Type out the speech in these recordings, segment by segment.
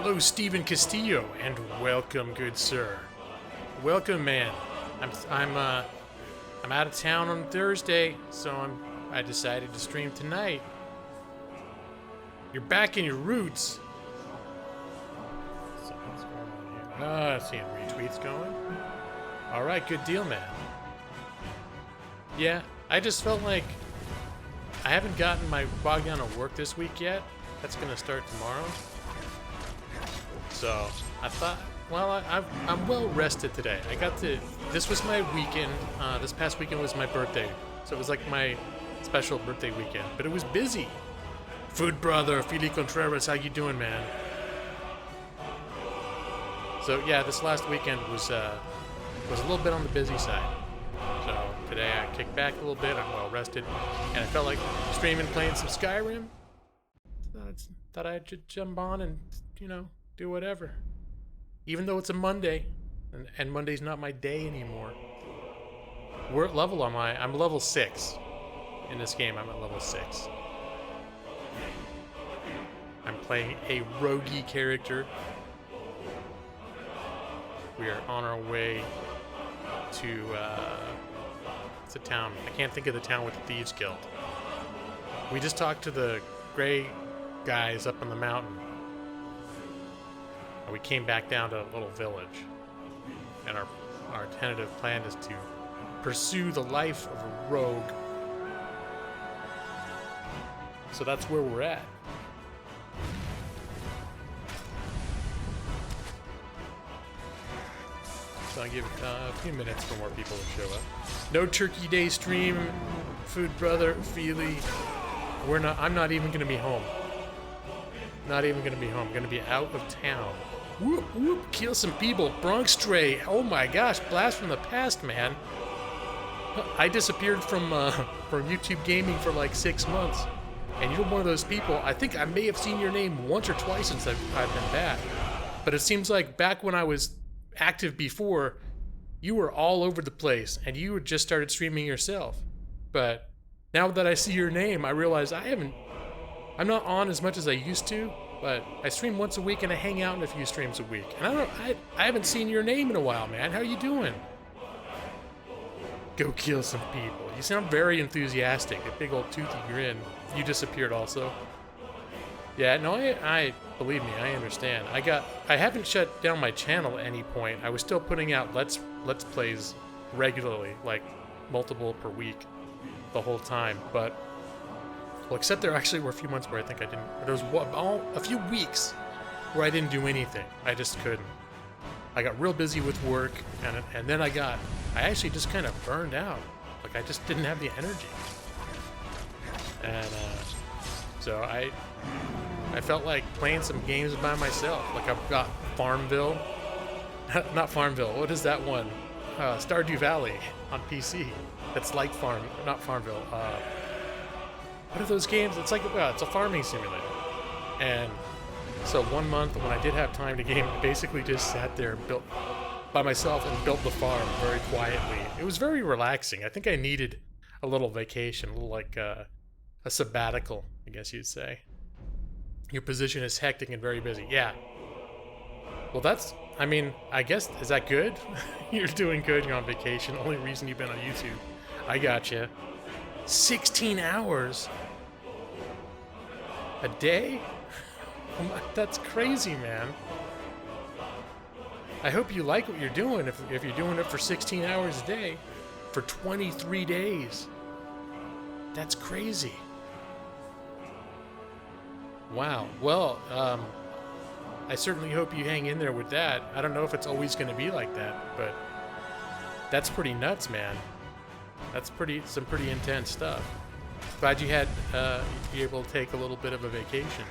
Hello, Stephen Castillo, and welcome, good sir. Welcome, man. I'm out of town on Thursday, so I decided to stream tonight. You're back in your roots. So what's going on here? Seeing retweets going. All right, good deal, man. Yeah, I just felt like I haven't gotten my bogged down at work this week yet. That's gonna start tomorrow. So I thought, well, I'm well rested today. This was my weekend. This past weekend was my birthday. So it was like my special birthday weekend. But it was busy. Food brother, Fili Contreras, how you doing, man? So yeah, this last weekend was a little bit on the busy side. So today I kicked back a little bit. I'm well rested. And I felt like streaming, playing some Skyrim. Thought I'd just jump on and, do whatever. Even though it's a Monday, and Monday's not my day anymore. What level am I? I'm level 6. In this game, I'm at level 6. I'm playing a roguey character. We are on our way to, it's a town. I can't think of the town with the Thieves Guild. We just talked to the gray guys up on the mountain. And we came back down to a little village. And our tentative plan is to pursue the life of a rogue. So that's where we're at. So I'll give it a few minutes for more people to show up. No Turkey Day stream, Food Brother, Feely. I'm not even gonna be home. Not even gonna be home. I'm gonna be out of town. Whoop, whoop, kill some people. Bronx Stray. Oh my gosh, blast from the past, man. I disappeared from YouTube gaming for like 6 months. And you're one of those people. I think I may have seen your name once or twice since I've been back. But it seems like back when I was active before, you were all over the place and you had just started streaming yourself. But now that I see your name, I realize I'm not on as much as I used to. But I stream once a week and I hang out in a few streams a week. And I haven't seen your name in a while, man. How you doing? Go kill some people. You sound very enthusiastic. A big old toothy grin. You disappeared also. Yeah, no, I believe me, I understand. I haven't shut down my channel at any point. I was still putting out let's plays regularly, like multiple per week the whole time, but well, except there actually were a few months where I think I didn't. There was a few weeks where I didn't do anything. I just couldn't. I got real busy with work, and then I actually just kind of burned out. Like I just didn't have the energy, and so I felt like playing some games by myself. Like I've got Farmville, not Farmville. What is that one? Stardew Valley on PC. That's like not Farmville. What are those games? It's like, it's a farming simulator. And so 1 month when I did have time to game, I basically just sat there and built by myself and built the farm very quietly. It was very relaxing. I think I needed a little vacation, a little like a sabbatical, I guess you'd say. Your position is hectic and very busy. Yeah. Well, I guess, is that good? You're doing good, you're on vacation. Only reason you've been on YouTube. I gotcha. 16 hours a day? That's crazy, man. I hope you like what you're doing if you're doing it for 16 hours a day for 23 days. That's crazy. Wow. Well, I certainly hope you hang in there with that. I don't know if it's always going to be like that, but that's pretty nuts, man. That's some pretty intense stuff. Glad you had you able to take a little bit of a vacation.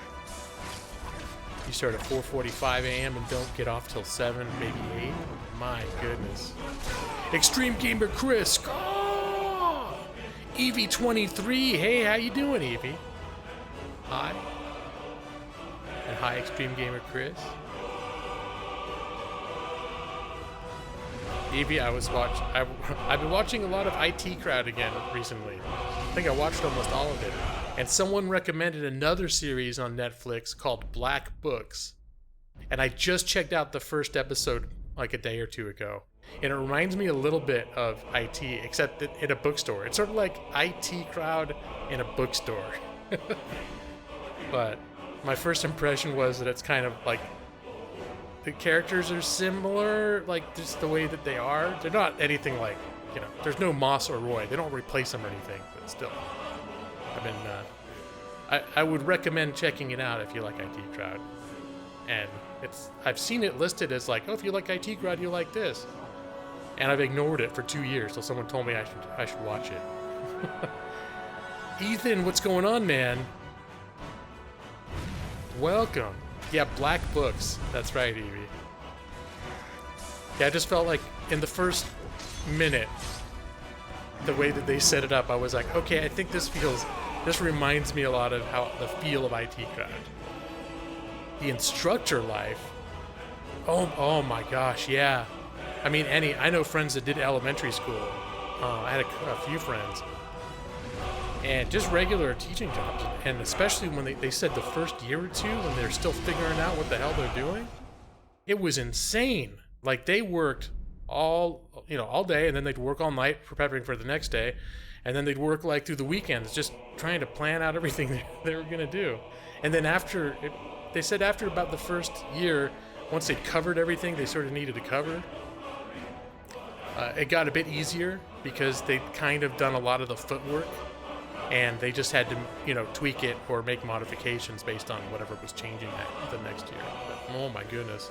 You start at 4:45 a.m. and don't get off till 7, maybe 8. My goodness. Extreme Gamer Chris. Oh! Evie23. Hey, how you doing, Evie? Hi. And hi, Extreme Gamer Chris. Evie, I've been watching a lot of IT Crowd again recently. I think I watched almost all of it. And someone recommended another series on Netflix called Black Books. And I just checked out the first episode like a day or two ago. And it reminds me a little bit of IT, except that in a bookstore. It's sort of like IT crowd in a bookstore. But my first impression was that it's kind of like the characters are similar, like just the way that they are. They're not anything like, you know, there's no Moss or Roy. They don't replace them or anything, but still. I've been, I would recommend checking it out if you like IT crowd. And I've seen it listed as like, oh, if you like IT crowd, you like this. And I've ignored it for 2 years till someone told me I should watch it. Ethan, what's going on, man? Welcome. Yeah, Black Books. That's right, Evie. Yeah, I just felt like in the first minute, the way that they set it up, I was like, okay, I think this reminds me a lot of how the feel of IT crowd. The instructor life. Oh my gosh, yeah. I mean, I know friends that did elementary school. I had a few friends. And just regular teaching jobs. And especially when they said the first year or two, when they're still figuring out what the hell they're doing, it was insane. Like, they worked all day, and then they'd work all night preparing for the next day. And then they'd work like through the weekends, just trying to plan out everything they were going to do. And then they said after about the first year, once they'd covered everything they sort of needed to cover, it got a bit easier because they'd kind of done a lot of the footwork, and they just had to, tweak it or make modifications based on whatever was changing the next year. But, oh my goodness.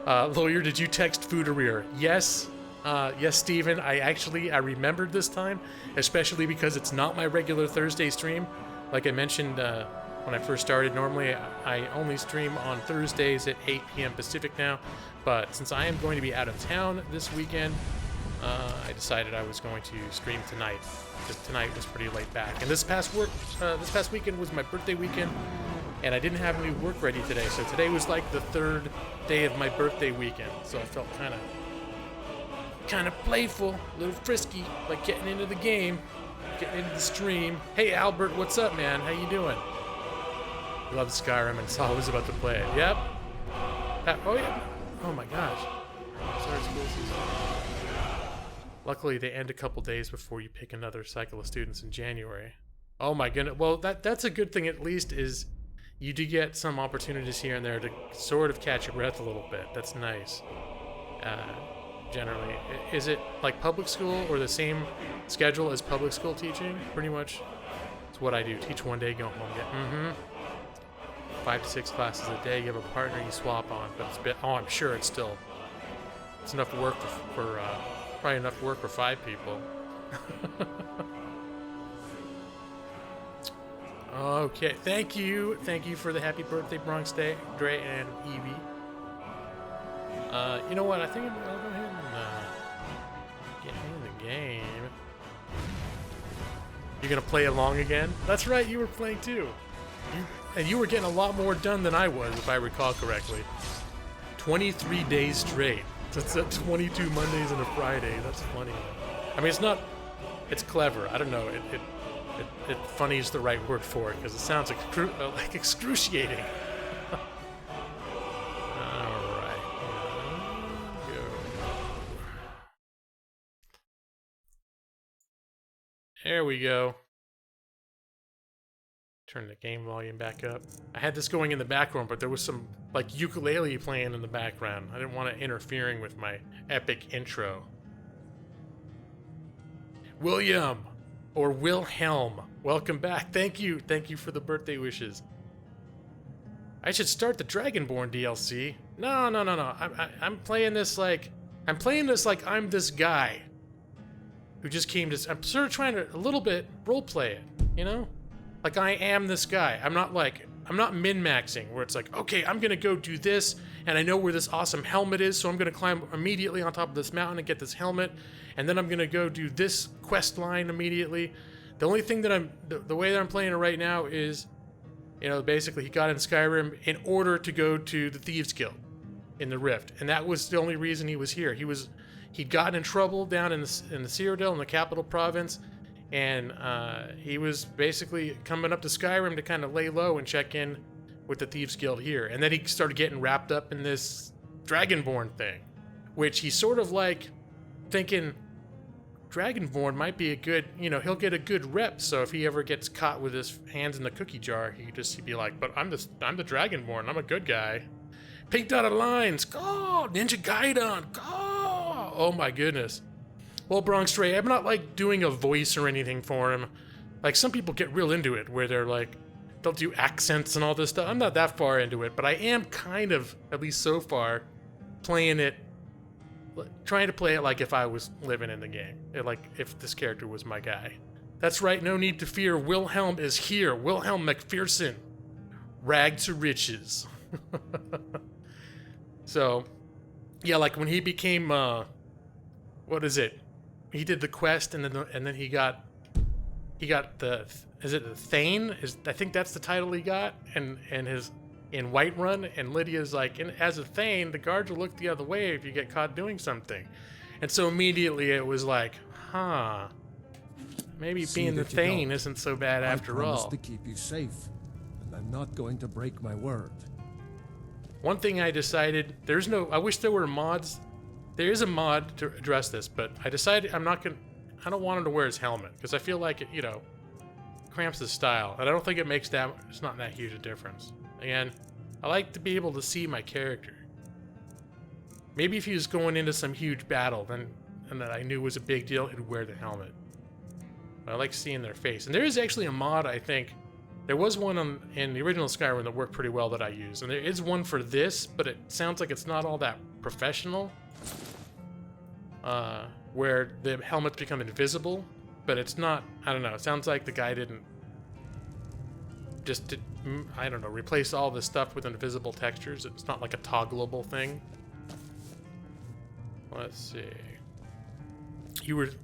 Lawyer, did you text Foodereer? Yes. Yes, Steven. I remembered this time, especially because it's not my regular Thursday stream. Like I mentioned when I first started, normally I only stream on Thursdays at 8 p.m. Pacific now. But since I am going to be out of town this weekend, I decided I was going to stream tonight, because tonight was pretty late back. And this past weekend was my birthday weekend, and I didn't have any work ready today. So today was like the third day of my birthday weekend. So I felt kind of playful, a little frisky, like getting into the game, getting into the stream. Hey Albert, what's up, man? How you doing? Love Skyrim and saw I was about to play it. Yep. Oh yeah. Oh my gosh. Sorry, school season. Luckily, they end a couple days before you pick another cycle of students in January. Oh my goodness. Well, that's a good thing at least, is you do get some opportunities here and there to sort of catch your breath a little bit. That's nice. Generally. Is it like public school or the same schedule as public school teaching? Pretty much. It's what I do. Teach one day, go home. 5 to 6 classes a day. You have a partner you swap on, but I'm sure it's enough work for probably enough work for 5 people. Okay, thank you for the happy birthday, Bronx Day, Dre and Evie. You know what? I think I'll go ahead and get into the game. You're gonna play along again? That's right, you were playing too. You were getting a lot more done than I was, if I recall correctly. 23 days straight. That's 22 Mondays and a Friday. That's funny. I mean, it's clever. I don't know. It funny is the right word for it, because it sounds like excruciating. Alright. Go. There we go. Turn the game volume back up. I had this going in the background, but there was some like ukulele playing in the background. I didn't want it interfering with my epic intro. William, or Wilhelm, welcome back. Thank you for the birthday wishes. I should start the Dragonborn DLC. No. I'm playing this like I'm this guy who just came to. I'm sort of trying to a little bit roleplay it, you know. Like, I am this guy. I'm not min-maxing, where it's like, okay, I'm gonna go do this, and I know where this awesome helmet is, so I'm gonna climb immediately on top of this mountain and get this helmet, and then I'm gonna go do this quest line immediately. The only thing that the way that I'm playing it right now is, basically he got in Skyrim in order to go to the Thieves Guild in the Rift, and that was the only reason he was here. He'd gotten in trouble down in the Cyrodiil, in the capital province, and he was basically coming up to Skyrim to kind of lay low and check in with the Thieves Guild here. And then he started getting wrapped up in this Dragonborn thing, which he's sort of like thinking Dragonborn might be a good, you know, he'll get a good rep. So if he ever gets caught with his hands in the cookie jar, he could just be like, but I'm the Dragonborn. I'm a good guy. Pink dotted lines. Go! Ninja Gaiden. Go! Oh my goodness. Well, Bronx Ray, I'm not like doing a voice or anything for him. Like some people get real into it where they're like, they'll do accents and all this stuff. I'm not that far into it, but I am kind of, at least so far, playing it, trying to play it like if I was living in the game. Like if this character was my guy. That's right, no need to fear. Wilhelm is here. Wilhelm McPherson. Rag to riches. So, yeah, like when he became, what is it? He did the quest, and then he got the, is it the Thane? I think that's the title he got, and his in Whiterun, and Lydia's like, and as a Thane, the guards will look the other way if you get caught doing something, and so immediately it was like, huh, maybe being the Thane isn't so bad after all. I promise to keep you safe, and I'm not going to break my word. One thing I decided, I wish there were mods. There is a mod to address this, but I decided I don't want him to wear his helmet, because I feel like it, you know, cramps his style, and I don't think it makes it's not that huge a difference. Again, I like to be able to see my character. Maybe if he was going into some huge battle, and that I knew was a big deal, he'd wear the helmet. But I like seeing their face. And there is actually a mod, I think. There was one in the original Skyrim that worked pretty well that I used, and there is one for this, but it sounds like it's not all that professional. Where the helmets become invisible, but it's not, I don't know, it sounds like the guy didn't I don't know, replace all the stuff with invisible textures. It's not like a toggleable thing. Let's see.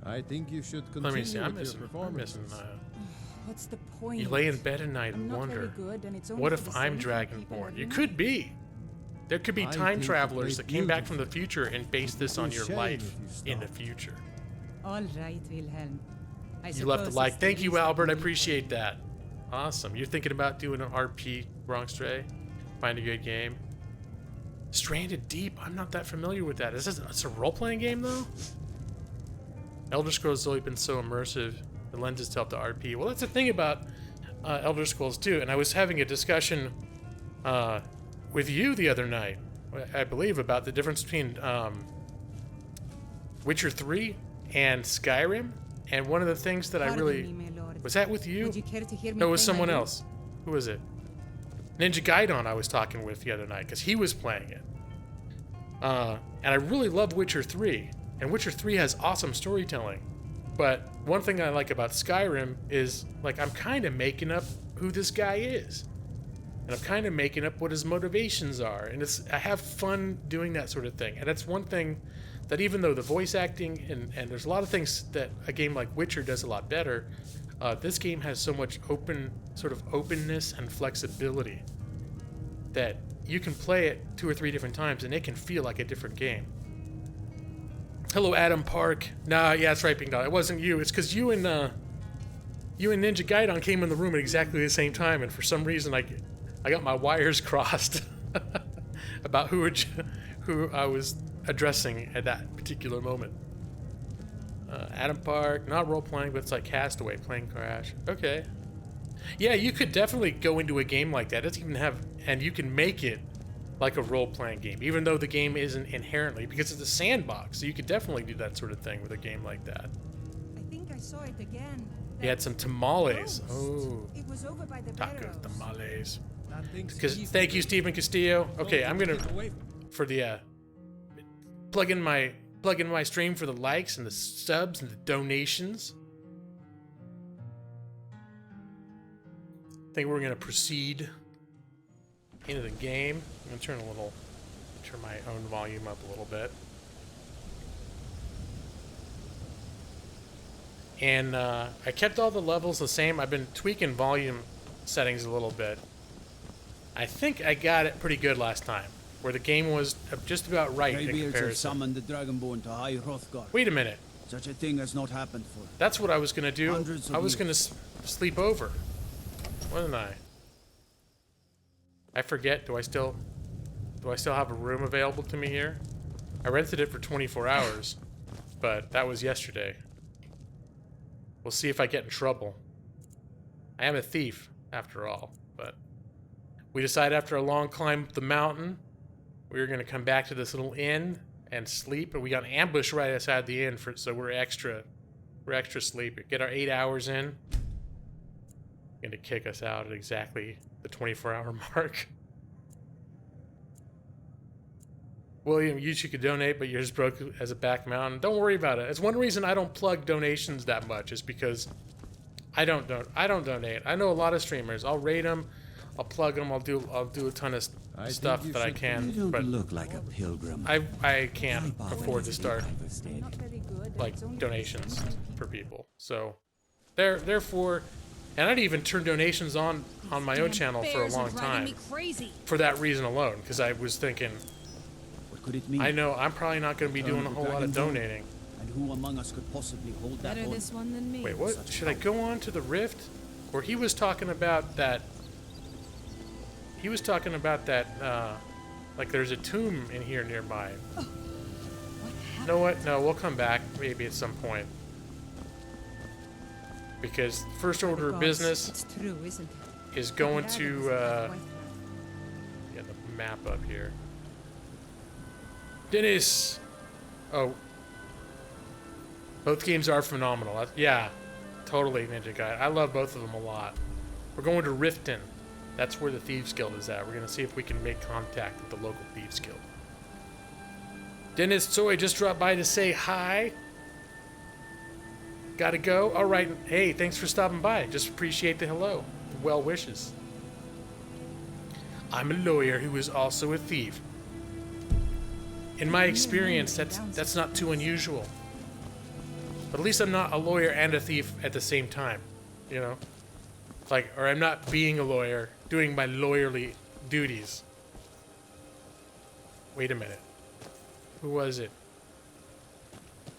I think you should continue. Let me see, I'm missing, What's the point? You lay in bed at night and wonder, what if I'm Dragonborn? You could be. There could be time travelers that came back from the future and based this on your life in the future. All right, Wilhelm. You left a like. Thank you, Albert. I appreciate that. Awesome. You're thinking about doing an RP, Bronx Stray? Find a good game. Stranded Deep. I'm not that familiar with that. It's a role-playing game, though? Elder Scrolls has always been so immersive. It lends itself to RP. Well, that's the thing about Elder Scrolls, too. And I was having a discussion with you the other night, I believe, about the difference between Witcher 3 and Skyrim. And one of the things that I really... Was that with you? No, it was someone else. Who was it? Ninja Gaiden I was talking with the other night, because he was playing it. And I really love Witcher 3. And Witcher 3 has awesome storytelling. But one thing I like about Skyrim is, like, I'm kind of making up who this guy is. And I'm kind of making up what his motivations are. And I have fun doing that sort of thing. And that's one thing that, even though the voice acting and there's a lot of things that a game like Witcher does a lot better, this game has so much openness and flexibility that you can play it 2 or 3 different times and it can feel like a different game. Hello, Adam Park. Nah, yeah, that's right, Pink Dot. It wasn't you. It's because you and Ninja Gaiden came in the room at exactly the same time, and for some reason I got my wires crossed about who I was addressing at that particular moment. Adam Park, not role-playing, but it's like Castaway, Plane Crash. Okay. Yeah, you could definitely go into a game like that. It doesn't even have... And you can make it like a role-playing game, even though the game isn't inherently... Because it's a sandbox, so you could definitely do that sort of thing with a game like that. I think I saw it again. He had some tamales. Oh. It was over by the Tacos, tamales. Thank you, Stephen Castillo. Okay, I'm gonna... For the... Plug in my stream for the likes and the subs and the donations. I think we're gonna proceed into the game. I'm gonna turn my own volume up a little bit. And I kept all the levels the same. I've been tweaking volume settings a little bit. I think I got it pretty good last time, where the game was just about right in comparison. Summoned the Dragonborn to High Hrothgar. Wait a minute. Such a thing has not happened for. That's what I was gonna do. I was gonna sleep over, wasn't I? I forget. Do I still have a room available to me here? I rented it for 24 hours, but that was yesterday. We'll see if I get in trouble. I am a thief, after all, but we decided after a long climb up the mountain, we were going to come back to this little inn and sleep, and we got ambushed right outside the inn, so we're extra sleepy. Get our 8 hours in. Going to kick us out at exactly the 24-hour mark. William, you could donate, but you're just broke as a back mountain. Don't worry about it. It's one reason I don't plug donations that much, is because I don't donate. I know a lot of streamers. I'll rate them, I'll plug them, I'll do a ton of stuff that I can. You don't but look like a pilgrim. I can't afford to start Not very good. like It's only donations 20 for people. So therefore, and I didn't even turn donations on my own channel for a long time for that reason alone, because I was thinking, What could it mean? I know I'm probably not going to be doing a whole lot of donating. And who among us could possibly hold that Better on? this one than me. Wait, what? Should I go on to the rift? Or he was talking about that. He was talking about that. Like there's a tomb in here nearby. What You know what? No, we'll come back maybe at some point. Because first order of Gods, business It's true, isn't it? is going The to dragons are get the map up here. Dennis. Oh. Both games are phenomenal. Yeah, totally, Ninja Guy. I love both of them a lot. We're going to Riften. That's where the Thieves Guild is at. We're going to see if we can make contact with the local Thieves Guild. Dennis Soy just dropped by to say hi. Gotta go? Alright. Hey, thanks for stopping by. Just appreciate the hello. The well wishes. I'm a lawyer who is also a thief. In my experience, that's not too unusual. But at least I'm not a lawyer and a thief at the same time, you know? Like, or I'm not being a lawyer, doing my lawyerly duties. Wait a minute. Who was it?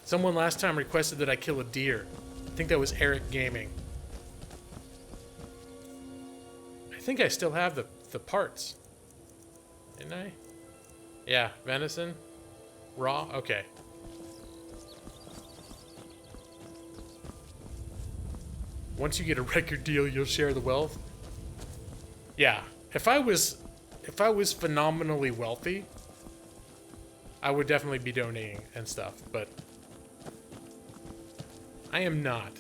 Someone last time requested that I kill a deer. I think that was Eric Gaming. I think I still have the parts. Didn't I? Yeah, venison. Raw? Okay. Once you get a record deal, you'll share the wealth. Yeah, if I was phenomenally wealthy, I would definitely be donating and stuff, but I am not.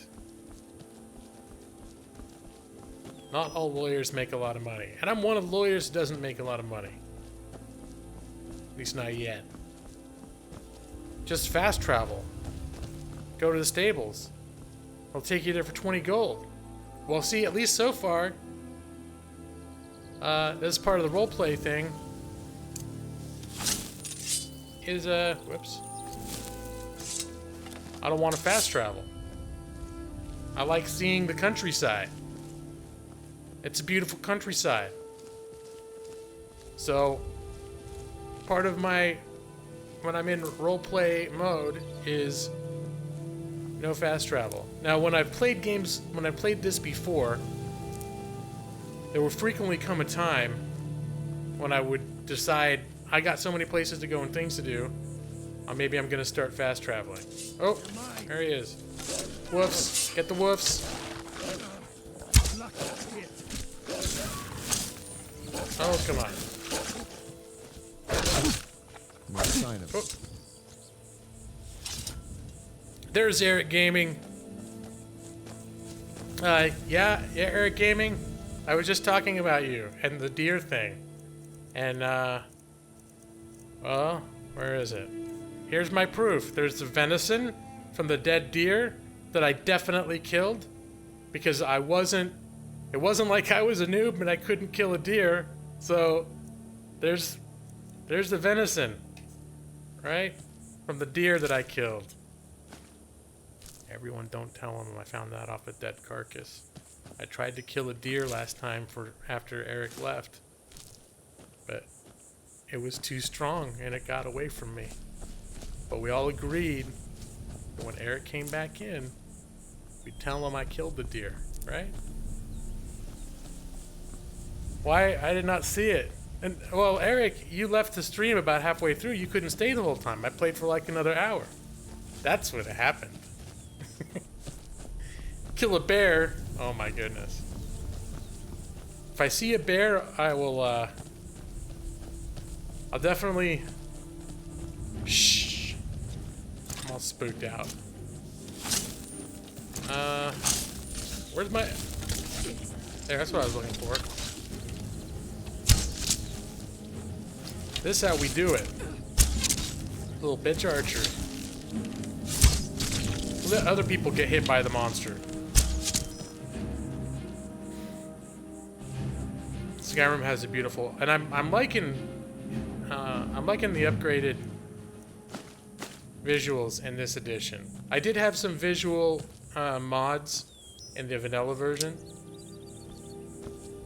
Not all lawyers make a lot of money, and I'm one of the lawyers who doesn't make a lot of money. At least not yet. Just fast travel. Go to the stables. I'll take you there for 20 gold. Well, see, at least so far, this part of the roleplay thing is, whoops. I don't want to fast travel. I like seeing the countryside. It's a beautiful countryside. So, part of my, when I'm in roleplay mode, is no fast travel. Now, when I've played games, when I played this before, there will frequently come a time when I would decide, I got so many places to go and things to do, maybe I'm gonna start fast traveling. Oh, there he is. Woofs, get the woofs. Oh, come on. No sign of Oh. There's Eric Gaming. Yeah, Eric Gaming. I was just talking about you and the deer thing. And, well, where is it? Here's my proof. There's the venison from the dead deer that I definitely killed because it wasn't like I was a noob and I couldn't kill a deer. So, there's the venison, right? From the deer that I killed. Everyone don't tell him I found that off a dead carcass. I tried to kill a deer last time after Eric left. But it was too strong and it got away from me. But we all agreed that when Eric came back in, we'd tell him I killed the deer, right? Why? I did not see it. And, well, Eric, you left the stream about halfway through. You couldn't stay the whole time. I played for like another hour. That's what happened. Kill a bear. Oh my goodness. If I see a bear, I will, I'll definitely... Shh. I'm all spooked out. Where's my... There, that's what I was looking for. This is how we do it. Little bitch archery. Let other people get hit by the monster. Skyrim has a beautiful, and I'm liking the upgraded visuals in this edition. I did have some visual mods in the vanilla version,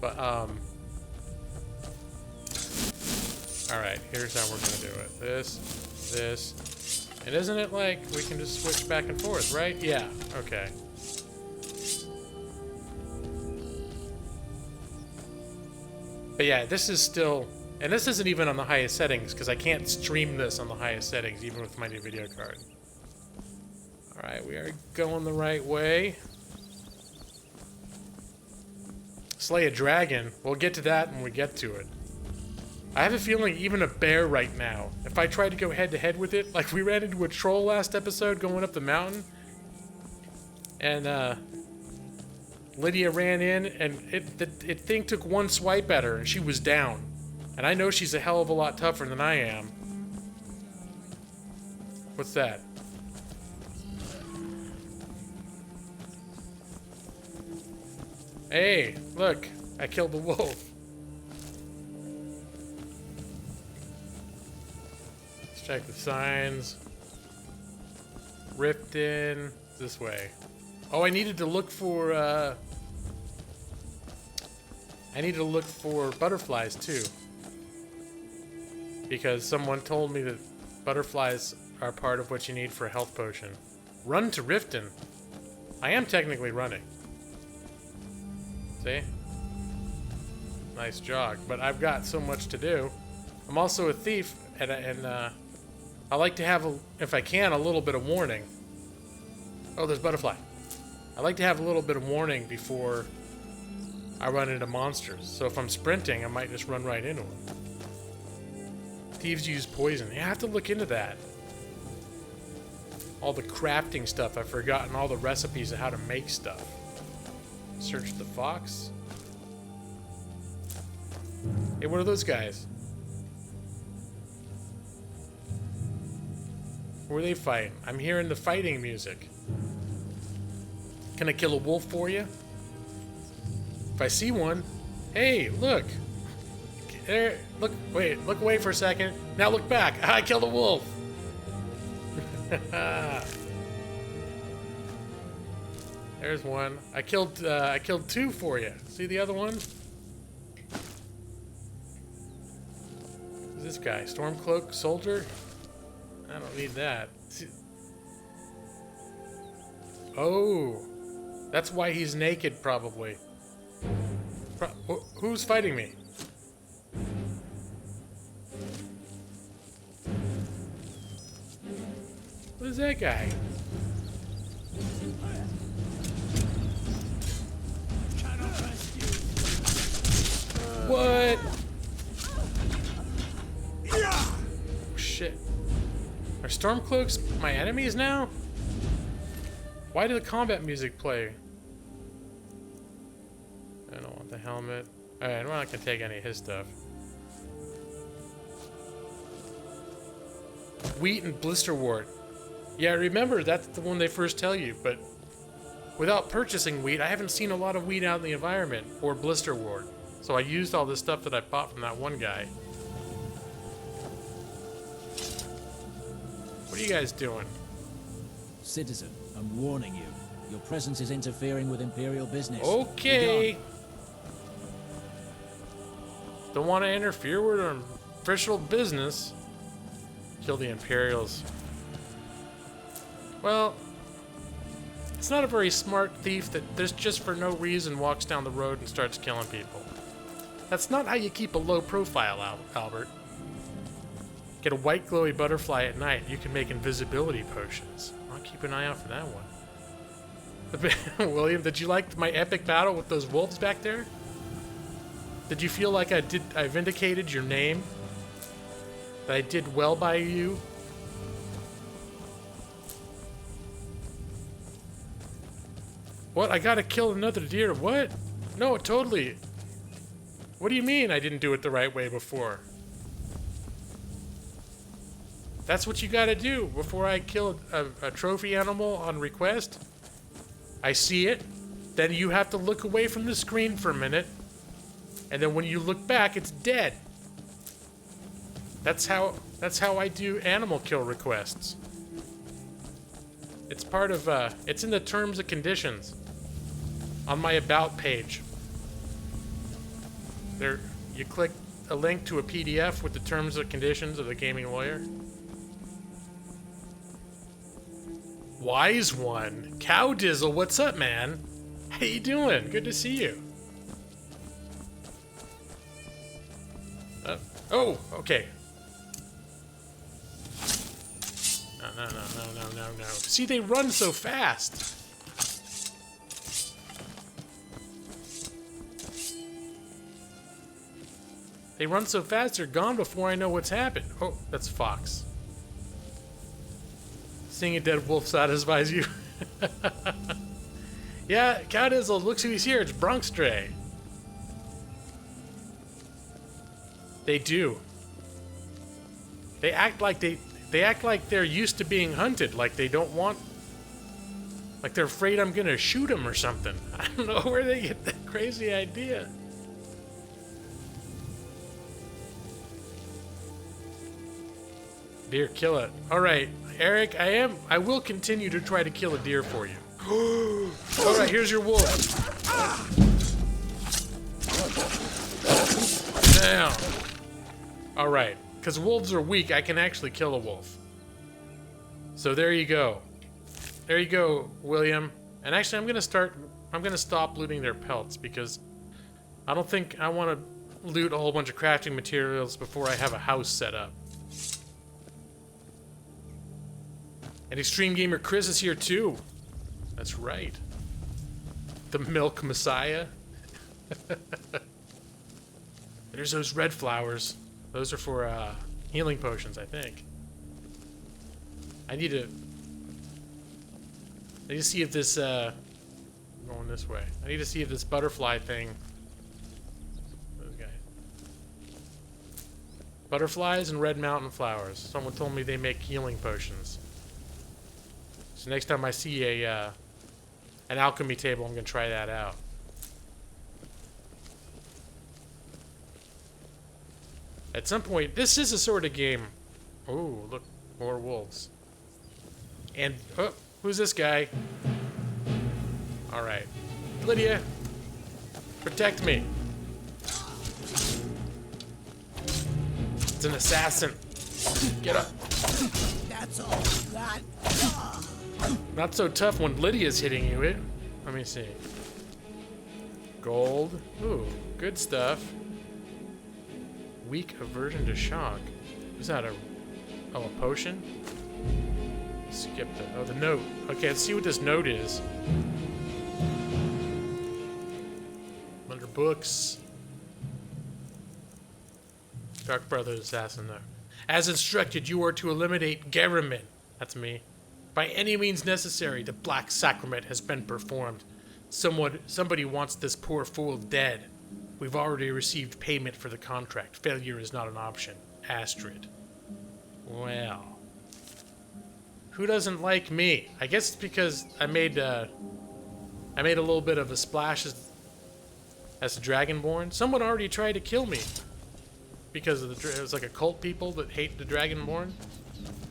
but all right, here's how we're gonna do it. This, and isn't it like we can just switch back and forth, right? Yeah. Okay. But yeah, this is still, and this isn't even on the highest settings because I can't stream this on the highest settings even with my new video card. Alright, we are going the right way. Slay a dragon. We'll get to that when we get to it. I have a feeling even a bear right now, if I tried to go head to head with it, like we ran into a troll last episode going up the mountain, and Lydia ran in, and it thing took one swipe at her, and she was down. And I know she's a hell of a lot tougher than I am. What's that? Hey, look, I killed the wolf. Let's check the signs. Riften, this way. Oh, I needed to look for, butterflies, too. Because someone told me that butterflies are part of what you need for a health potion. Run to Riften. I am technically running. See? Nice jog. But I've got so much to do. I'm also a thief, and I like to have, if I can, a little bit of warning. Oh, there's butterfly. I like to have a little bit of warning before I run into monsters. So if I'm sprinting, I might just run right into them. Thieves use poison. Yeah, I have to look into that. All the crafting stuff. I've forgotten all the recipes of how to make stuff. Search the fox. Hey, what are those guys? Who are they fighting? I'm hearing the fighting music. Can I kill a wolf for you? If I see one, hey, look. There, look, wait, look away for a second. Now look back. I killed a wolf. There's one. I killed two for you. See the other one? Who's this guy? Stormcloak soldier? I don't need that. See, oh, that's why he's naked, probably. Who's fighting me? What is that guy? What? Oh, shit. Are Stormcloaks my enemies now? Why did the combat music play? I don't want the helmet. Alright, I'm not gonna take any of his stuff. Wheat and blisterwort. Yeah, remember, that's the one they first tell you, but without purchasing wheat, I haven't seen a lot of wheat out in the environment, or blisterwort. So I used all this stuff that I bought from that one guy. What are you guys doing? Citizen, I'm warning you. Your presence is interfering with Imperial business. Okay. Don't want to interfere with our official business. Kill the Imperials. Well, it's not a very smart thief that just for no reason walks down the road and starts killing people. That's not how you keep a low profile, Albert. Get a white glowy butterfly at night. You can make invisibility potions. I'll keep an eye out for that one. William, did you like my epic battle with those wolves back there? Did you feel like I vindicated your name? That I did well by you? What? I gotta kill another deer? What? No, totally. What do you mean I didn't do it the right way before? That's what you gotta do before I kill a trophy animal on request. I see it, then you have to look away from the screen for a minute, and then when you look back, it's dead. That's how I do animal kill requests. It's part of, it's in the terms and conditions on my about page. There, you click a link to a PDF with the terms and conditions of the gaming lawyer. Wise one. Cow Dizzle, what's up, man? How you doing? Good to see you. Oh, okay. No. See, they run so fast. They run so fast, they're gone before I know what's happened. Oh, that's Fox. Seeing a dead wolf satisfies you. Yeah, Cow Dizzle, looks who's here. It's Bronx Stray. They do. They act like they're used to being hunted, like they don't want, like they're afraid I'm gonna shoot them or something. I don't know where they get that crazy idea. Deer, kill it. All right, Eric, I will continue to try to kill a deer for you. All right, here's your wolf. Now. All right, because wolves are weak, I can actually kill a wolf. So there you go. There you go, William. And actually, I'm gonna stop looting their pelts because I don't think I want to loot a whole bunch of crafting materials before I have a house set up. And Extreme Gamer Chris is here too. That's right. The Milk Messiah. There's those red flowers. Those are for healing potions, I think. I need to see if this I'm going this way. I need to see if this butterfly thing. Those guys. Butterflies and red mountain flowers. Someone told me they make healing potions. So next time I see an alchemy table, I'm gonna try that out. At some point, this is a sort of game. Oh, look, more wolves. And, oh, who's this guy? Alright. Lydia, protect me. It's an assassin. Get up. That's all you got. Not so tough when Lydia's hitting you. Let me see. Gold. Ooh, good stuff. Weak aversion to shock. Is that a potion? Skip the note. Okay, let's see what this note is. Under books. Dark Brother Assassin there. As instructed, you are to eliminate Garamin. That's me. By any means necessary, the Black Sacrament has been performed. Somebody wants this poor fool dead. We've already received payment for the contract. Failure is not an option. Astrid. Well. Who doesn't like me? I guess it's because I made a little bit of a splash as a Dragonborn. Someone already tried to kill me. Because of it was like a cult people that hate the Dragonborn.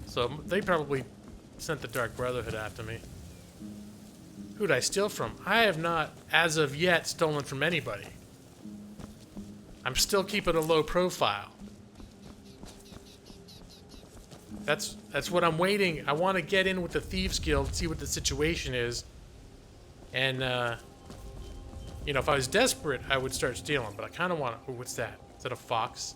So they probably sent the Dark Brotherhood after me. Who'd I steal from? I have not, as of yet, stolen from anybody. I'm still keeping a low profile. That's what I'm waiting. I want to get in with the Thieves Guild, see what the situation is, and You know, if I was desperate, I would start stealing, but I kind of want to... Oh, what's that? Is that a fox?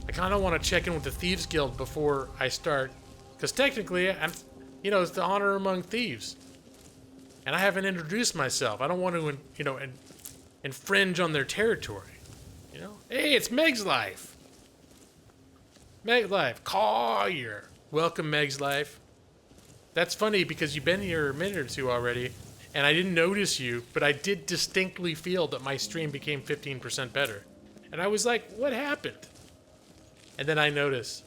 I kind of want to check in with the Thieves Guild before I start, because technically, you know, it's the honor among thieves. And I haven't introduced myself. I don't want to, you know, infringe on their territory. You know? Hey, it's Meg's Life. Meg's Life. Collier. Welcome, Meg's Life. That's funny because you've been here a minute or two already, and I didn't notice you, but I did distinctly feel that my stream became 15% better. And I was like, what happened? And then I noticed.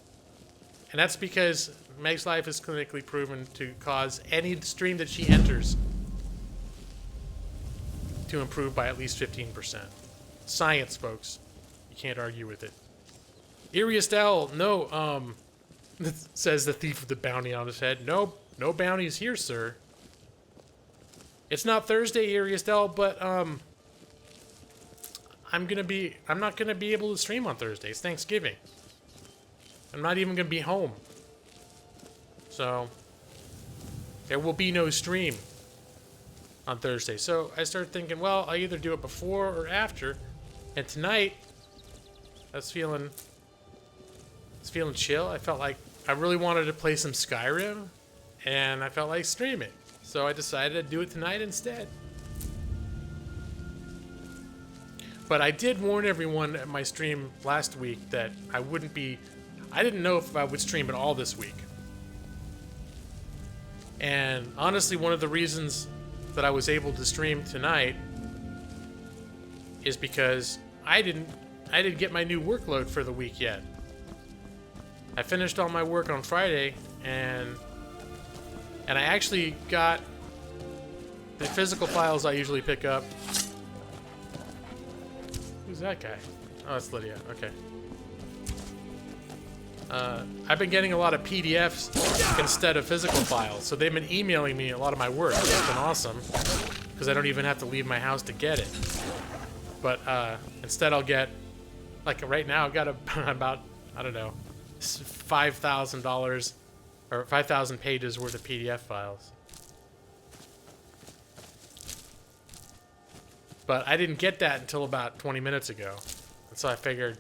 And that's because Meg's Life is clinically proven to cause any stream that she enters to improve by at least 15%. Science, folks. You can't argue with it. Eeriest Owl, no, says the thief with the bounty on his head. No bounties here, sir. It's not Thursday, Eeriest Owl, but, I'm not gonna be able to stream on Thursday. It's Thanksgiving. I'm not even gonna be home. So, there will be no stream on Thursday. So I started thinking, well, I either do it before or after. And tonight, I was feeling chill. I felt like I really wanted to play some Skyrim, and I felt like streaming. So I decided to do it tonight instead. But I did warn everyone at my stream last week that I didn't know if I would stream at all this week. And honestly, one of the reasons that I was able to stream tonight is because I didn't get my new workload for the week yet. I finished all my work on Friday, and I actually got the physical files I usually pick up. Who's that guy? Oh, that's Lydia. Okay. I've been getting a lot of PDFs instead of physical files, so they've been emailing me a lot of my work. That's been awesome, because I don't even have to leave my house to get it. But instead I'll get, like right now, I've got about, I don't know, $5,000 or 5,000 pages worth of PDF files. But I didn't get that until about 20 minutes ago. And so I figured,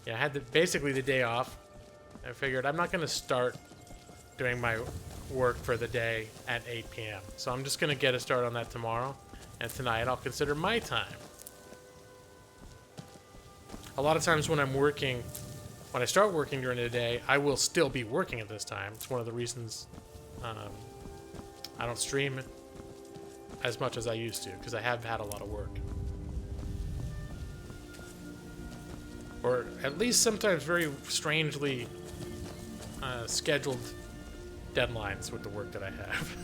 yeah, I had basically the day off. I figured I'm not going to start doing my work for the day at 8 p.m. So I'm just going to get a start on that tomorrow. And tonight I'll consider my time. A lot of times when I start working during the day, I will still be working at this time. It's one of the reasons I don't stream as much as I used to, because I have had a lot of work. Or at least sometimes very strangely scheduled deadlines with the work that I have.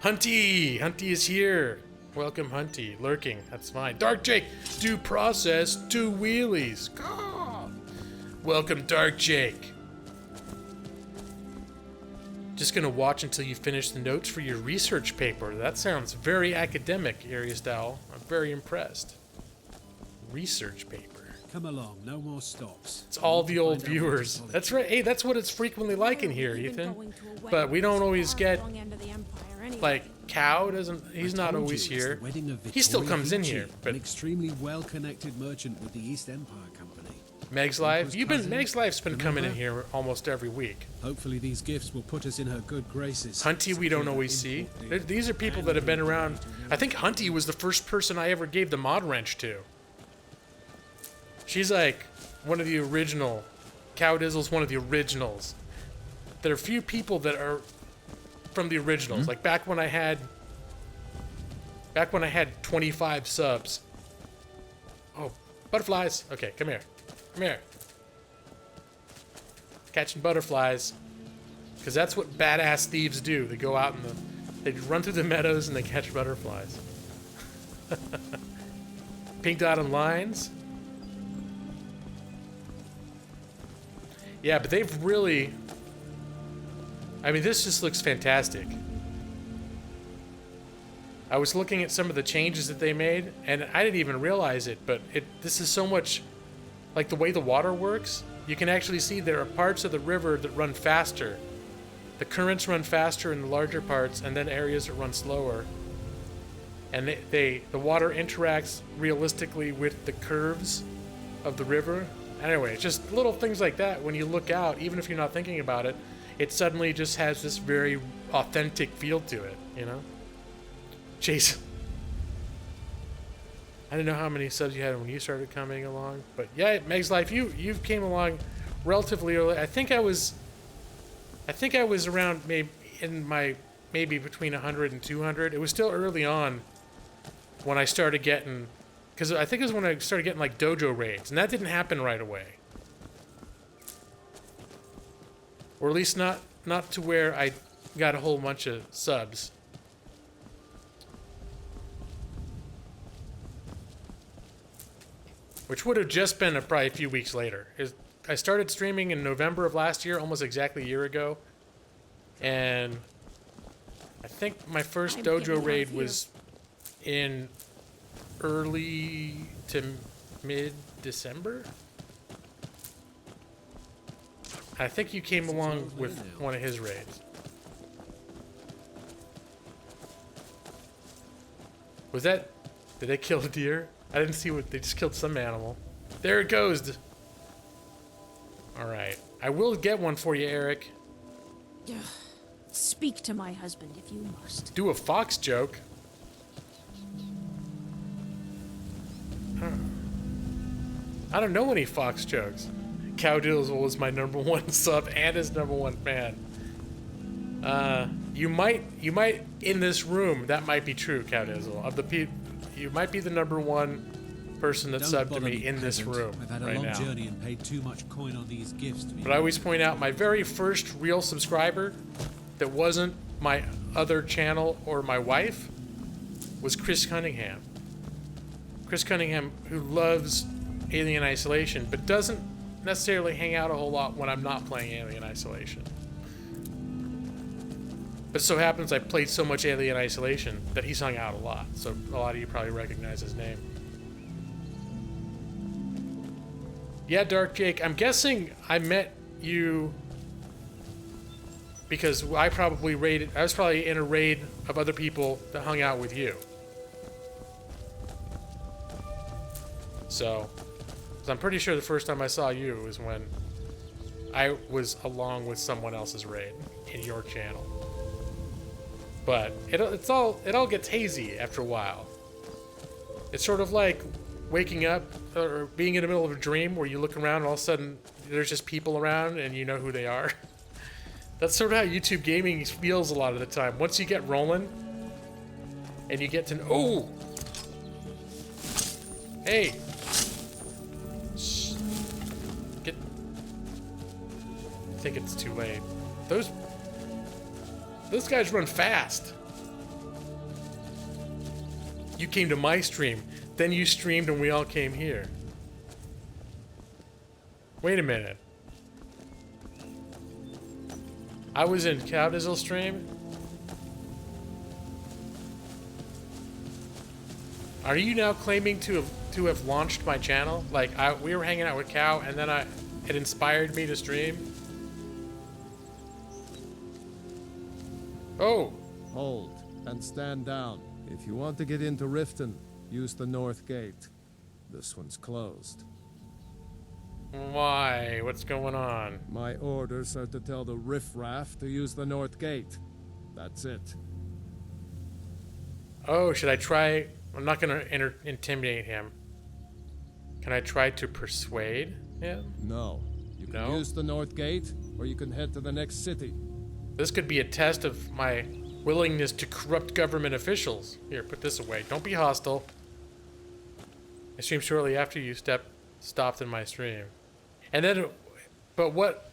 Hunty is here. Welcome, Hunty. Lurking. That's fine. Dark Jake. Due process. 2 wheelies. God. Welcome, Dark Jake. Just gonna watch until you finish the notes for your research paper. That sounds very academic, Arius Dowell. I'm very impressed. Research paper. Come along, no more stops. It's all the old viewers. That's right. Hey, that's what it's frequently like in here, Ethan. But we don't always get, like, Cow doesn't. He's not always here. He still comes in here, but an extremely well-connected merchant with the East Empire Company. Meg's Life. Meg's Life's been coming in here almost every week. Hopefully these gifts will put us in her good graces. Hunty we don't always see. These are people that have been around. I think Hunty was the first person I ever gave the mod wrench to. She's like one of the original. Cow Dizzle's one of the originals. There are few people that are from the originals. Like back when I had 25 subs. Oh, butterflies. Okay, come here. Come here. Catching butterflies. Because that's what badass thieves do. They go out and they run through the meadows and they catch butterflies. Pink dot and lines. Yeah, but they've really... I mean, this just looks fantastic. I was looking at some of the changes that they made, and I didn't even realize it, but this is so much... Like, the way the water works, you can actually see there are parts of the river that run faster. The currents run faster in the larger parts, and then areas that run slower. and the water interacts realistically with the curves of the river. Anyway, just little things like that. When you look out, even if you're not thinking about it, it suddenly just has this very authentic feel to it, you know? Jeez. I didn't know how many subs you had when you started coming along, but yeah, Meg's Life, you came along relatively early. I think I was around maybe between 100 and 200. It was still early on when I started getting, because I think it was when I started getting like dojo raids, and that didn't happen right away, or at least not to where I got a whole bunch of subs. Which would have just been probably a few weeks later. I started streaming in November of last year, almost exactly a year ago. And I think my first dojo raid was in early to mid-December. I think you came along with one of his raids. Was that... Did they kill a deer? I didn't see what... They just killed some animal. There it goes! Alright. I will get one for you, Eric. Speak to my husband if you must. Do a fox joke? I don't know any fox jokes. Cowdizzle was my #1 sub and his #1 fan. You might in this room, that might be true, Cowdizzle. Of the people, you might be the #1 person that subbed to me in this room I've had a right long now. journey and paid too much coin on these gifts to me. But I always point out my very first real subscriber that wasn't my other channel or my wife was Chris Cunningham. Chris Cunningham, who loves Alien Isolation, but doesn't necessarily hang out a whole lot when I'm not playing Alien Isolation. But it so happens I played so much Alien Isolation that he's hung out a lot, so a lot of you probably recognize his name. Yeah, Dark Jake, I'm guessing I met you because I was probably in a raid of other people that hung out with you. So, 'cause I'm pretty sure the first time I saw you was when I was along with someone else's raid in your channel. But it all gets hazy after a while. It's sort of like waking up or being in the middle of a dream where you look around and all of a sudden there's just people around and you know who they are. That's sort of how YouTube gaming feels a lot of the time. Once you get rolling and you get to know... Oh! Hey! Shh. Get... I think it's too late. Those guys run fast. You came to my stream, then you streamed and we all came here. Wait a minute. I was in Cowdizzle's stream? Are you now claiming to have launched my channel? Like, we were hanging out with Cow and then it inspired me to stream? Oh! Hold and stand down. If you want to get into Riften, use the north gate. This one's closed. Why? What's going on? My orders are to tell the riffraff to use the north gate. That's it. Oh, should I try? I'm not gonna intimidate him. Can I try to persuade him? No. You can No? use the north gate, or you can head to the next city. This could be a test of my willingness to corrupt government officials. Here, put this away. Don't be hostile. I streamed shortly after you stopped in my stream. And then, but what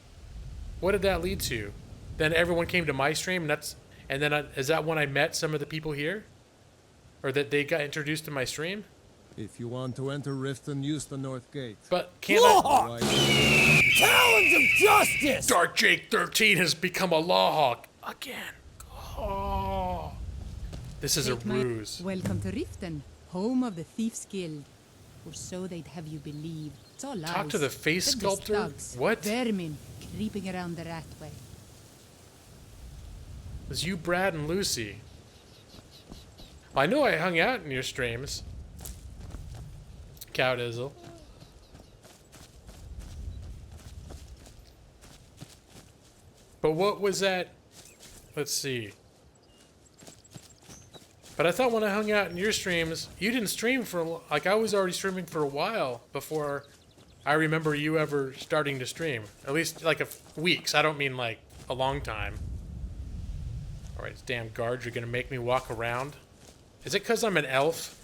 did that lead to? Then everyone came to my stream, and then is that when I met some of the people here? Or that they got introduced to my stream? If you want to enter Riften, use the north gate. But can't I... Otherwise- Talons of justice! Dark Jake 13 has become a law hawk again. Oh. This is a ruse. Welcome to Riften, home of the Thieves Guild. Or so they'd have you believe. It's all lies. Talk to the face They're just sculptor? thugs, What? Vermin creeping around the Ratway. It was you, Brad, and Lucy. I know I hung out in your streams. Cow Dizzle. But what was that? Let's see. But I thought when I hung out in your streams, you didn't stream for, like, I was already streaming for a while before I remember you ever starting to stream. At least, like, weeks. I don't mean, like, a long time. Alright, damn guards, you're gonna make me walk around? Is it because I'm an elf?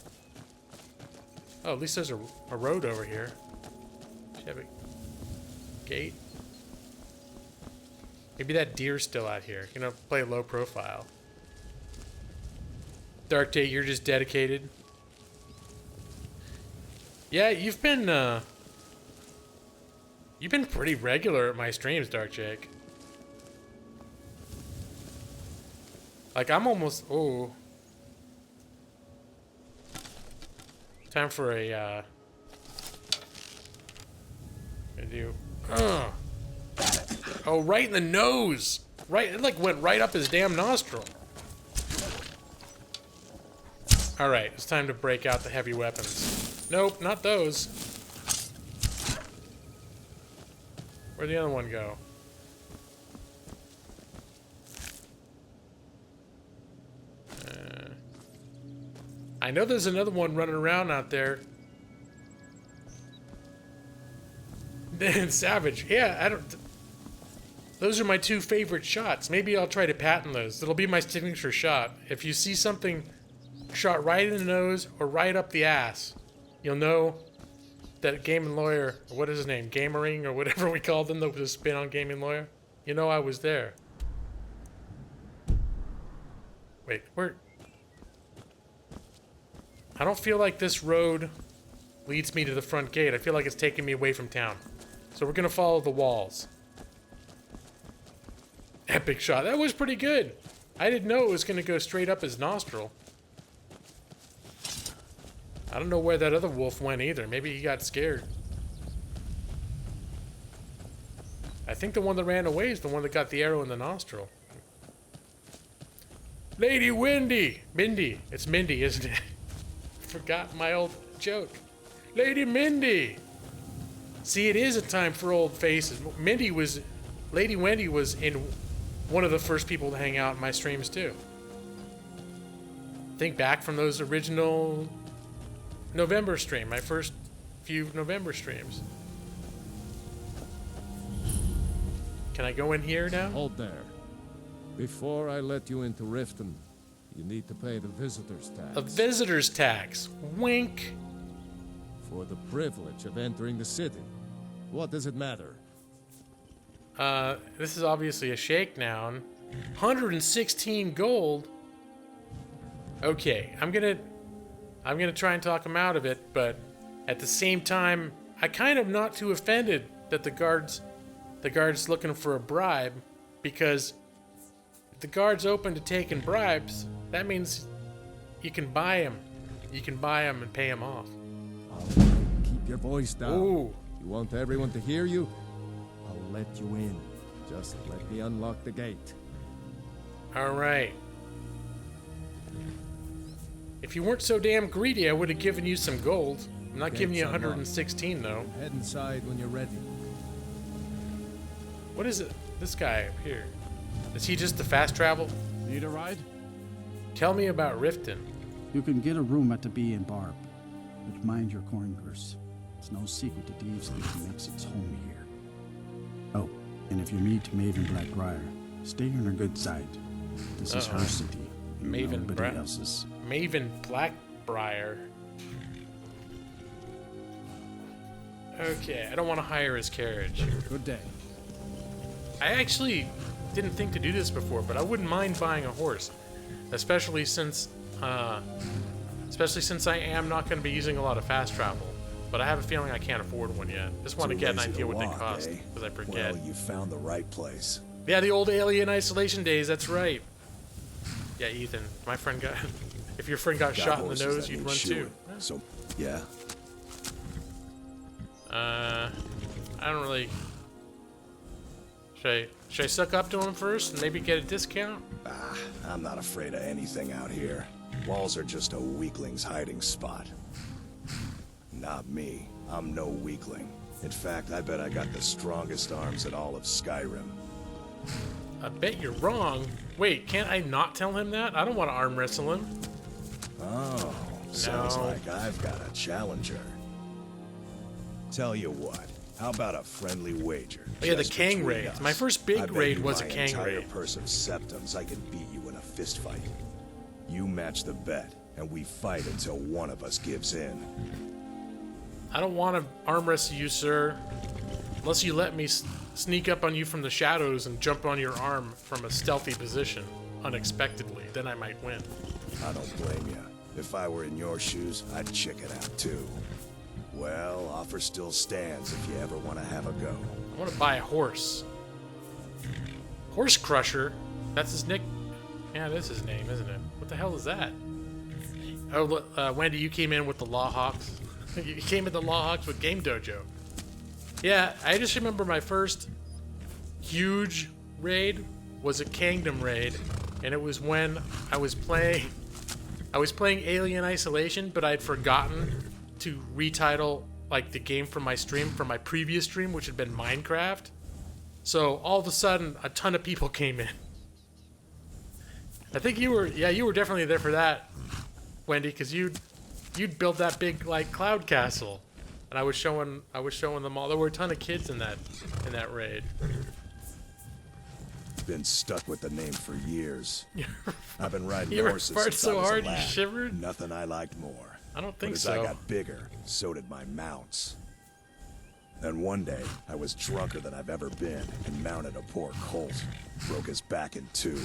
Oh, at least there's a road over here. Do you have a gate? Maybe that deer's still out here. You know, play low profile. Dark Day, you're just dedicated. Yeah, you've been pretty regular at my streams, Dark Jake. Like, I'm almost, oh. Time for a, gonna do, oh, right in the nose. Right, it like went right up his damn nostril. Alright, it's time to break out the heavy weapons. Nope, not those. Where'd the other one go? I know there's another one running around out there. Then Savage. Yeah, I don't... Those are my two favorite shots. Maybe I'll try to patent those. It'll be my signature shot. If you see something shot right in the nose or right up the ass, you'll know that Game & Lawyer, or what is his name, Gamering, or whatever we called them, that was a spin on Game & Lawyer. You know I was there. Wait, where? I don't feel like this road leads me to the front gate. I feel like it's taking me away from town. So we're gonna follow the walls. Epic shot. That was pretty good. I didn't know it was gonna go straight up his nostril. I don't know where that other wolf went either. Maybe he got scared. I think the one that ran away is the one that got the arrow in the nostril. Lady Windy! Mindy. It's Mindy, isn't it? Forgot my old joke. Lady Mindy! See, it is a time for old faces. Lady Wendy was in one of the first people to hang out in my streams too. Think back from those original November stream, my first few November streams. Can I go in here now? Hold there. Before I let you into Riften, you need to pay the visitor's tax. A visitor's tax. Wink. For the privilege of entering the city. What does it matter? This is obviously a shakedown. 116 gold. Okay, I'm gonna try and talk him out of it, but at the same time, I kind of not too offended that the guard's looking for a bribe, because if the guard's open to taking bribes, that means you can buy him. You can buy him and pay him off. Keep your voice down. Ooh. You want everyone to hear you? I'll let you in. Just let me unlock the gate. All right. If you weren't so damn greedy, I would have given you some gold. I'm not giving you 116 though. Head inside when you're ready. What is it? This guy up here. Is he just the fast travel? Need a ride? Tell me about Riften. You can get a room at the Bee and Barb, but mind your coin purse. It's no secret that Eavesleaf makes its home here. Oh, and if you meet Maven Blackbriar, stay on her good side. This is her city. Maven Nobody else's. Maven Blackbriar. Okay, I don't want to hire his carriage. Good day. I actually didn't think to do this before, but I wouldn't mind buying a horse, especially since I am not going to be using a lot of fast travel. But I have a feeling I can't afford one yet. Just want to get an idea what they cost, because I forget. Well, you found the right place. Yeah, the old Alien Isolation days. That's right. Yeah, Ethan, my friend got. If your friend got shot in the nose, you'd run too. So, yeah. I don't really. Should I suck up to him first and maybe get a discount? I'm not afraid of anything out here. Walls are just a weakling's hiding spot. Not me. I'm no weakling. In fact, I bet I got the strongest arms in all of Skyrim. I bet you're wrong. Wait, can't I not tell him that? I don't want to arm wrestle him. Oh, sounds No. like I've got a challenger. Tell you what, how about a friendly wager? Oh, yeah, the just Kang between raid. us? My first I big bet raid you was a my Kang entire raid. purse of septums, I can beat you in a fist fight. You match the bet, and we fight until one of us gives in. I don't want to arm wrestle you, sir. Unless you let me sneak up on you from the shadows and jump on your arm from a stealthy position, unexpectedly. Then I might win. I don't blame you. If I were in your shoes, I'd chicken out too. Well, offer still stands if you ever want to have a go. I want to buy a horse. Horse Crusher? That's his nick. Yeah, that's his name, isn't it? What the hell is that? Oh, look, Wendy, you came in with the Law Hawks. You came in the Law Hawks with Game Dojo. Yeah, I just remember my first huge raid was a Kingdom raid, and it was when I was playing Alien Isolation, but I'd forgotten to retitle like the game from my stream, from my previous stream, which had been Minecraft. So all of a sudden, a ton of people came in. I think you were definitely there for that, Wendy, because you'd build that big like cloud castle, and I was showing them all. There were a ton of kids in that raid. Been stuck with the name for years. I've been riding You ever horses fart since so I was hard a you lad. shivered? Nothing I liked more. I don't But think as so. I got bigger, so did my mounts. Then one day, I was drunker than I've ever been and mounted a poor colt. Broke his back in two.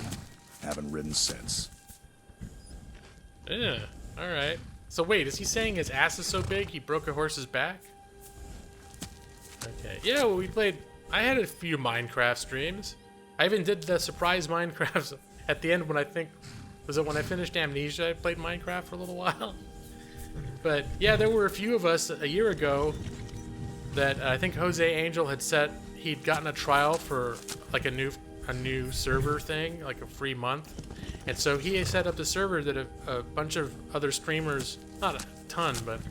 Haven't ridden since. Yeah. All right. So wait, is he saying his ass is so big he broke a horse's back? Okay. Yeah, well, we played. I had a few Minecraft streams. I even did the surprise Minecrafts at the end when I finished Amnesia. I played Minecraft for a little while. But yeah, there were a few of us a year ago that I think Jose Angel had said he'd gotten a trial for like a new server thing, like a free month. And so he set up the server that a bunch of other streamers, not a ton, but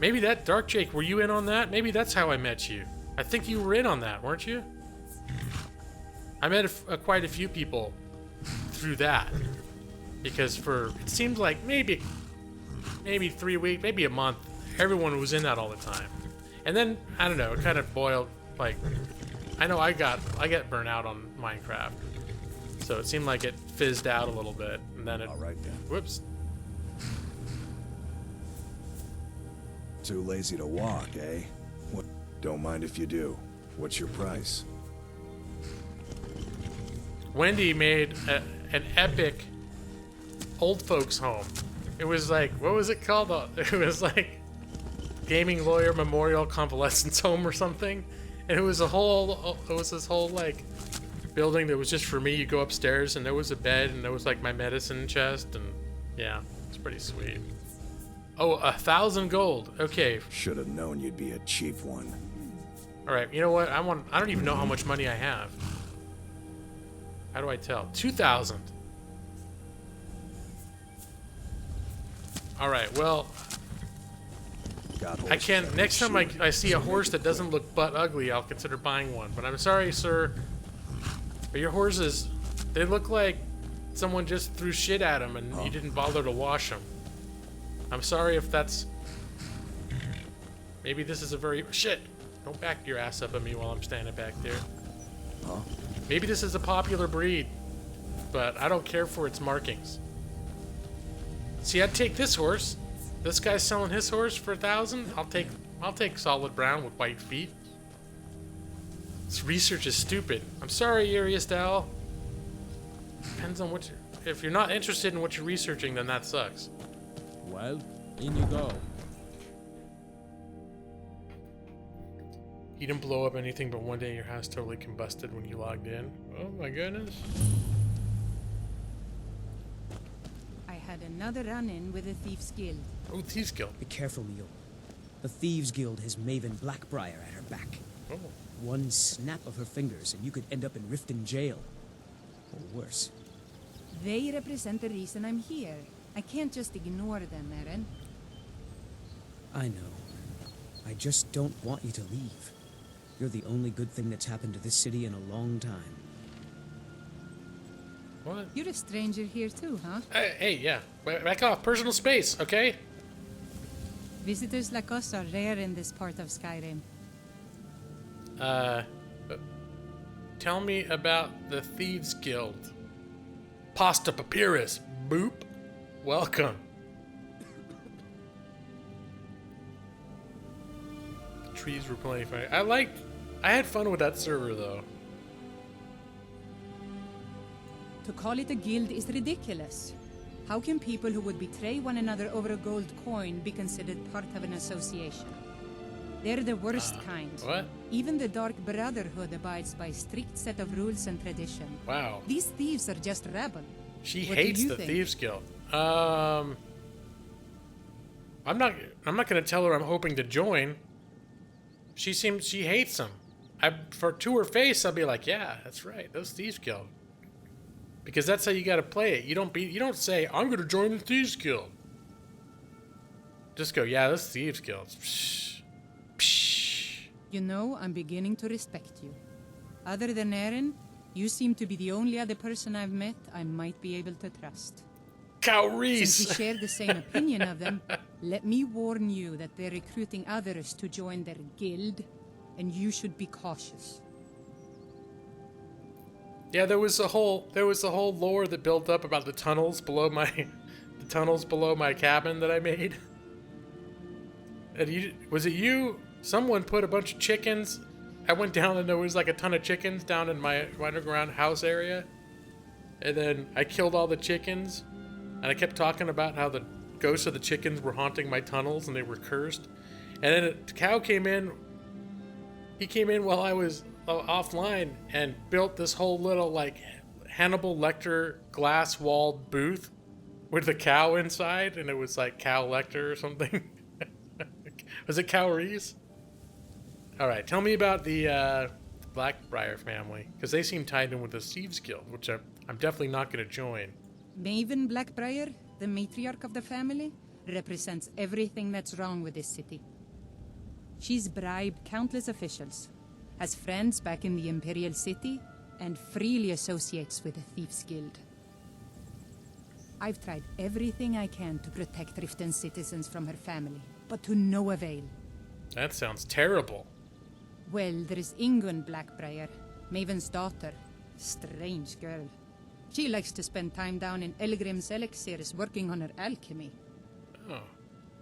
maybe that Dark Jake, were you in on that? Maybe that's how I met you. I think you were in on that, weren't you? I met quite a few people through that, because it seemed like maybe 3 weeks, maybe a month, everyone was in that all the time. And then, I don't know, it kind of boiled, like, I know I get burnt out on Minecraft. So it seemed like it fizzed out a little bit, and then it... All right then. Whoops. Too lazy to walk, eh? What? Don't mind if you do. What's your price? Wendy made an epic old folks home. It was like, what was it called? It was like Gaming Lawyer Memorial Convalescence Home or something. And it was this whole like building that was just for me. You go upstairs and there was a bed and there was like my medicine chest, and yeah, it's pretty sweet. Oh, 1,000 gold. Okay. Should have known you'd be a cheap one. All right. You know what? I don't even know how much money I have. How do I tell? 2,000. All right. Well, I can. Next time I see a horse that doesn't look butt ugly, I'll consider buying one. But I'm sorry, sir. But your horses, they look like someone just threw shit at them and you didn't bother to wash them. I'm sorry if that's... Maybe this is a very... Shit! Don't back your ass up at me while I'm standing back there. Huh? Maybe this is a popular breed, but I don't care for its markings. See, I'd take this horse. This guy's selling his horse for 1,000. I'll take solid brown with white feet. This research is stupid. I'm sorry, Ariusdal. Depends on what if you're not interested in what you're researching, then that sucks. Well, in you go. You didn't blow up anything, but one day your house totally combusted when you logged in. Oh my goodness. I had another run-in with the Thieves Guild. Oh, Thieves Guild. Be careful, Leo. The Thieves Guild has Maven Blackbriar at her back. Oh. One snap of her fingers and you could end up in Riften jail. Or worse. They represent the reason I'm here. I can't just ignore them, Eren. I know. I just don't want you to leave. You're the only good thing that's happened to this city in a long time. What? You're a stranger here too, huh? Hey, yeah. Back off. Personal space, okay? Visitors like us are rare in this part of Skyrim. Tell me about the Thieves Guild. Pasta Papyrus. Boop. Welcome. The trees were plenty funny. I had fun with that server though. To call it a guild is ridiculous. How can people who would betray one another over a gold coin be considered part of an association? They're the worst kind. What? Even the Dark Brotherhood abides by a strict set of rules and tradition. Wow. These thieves are just rabble. She What do hates you the think? Thieves Guild. I'm not gonna tell her I'm hoping to join. She hates them. To her face, I'll be like, yeah, that's right, those Thieves Guild. Because that's how you gotta play it. You don't say, I'm gonna join the Thieves Guild. Just go, yeah, those Thieves Guilds. Psh. Psh. You know, I'm beginning to respect you. Other than Eren, you seem to be the only other person I've met I might be able to trust. Cow Since we Reese! share the same opinion of them, let me warn you that they're recruiting others to join their guild, and you should be cautious. Yeah, there was a whole lore that built up about the tunnels below my cabin that I made. And was it you? Someone put a bunch of chickens. I went down and there was like a ton of chickens down in my underground house area. And then I killed all the chickens. And I kept talking about how the ghosts of the chickens were haunting my tunnels and they were cursed. And then a cow came in. He came in while I was offline and built this whole little like Hannibal Lecter glass walled booth with the cow inside, and it was like Cow Lecter or something. Was it Cow Reese? All right, tell me about the Blackbriar family, because they seem tied in with the Thieves Guild, which I'm definitely not going to join. Maven Blackbriar, the matriarch of the family, represents everything that's wrong with this city. She's bribed countless officials, has friends back in the Imperial City, and freely associates with the Thieves Guild. I've tried everything I can to protect Riften's citizens from her family, but to no avail. That sounds terrible. Well, there is Ingun Blackbriar, Maven's daughter. Strange girl. She likes to spend time down in Elgrim's elixirs working on her alchemy. Oh.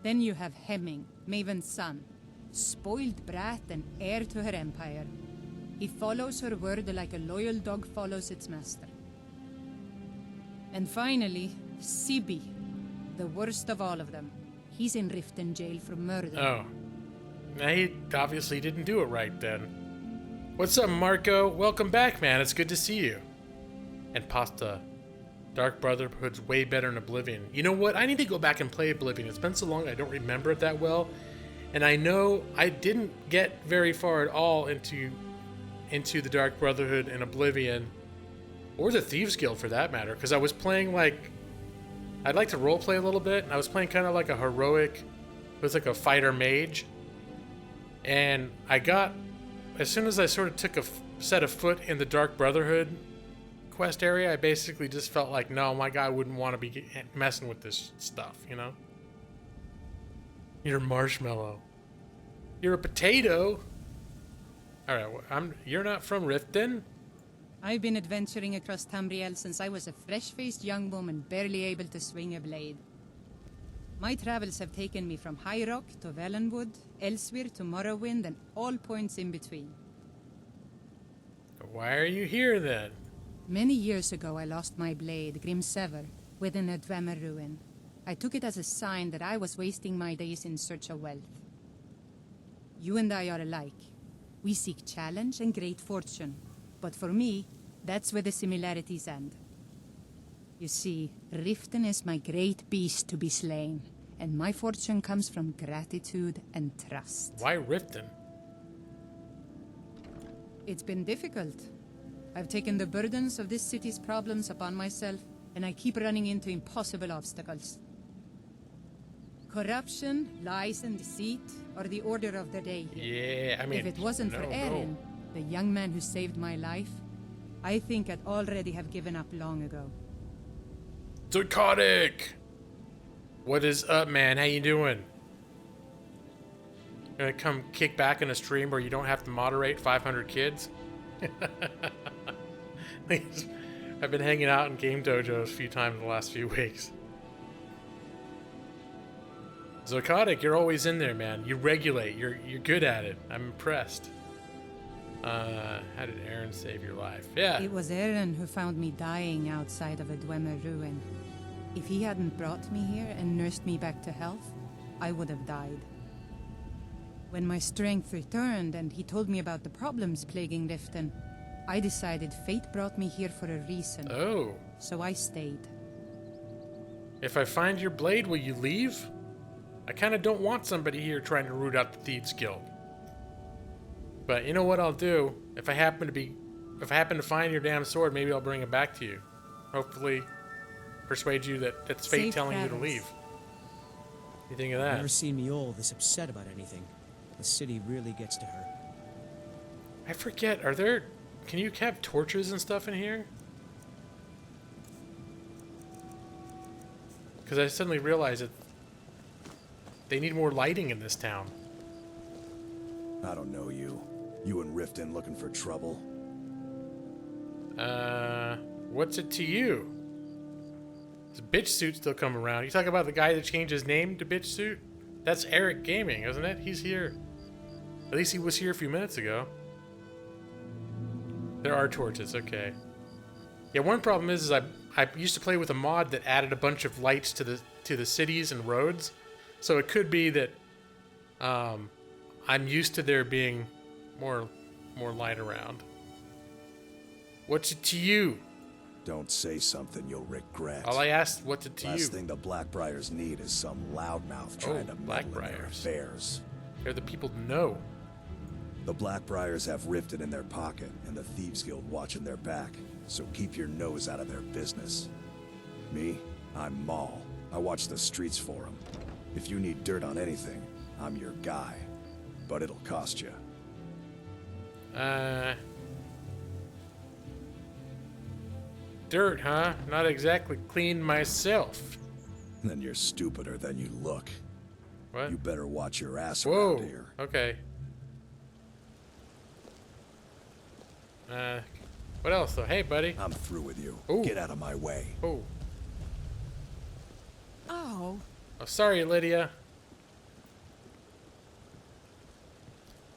Then you have Hemming, Maven's son. Spoiled brat and heir to her empire. He follows her word like a loyal dog follows its master. And finally, Sibi, the worst of all of them. He's in Riften jail for murder. Oh. Now he obviously didn't do it right then. What's up, Marco? Welcome back, man. It's good to see you. And Pasta. Dark Brotherhood's way better than Oblivion. You know what? I need to go back and play Oblivion. It's been so long I don't remember it that well. And I know I didn't get very far at all into the Dark Brotherhood and Oblivion. Or the Thieves Guild for that matter. Because I was playing like... I'd like to roleplay a little bit. And I was playing kind of like a heroic... It was like a fighter mage. And I got... As soon as I sort of took set a foot in the Dark Brotherhood quest area, I basically just felt like, no, my guy wouldn't want to be messing with this stuff, you know? You're marshmallow. You're a potato. All right, you're not from Riften? I've been adventuring across Tamriel since I was a fresh-faced young woman barely able to swing a blade. My travels have taken me from High Rock to Valenwood, Elsewhere to Morrowind, and all points in between. Why are you here then? Many years ago, I lost my blade, Grimsever, within a Dwemer ruin. I took it as a sign that I was wasting my days in search of wealth. You and I are alike. We seek challenge and great fortune. But for me, that's where the similarities end. You see, Riften is my great beast to be slain, and my fortune comes from gratitude and trust. Why Riften? It's been difficult. I've taken the burdens of this city's problems upon myself, and I keep running into impossible obstacles. Corruption, lies, and deceit are the order of the day here. Yeah, I mean, If it wasn't for Eren, the young man who saved my life, I think I'd already have given up long ago. Psychotic! What is up, man? How you doing? Gonna come kick back in a stream where you don't have to moderate 500 kids? I've been hanging out in game dojos a few times in the last few weeks. Psychotic, you're always in there, man. You regulate. You're good at it. I'm impressed. How did Eren save your life? Yeah. It was Eren who found me dying outside of a Dwemer ruin. If he hadn't brought me here and nursed me back to health, I would have died. When my strength returned and he told me about the problems plaguing Riften, I decided fate brought me here for a reason. Oh. So I stayed. If I find your blade, will you leave? I kind of don't want somebody here trying to root out the Thieves Guild. But you know what I'll do? If I happen to find your damn sword, maybe I'll bring it back to you. Hopefully persuade you that it's fate Safe telling you to travels. leave. You think of I've that? never seen me all this upset about anything. The city really gets to her. I forget, can you have torches and stuff in here? Because I suddenly realized that they need more lighting in this town. I don't know you. You and Riften looking for trouble? What's it to you? Does Bitch Suit still come around? You talk about the guy that changed his name to Bitch Suit? That's Eric Gaming, isn't it? He's here. At least he was here a few minutes ago. There are torches, okay. Yeah, one problem is I used to play with a mod that added a bunch of lights to the cities and roads. So it could be that I'm used to there being more light around. What's it to you? Don't say something you'll regret. All I asked, what's it to you? Last thing the Blackbriars need is some loudmouth trying to meddle in their Blackbriars. affairs. They're the people to know. The Blackbriars have Riften in their pocket and the Thieves Guild watching their back, so keep your nose out of their business. Me, I'm Maul. I watch the streets for them. If you need dirt on anything, I'm your guy. But it'll cost you. Dirt, huh? Not exactly clean myself. Then you're stupider than you look. What? You better watch your ass Whoa. around here. Okay. What else though? Hey, buddy. I'm through with you. Ooh. Get out of my way. Oh. Oh. Oh, sorry, Lydia.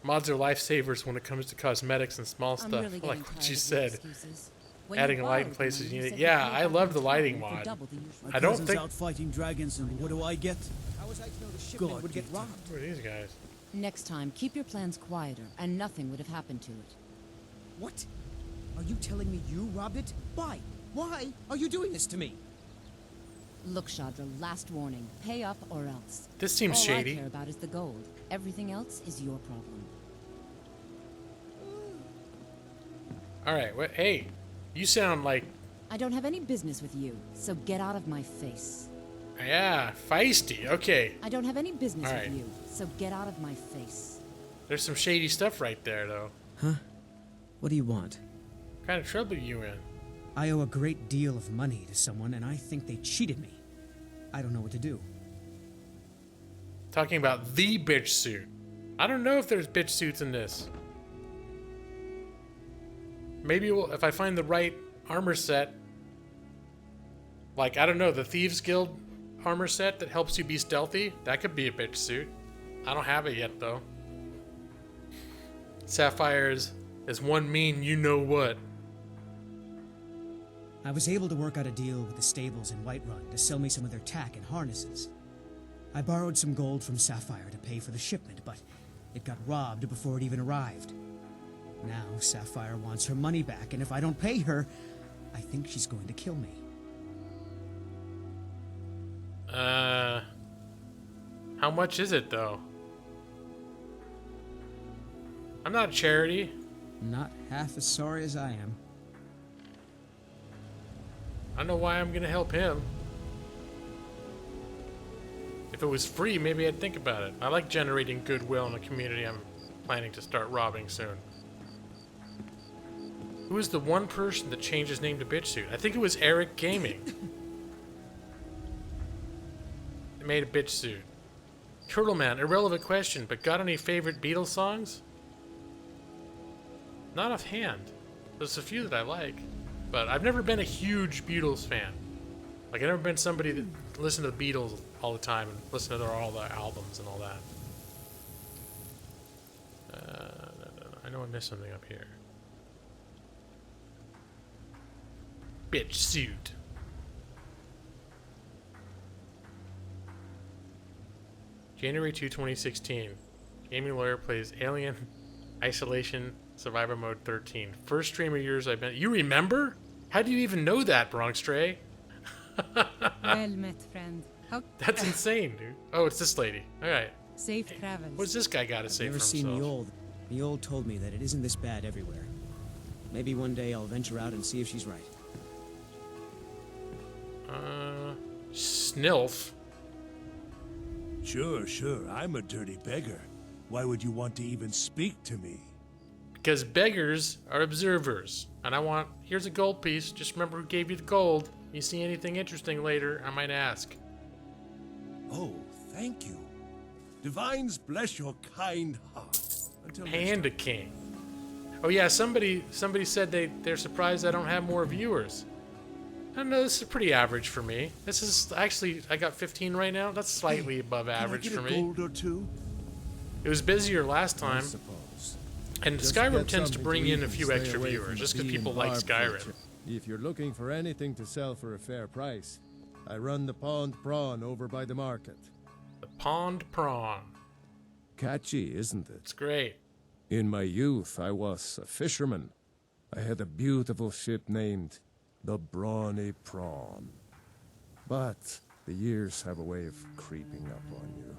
Mods are lifesavers when it comes to cosmetics and small stuff. I'm really I like getting what tired you of the said. excuses. When Adding you a light in borrowed places money, you said need. you Yeah, paid I back love the in lighting time for mod. double the usual. My I don't cousin's think- out fighting dragons, and what do I get? How was I to know the shipment God, would get Peter. robbed? Who are these guys? Next time, keep your plans quieter, and nothing would have happened to it. What? Are you telling me you robbed it? Why? Why are you doing this to me? Look, Shadra, last warning. Pay up or else. This seems All shady. I care about is the gold. Everything else is your problem. All right. What? Hey, you sound like I don't have any business with you, so get out of my face. yeah, feisty. Okay. I don't have any business All with right. you, so get out of my face. There's some shady stuff right there, though. Huh? What do you want? What kind of trouble are you in? I owe a great deal of money to someone, and I think they cheated me. I don't know what to do. Talking about the bitch suit. I don't know if there's bitch suits in this. Maybe if I find the right armor set, like, I don't know, the Thieves Guild armor set that helps you be stealthy, that could be a bitch suit. I don't have it yet, though. Sapphires is one mean you know what. I was able to work out a deal with the stables in Whiterun to sell me some of their tack and harnesses. I borrowed some gold from Sapphire to pay for the shipment, but it got robbed before it even arrived. Now Sapphire wants her money back, and if I don't pay her, I think she's going to kill me. How much is it, though? I'm not a charity. Not half as sorry as I am. I know why I'm gonna help him. If it was free, maybe I'd think about it. I like generating goodwill in a community I'm planning to start robbing soon. Who was the one person that changed his name to Bitch Suit? I think it was Eric Gaming. They made a Bitch Suit. Turtleman, irrelevant question, but got any favorite Beatles songs? Not offhand. There's a few that I like, but I've never been a huge Beatles fan. Like, I've never been somebody that listened to the Beatles all the time and listened to all the albums and all that. No. I know I missed something up here. Bitch Suit. January 2, 2016. Gaming lawyer plays Alien Isolation Survivor Mode 13. First stream of yours I've been. You remember? How do you even know that, Bronx Stray? Well met, friend. How That's insane, dude. Oh, it's this lady. All right. safe travels. What's this guy got to say for Never himself? seen the old. The old told me that it isn't this bad everywhere. Maybe one day I'll venture out and see if she's right. Snilf. Sure, I'm a dirty beggar. Why would you want to even speak to me? Because beggars are observers. And I want... Here's a gold piece. Just remember who gave you the gold. You see anything interesting later, I might ask. Oh, thank you. Divines bless your kind heart. Until next Panda time. King. Oh yeah, somebody said they're surprised I don't have more viewers. I don't know, this is pretty average for me. This is actually, I got 15 right now. That's slightly above average Can I for get a me. gold or two? It was busier last I time. suppose. And Just Skyrim get tends to something bring eat in a and few stay extra away viewers, from just the because bee people and like barb Skyrim. culture. If you're looking for anything to sell for a fair price, I run the pond prawn over by the market. The Pond Prawn. Catchy, isn't it? It's great. In my youth, I was a fisherman. I had a beautiful ship named the Brawny Prawn. But the years have a way of creeping up on you.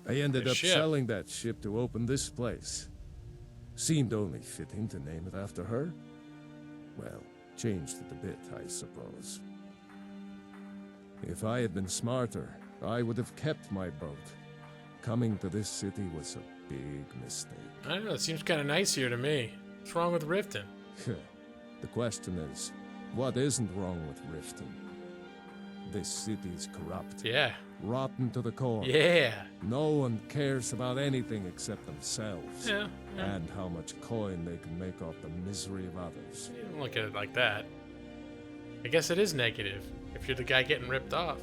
I ended The up ship. selling that ship to open this place. Seemed only fitting to name it after her. Well, changed it a bit, I suppose. If I had been smarter, I would have kept my boat. Coming to this city was a big mistake. I don't know, it seems kind of nice here to me. What's wrong with Riften? The question is, what isn't wrong with Riften? This city's corrupt. Yeah. Rotten to the core. Yeah. No one cares about anything except themselves. Yeah. And how much coin they can make off the misery of others. You don't look at it like that. I guess it is negative if you're the guy getting ripped off.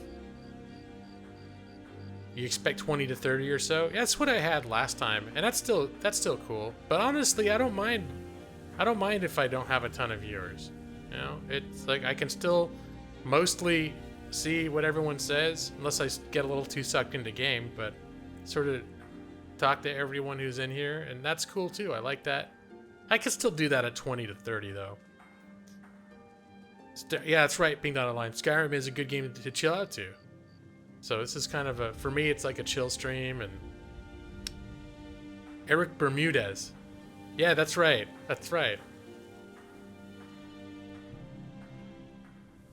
You expect 20 to 30 or so? Yeah, that's what I had last time, and that's still cool. But honestly, I don't mind. I don't mind if I don't have a ton of viewers. You know, it's like I can still mostly see what everyone says, unless I get a little too sucked into game. But sort of talk to everyone who's in here, and that's cool too. I like that. I can still do that at 20 to 30 though. Yeah, that's right. Being down the line, Skyrim is a good game to chill out to. So this is kind of a, for me, it's like a chill stream. And Eric Bermudez. Yeah, that's right. That's right.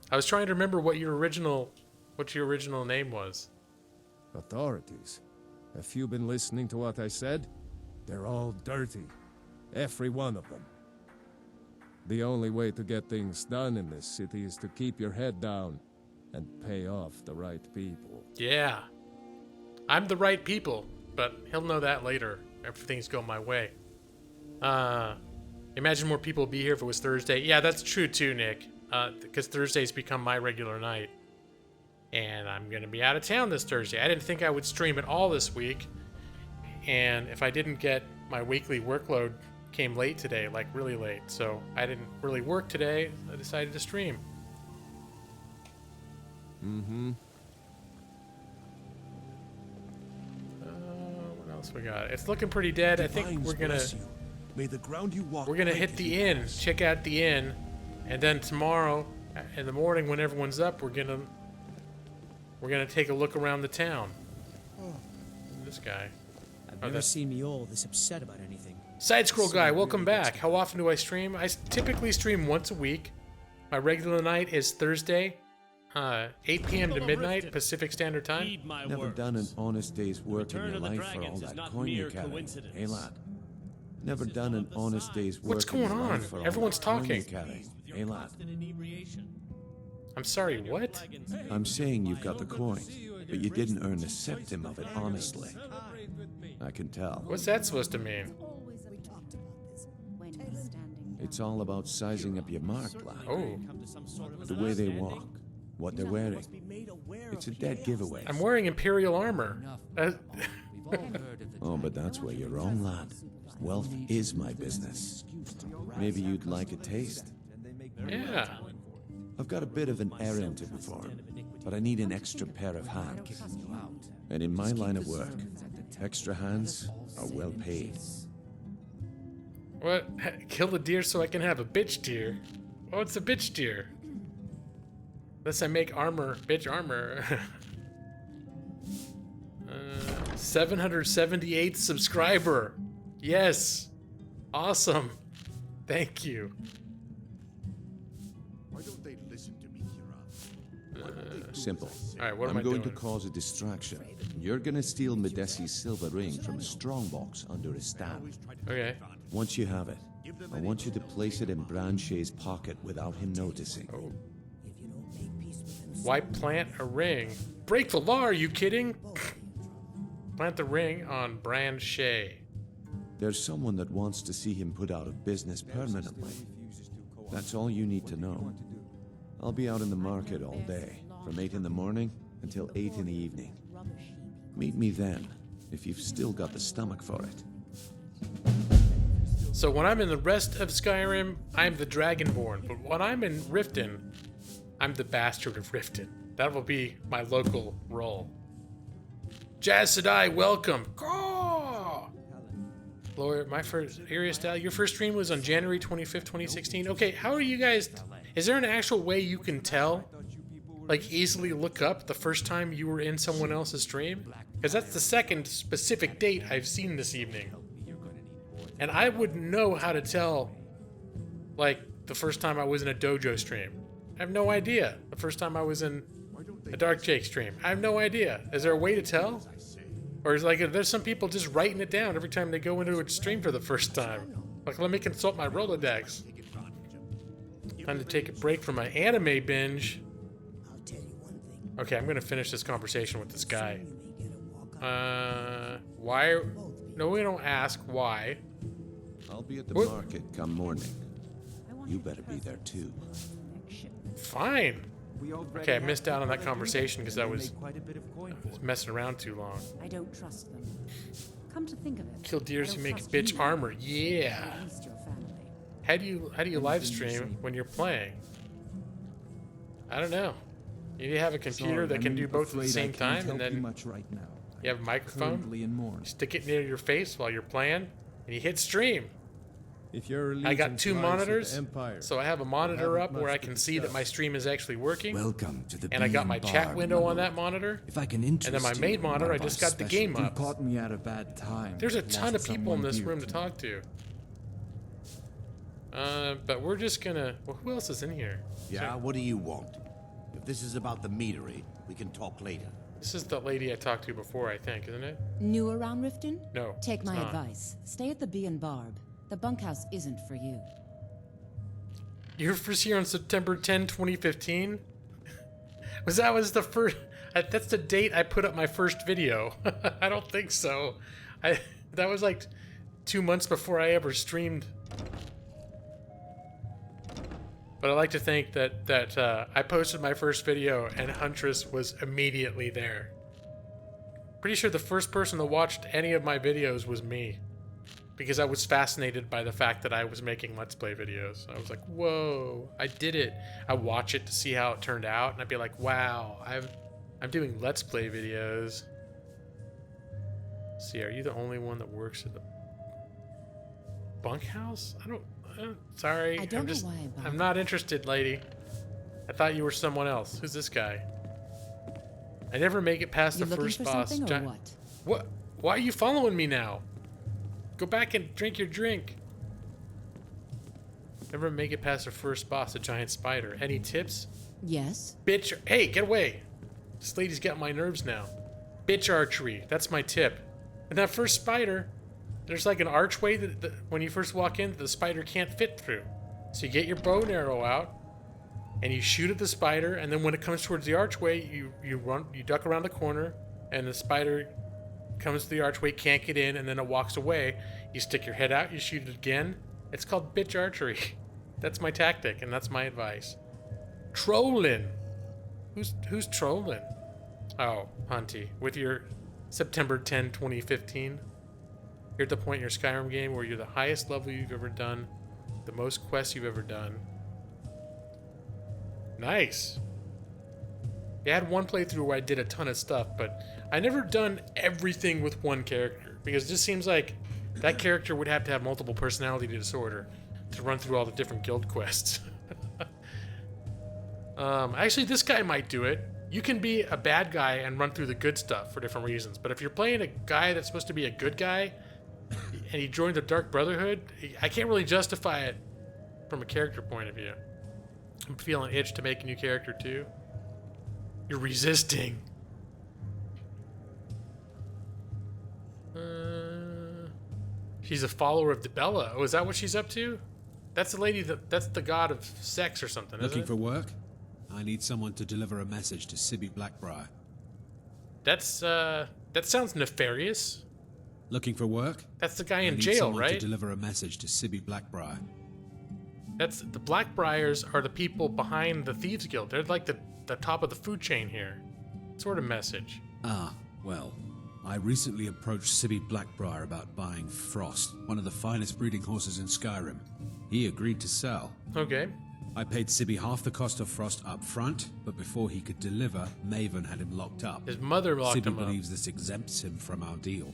I was trying to remember what your original name was. Authorities. Have you been listening to what I said? They're all dirty. Every one of them. The only way to get things done in this city is to keep your head down and pay off the right people. Yeah. I'm the right people, but he'll know that later if things go my way. Imagine more people would be here if it was Thursday. Yeah, that's true too, Nick. Because Thursday's become my regular night. And I'm going to be out of town this Thursday. I didn't think I would stream at all this week. And if I didn't get my weekly workload came late today, like really late. So I didn't really work today. I decided to stream. Mm-hmm. What else we got? It's looking pretty dead. I think Divines we're gonna bless you. May the ground you walk hit break the as you inn. pass. Check out the inn, and then tomorrow in the morning when everyone's up, we're gonna take a look around the town. This guy. I've Oh, never that's- seen Miol this upset about anything. Side scroll So guy, really welcome gets back. How often do I stream? I typically stream once a week. My regular night is Thursday. 8 p.m. to midnight Pacific Standard Time. Heed my Never words. done an honest day's work in Return your of the life for all dragons is that not coin you mere carry. coincidence. Hey, lad. Never done an honest day's work What's in your going on? life for all Everyone's that coin you talking. carry. Hey, lad. I'm sorry, what? I'm saying you've got the coin, but you didn't earn a septim of it honestly. I can tell. What's that supposed to mean? It's all about sizing up your mark, lad. Oh, The way they walk, what they're wearing. It's a dead giveaway. I'm wearing Imperial armor. Oh, but that's where you're wrong, lad. Wealth is my business. Maybe you'd like a taste. Yeah. I've got a bit of an errand to perform, but I need an extra pair of hands. And in my line of work, extra hands are well paid. What? Kill a deer so I can have a bitch deer? What's a bitch deer? Unless I make armor, bitch armor. 778th subscriber. Yes. Awesome. Thank you. Why don't they listen to me, Kira? Simple. All right, what am I'm I going doing? to cause a distraction. You're gonna steal Medesi's silver ring from a strongbox under his stand. Okay. Once you have it, I want you to place it in Branchay's pocket without him noticing. Oh. Why plant a ring? Break the law, are you kidding? Plant the ring on Branchay. There's someone that wants to see him put out of business permanently. That's all you need to know. I'll be out in the market all day, from 8 in the morning until 8 in the evening. Meet me then, if you've still got the stomach for it. So when I'm in the rest of Skyrim, I'm the Dragonborn. But when I'm in Riften, I'm the Bastard of Riften. That will be my local role. Jazz Sedai, welcome. Caw! Lord, my first area style. Your first stream was on January 25th, 2016. Okay, how are you guys? Is there an actual way you can tell? Like easily look up the first time you were in someone else's stream? Because that's the second specific date I've seen this evening. And I wouldn't know how to tell, like, the first time I was in a dojo stream. I have no idea. The first time I was in a Dark Jake stream. I have no idea. Is there a way to tell? Or is like, there's some people just writing it down every time they go into a stream for the first time. Like, let me consult my Rolodex. Time to take a break from my anime binge. Okay, I'm gonna finish this conversation with this guy. Why? No, we don't ask why. I'll be at the What? market come morning. You better be there too. Fine. Okay, I missed out on that conversation because I was messing around too long. I don't trust them. Come to think of it. Kill deers I who don't make trust bitch you, armor. Yeah. at least your family. How do you live stream when you're playing? I don't know. You have a computer that can do both at the same time, and then right now. you have a microphone. Currently in mourning. Stick it near your face while you're playing, and you hit stream. If your I got allegiance 2 lies with the monitors, Empire, so I have a monitor haven't up where much I to can see that my discuss. stream is actually working, Welcome to the and I got Bee my and chat Barb, window my on that lord. monitor, If I can and then interest my main you in monitor, one I of just our got the special- game You up. caught me at a bad time. There's a Lost ton of people in someone this dear room to me. talk to. But we're just gonna. Well, who else is in here? Yeah, what do you want? If this is about the meadery, we can talk later. This is the lady I talked to before, I think, isn't it? New around Riften? No. Take it's my not. advice. Stay at the Bee and Barb. The bunkhouse isn't for you. You were first here on September 10, 2015? was the first... that's the date I put up my first video. I don't think so. That was like 2 months before I ever streamed. But I like to think that I posted my first video and Huntress was immediately there. Pretty sure the first person that watched any of my videos was me. Because I was fascinated by the fact that I was making Let's Play videos. I was like, whoa, I did it. I watch it to see how it turned out, and I'd be like, wow, I'm doing Let's Play videos. Let's see, are you the only one that works at the bunkhouse? Sorry, I don't I'm know just, why I bothered. I'm not interested, lady. I thought you were someone else. Who's this guy? I never make it past You the looking first for boss. something or what? What? Why are you following me now? Go back and drink your drink. Never make it past the first boss, a giant spider. Any tips? Yes? Bitch. Hey, get away. This lady's got my nerves now. Bitch archery. That's my tip. And that first spider, there's like an archway that when you first walk in, the spider can't fit through. So you get your bow and arrow out, and you shoot at the spider, and then when it comes towards the archway, you duck around the corner, and the spider comes to the archway, can't get in, and then it walks away. You stick your head out, you shoot it again. It's called bitch archery. That's my tactic, and that's my advice. Trolling. Who's trolling? Oh, Hunty, with your September 10, 2015. You're at the point in your Skyrim game where you're the highest level you've ever done, the most quests you've ever done. Nice. Yeah, I had one playthrough where I did a ton of stuff, but I never done everything with one character, because it just seems like that character would have to have multiple personality disorder to run through all the different guild quests. Actually, this guy might do it. You can be a bad guy and run through the good stuff for different reasons, but if you're playing a guy that's supposed to be a good guy, and he joined the Dark Brotherhood, I can't really justify it from a character point of view. I'm feeling itched to make a new character too. You're resisting. She's a follower of Dibella. Oh, is that what she's up to? That's the lady that's the god of sex or something, isn't Looking it? for work? I need someone to deliver a message to Sibby Blackbriar. That sounds nefarious. Looking for work? That's the guy in I need jail, someone right? to deliver a message to Sibby Blackbriar. That's the Blackbriars are the people behind the Thieves Guild. They're like the top of the food chain here. Sort of message. Ah, well, I recently approached Sibby Blackbriar about buying Frost, one of the finest breeding horses in Skyrim. He agreed to sell. Okay. I paid Sibby half the cost of Frost up front, but before he could deliver, Maven had him locked up. His mother locked Sibby him up. believes this exempts him from our deal.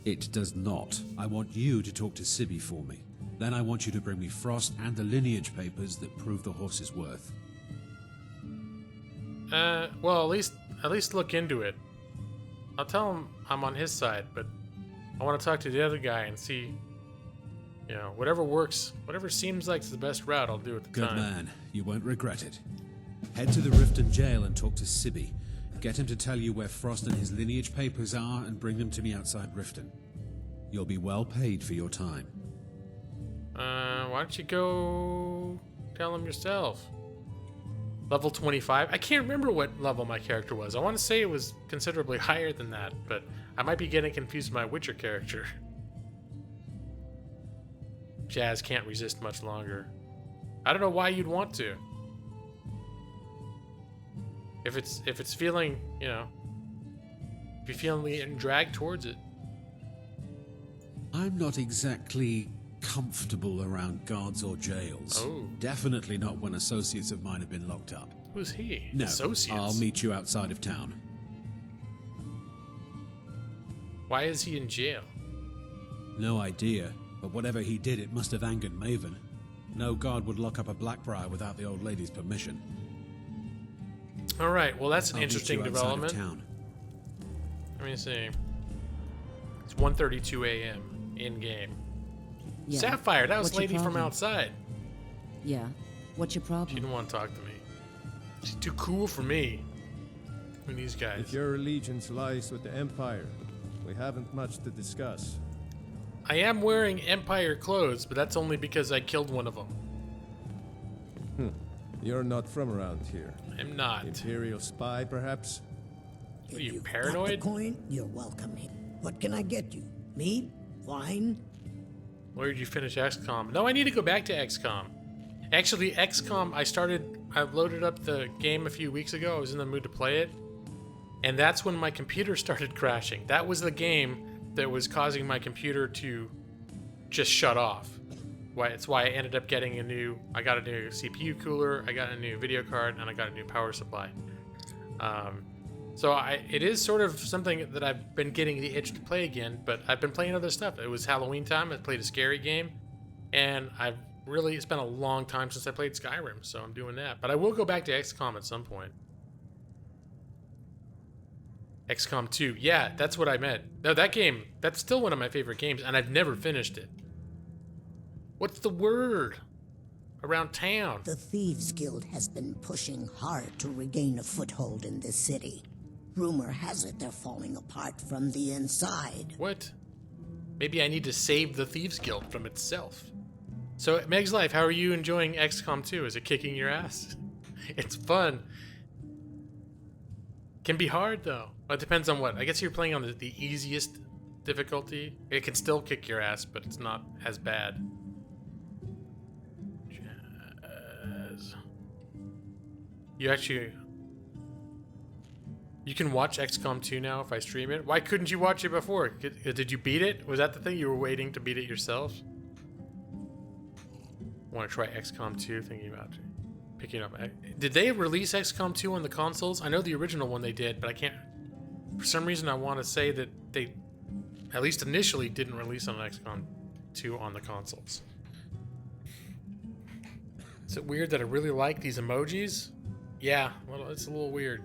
It does not. I want you to talk to Sibby for me. Then I want you to bring me Frost and the lineage papers that prove the horse's worth. Well, at least look into it. I'll tell him I'm on his side, but I want to talk to the other guy and see, you know, whatever works, whatever seems like the best route, I'll do at the Good time. man. You won't regret it. Head to the Riften jail and talk to Sibby. Get him to tell you where Frost and his lineage papers are and bring them to me outside Riften. You'll be well paid for your time. Why don't you go tell him yourself? Level 25? I can't remember what level my character was. I want to say it was considerably higher than that, but I might be getting confused with my Witcher character. Jazz can't resist much longer. I don't know why you'd want to. If it's feeling, you know, if you're feeling dragged towards it. I'm not exactly comfortable around guards or jails. Oh. Definitely not when associates of mine have been locked up. Who's he? No, Associates? I'll meet you outside of town. Why is he in jail? No idea, but whatever he did, it must have angered Maven. No guard would lock up a Blackbriar without the old lady's permission. All right, well that's an I'll meet interesting you outside of development. town. Let me see. It's 1:32 a.m. in game. Yeah. Sapphire, that was What's your lady from problem? outside. Yeah. What's your She problem? didn't want to talk to me. She's too cool for me. And these guys. If your allegiance lies with the Empire, we haven't much to discuss. I am wearing Empire clothes, but that's only because I killed one of them. You're not from around here. I'm not. Imperial spy, perhaps? What are you, Got the paranoid? coin, you're welcome here. What can I get you? Meat? Wine? Where did you finish XCOM? No, I need to go back to XCOM. Actually, XCOM, I loaded up the game a few weeks ago. I was in the mood to play it. And that's when my computer started crashing. That was the game that was causing my computer to just shut off. It's why I ended up getting I got a new CPU cooler, I got a new video card, and I got a new power supply. So it is sort of something that I've been getting the itch to play again, but I've been playing other stuff. It was Halloween time, I played a scary game, and it's been a long time since I played Skyrim, so I'm doing that. But I will go back to XCOM at some point. XCOM 2, yeah, that's what I meant. No, that game, that's still one of my favorite games, and I've never finished it. What's the word? around town. The Thieves Guild has been pushing hard to regain a foothold in this city. Rumor has it they're falling apart from the inside. What? Maybe I need to save the Thieves Guild from itself. So, Meg's Life, how are you enjoying XCOM 2? Is it kicking your ass? It's fun. Can be hard, though. It depends on what. I guess you're playing on the easiest difficulty. It can still kick your ass, but it's not as bad. Jazz. You actually... You can watch XCOM 2 now if I stream it. Why couldn't you watch it before? Did you beat it? Was that the thing? You were waiting to beat it yourself? Want to try XCOM 2, thinking about picking up. Did they release XCOM 2 on the consoles? I know the original one they did, but I can't... For some reason, I want to say that they, at least initially, didn't release on XCOM 2 on the consoles. Is it weird that I really like these emojis? Yeah, well, it's a little weird.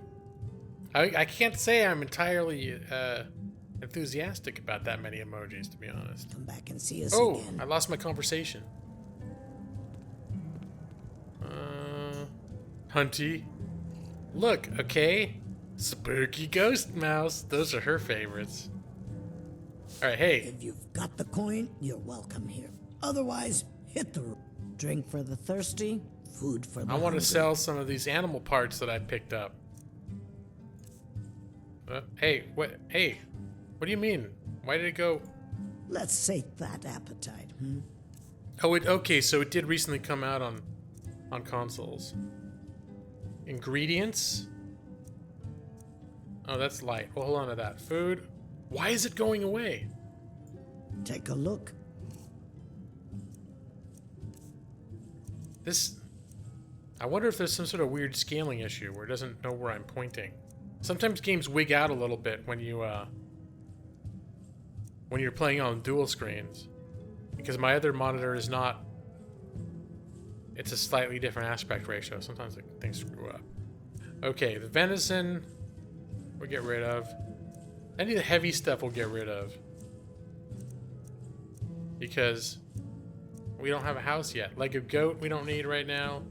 I can't say I'm entirely enthusiastic about that many emojis, to be honest. Come back and see us Oh, again. I lost my conversation. Hunty. Look, okay? Spooky Ghost Mouse. Those are her favorites. Alright, hey. If you've got the coin, you're welcome here. Otherwise, hit the road. Drink for the thirsty, food for the I want to hungry. sell some of these animal parts that I picked up. Hey, what? Hey, what do you mean? Why did it go? Let's sate that appetite, Oh, okay. So it did recently come out on consoles. Ingredients. Oh, that's light. Well, hold on to that. Food. Why is it going away? Take a look. This. I wonder if there's some sort of weird scaling issue where it doesn't know where I'm pointing. Sometimes games wig out a little bit when you're playing on dual screens, because my other monitor is not. It's a slightly different aspect ratio. Sometimes things screw up. Okay, the venison we'll get rid of. Any of the heavy stuff we'll get rid of, because we don't have a house yet. Leg of goat we don't need right now.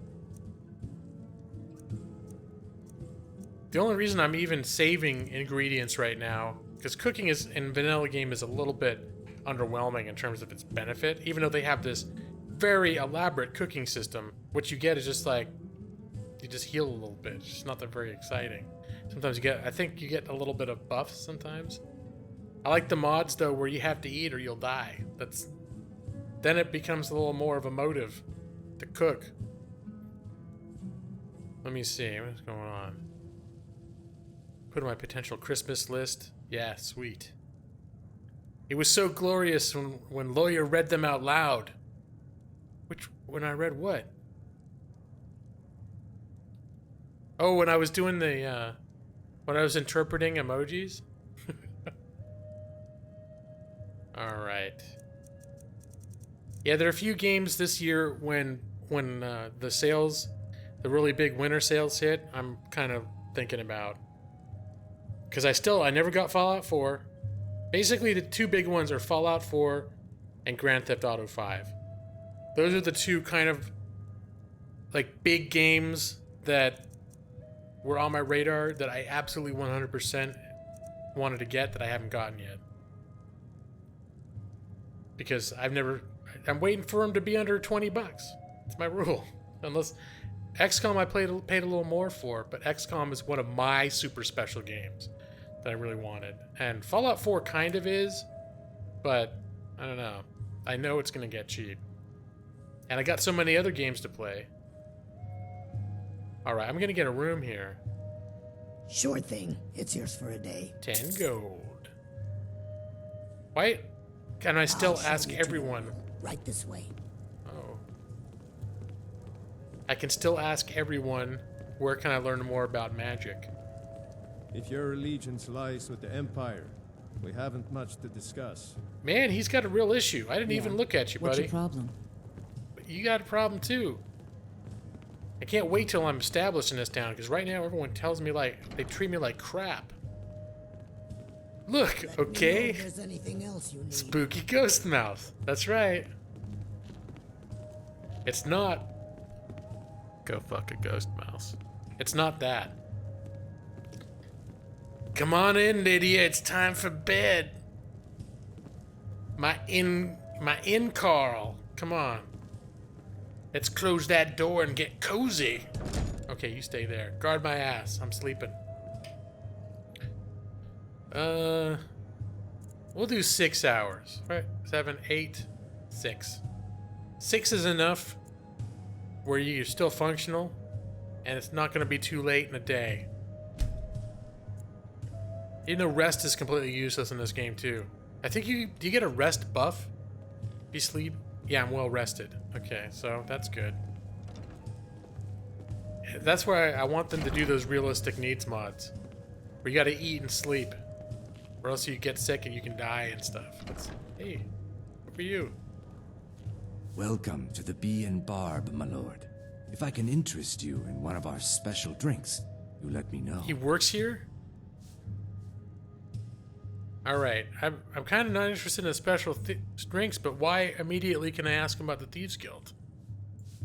The only reason I'm even saving ingredients right now, because cooking in vanilla game is a little bit underwhelming in terms of its benefit, even though they have this very elaborate cooking system. What you get is just like, you just heal a little bit. It's just not that very exciting. Sometimes I think you get a little bit of buffs sometimes. I like the mods though where you have to eat or you'll die. Then it becomes a little more of a motive to cook. Let me see, what's going on? Put on my potential Christmas list. Yeah, sweet. It was so glorious when Lawyer read them out loud. When I read what? Oh, when I was doing when I was interpreting emojis? Alright. Yeah, there are a few games this year when the sales, the really big winter sales hit, I'm kind of thinking about. Because I never got Fallout 4. Basically, the two big ones are Fallout 4 and Grand Theft Auto 5. Those are the two kind of like big games that were on my radar that I absolutely 100% wanted to get that I haven't gotten yet. Because I'm waiting for them to be under 20 bucks. It's my rule. Unless XCOM I paid a little more for, but XCOM is one of my super special games that I really wanted. And Fallout 4 kind of is, but I don't know. I know it's going to get cheap. And I got so many other games to play. Alright, I'm going to get a room here. Sure thing. It's yours for a day. 10 gold. Why can I still ask everyone? Right this way. Oh. I can still ask everyone, where can I learn more about magic? If your allegiance lies with the Empire, we haven't much to discuss. Man, he's got a real issue. I didn't even look at you, buddy. What's your problem? But you got a problem too. I can't wait till I'm established in this town, because right now everyone tells me they treat me like crap. Look, okay? If there's anything else you need. Spooky Ghost Mouth. That's right. It's not Go fuck a ghost mouse. It's not that. Come on in, Lydia. It's time for bed. My in Carl. Come on. Let's close that door and get cozy. Okay, you stay there. Guard my ass. I'm sleeping. We'll do 6 hours. Right? 7, 8, 6. 6 is enough where you're still functional and it's not going to be too late in the day. Even though rest is completely useless in this game too. I think do you get a rest buff? If you sleep? Yeah, I'm well rested. Okay, so that's good. That's why I want them to do those realistic needs mods. Where you gotta eat and sleep. Or else you get sick and you can die and stuff. Hey, what for you? Welcome to the Bee and Barb, my lord. If I can interest you in one of our special drinks, you let me know. He works here? Alright, I'm kind of not interested in the special drinks, but why immediately can I ask him about the Thieves Guild?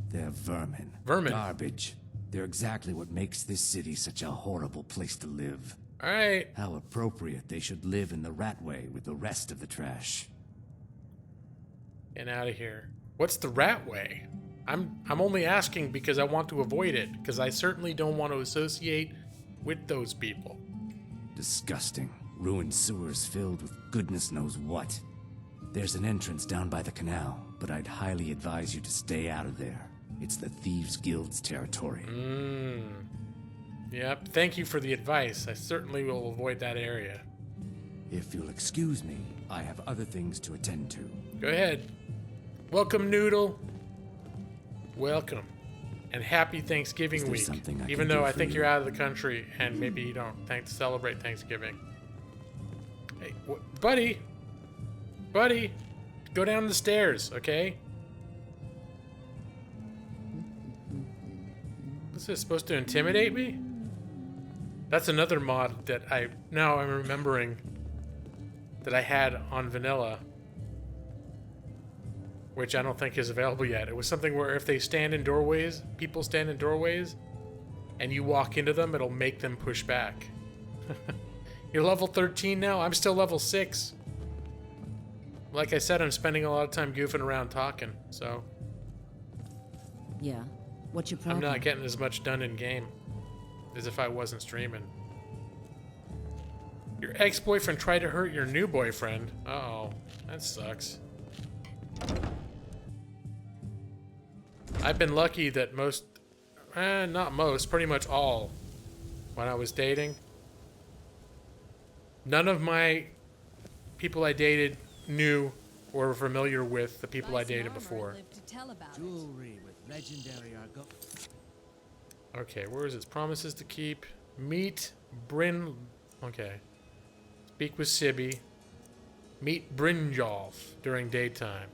They're vermin. Vermin? Garbage. They're exactly what makes this city such a horrible place to live. Alright. How appropriate they should live in the Ratway with the rest of the trash. Get out of here. What's the Ratway? I'm only asking because I want to avoid it, because I certainly don't want to associate with those people. Disgusting. Ruined sewers filled with goodness knows what. There's an entrance down by the canal, but I'd highly advise you to stay out of there. It's the Thieves Guild's territory. Yep, thank you for the advice. I certainly will avoid that area. If you'll excuse me, I have other things to attend to. Go ahead. Welcome, Noodle. Welcome. And happy Thanksgiving week. Even though I think you're out of the country and maybe you don't celebrate Thanksgiving. Hey, buddy! Buddy! Go down the stairs, okay? This is supposed to intimidate me? That's another mod that now I'm remembering that I had on vanilla, which I don't think is available yet. It was something where if they stand in doorways, people stand in doorways, and you walk into them, it'll make them push back. You're level 13 now? I'm still level 6. Like I said, I'm spending a lot of time goofing around talking, so... Yeah, what's your problem? I'm not getting as much done in game as if I wasn't streaming. Your ex-boyfriend tried to hurt your new boyfriend. Uh-oh, that sucks. I've been lucky that not most, pretty much all, when I was dating, none of my people I dated knew or were familiar with the people I dated before. Jewelry with legendary argo. Okay, where is it? Promises to keep. Meet Bryn. Okay. Speak with Sibby. Meet Brynjolf during daytime.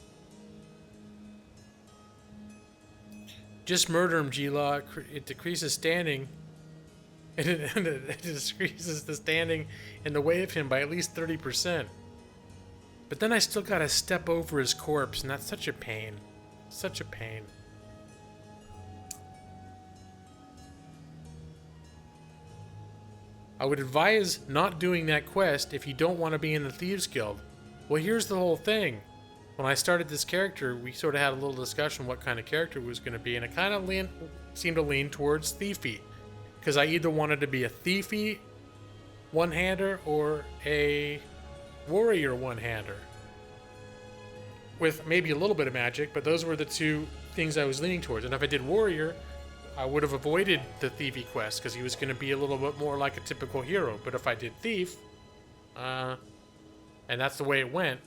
Just murder him, G-Law. It decreases standing. It decreases the standing in the way of him by at least 30%. But then I still gotta step over his corpse, and that's such a pain. Such a pain. I would advise not doing that quest if you don't want to be in the Thieves Guild. Well, here's the whole thing. When I started this character, we sort of had a little discussion what kind of character it was going to be, and it kind of seemed to lean towards thiefy. Because I either wanted to be a thiefy one-hander or a warrior one-hander. With maybe a little bit of magic, but those were the two things I was leaning towards. And if I did warrior, I would have avoided the thiefy quest because he was going to be a little bit more like a typical hero. But if I did thief, and that's the way it went,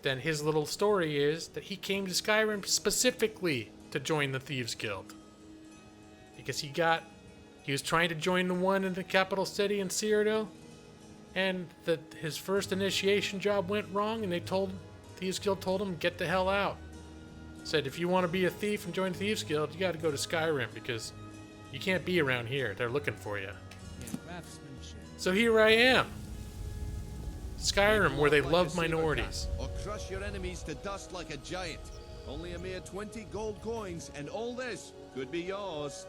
then his little story is that he came to Skyrim specifically to join the Thieves Guild. Because he was trying to join the one in the capital city in Cyrodiil, and his first initiation job went wrong, and Thieves Guild told him, get the hell out. Said, if you want to be a thief and join the Thieves Guild, you got to go to Skyrim, because you can't be around here. They're looking for you. So here I am. Skyrim, where they love minorities. Or crush your enemies to dust like a giant. Only a mere 20 gold coins, and all this Could be yours.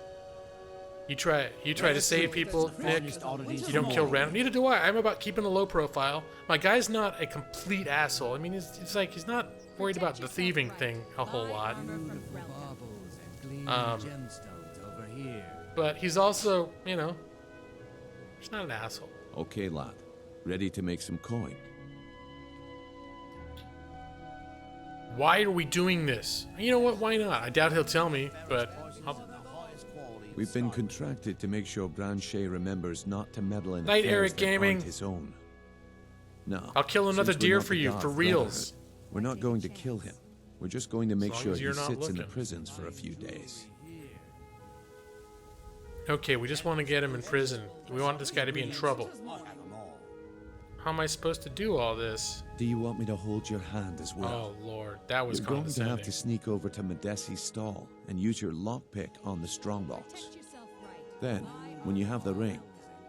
You try to save people, Nick. You don't kill random. Neither do I. I'm about keeping a low profile. My guy's not a complete asshole. I mean, it's like he's not worried about the thieving thing a whole lot. But he's also, you know, he's not an asshole. Okay, lad. Ready to make some coin? Why are we doing this? You know what? Why not? I doubt he'll tell me, but We've been contracted to make sure Branchet remembers not to meddle in Night, affairs Eric that Gaming. aren't his own. No. I'll kill another since we're deer not for the you, Darth for reals. Brotherhood, we're not going to kill him. We're just going to make long sure as he you're not sits in the looking. prisons for a few days. Okay, we just want to get him in prison. We want this guy to be in trouble. How am I supposed to do all this? Do you want me to hold your hand as well? Oh lord, that was You're going to condescending. have to sneak over to Medesi's stall and use your lockpick on the strongbox. Then, when you have the ring,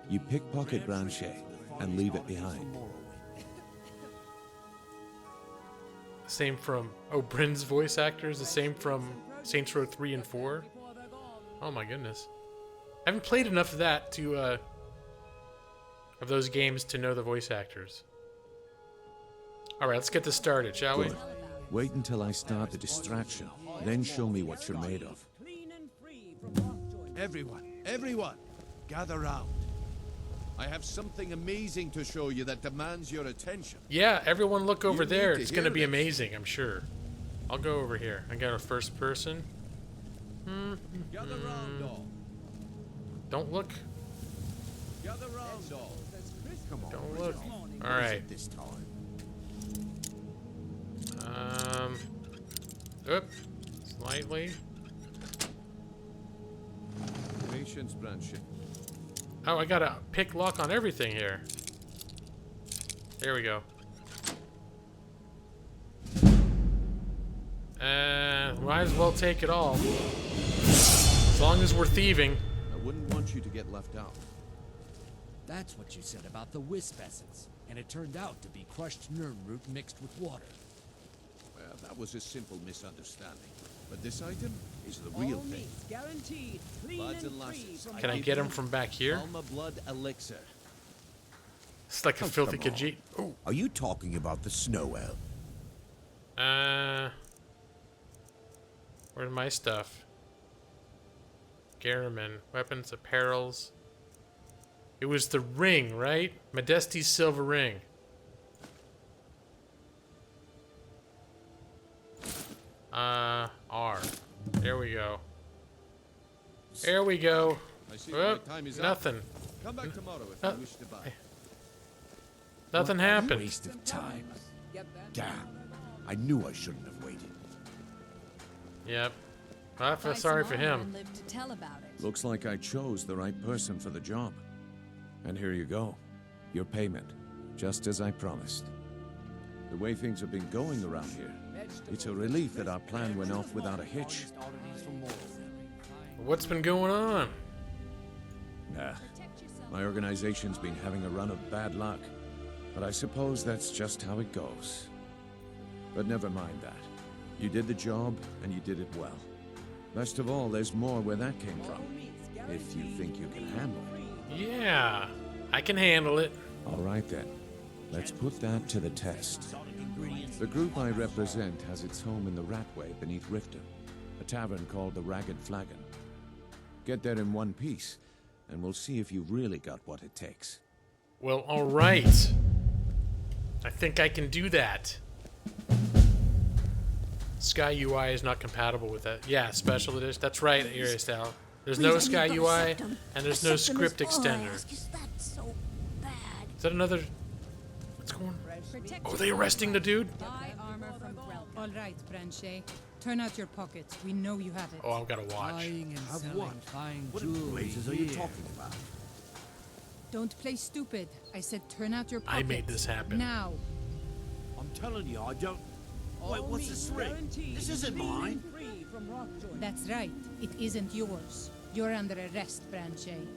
you pickpocket Branchet and leave it behind. Same from Bryn's voice actors, the same from Saints Row 3 and 4. Oh my goodness. I haven't played enough of that to of those games to know the voice actors. Alright, let's get this started, shall we? Good. Wait until I start the distraction, then show me what you're made of. Everyone, gather round. I have something amazing to show you that demands your attention. Yeah, everyone look over You there. need to It's going to hear be this. amazing, I'm sure. I'll go over here. I got a first person. Gather round, all. Don't look. Gather round, all. Come on. Don't look. Alright. This time. Oop. Slightly. Patience, Branchet. Oh, I got to pick lock on everything here. There we go. Might as well take it all. As long as we're thieving. I wouldn't want you to get left out. That's what you said about the wisp essence, and it turned out to be crushed nerve root mixed with water. Well, that was a simple misunderstanding. But this item is the real thing. Guaranteed. Lads and lasses, Can I get him from back here? Alma blood elixir. It's like a filthy come on. Khajiit. Ooh. Are you talking about the snow elf? Where's my stuff? Garriman, weapons, apparels. It was the ring, right? Modesti's silver ring. R. There we go. There we go. I see Whoop, my time is nothing. up. Come back tomorrow if Uh, you wish to buy. Nothing happened. Waste of time. Damn. I knew I shouldn't have waited. Yep. I feel sorry for him. Live to tell about it. Looks like I chose the right person for the job. And here you go. Your payment, just as I promised. The way things have been going around here, it's a relief that our plan went off without a hitch. What's been going on? Nah, my organization's been having a run of bad luck. But I suppose that's just how it goes. But never mind that. You did the job, and you did it well. Best of all, there's more where that came from. If you think you can handle it. Yeah, I can handle it. All right then. Let's put that to the test. The group I represent has its home in the Ratway beneath Riften, a tavern called the Ragged Flagon. Get there in one piece, and we'll see if you've really got what it takes. Well, alright. I think I can do that. Sky UI is not compatible with that. Yeah, special edition. That's right, Aristotle. There's no Sky UI, and there's no script extender. Is that so bad? Is that another... What's going on? Oh, are they arresting the dude? Buy armor from Grelka. All right, Branchet. Turn out your pockets. We know you have it. Oh, I've got to watch. Buying and Have selling what? fine What jewelry blazes are you here. talking about? Don't play stupid. I said turn out your pockets. I made this happen. Now. I'm telling you, I don't... Wait, what's this ring? This isn't mine. That's right. It isn't yours. You're under arrest, Branchet.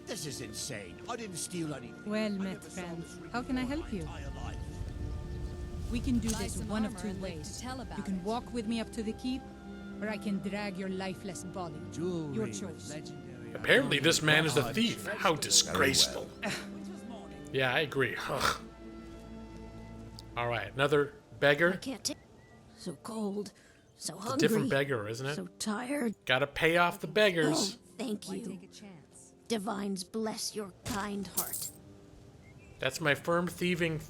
This is insane. I didn't steal anything. Well I met, never saw friend. this ring How can I in my help you? entire life. We can do Buy this some one of armor two and live to ways. tell about You can it. walk with me up to the keep, or I can drag your lifeless body. Your choice. Apparently this man is a thief. How disgraceful. Yeah, I agree. Ugh. All right, another beggar. I can't take. So cold, so It's a hungry. different beggar, isn't it? So tired. Gotta pay off the beggars. Oh, thank you. Divines bless your kind heart. That's my firm thieving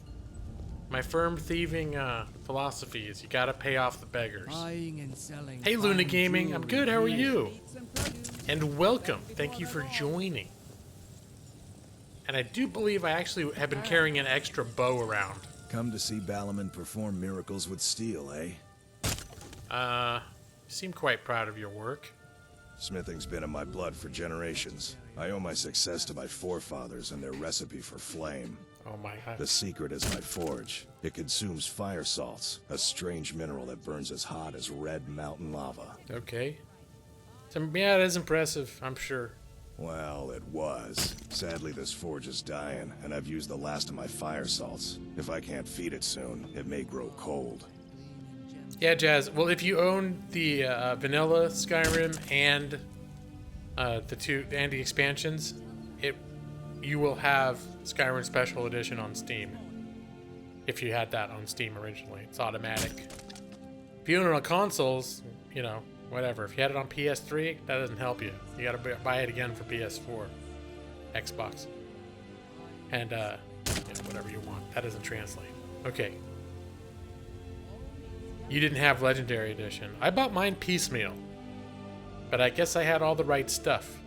philosophy is you gotta pay off the beggars. Buying and selling. Hey Luna fine Gaming, I'm good, how are jewelry. you? And welcome, thank you for joining. And I do believe I actually have been carrying an extra bow around. Come to see Balaman perform miracles with steel, eh? You seem quite proud of your work. Smithing's been in my blood for generations. I owe my success to my forefathers and their recipe for flame. Oh my god. The secret is my forge. It consumes fire salts, a strange mineral that burns as hot as red mountain lava. Okay. So, yeah, it is impressive, I'm sure. Well, it was. Sadly, this forge is dying, and I've used the last of my fire salts. If I can't feed it soon, it may grow cold. Yeah, Jazz. Well, if you own the vanilla Skyrim and the expansions, you will have Skyrim Special Edition on Steam. If you had that on Steam originally, it's automatic. If you own it on consoles, you know, whatever. If you had it on PS3, that doesn't help you. You gotta buy it again for PS4, Xbox, and whatever you want. That doesn't translate. Okay. You didn't have Legendary Edition. I bought mine piecemeal, but I guess I had all the right stuff.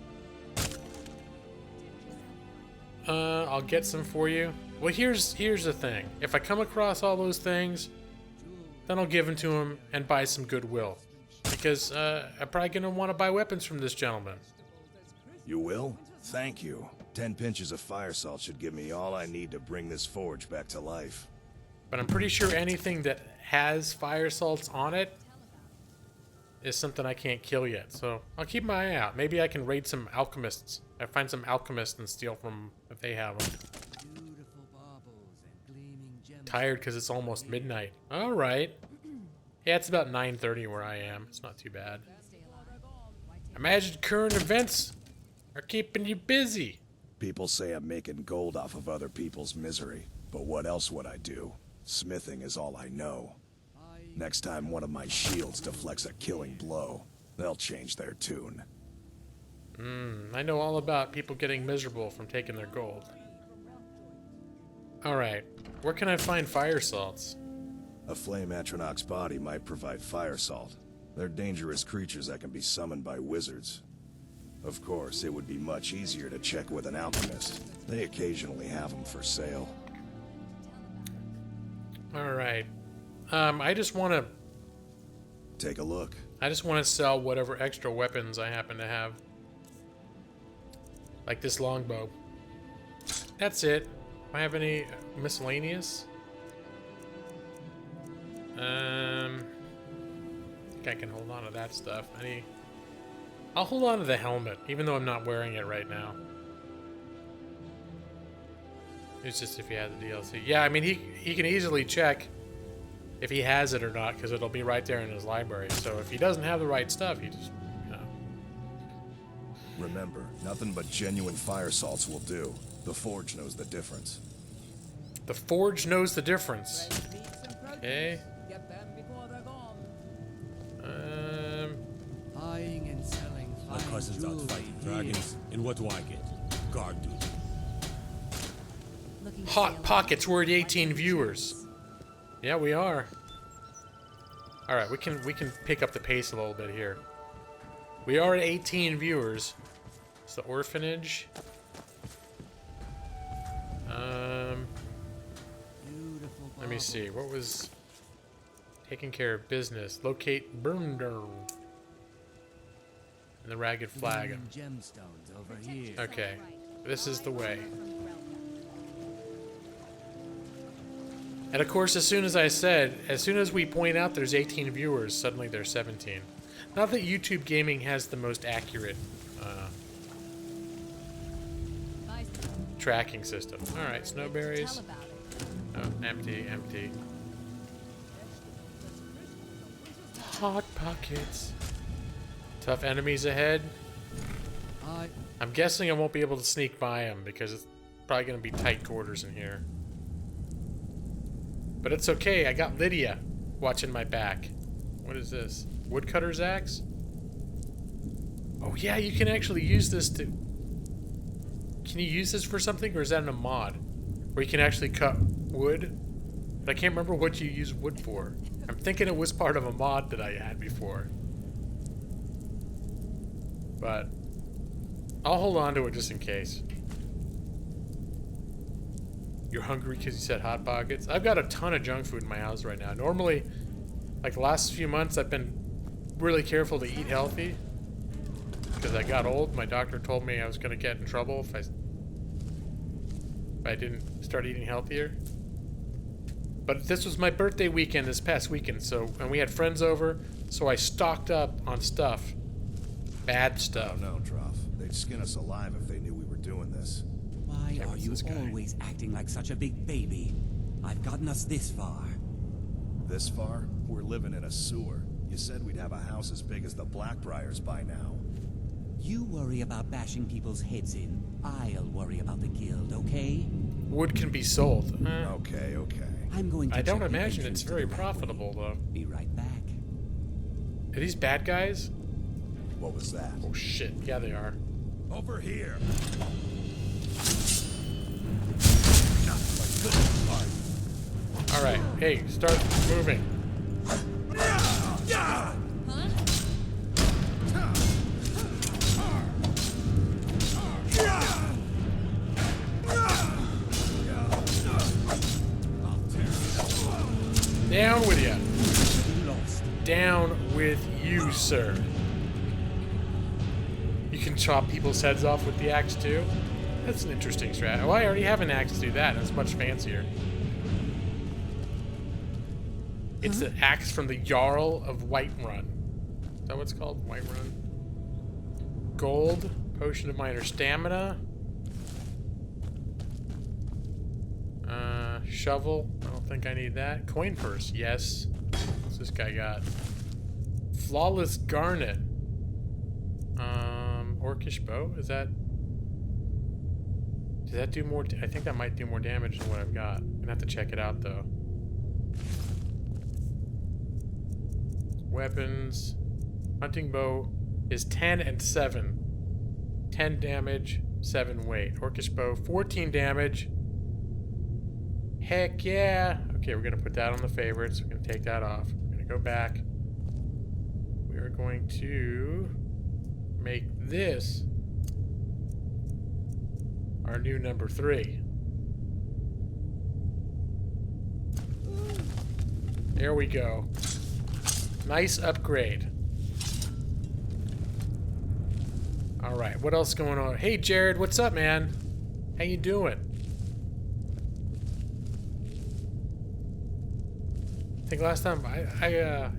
I'll get some for you. Well, here's the thing. If I come across all those things, then I'll give them to him and buy some goodwill. Because I'm probably going to want to buy weapons from this gentleman. You will? Thank you. 10 pinches of fire salt should give me all I need to bring this forge back to life. But I'm pretty sure anything that has fire salts on it is something I can't kill yet. So I'll keep my eye out. Maybe I can raid some alchemists. I find some alchemists and steal from them if they have them. Tired because it's almost midnight. All right. Yeah, it's about 9:30 where I am. It's not too bad. Imagine current events are keeping you busy. People say I'm making gold off of other people's misery, but what else would I do? Smithing is all I know. Next time one of my shields deflects a killing blow, they'll change their tune. I know all about people getting miserable from taking their gold. Alright, where can I find fire salts? A flame Atronach's body might provide fire salt. They're dangerous creatures that can be summoned by wizards. Of course, it would be much easier to check with an alchemist. They occasionally have them for sale. Alright. I just want to... Take a look. I just want to sell whatever extra weapons I happen to have. Like this longbow. That's it. Do I have any miscellaneous? I think I can hold on to that stuff. I'll hold on to the helmet, even though I'm not wearing it right now. It's just if he has the DLC. Yeah, I mean, he can easily check if he has it or not, because it'll be right there in his library. So if he doesn't have the right stuff, he just, you know. Remember, nothing but genuine fire salts will do. The Forge knows the difference. The Forge knows the difference. Okay. Buying and selling My fine cousin's out jewelry fighting here. dragons, and what do I get? Guard duty. Hot Pockets, we're at 18 viewers. Yeah, we are. All right, we can pick up the pace a little bit here. We are at 18 viewers. It's the orphanage. Let me see. What was taking care of business? Locate Burnder. And the ragged flag. Gemstones over here. Okay, this is the way. And of course, as soon as we point out there's 18 viewers, suddenly there's 17. Not that YouTube Gaming has the most accurate tracking system. Alright, snowberries. Oh, empty. Hot Pockets. Tough enemies ahead. I'm guessing I won't be able to sneak by them because it's probably going to be tight quarters in here. But it's okay. I got Lydia watching my back. What is this? Woodcutter's axe? Oh yeah, you can actually use this to... Can you use this for something, or is that in a mod? Where you can actually cut wood? But I can't remember what you use wood for. I'm thinking it was part of a mod that I had before. But I'll hold on to it just in case. You're hungry because you said Hot Pockets? I've got a ton of junk food in my house right now. Normally, like the last few months, I've been really careful to eat healthy. Because I got old. My doctor told me I was going to get in trouble if I didn't start eating healthier. But this was my birthday weekend this past weekend, and we had friends over, so I stocked up on stuff. Bad stuff. Oh, no, Droff. They'd skin us alive if they knew we were doing this. Why are you always acting like such a big baby? I've gotten us this far. This far? We're living in a sewer. You said we'd have a house as big as the Blackbriars by now. You worry about bashing people's heads in. I'll worry about the guild, okay? Wood can be sold. Okay. I'm going to I don't imagine it's very profitable, though. Be right back. Are these bad guys? What was that? Oh, shit. Yeah, they are. Over here. Alright. Hey, start moving. Down with you. Down with you, sir. You can chop people's heads off with the axe, too? That's an interesting strat. Oh, I already have an axe to do that. It's much fancier. It's the axe from the Jarl of Whiterun. Is that what it's called? Whiterun? Gold. Potion of minor stamina. Shovel. I don't think I need that. Coin purse. Yes. What's this guy got? Flawless garnet. Orcish bow. Is that... Does that do more... I think that might do more damage than what I've got. I'm gonna have to check it out, though. Weapons. Hunting bow is 10 and 7. 10 damage, 7 weight. Orcish bow, 14 damage. Heck yeah! Okay, we're gonna put that on the favorites. We're gonna take that off. We're gonna go back. We are going to make this our new number 3. There we go. Nice upgrade. Alright, what else is going on? Hey Jared, what's up, man? How you doing? I think last time I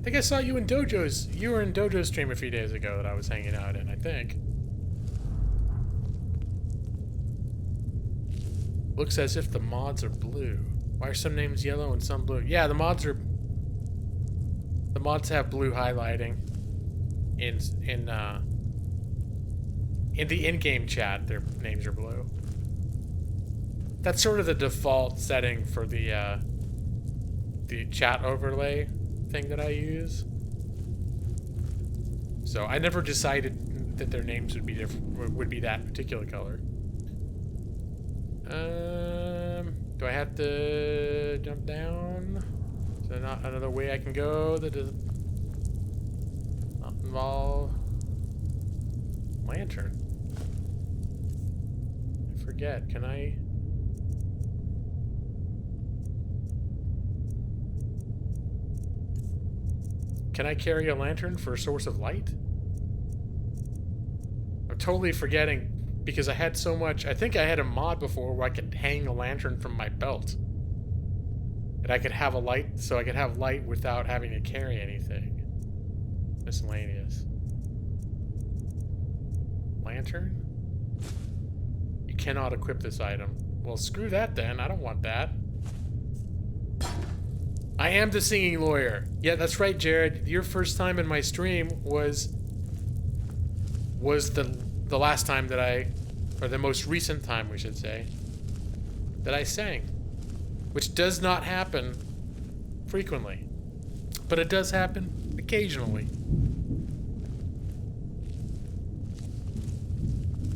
think I saw you in Dojo's. You were in Dojo's stream a few days ago that I was hanging out in, I think. Looks as if the mods are blue. Why are some names yellow and some blue? Yeah, the mods have blue highlighting in the in-game chat. Their names are blue. That's sort of the default setting for the chat overlay thing that I use. So I never decided that their names would be different, would be that particular color. Do I have to jump down? Is there not another way I can go that does not involve lantern? I forget. Can I? Can I carry a lantern for a source of light? I'm totally forgetting because I had so much. I think I had a mod before where I could hang a lantern from my belt. And I could have a light, so I could have light without having to carry anything. Miscellaneous. Lantern? You cannot equip this item. Well, screw that then. I don't want that. I am the singing lawyer. Yeah, that's right, Jared. Your first time in my stream was was the last time that or the most recent time, we should say, that I sang. Which does not happen frequently. But it does happen occasionally.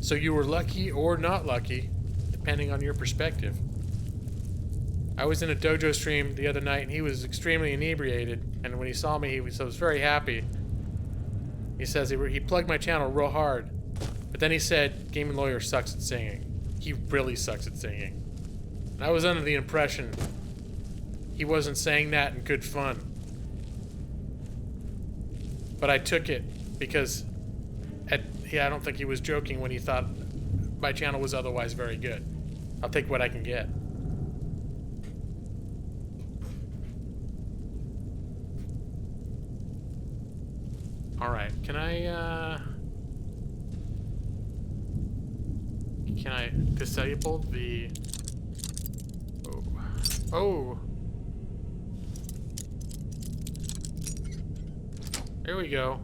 So you were lucky or not lucky, depending on your perspective. I was in a dojo stream the other night, and he was extremely inebriated, and when he saw me, he was very happy. He says he plugged my channel real hard, but then he said, Gaming Lawyer sucks at singing. He really sucks at singing. And I was under the impression he wasn't saying that in good fun. But I took it because I don't think he was joking when he thought my channel was otherwise very good. I'll take what I can get. Alright, can I disable the... Oh! There we go.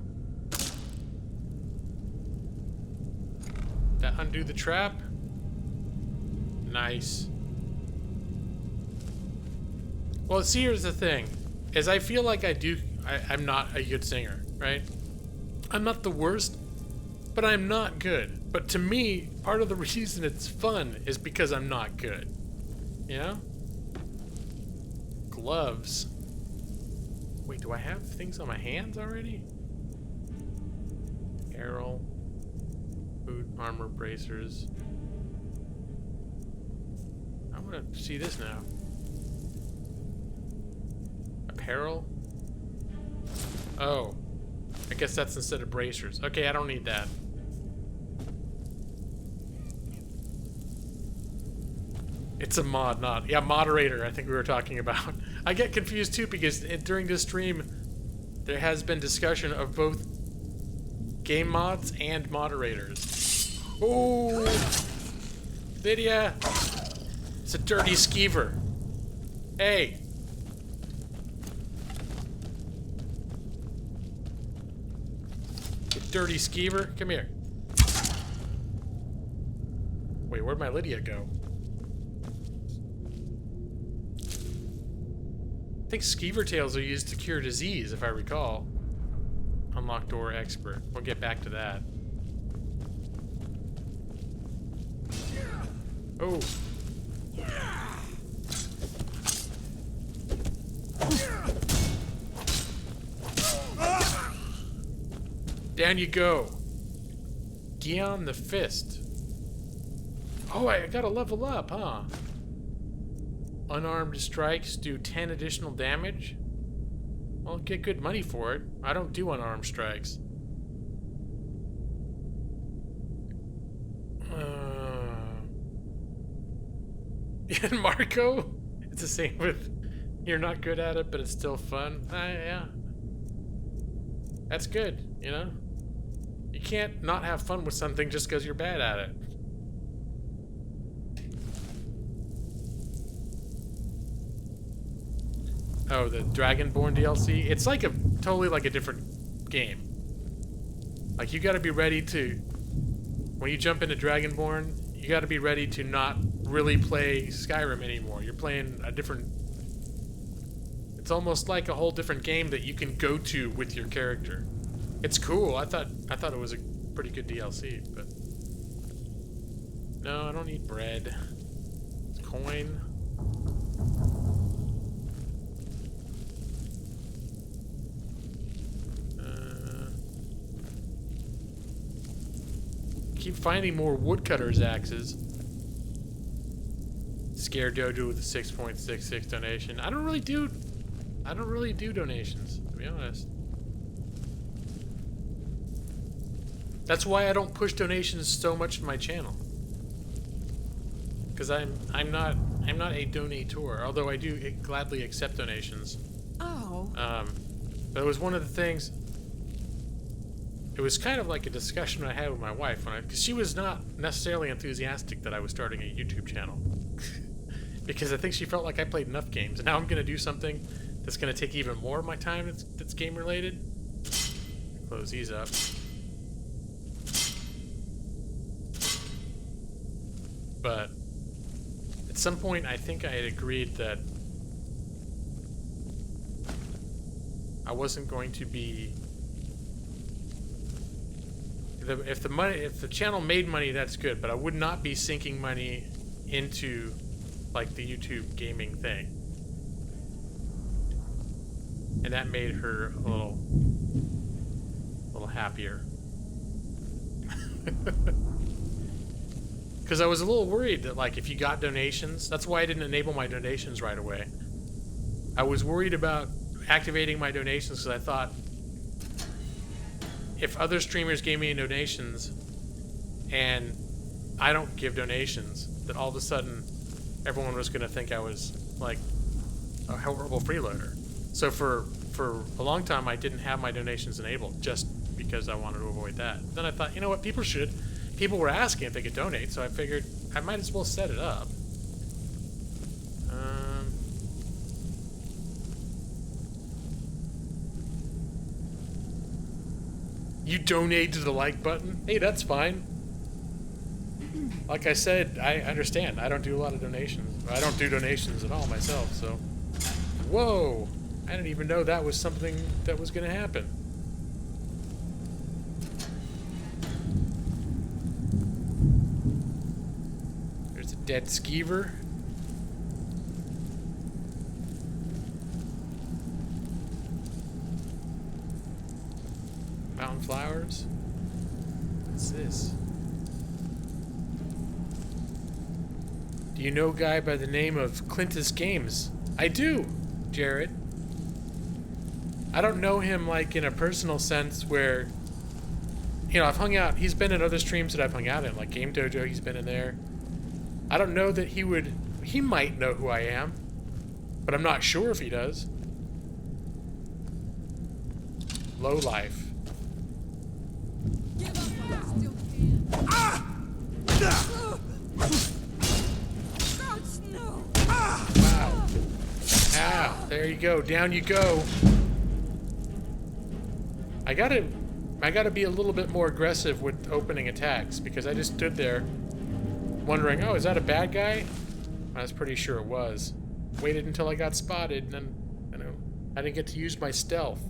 That undo the trap? Nice. Well, see, here's the thing. Is I feel like I'm not a good singer, right? I'm not the worst, but I'm not good. But to me, part of the reason it's fun is because I'm not good. You know? Gloves. Wait, do I have things on my hands already? Arrow. Boot, armor, bracers. I want to see this now. Apparel? Oh. I guess that's instead of bracers. Okay, I don't need that. It's a mod, not... Yeah, moderator, I think we were talking about. I get confused too because during this stream, there has been discussion of both game mods and moderators. Oh! Lydia! It's a dirty skeever. Hey! You dirty skeever, come here. Wait, where'd my Lydia go? I think skeever tails are used to cure disease, if I recall. Unlock door expert. We'll get back to that. Oh. Down you go. Gion the Fist. Oh, I gotta level up, huh? Unarmed strikes do 10 additional damage? I'll get good money for it. I don't do unarmed strikes. And Marco? It's the same with you're not good at it, but it's still fun. Yeah. That's good, you know? You can't not have fun with something just because you're bad at it. Oh, the Dragonborn DLC? It's like totally like a different game. Like, you gotta be ready to... When you jump into Dragonborn, you gotta be ready to not really play Skyrim anymore. You're playing a different... It's almost like a whole different game that you can go to with your character. It's cool. I thought it was a pretty good DLC, but... No, I don't need bread. It's coin. Keep finding more woodcutter's axes. Scare Dojo with a 6.66 donation. I don't really do donations, to be honest. That's why I don't push donations so much in my channel. Because I'm not a donator, although I do gladly accept donations. Oh. But it was one of the things. It was kind of like a discussion I had with my wife because she was not necessarily enthusiastic that I was starting a YouTube channel. Because I think she felt like I played enough games, and now I'm gonna do something that's gonna take even more of my time that's game related. Close these up. But at some point, I think I had agreed that I wasn't going to be. If the channel made money, that's good. But I would not be sinking money into like the YouTube gaming thing, and that made her a little happier. Because I was a little worried that, like, if you got donations, that's why I didn't enable my donations right away. I was worried about activating my donations because I thought if other streamers gave me donations and I don't give donations, that all of a sudden everyone was going to think I was, like, a horrible freeloader. So for a long time, I didn't have my donations enabled just because I wanted to avoid that. Then I thought, you know what, people should. People were asking if they could donate, so I figured I might as well set it up. You donate to the like button? Hey, that's fine. Like I said, I understand. I don't do a lot of donations. I don't do donations at all myself, so... Whoa! I didn't even know that was something that was going to happen. There's a dead skeever. Mountain flowers. What's this? Do you know a guy by the name of Clintus Games? I do, Jared. I don't know him like in a personal sense where, you know, I've hung out, he's been in other streams that I've hung out in, like Game Dojo, he's been in there. I don't know that he might know who I am, but I'm not sure if he does. Low life. Wow. Ow, there you go. Down you go. I gotta be a little bit more aggressive with opening attacks because I just stood there wondering, oh, is that a bad guy? I was pretty sure it was. Waited until I got spotted and then, you know, I didn't get to use my stealth.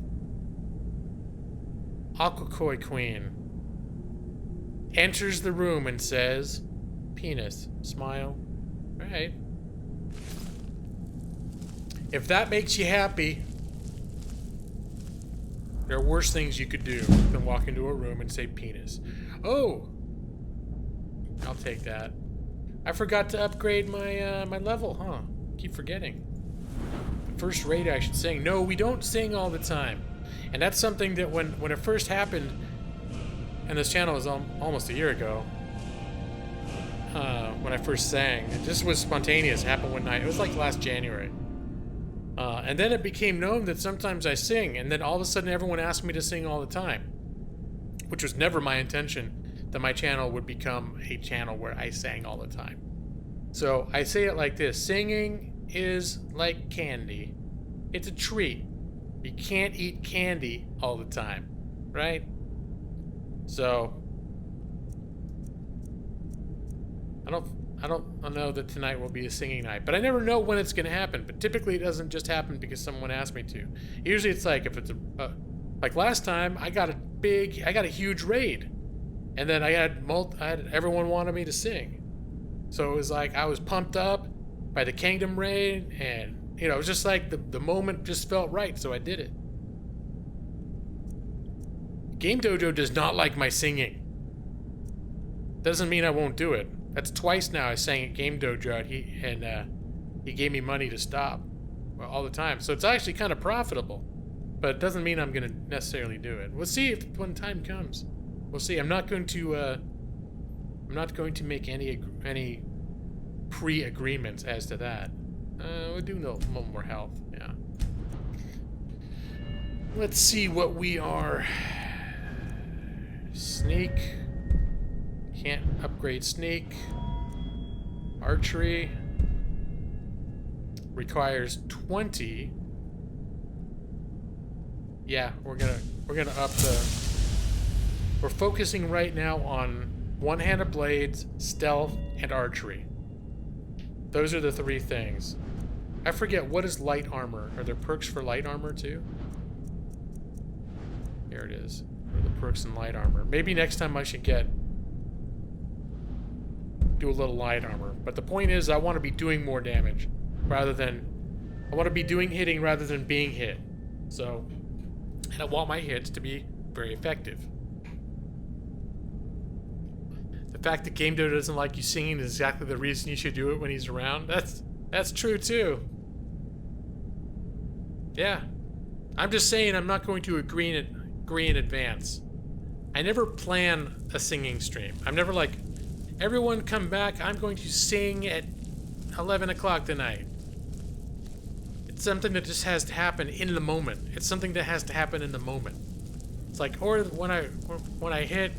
Aquakoi Queen enters the room and says, penis, smile. Alright. If that makes you happy, there are worse things you could do than walk into a room and say penis. Oh! I'll take that. I forgot to upgrade my my level, huh? Keep forgetting. The first raid I should sing. No, we don't sing all the time. And that's something that when it first happened, and this channel was almost a year ago, when I first sang, it just was spontaneous, it happened one night. It was like last January. And then it became known that sometimes I sing, and then all of a sudden everyone asked me to sing all the time. Which was never my intention, that my channel would become a channel where I sang all the time. So I say it like this: singing is like candy. It's a treat. You can't eat candy all the time, right? So I don't know that tonight will be a singing night, but I never know when it's going to happen. But typically it doesn't just happen because someone asked me to. Usually it's like if it's like last time I got a huge raid, and then I had everyone wanted me to sing, so it was like I was pumped up by the Kingdom raid, and you know, it was just like the moment just felt right, so I did it. Game Dojo does not like my singing. Doesn't mean I won't do it. That's twice now I sang at Game Dojo, and he gave me money to stop all the time. So it's actually kind of profitable, but it doesn't mean I'm going to necessarily do it. We'll see when time comes. We'll see. I'm not going to make any pre-agreements as to that. We'll do no more health. Yeah. Let's see what we are. Sneak. Can't upgrade sneak. Archery requires 20. Yeah, we're gonna up the. We're focusing right now on One-handed blades, stealth, and archery. Those are the 3 things. I forget, what is light armor? Are there perks for light armor too? Here it is. What are the perks in light armor? Maybe next time I should do a little light armor. But the point is, I want to be doing more damage rather than... I want to be doing hitting rather than being hit. So, and I want my hits to be very effective. The fact that Game Dodo doesn't like you singing is exactly the reason you should do it when he's around. That's true too. Yeah. I'm just saying I'm not going to agree in advance. I never plan a singing stream. I'm never like, everyone come back, I'm going to sing at 11 o'clock tonight. It's something that just has to happen in the moment. It's something that has to happen in the moment. It's like, or when I hit,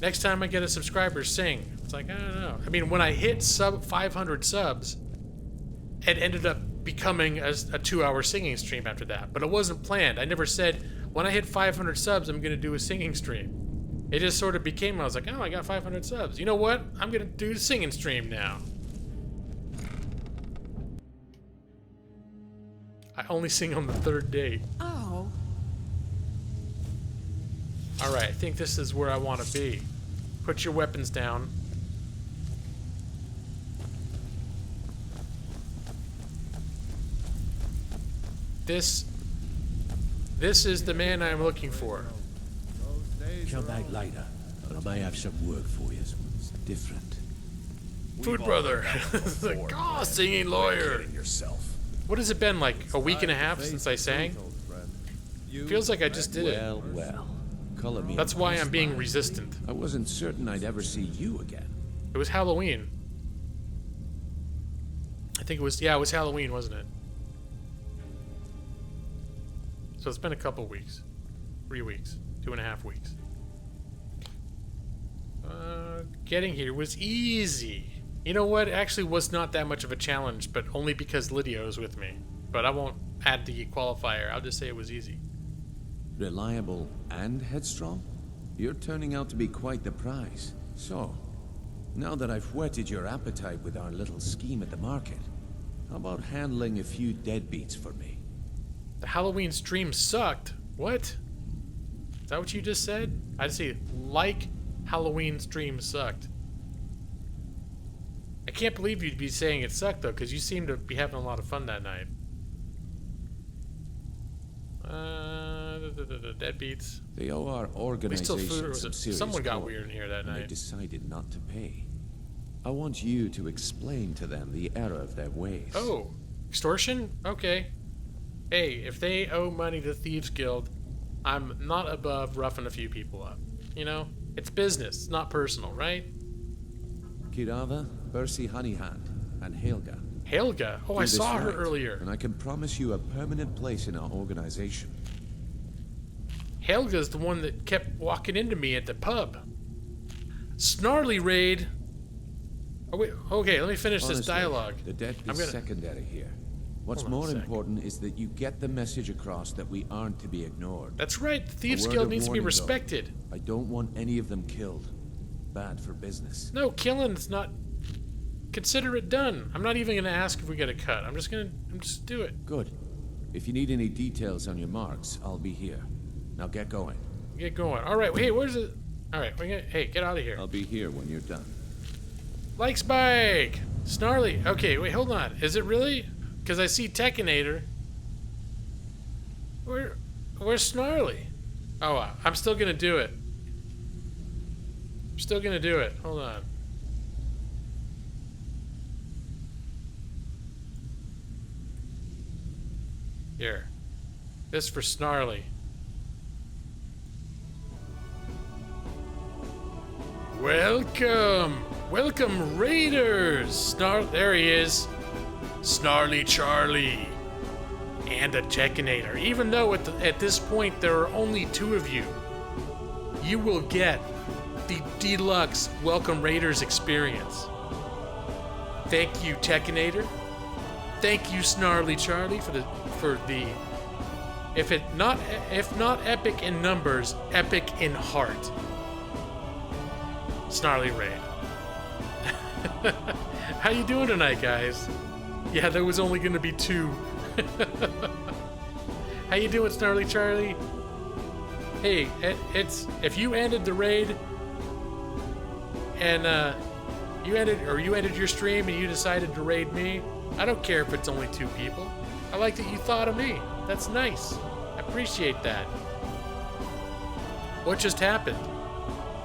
next time I get a subscriber, sing. It's like, I don't know. I mean, when I hit 500 subs, it ended up becoming a 2-hour singing stream after that. But it wasn't planned. I never said, when I hit 500 subs, I'm going to do a singing stream. It just sort of became, I was like, oh, I got 500 subs. You know what? I'm going to do a singing stream now. I only sing on the 3rd day. Oh. Alright, I think this is where I want to be. Put your weapons down. This is the man I'm looking for. Come back later, and I may have some work for you. It's different. Food brother. Like, oh, singing lawyer. What has it been, like a week and a half since I sang? Feels like I just did it. Well, color me. That's why I'm being resistant. I wasn't certain I'd ever see you again. It was Halloween. I think it was, yeah, it was Halloween, wasn't it? So it's been a couple weeks. 3 weeks. 2.5 weeks. Getting here was easy. You know what? It actually was not that much of a challenge, but only because Lydia was with me. But I won't add the qualifier. I'll just say it was easy. Reliable and headstrong? You're turning out to be quite the prize. So, now that I've whetted your appetite with our little scheme at the market, how about handling a few deadbeats for me? The Halloween stream sucked. What? Is that what you just said? I just say, like, Halloween stream sucked. I can't believe you'd be saying it sucked, though, because you seem to be having a lot of fun that night. Deadbeats. They owe our organization some serious someone got coin, weird in here that and they night. decided not to pay. I want you to explain to them the error of their ways. Oh, extortion? Okay. Hey, if they owe money to Thieves Guild, I'm not above roughing a few people up. You know? It's business, it's not personal, right? Kirava, Bercy Honeyhand, and Helga. Helga? Oh, I saw her earlier. And I can promise you a permanent place in our organization. Helga's the one that kept walking into me at the pub. Snarly raid. Oh, wait, okay, let me finish this dialogue. The debt is secondary here. What's more important is that you get the message across that we aren't to be ignored. That's right. The Thieves Guild needs to be respected. Though, I don't want any of them killed. Bad for business. No, killing's not. Consider it done. I'm not even gonna ask if we get a cut. I'm just do it. Good. If you need any details on your marks, I'll be here. Now get going. Get going. All right. Hey, where's it? All right. Hey, get out of here. I'll be here when you're done. Like Spike. Snarly. Okay. Wait. Hold on. Is it really? Because I see Tekinator. Where's Snarly? Oh, I'm still gonna do it. I'm still gonna do it. Hold on. Here. This for Snarly. Welcome! Welcome, Raiders! There he is. Snarly Charlie. And a Tekinator. Even though at this point there are only 2 of you, you will get the deluxe Welcome Raiders experience. Thank you, Tekinator. Thank you, Snarly Charlie, for the if not epic in numbers, epic in heart. Snarly raid. How you doing tonight, guys? Yeah, there was only gonna be 2. How you doing, Snarly Charlie? Hey, it's if you ended the raid and you ended your stream and you decided to raid me, I don't care if it's only 2 people. I like that you thought of me. That's nice. I appreciate that. What just happened?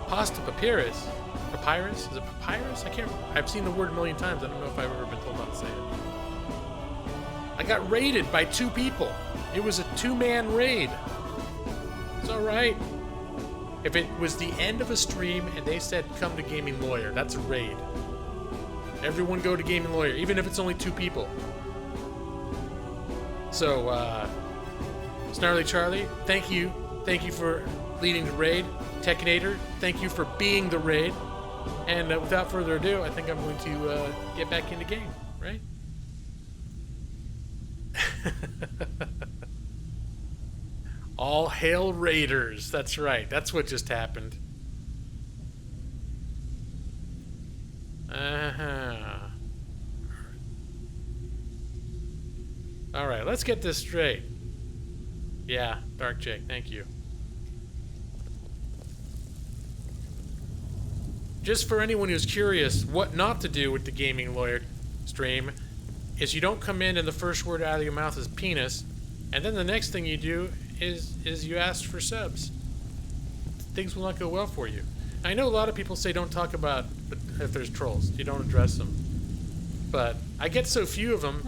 Pasta papyrus. Papyrus? Is it papyrus? I can't. I've seen the word a million times. I don't know if I've ever been told not to say it. I got raided by 2 people. It was a 2-man raid. It's all right. If it was the end of a stream and they said come to Gaming Lawyer, that's a raid. Everyone go to Gaming Lawyer, even if it's only 2 people. So, Snarly Charlie, thank you. Thank you for leading the raid. Tekinator, thank you for being the raid. And without further ado, I think I'm going to get back into game, right? All hail raiders. That's right. That's what just happened. All right, let's get this straight. Yeah, Dark Jake, thank you. Just for anyone who's curious, what not to do with the Gaming Lawyer stream is you don't come in and the first word out of your mouth is penis, and then the next thing you do is you ask for subs. Things will not go well for you. I know a lot of people say don't talk about if there's trolls. You don't address them. But I get so few of them.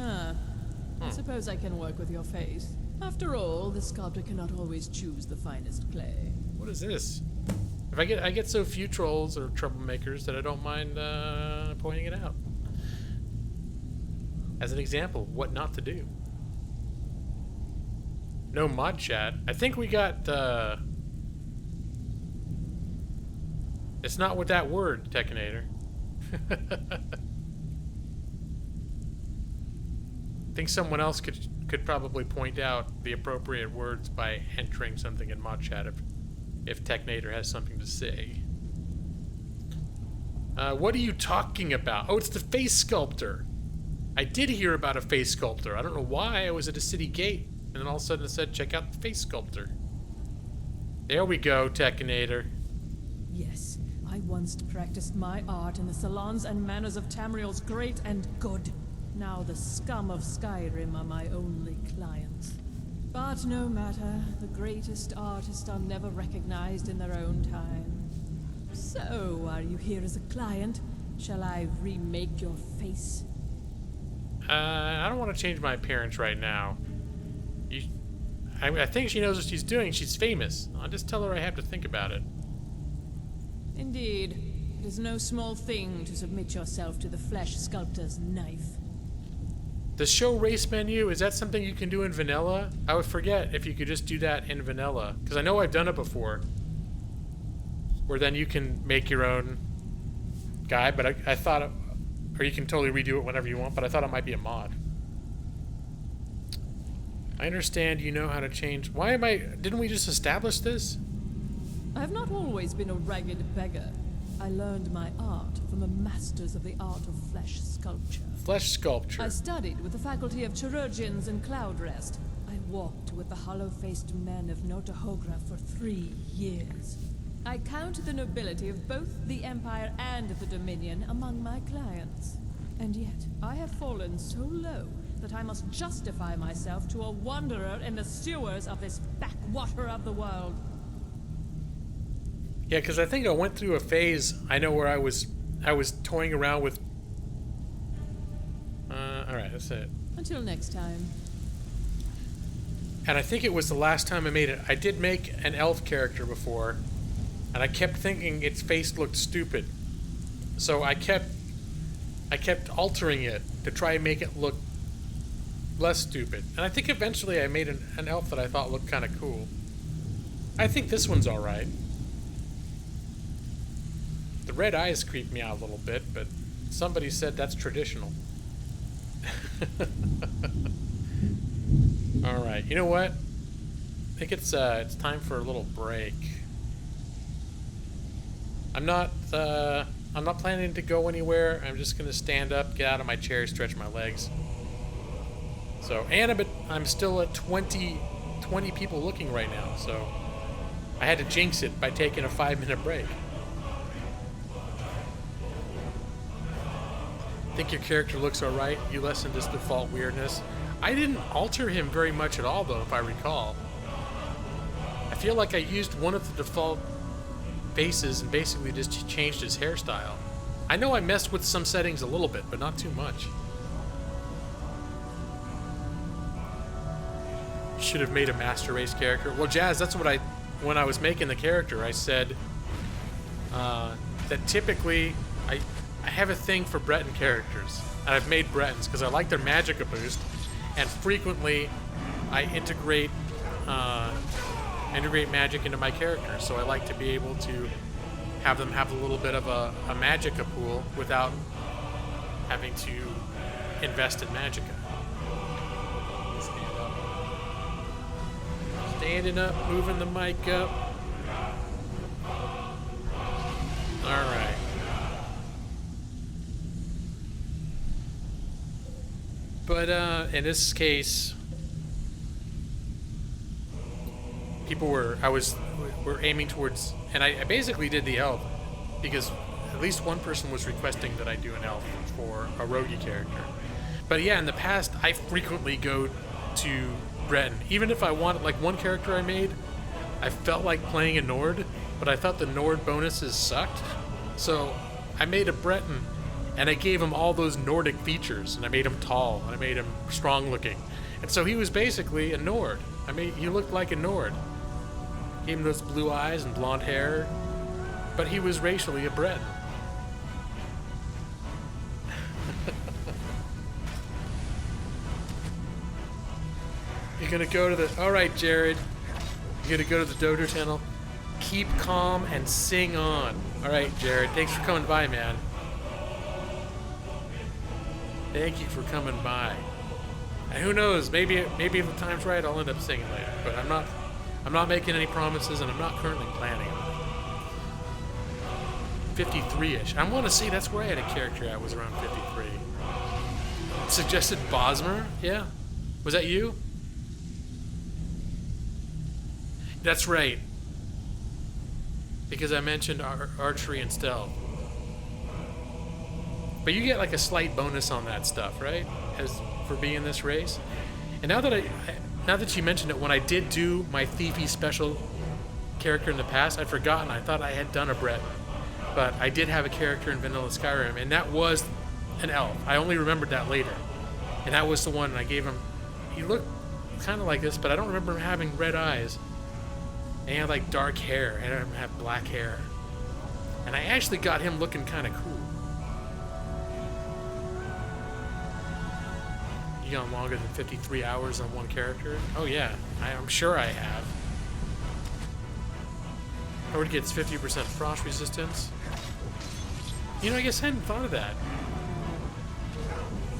I suppose I can work with your face. After all, the sculptor cannot always choose the finest clay. What is this? If I get so few trolls or troublemakers that I don't mind pointing it out. As an example, what not to do. No mod chat. I think we got it's not with that word, Tekinator. I think someone else could probably point out the appropriate words by entering something in mod chat if Tekinator has something to say. What are you talking about? Oh, it's the face sculptor. I did hear about a face sculptor. I don't know why. I was at a city gate, and then all of a sudden it said, check out the face sculptor. There we go, Tekinator. Yes, I once practiced my art in the salons and manners of Tamriel's great and good. Now the scum of Skyrim are my only clients. But no matter, the greatest artists are never recognized in their own time. So, are you here as a client? Shall I remake your face? I don't want to change my appearance right now. I think she knows what she's doing. She's famous. I'll just tell her I have to think about it. Indeed. It is no small thing to submit yourself to the flesh sculptor's knife. The show race menu, is that something you can do in vanilla? I would forget if you could just do that in vanilla. Because I know I've done it before. Where then you can make your own guy, but I thought... Or you can totally redo it whenever you want, but I thought it might be a mod. I understand you know how to change... Why am I... Didn't we just establish this? I have not always been a ragged beggar. I learned my art from the masters of the art of flesh sculpture. Flesh sculpture. I studied with the faculty of chirurgeons and Cloudrest. I walked with the hollow-faced men of Notahogra for 3 years. I count the nobility of both the Empire and the Dominion among my clients. And yet, I have fallen so low that I must justify myself to a wanderer in the sewers of this backwater of the world. Yeah, because I think I went through a phase, I know, where I was toying around with... Alright, that's it. Until next time. And I think it was the last time I made it. I did make an elf character before, and I kept thinking its face looked stupid. So I kept altering it to try and make it look less stupid. And I think eventually I made an elf that I thought looked kind of cool. I think this one's alright. The red eyes creep me out a little bit, but somebody said that's traditional. Alright, you know what? I think it's time for a little break. I'm not planning to go anywhere. I'm just gonna stand up, get out of my chair, stretch my legs. So, and I'm still at 20 people looking right now, so I had to jinx it by taking a 5-minute break. Think your character looks alright? You lessened his default weirdness. I didn't alter him very much at all, though, if I recall. I feel like I used one of the default faces and basically just changed his hairstyle. I know I messed with some settings a little bit, but not too much. You should have made a Master Race character. Well, Jazz, that's what when I was making the character, I said that typically I have a thing for Breton characters, and I've made Bretons because I like their magicka boost, and frequently I integrate magic into my characters, so I like to be able to have them have a little bit of a magicka pool without having to invest in magicka. Stand up. Standing up, moving the mic up. Alright. But in this case, we're aiming towards, and I basically did the elf because at least one person was requesting that I do an elf for a roguey character. But yeah, in the past, I frequently go to Breton. Even if I wanted, like one character I made, I felt like playing a Nord, but I thought the Nord bonuses sucked. So I made a Breton, and I gave him all those Nordic features, and I made him tall, and I made him strong looking. And so he was basically a Nord. I mean, he looked like a Nord. Gave him those blue eyes and blonde hair, but he was racially a Breton. You're gonna go to the... Alright, Jared. You're gonna go to the Dodo Tunnel. Keep calm and sing on. Alright, Jared. Thanks for coming by, man. Thank you for coming by. And who knows, maybe if the time's right, I'll end up singing later. But I'm not making any promises, and I'm not currently planning on it. 53-ish. I want to say that's where I had a character at, was around 53. Suggested Bosmer? Yeah. Was that you? That's right. Because I mentioned archery and stealth. But you get like a slight bonus on that stuff, right? For being this race. And now that you mentioned it, when I did do my thiefy special character in the past, I'd forgotten. I thought I had done a Brett, but I did have a character in Vanilla Skyrim, and that was an elf. I only remembered that later, and that was the one I gave him. He looked kind of like this, but I don't remember him having red eyes. And he had like dark hair, and I didn't have black hair. And I actually got him looking kind of cool. You gone longer than 53 hours on one character? Oh yeah, I'm sure I have. Horde gets 50% frost resistance. You know, I guess I hadn't thought of that.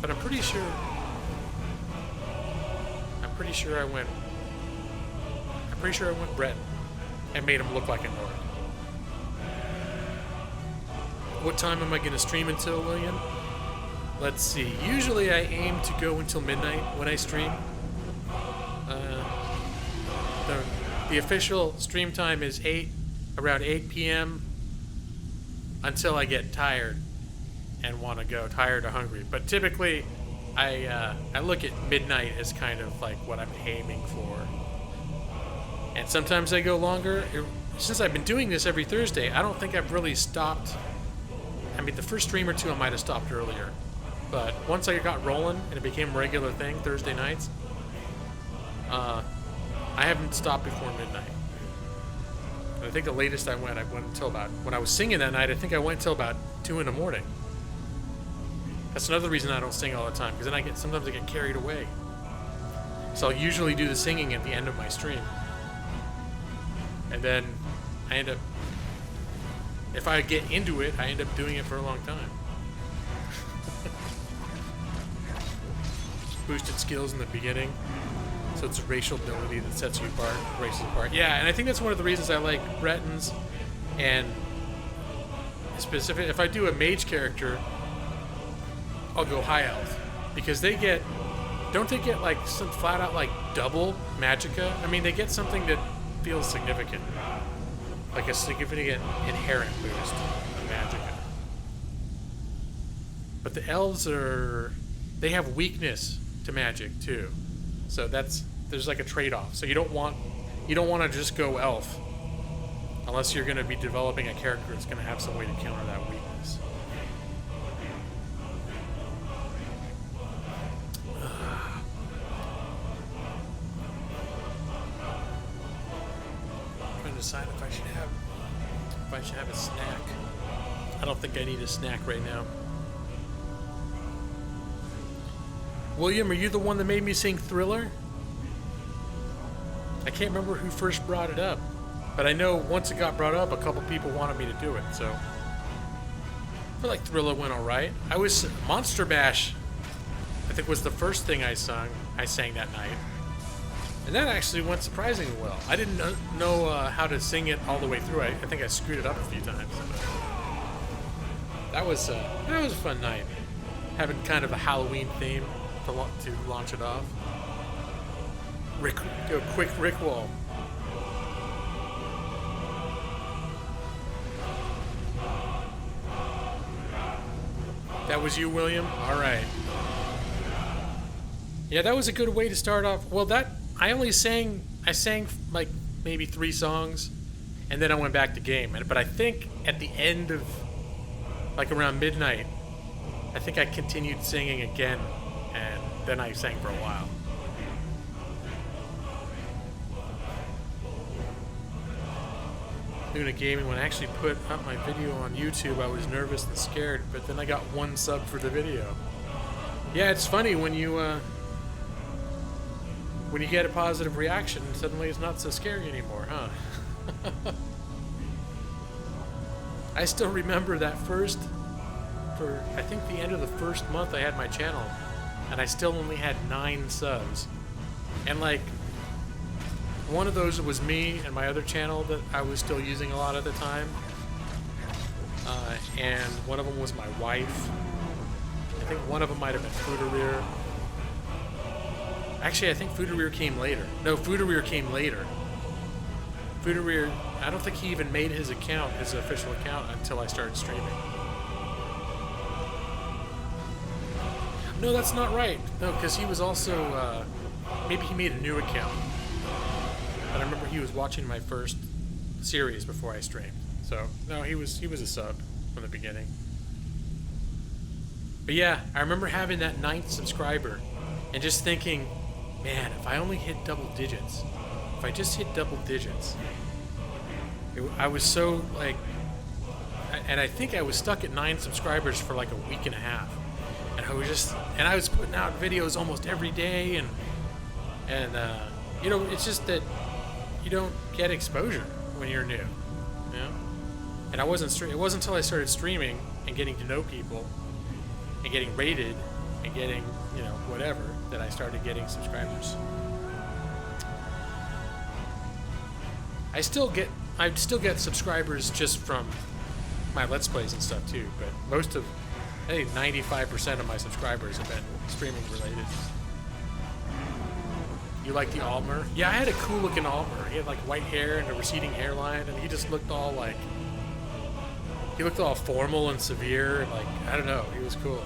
But I'm pretty sure I went Brett and made him look like a Nord. What time am I going to stream until, William? Let's see. Usually I aim to go until midnight when I stream. The official stream time is around 8 p.m. until I get tired and want to go, tired or hungry. But typically, I look at midnight as kind of like what I'm aiming for. And sometimes I go longer. Since I've been doing this every Thursday, I don't think I've really stopped. I mean, the first stream or two I might have stopped earlier. But once I got rolling and it became a regular thing, Thursday nights, I haven't stopped before midnight. And I think the latest I went until about, when I was singing that night, I think I went until about 2 in the morning. That's another reason I don't sing all the time, because then sometimes I get carried away. So I'll usually do the singing at the end of my stream. And then I end up, if I get into it, I end up doing it for a long time. Boosted skills in the beginning, so it's a racial ability that sets you apart, races apart. Yeah, and I think that's one of the reasons I like Bretons and specific, if I do a mage character, I'll go high elf because they get, don't they get like some flat out like double magicka? I mean, they get something that feels significant, like a significant inherent boost of magicka. But the elves they have weakness to magic too, so there's like a trade-off. So you don't want to just go elf unless you're going to be developing a character that's going to have some way to counter that weakness. I'm trying to decide if I should have a snack. I don't think I need a snack right now. William, are you the one that made me sing Thriller? I can't remember who first brought it up, but I know once it got brought up, a couple people wanted me to do it, so I feel like Thriller went alright. Monster Bash, I think, was the first thing I sang that night, and that actually went surprisingly well. I didn't know how to sing it all the way through. I think I screwed it up a few times, but that was a fun night, having kind of a Halloween theme to launch it off. Quick Rick Wall. That was you, William? Alright. Yeah, that was a good way to start off. Well, I sang like maybe 3 songs, and then I went back to game. But I think at the end of, like around midnight, I think I continued singing again, and then I sang for a while. Doing a gaming, when I actually put up my video on YouTube, I was nervous and scared, but then I got 1 sub for the video. Yeah, it's funny when you get a positive reaction, suddenly it's not so scary anymore, huh? I still remember that I think the end of the first month I had my channel, and I still only had 9 subs. And like, one of those was me and my other channel that I was still using a lot at the time. And one of them was my wife. I think one of them might have been Foodereer. Actually, I think Foodereer came later. No, Foodereer came later. Foodereer, I don't think he even made his official account, until I started streaming. No, that's not right. No, because he was also, maybe he made a new account. But I remember he was watching my first series before I streamed. So, no, he was a sub from the beginning. But yeah, I remember having that 9th subscriber and just thinking, man, if I only hit double digits, if I just hit double digits, I was so like, and I think I was stuck at 9 subscribers for like a week and a half. And I was putting out videos almost every day, and you know, it's just that you don't get exposure when you're new, you know? And it wasn't until I started streaming and getting to know people and getting rated and getting, you know, whatever, that I started getting subscribers. I still get subscribers just from my Let's Plays and stuff too, but I think 95% of my subscribers have been streaming related. You like the Almer? Yeah, I had a cool looking Almer. He had like white hair and a receding hairline, and he just looked all like, he looked all formal and severe, and like, I don't know, he was cool.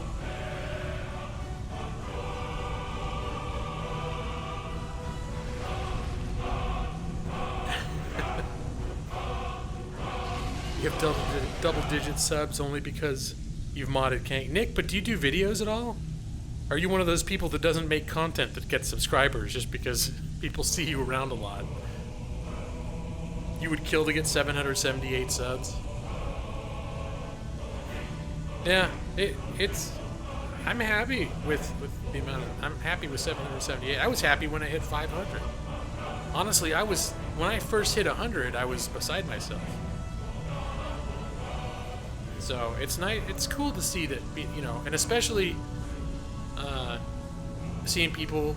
You have double-digit subs only because you've modded Kank. Nick, but do you do videos at all? Are you one of those people that doesn't make content that gets subscribers just because people see you around a lot? You would kill to get 778 subs? Yeah, I'm happy with the amount I'm happy with 778. I was happy when I hit 500. Honestly, when I first hit 100, I was beside myself. So it's nice. It's cool to see that, you know, and especially seeing people.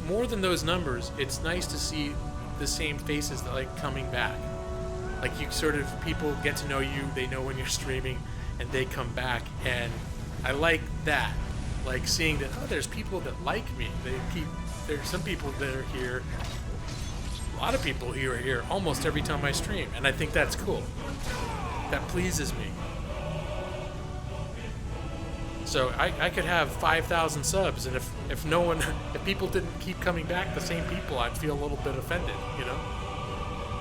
More than those numbers, it's nice to see the same faces that like coming back. Like you sort of, people get to know you, they know when you're streaming, and they come back, and I like that. Like seeing that, oh, there's people that like me. There's some people that are here, a lot of people who are here almost every time I stream, and I think that's cool. That pleases me. So I could have 5,000 subs, and if no one, if people didn't keep coming back, the same people, I'd feel a little bit offended, you know?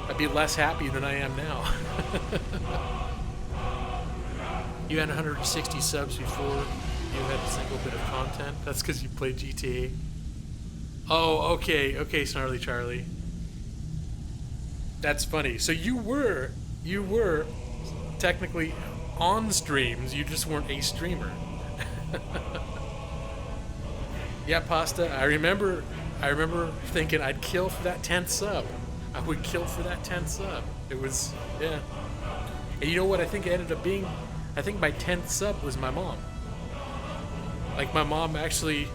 I'd be less happy than I am now. You had 160 subs before you had a single bit of content. That's because you played GTA. Oh, okay, Snarly Charlie. That's funny. So you were technically on streams, you just weren't a streamer. Yeah, Pasta. I remember thinking I'd kill for that 10th sub. I would kill for that 10th sub. It was, yeah. And you know what I think it ended up being? I think my 10th sub was my mom. Like my mom actually,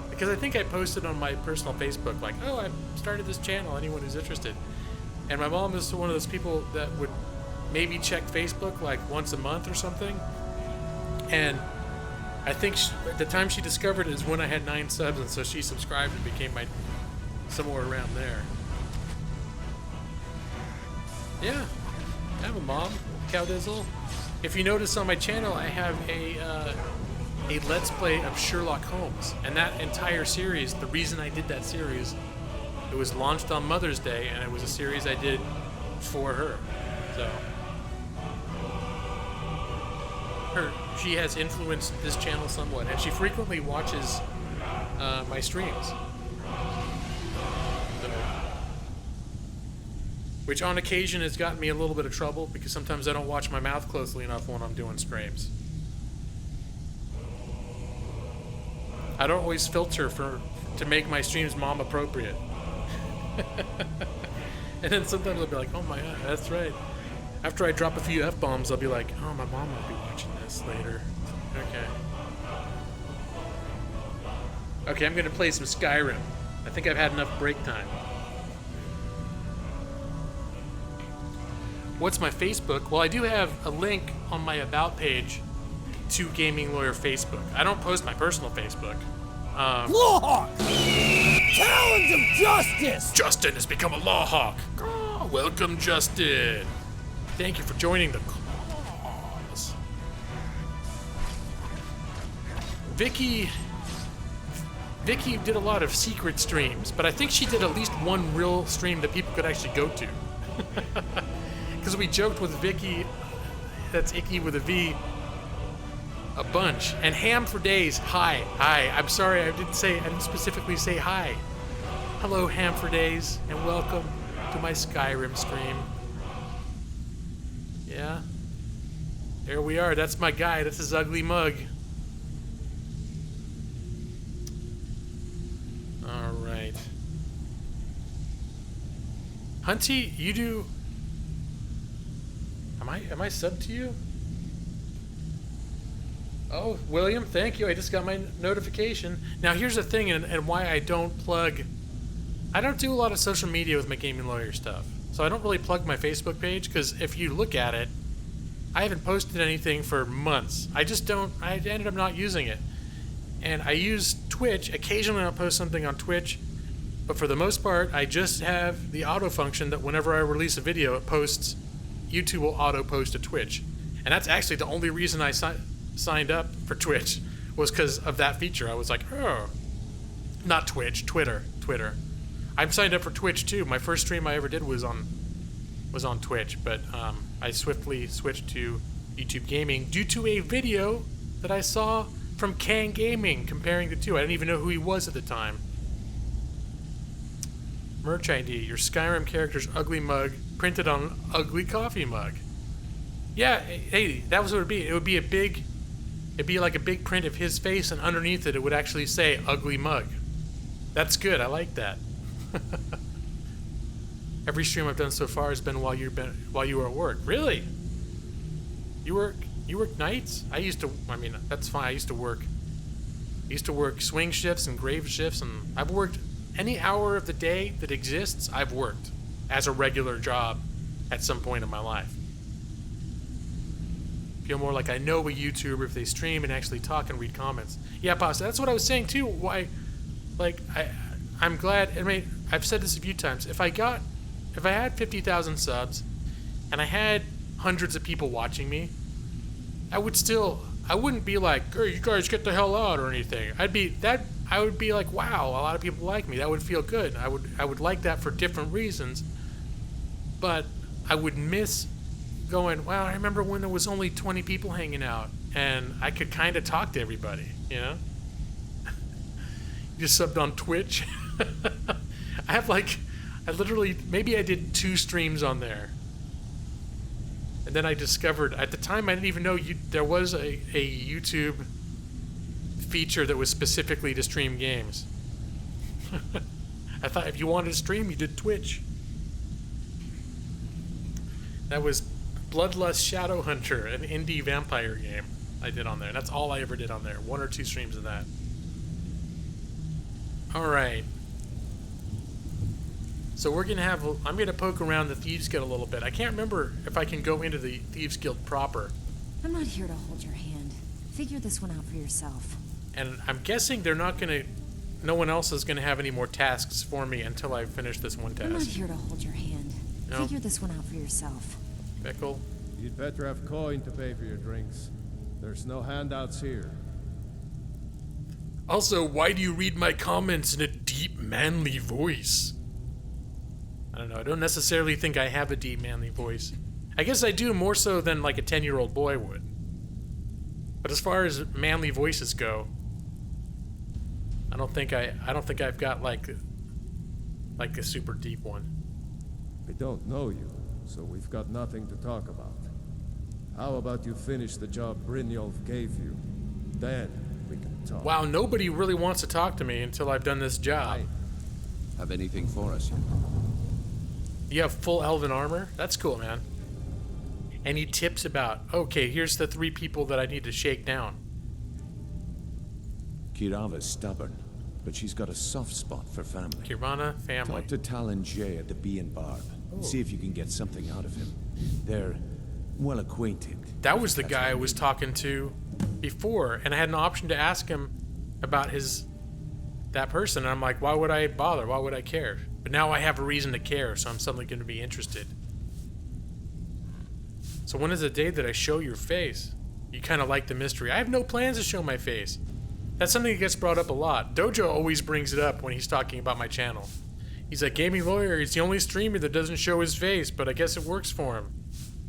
because I think I posted on my personal Facebook like, oh, I started this channel, anyone who's interested. And my mom is one of those people that would maybe check Facebook like once a month or something. And I think the time she discovered it is when I had 9 subs, and so she subscribed and became somewhere around there. Yeah, I have a mom, Cowdizzle. If you notice on my channel, I have a Let's Play of Sherlock Holmes, and that entire series, the reason I did that series, it was launched on Mother's Day, and it was a series I did for her. So she has influenced this channel somewhat, and she frequently watches my streams. So, which on occasion has gotten me a little bit of trouble, because sometimes I don't watch my mouth closely enough when I'm doing streams. I don't always filter to make my streams mom appropriate. And then sometimes I'll be like, oh my god, that's right. After I drop a few F-bombs, I'll be like, oh, my mom will be watching this later. Okay, I'm gonna play some Skyrim. I think I've had enough break time. What's my Facebook? Well, I do have a link on my About page to Gaming Lawyer Facebook. I don't post my personal Facebook. Lawhawk! Talons of justice! Justin has become a Lawhawk. Oh, welcome, Justin. Thank you for joining the cause. Vicky did a lot of secret streams, but I think she did at least one real stream that people could actually go to. Because we joked with Vicky, that's Icky with a V, a bunch. And Ham for Days, hi. I'm sorry, I didn't specifically say hi. Hello, Ham for Days, and welcome to my Skyrim stream. Yeah. There we are. That's my guy. That's his ugly mug. Alright. Hunty, you do... Am I subbed to you? Oh, William, thank you. I just got my notification. Now here's the thing, and why I don't plug... I don't do a lot of social media with my Gaming Lawyer stuff. So I don't really plug my Facebook page, because if you look at it, I haven't posted anything for months. I ended up not using it. And I use Twitch. Occasionally I'll post something on Twitch, but for the most part, I just have the auto function that whenever I release a video, it posts, YouTube will auto post to Twitch. And that's actually the only reason I signed up for Twitch, was because of that feature. I was like, oh, not Twitch, Twitter. I'm signed up for Twitch too. My first stream I ever did was on Twitch, but I swiftly switched to YouTube Gaming due to a video that I saw from Kang Gaming comparing the two. I didn't even know who he was at the time. Merch ID, your Skyrim character's ugly mug printed on an ugly coffee mug. Yeah, hey, that was what it would be. It'd be like a big print of his face, and underneath it would actually say ugly mug. That's good, I like that. Every stream I've done so far has been while you were at work. Really? You work nights? That's fine. I used to work swing shifts and grave shifts, and I've worked any hour of the day that exists. I've worked as a regular job at some point in my life. Feel more like I know a YouTuber if they stream and actually talk and read comments. Yeah, boss, that's what I was saying too. Why, like, I'm glad. I mean, I've said this a few times. If I had 50,000 subs, and I had hundreds of people watching me, I wouldn't be like, "Hey, you guys get the hell out" or anything. I would be like, wow, a lot of people like me. That would feel good. I would like that for different reasons. But I would miss going, wow, I remember when there was only 20 people hanging out and I could kind of talk to everybody, you know? Just subbed on Twitch. Maybe I did 2 streams on there. And then I discovered, at the time I didn't even know there was a YouTube feature that was specifically to stream games. I thought if you wanted to stream, you did Twitch. That was Bloodlust Shadowhunter, an indie vampire game I did on there. That's all I ever did on there. 1 or 2 streams of that. Alright. So I'm gonna poke around the Thieves Guild a little bit. I can't remember if I can go into the Thieves Guild proper. I'm not here to hold your hand. Figure this one out for yourself. And I'm guessing no one else is gonna have any more tasks for me until I finish this one task. I'm not here to hold your hand. No? Figure this one out for yourself. Pickle? You'd better have coin to pay for your drinks. There's no handouts here. Also, why do you read my comments in a deep, manly voice? I don't know. I don't necessarily think I have a deep, manly voice. I guess I do, more so than like a 10-year-old boy would. But as far as manly voices go, I don't think I've got like a super deep one. I don't know you, so we've got nothing to talk about. How about you finish the job Brynjolf gave you? Then we can talk. Wow, nobody really wants to talk to me until I've done this job. Have anything for us yet? You have full elven armor? That's cool, man. Any tips about, okay, here's the 3 people that I need to shake down. Kirava's stubborn, but she's got a soft spot for family. Kirana, family. Talk to Talon Jay at the Bee and Barb. See if you can get something out of him. They're well acquainted. That was the guy I was talking to before, and I had an option to ask him about that person, and I'm like, why would I bother? Why would I care? But now I have a reason to care, so I'm suddenly going to be interested. So when is the day that I show your face? You kind of like the mystery. I have no plans to show my face. That's something that gets brought up a lot. Dojo always brings it up when he's talking about my channel. He's like, gaming lawyer, he's the only streamer that doesn't show his face, but I guess it works for him.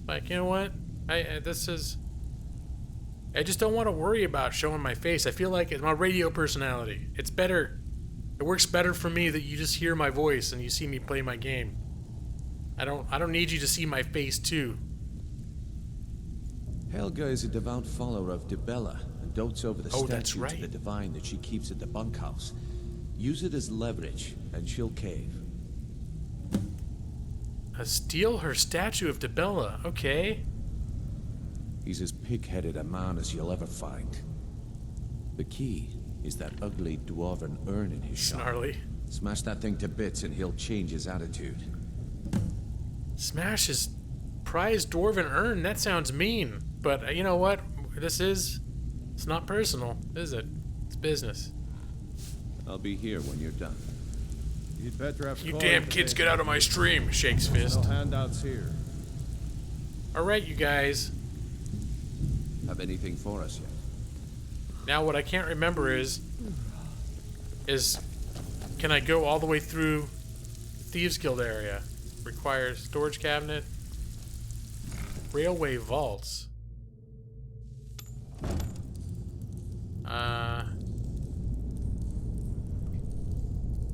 Like, you know what? I just don't want to worry about showing my face. I feel like it's my radio personality. It's better. It works better for me that you just hear my voice and you see me play my game. I don't need you to see my face too. Helga is a devout follower of Dibella and dotes over the statue right. to the divine that she keeps at the bunkhouse. Use it as leverage, and she'll cave. Steal her statue of Dibella. Okay. He's as pig-headed a man as you'll ever find. The key is that ugly dwarven urn in his shop. Snarly. Smash that thing to bits and he'll change his attitude. Smash his prized dwarven urn? That sounds mean. But you know what? It's not personal, is it? It's business. I'll be here when you're done. You'd better have You coin damn to kids, pay get out of my stream, shakes fist. No handouts here. Alright, you guys. Have anything for us yet? Now what I can't remember is can I go all the way through Thieves Guild area? Requires storage cabinet. Railway vaults.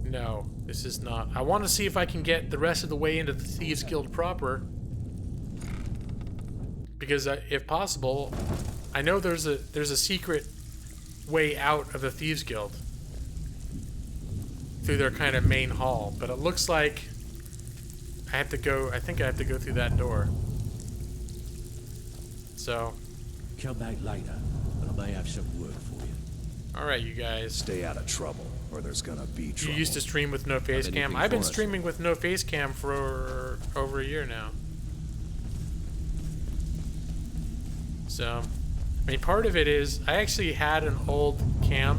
No, this is not. I want to see if I can get the rest of the way into the Thieves Guild proper. Because if possible, I know there's a secret way out of the Thieves Guild through their kind of main hall, but it looks like I think I have to go through that door. So Come back later, and I may have some work for you. alright, you guys. Stay out of trouble, or there's gonna be trouble. You used to stream with no face cam. I've been streaming with no face cam for over a year now. So, I mean, part of it is I actually had an old cam,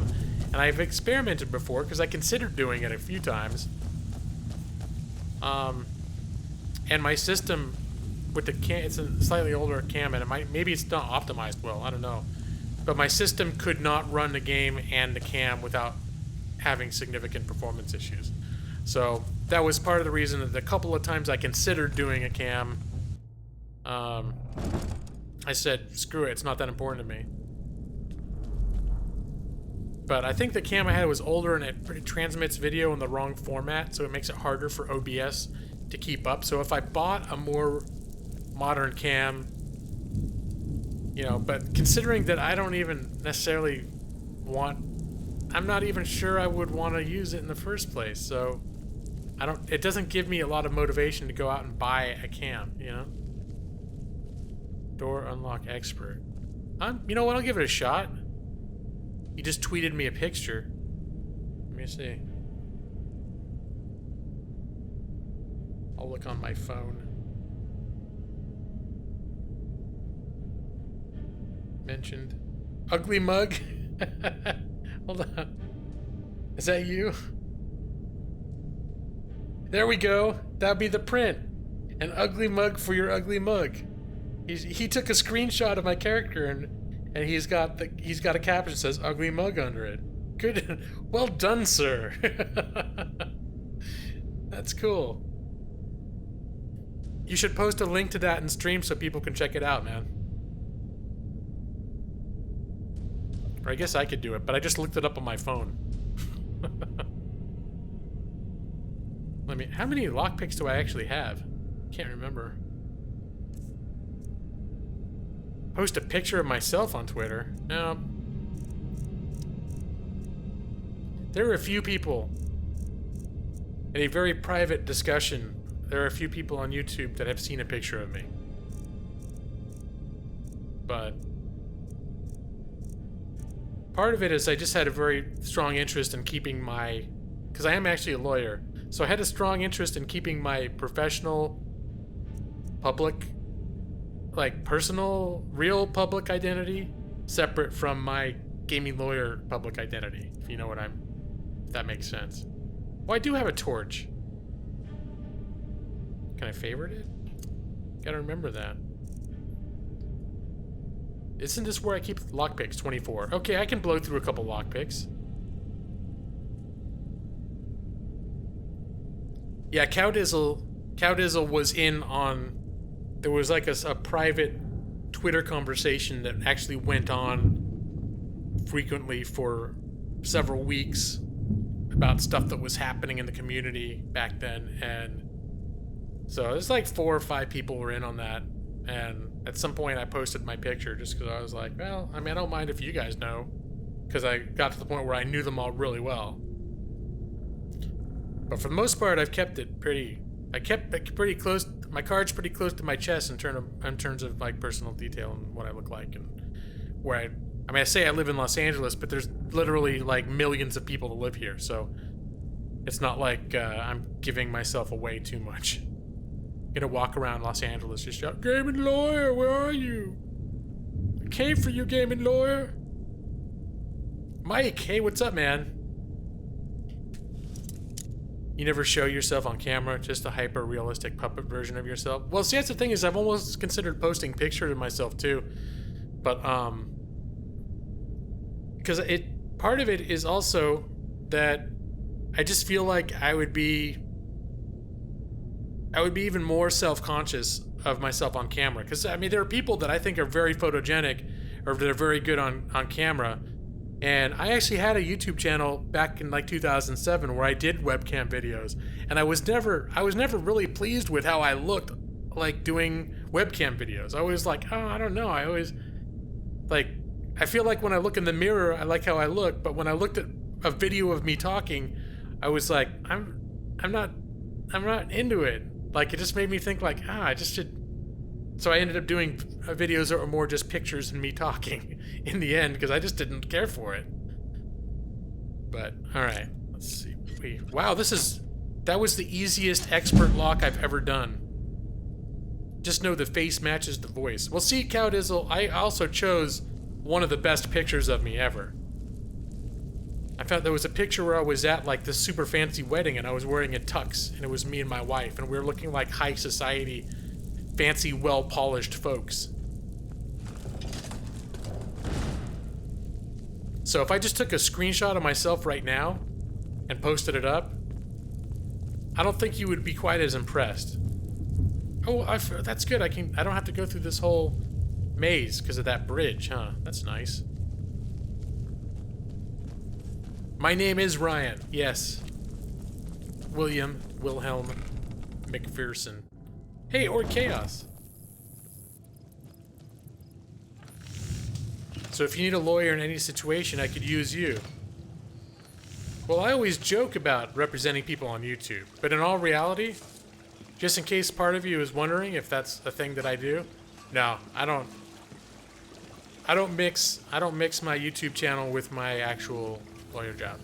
and I've experimented before because I considered doing it a few times. And my system with the cam, it's a slightly older cam, and maybe it's not optimized well. I don't know, but my system could not run the game and the cam without having significant performance issues. So that was part of the reason that the couple of times I considered doing a cam, I said, screw it, it's not that important to me. But I think the cam I had was older and it transmits video in the wrong format, so it makes it harder for OBS to keep up. So if I bought a more modern cam, you know, but considering that I don't even necessarily I'm not even sure I would want to use it in the first place, so it doesn't give me a lot of motivation to go out and buy a cam, you know? Door unlock expert. You know what, I'll give it a shot. He just tweeted me a picture. Let me see. I'll look on my phone. Mentioned. Ugly mug? Hold on. Is that you? There we go. That'd be the print. An ugly mug for your ugly mug. He took a screenshot of my character and he's got a caption that says ugly mug under it. Good. Well done, sir. That's cool. You should post a link to that in stream so people can check it out, man. Or I guess I could do it, but I just looked it up on my phone. How many lockpicks do I actually have? Can't remember. Post a picture of myself on Twitter. No. There are a few people in a very private discussion. There are a few people on YouTube that have seen a picture of me. But part of it is I just had a very strong interest in keeping my... Because I am actually a lawyer. So I had a strong interest in keeping my professional, public, like personal, real public identity separate from my gaming lawyer public identity, if you know what if that makes sense. Well, I do have a torch. Can I favorite it? Gotta remember that. Isn't this where I keep lockpicks? 24. Okay, I can blow through a couple lockpicks. Yeah, Cowdizzle was in on... There was like a private Twitter conversation that actually went on frequently for several weeks about stuff that was happening in the community back then, and so there's like 4 or 5 people were in on that, and at some point I posted my picture just because I was like, well, I mean, I don't mind if you guys know, because I got to the point where I knew them all really well. But for the most part, I've kept it pretty... I kept it pretty close... My card's pretty close to my chest in terms of like personal detail and what I look like and where I mean, I say I live in Los Angeles, but there's literally like millions of people that live here, so it's not like I'm giving myself away too much. I'm gonna walk around Los Angeles just shout, "Gaming lawyer, where are you? I came for you, gaming lawyer." Mike, hey, what's up, man? You never show yourself on camera, just a hyper-realistic puppet version of yourself. Well, see, that's the thing is I've almost considered posting pictures of myself too, but because part of it is also that I just feel like I would be even more self-conscious of myself on camera. Because I mean, there are people that I think are very photogenic or that are very good on camera. And I actually had a YouTube channel back in like 2007 where I did webcam videos, and I was never really pleased with how I looked like doing webcam videos. I was like, oh, I don't know. I always like, I feel like when I look in the mirror, I like how I look, but when I looked at a video of me talking, I was like, I'm not into it. Like, it just made me think like, I just should. So I ended up doing videos that were more just pictures and me talking in the end, because I just didn't care for it. But, alright, let's see. Wow, that was the easiest expert lock I've ever done. Just know the face matches the voice. Well, see, Cow Dizzle, I also chose one of the best pictures of me ever. I found there was a picture where I was at like this super fancy wedding and I was wearing a tux, and it was me and my wife, and we were looking like high society, fancy, well-polished folks. So if I just took a screenshot of myself right now and posted it up, I don't think you would be quite as impressed. Oh, that's good. I don't have to go through this whole maze because of that bridge, huh? That's nice. My name is Ryan. Yes. William Wilhelm McPherson. Hey, or Chaos. So if you need a lawyer in any situation, I could use you. Well, I always joke about representing people on YouTube, but in all reality, just in case part of you is wondering if that's a thing that I do, no, I don't mix my YouTube channel with my actual lawyer job.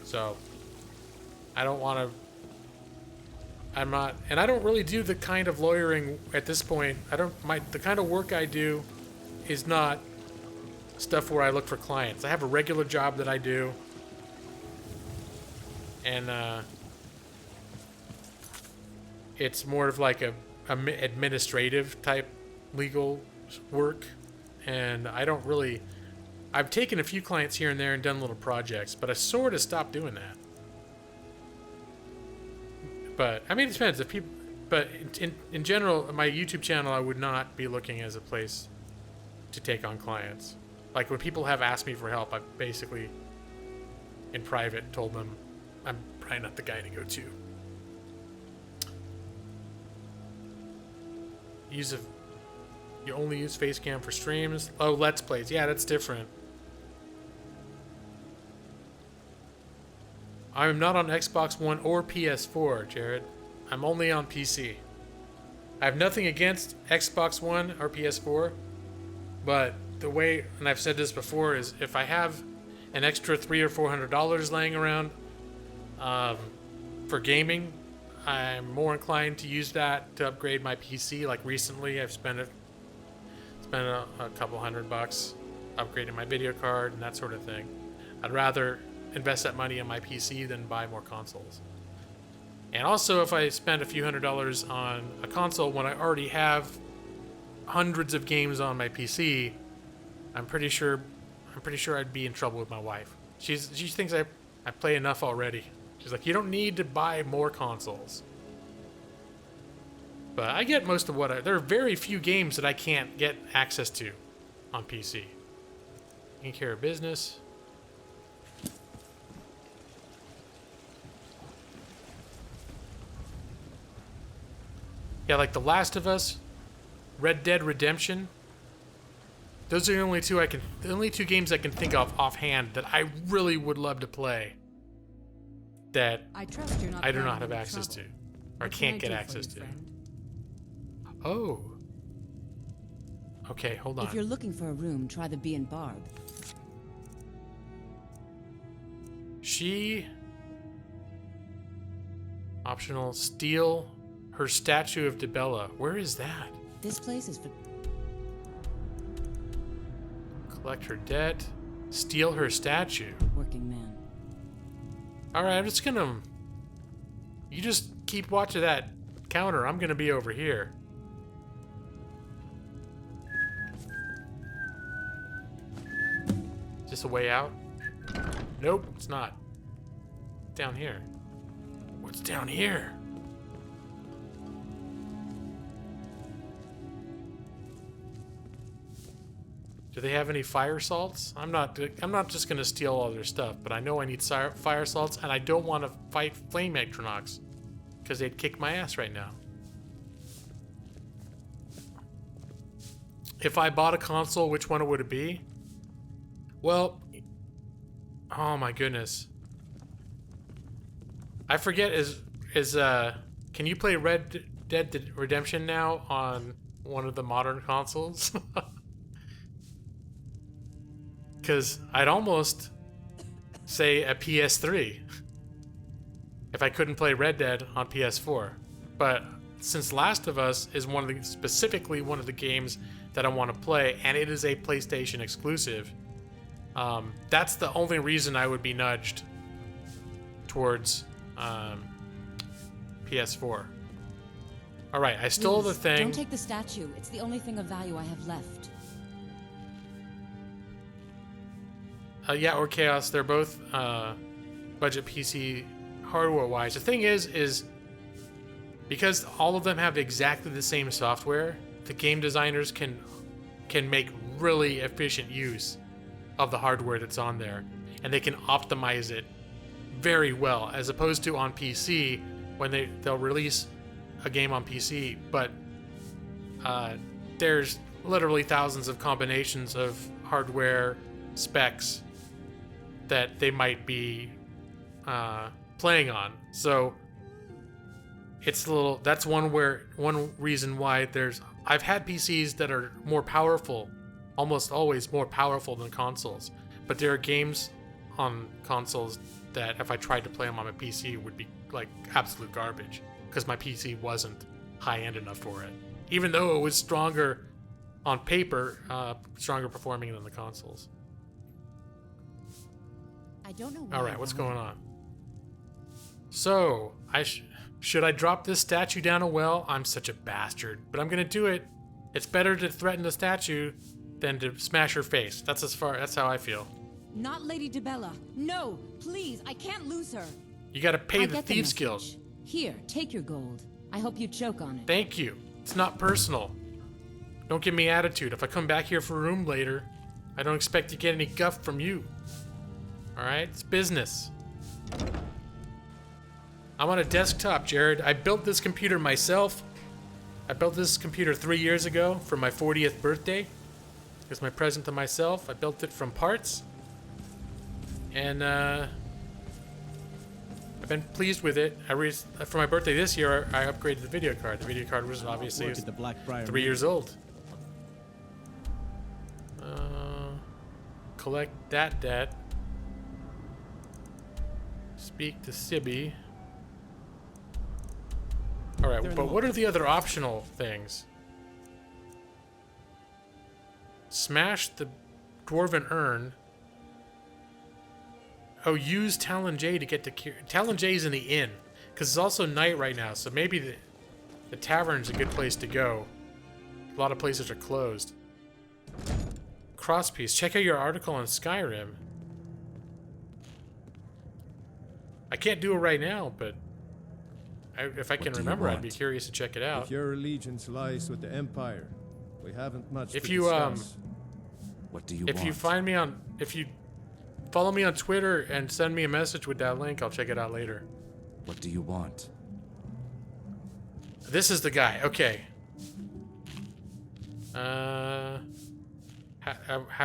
So I don't want to. I'm not, and I don't really do the kind of lawyering at this point. The kind of work I do is not stuff where I look for clients. I have a regular job that I do, and it's more of like a administrative type legal work, and I don't really. I've taken a few clients here and there and done little projects, but I sort of stopped doing that. But I mean, it depends if people. But in general, my YouTube channel, I would not be looking as a place to take on clients. Like when people have asked me for help, I basically, in private, told them I'm probably not the guy to go to. You only use Facecam for streams? Oh, Let's Plays. Yeah, that's different. I'm not on Xbox One or PS4, Jared. I'm only on PC. I have nothing against Xbox One or PS4, but the way, and I've said this before, is if I have an extra $300 or $400 laying around for gaming, I'm more inclined to use that to upgrade my PC. Like recently, I've spent a couple $100 upgrading my video card and that sort of thing. I'd rather invest that money in my PC than buy more consoles. And also, if I spend a few $100s on a console when I already have hundreds of games on my PC, I'm pretty sure I'd be in trouble with my wife. She thinks I play enough already. She's like, you don't need to buy more consoles. But I get most of there are very few games that I can't get access to on PC. Taking care of business. Yeah, like The Last of Us, Red Dead Redemption. Those are the only two games I can think of offhand that I really would love to play. That I do not have access to, or can't get access to. Oh. Okay, hold on. If you're looking for a room, try the Bee and Barb. Optional, steal her statue of Dibella. Where is that? This place is for... Collect her debt. Steal her statue. Working man. Alright, I'm just gonna... You just keep watching that counter. I'm gonna be over here. Is this a way out? Nope, it's not. Down here. What's down here? Do they have any fire salts? I'm not just gonna steal all their stuff, but I know I need fire salts, and I don't want to fight flame Ectronauts because they'd kick my ass right now. If I bought a console, which one would it be? Well, oh my goodness, I forget. Can you play Red Dead Redemption now on one of the modern consoles? Because I'd almost say a PS3 if I couldn't play Red Dead on PS4. But since Last of Us is specifically one of the games that I want to play, and it is a PlayStation exclusive, that's the only reason I would be nudged towards PS4. All right, I stole the thing. Don't take the statue. It's the only thing of value I have left. Yeah, or Chaos. They're both budget PC hardware-wise. The thing is because all of them have exactly the same software, the game designers can make really efficient use of the hardware that's on there, and they can optimize it very well, as opposed to on PC when they'll release a game on PC, but there's literally thousands of combinations of hardware specs that they might be playing on. So it's that's one reason why I've had PCs that are more powerful, almost always more powerful than consoles, but there are games on consoles that if I tried to play them on my PC would be like absolute garbage, because my PC wasn't high-end enough for it, even though it was stronger on paper, stronger performing than the consoles. I don't know. All right, what's going on? So, should I drop this statue down a well? I'm such a bastard, but I'm gonna do it. It's better to threaten the statue than to smash her face. That's how I feel. Not Lady DeBella. No, please, I can't lose her. You gotta pay I the get Thieves message. Guild. Here, take your gold. I hope you choke on it. Thank you. It's not personal. Don't give me attitude. If I come back here for a room later, I don't expect to get any guff from you. Alright? It's business. I'm on a desktop, Jared. I built this computer myself. I built this computer 3 years ago for my 40th birthday. It's my present to myself. I built it from parts. And I've been pleased with it. For my birthday this year, I upgraded the video card. The video card was obviously 3 years old. Collect that debt. Speak to Sibby. Alright, but what are the other optional things? Smash the Dwarven Urn. Oh, use Talon J to get to Talon J is in the inn, because it's also night right now, so maybe the tavern's a good place to go. A lot of places are closed. Crosspiece. Check out your article on Skyrim. I can't do it right now, but if I can remember, I'd be curious to check it out. If your allegiance lies with the Empire, we haven't much to discuss. What do you want? If you follow me on Twitter and send me a message with that link, I'll check it out later. What do you want? This is the guy. Okay. How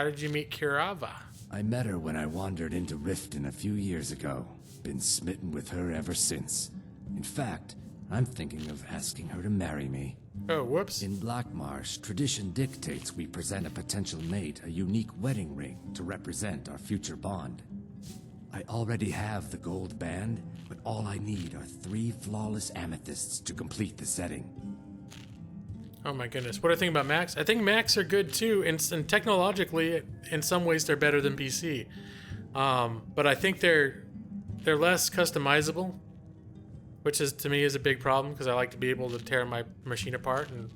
did you meet Kirava? I met her when I wandered into Riften a few years ago. Been smitten with her ever since. In fact, I'm thinking of asking her to marry me. Oh, whoops. In Blackmarsh, tradition dictates we present a potential mate a unique wedding ring to represent our future bond. I already have the gold band, but all I need are 3 flawless amethysts to complete the setting. Oh my goodness. What do I think about Macs? I think Macs are good too, and technologically, in some ways, they're better than PC. But I think they're less customizable, which to me is a big problem, because I like to be able to tear my machine apart and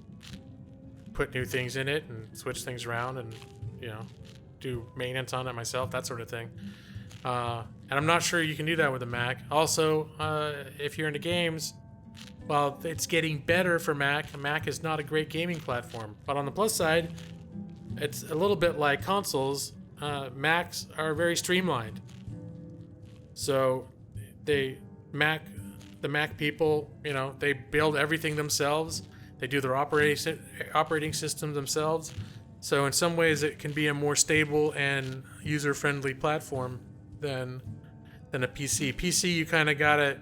put new things in it and switch things around and, do maintenance on it myself, that sort of thing. And I'm not sure you can do that with a Mac. Also, if you're into games, while it's getting better for Mac, Mac is not a great gaming platform. But on the plus side, it's a little bit like consoles. Macs are very streamlined. So the Mac people, they build everything themselves. They do their operating system themselves. So in some ways, it can be a more stable and user-friendly platform than a PC. PC, you kind of gotta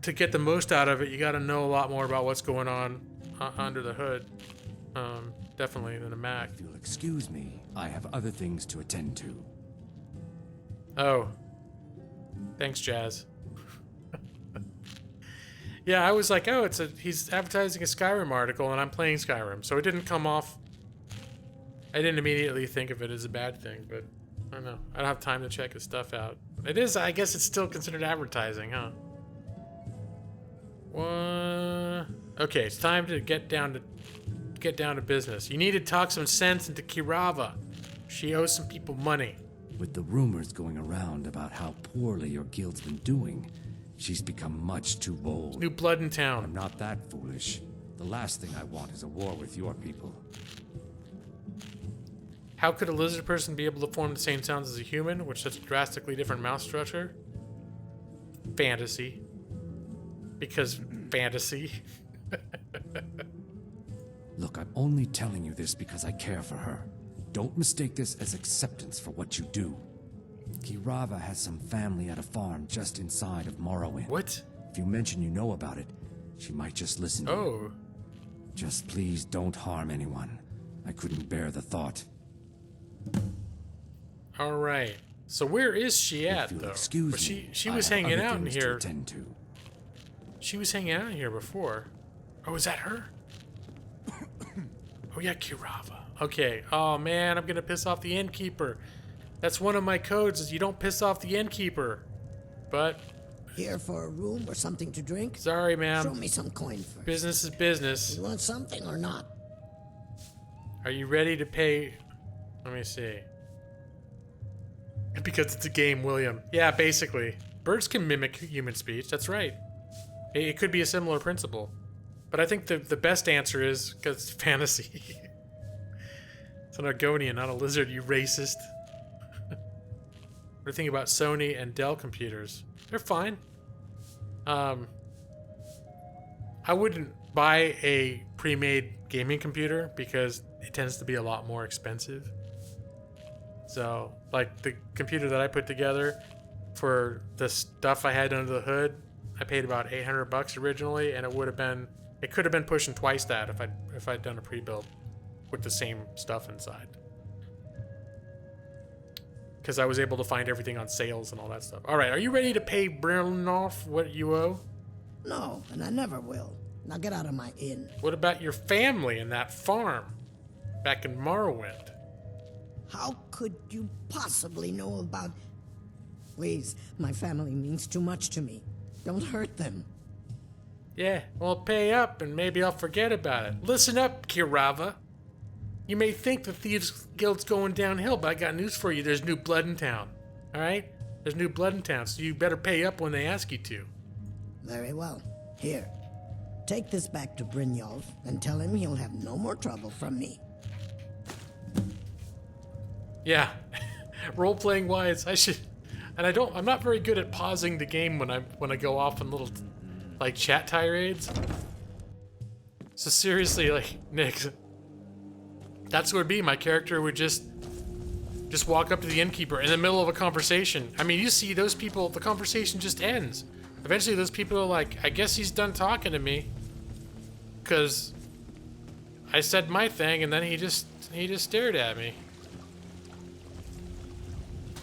to get the most out of it. You gotta know a lot more about what's going on under the hood, definitely, than a Mac. If you'll excuse me, I have other things to attend to. Oh, thanks, Jazz. Yeah, I was like, oh, he's advertising a Skyrim article, and I'm playing Skyrim, so it didn't come off. I didn't immediately think of it as a bad thing, but I don't know. I don't have time to check his stuff out. It is, I guess it's still considered advertising, huh? What? Okay, it's time to get down to business. You need to talk some sense into Kirava. She owes some people money. With the rumors going around about how poorly your guild's been doing, she's become much too bold. New blood in town. I'm not that foolish. The last thing I want is a war with your people. How could a lizard person be able to form the same sounds as a human with such a drastically different mouth structure? Fantasy. Because fantasy. Look, I'm only telling you this because I care for her. Don't mistake this as acceptance for what you do. Kirava has some family at a farm just inside of Morrowind. What? If you mention you know about it, she might just listen to you. Just please don't harm anyone. I couldn't bear the thought. Alright. So where is she at, though? Excuse but me, she was hanging out in here. To. She was hanging out in here before. Oh, is that her? Oh yeah, Kirava. Okay. Oh man, I'm gonna piss off the innkeeper. That's one of my codes, is you don't piss off the innkeeper. But here for a room or something to drink? Sorry, ma'am. Show me some coin first. Business is business. You want something or not? Are you ready to pay? Let me see. Because it's a game, William. Yeah, basically. Birds can mimic human speech. That's right. It could be a similar principle. But I think the best answer is because it's fantasy. It's an Argonian, not a lizard, you racist. What do you think about Sony and Dell computers? They're fine. I wouldn't buy a pre-made gaming computer because it tends to be a lot more expensive. So, like the computer that I put together for the stuff I had under the hood, I paid about $800 originally, and it could have been pushing twice that if I'd done a pre-build with the same stuff inside. Because I was able to find everything on sales and all that stuff. All right, are you ready to pay Brynolf what you owe? No, and I never will. Now get out of my inn. What about your family and that farm back in Morrowind? How could you possibly know about... Please, my family means too much to me. Don't hurt them. Yeah, well, pay up and maybe I'll forget about it. Listen up, Kirava. You may think the Thieves Guild's going downhill, but I got news for you. There's new blood in town. Alright? There's new blood in town, so you better pay up when they ask you to. Very well. Here. Take this back to Brynjolf and tell him he'll have no more trouble from me. Yeah. Role-playing wise, I should... And I'm not very good at pausing the game when I go off in little, like, chat tirades. So seriously, like, Nick... That's what it would be. My character would just walk up to the innkeeper in the middle of a conversation. I mean, you see those people, the conversation just ends. Eventually those people are like, I guess he's done talking to me. Because I said my thing and then he just stared at me.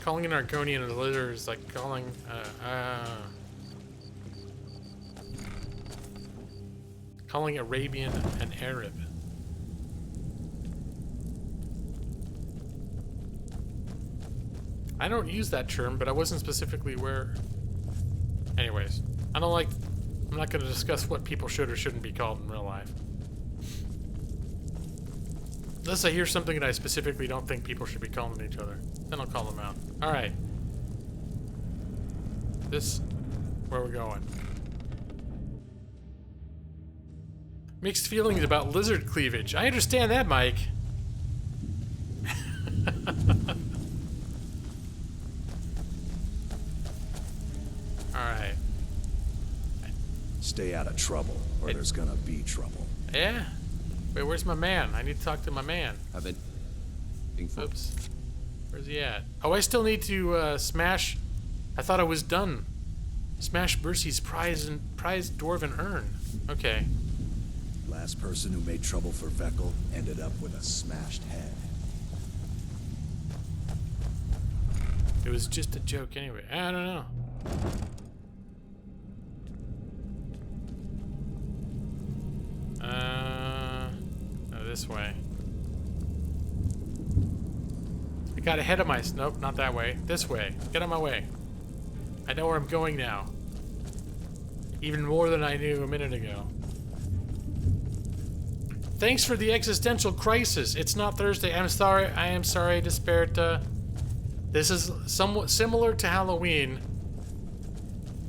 Calling an Argonian a lizard is like calling, calling Arabian an Arab. I don't use that term, but I wasn't specifically aware. Anyways, I'm not going to discuss what people should or shouldn't be called in real life. Unless I hear something that I specifically don't think people should be calling each other. Then I'll call them out. Alright. Where are we going? Mixed feelings about lizard cleavage. I understand that, Mike. Alright. Stay out of trouble, or there's gonna be trouble. Yeah? Wait, where's my man? I need to talk to my man. I've been... Oops. Where's he at? Oh, I still need to smash... I thought I was done. Smash Bercy's prized dwarven urn. Okay. Last person who made trouble for Veckel ended up with a smashed head. It was just a joke anyway. I don't know. this way. I got ahead of my... Nope, not that way. This way. Get on my way. I know where I'm going now. Even more than I knew a minute ago. Thanks for the existential crisis. It's not Thursday. I'm sorry. I am sorry, Desperta. This is somewhat similar to Halloween.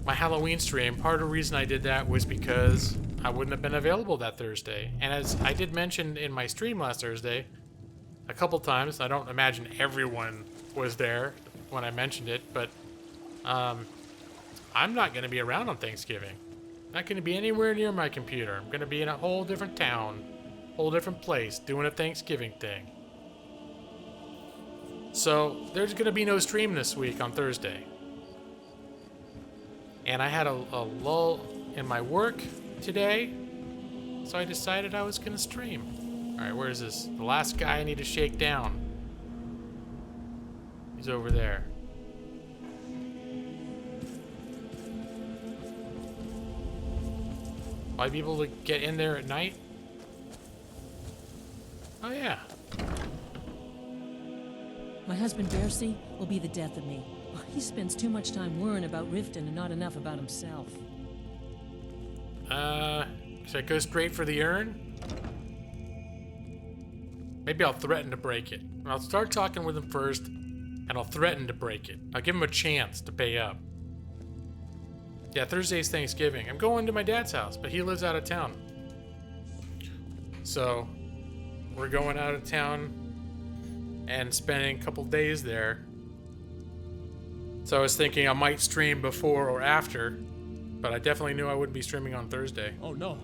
My Halloween stream. Part of the reason I did that was because I wouldn't have been available that Thursday. And as I did mention in my stream last Thursday, a couple times, I don't imagine everyone was there when I mentioned it, but I'm not going to be around on Thanksgiving. Not going to be anywhere near my computer. I'm going to be in a whole different town, whole different place, doing a Thanksgiving thing. So there's going to be no stream this week on Thursday. And I had a lull in my work today, so I decided I was going to stream. Alright, where is this? The last guy I need to shake down. He's over there. Why be able to get in there at night? Oh yeah. My husband Bercy will be the death of me. He spends too much time worrying about Riften and not enough about himself. Should I go straight for the urn? Maybe I'll threaten to break it. I'll start talking with him first, and I'll threaten to break it. I'll give him a chance to pay up. Yeah, Thursday's Thanksgiving. I'm going to my dad's house, but he lives out of town. So, we're going out of town and spending a couple days there. So I was thinking I might stream before or after, but I definitely knew I wouldn't be streaming on Thursday. Oh no,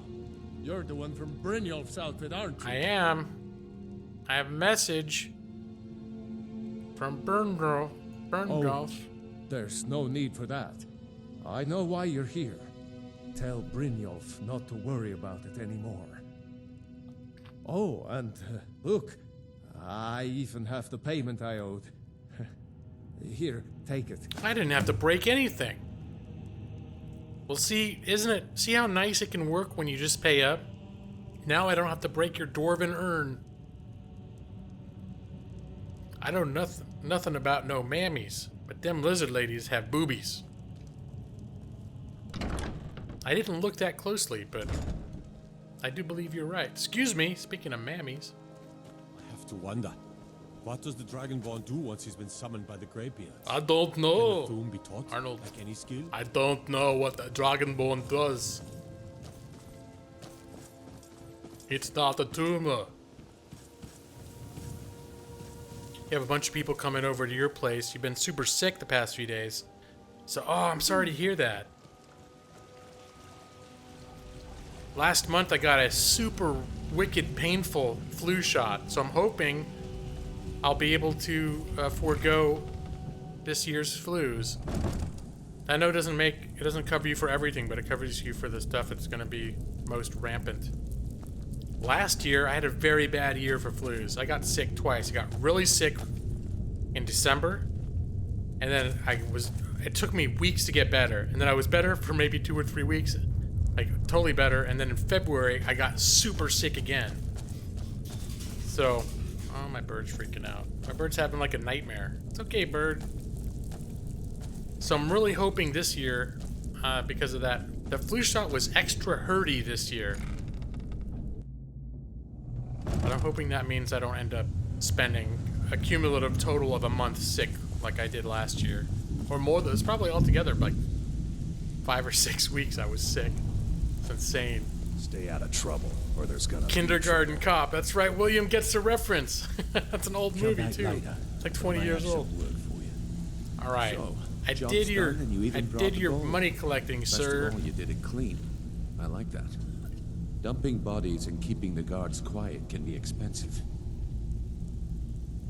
you're the one from Brynjolf's outfit, aren't you? I am. I have a message from Brynjolf. Oh, there's no need for that. I know why you're here. Tell Brynjolf not to worry about it anymore. Oh, and look, I even have the payment I owed. Here, take it. I didn't have to break anything. Well, see, see how nice it can work when you just pay up? Now I don't have to break your dwarven urn. I know nothing about no mammies, but them lizard ladies have boobies. I didn't look that closely, but I do believe you're right. Excuse me, speaking of mammies. I have to wonder. What does the Dragonborn do once he's been summoned by the Greybeards? I don't know. Can the Thum be taught, Arnold, like any skill? I don't know what the Dragonborn does. It's not a tumor. You have a bunch of people coming over to your place. You've been super sick the past few days. So, oh, I'm sorry to hear that. Last month I got a super wicked painful flu shot, so I'm hoping I'll be able to forego this year's flus. I know it doesn't cover you for everything, but it covers you for the stuff that's going to be most rampant. Last year, I had a very bad year for flus. I got sick twice. I got really sick in December, and then it took me weeks to get better, and then I was better for maybe 2 or 3 weeks, like totally better, and then in February, I got super sick again. So, oh, my bird's freaking out. My bird's having like a nightmare. It's okay, bird. So I'm really hoping this year, because of that, the flu shot was extra hurty this year. But I'm hoping that means I don't end up spending a cumulative total of a month sick like I did last year. Or more, it's probably altogether like 5 or 6 weeks I was sick. It's insane. Stay out of trouble, or there's gonna Kindergarten Cop. That's right, William gets the reference. That's an old movie too. It's like 20 years old. All right, So, I job's did your done and you even brought the gold. money collecting, Best sir. of all, you did it clean. I like that. Dumping bodies and keeping the guards quiet can be expensive.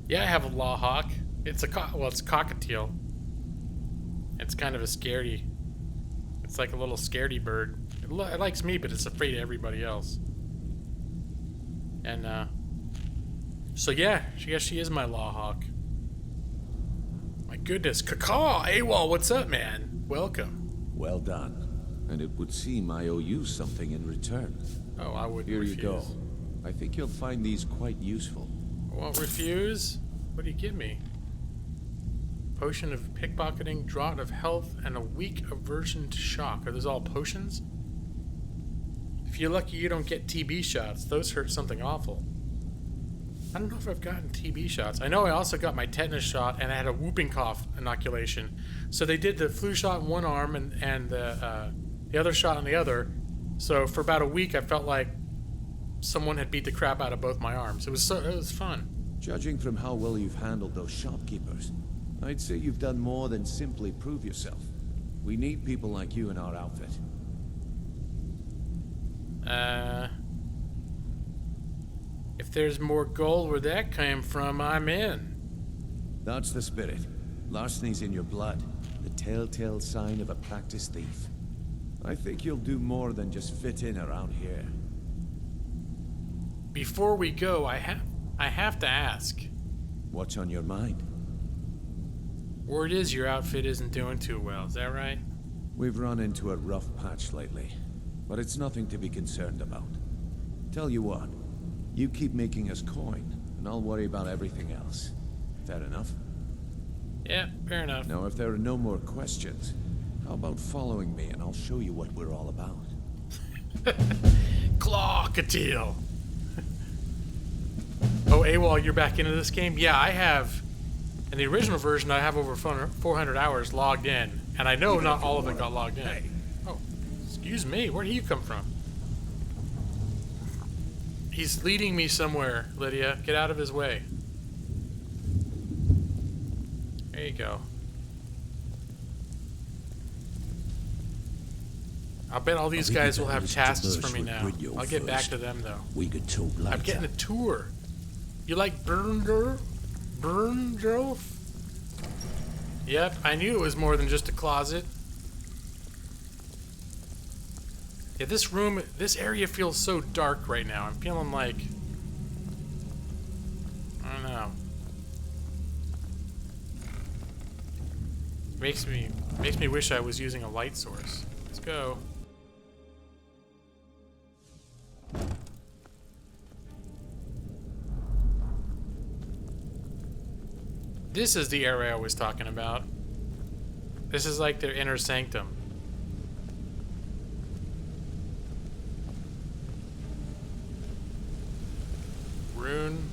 Yeah, I have a law hawk. It's a it's a cockatiel. It's kind of a scaredy. It's like a little scaredy bird. It likes me, but it's afraid of everybody else. And so yeah, I guess she is my law hawk. My goodness, Kaka, AWOL, what's up, man? Welcome. Well done. And it would seem I owe you something in return. Oh, I wouldn't Here you refuse. go. I think you'll find these quite useful. I won't refuse. What do you give me? Potion of pickpocketing, draught of health, and a weak aversion to shock. Are those all potions? If you're lucky, you don't get TB shots. Those hurt something awful. I don't know if I've gotten TB shots. I know I also got my tetanus shot, and I had a whooping cough inoculation. So they did the flu shot in one arm and the other shot in the other. So for about a week, I felt like someone had beat the crap out of both my arms. It was fun. Judging from how well you've handled those shopkeepers, I'd say you've done more than simply prove yourself. We need people like you in our outfit. If there's more gold where that came from, I'm in. That's the spirit. Larceny's in your blood, the telltale sign of a practiced thief. I think you'll do more than just fit in around here. Before we go, I have to ask. What's on your mind? Word is your outfit isn't doing too well, is that right? We've run into a rough patch lately, but it's nothing to be concerned about. Tell you what, you keep making us coin, and I'll worry about everything else. Fair enough? Yeah, fair enough. Now, if there are no more questions, how about following me and I'll show you what we're all about? Claw-Catil! Oh, AWOL, you're back into this game? Yeah, I have. In the original version, I have over 400 hours logged in, and I know not all of it got logged in. Hey. Oh, excuse me, where do you come from? He's leading me somewhere, Lydia. Get out of his way. There you go. I'll bet all these guys will have tasks for me now. I'll get back to them, though. We could talk later. I'm getting a tour. You like Berndorf? Yep, I knew it was more than just a closet. Yeah, this area feels so dark right now. I'm feeling like, I don't know. Makes me wish I was using a light source. Let's go. This is the area I was talking about. This is like their inner sanctum. Rune.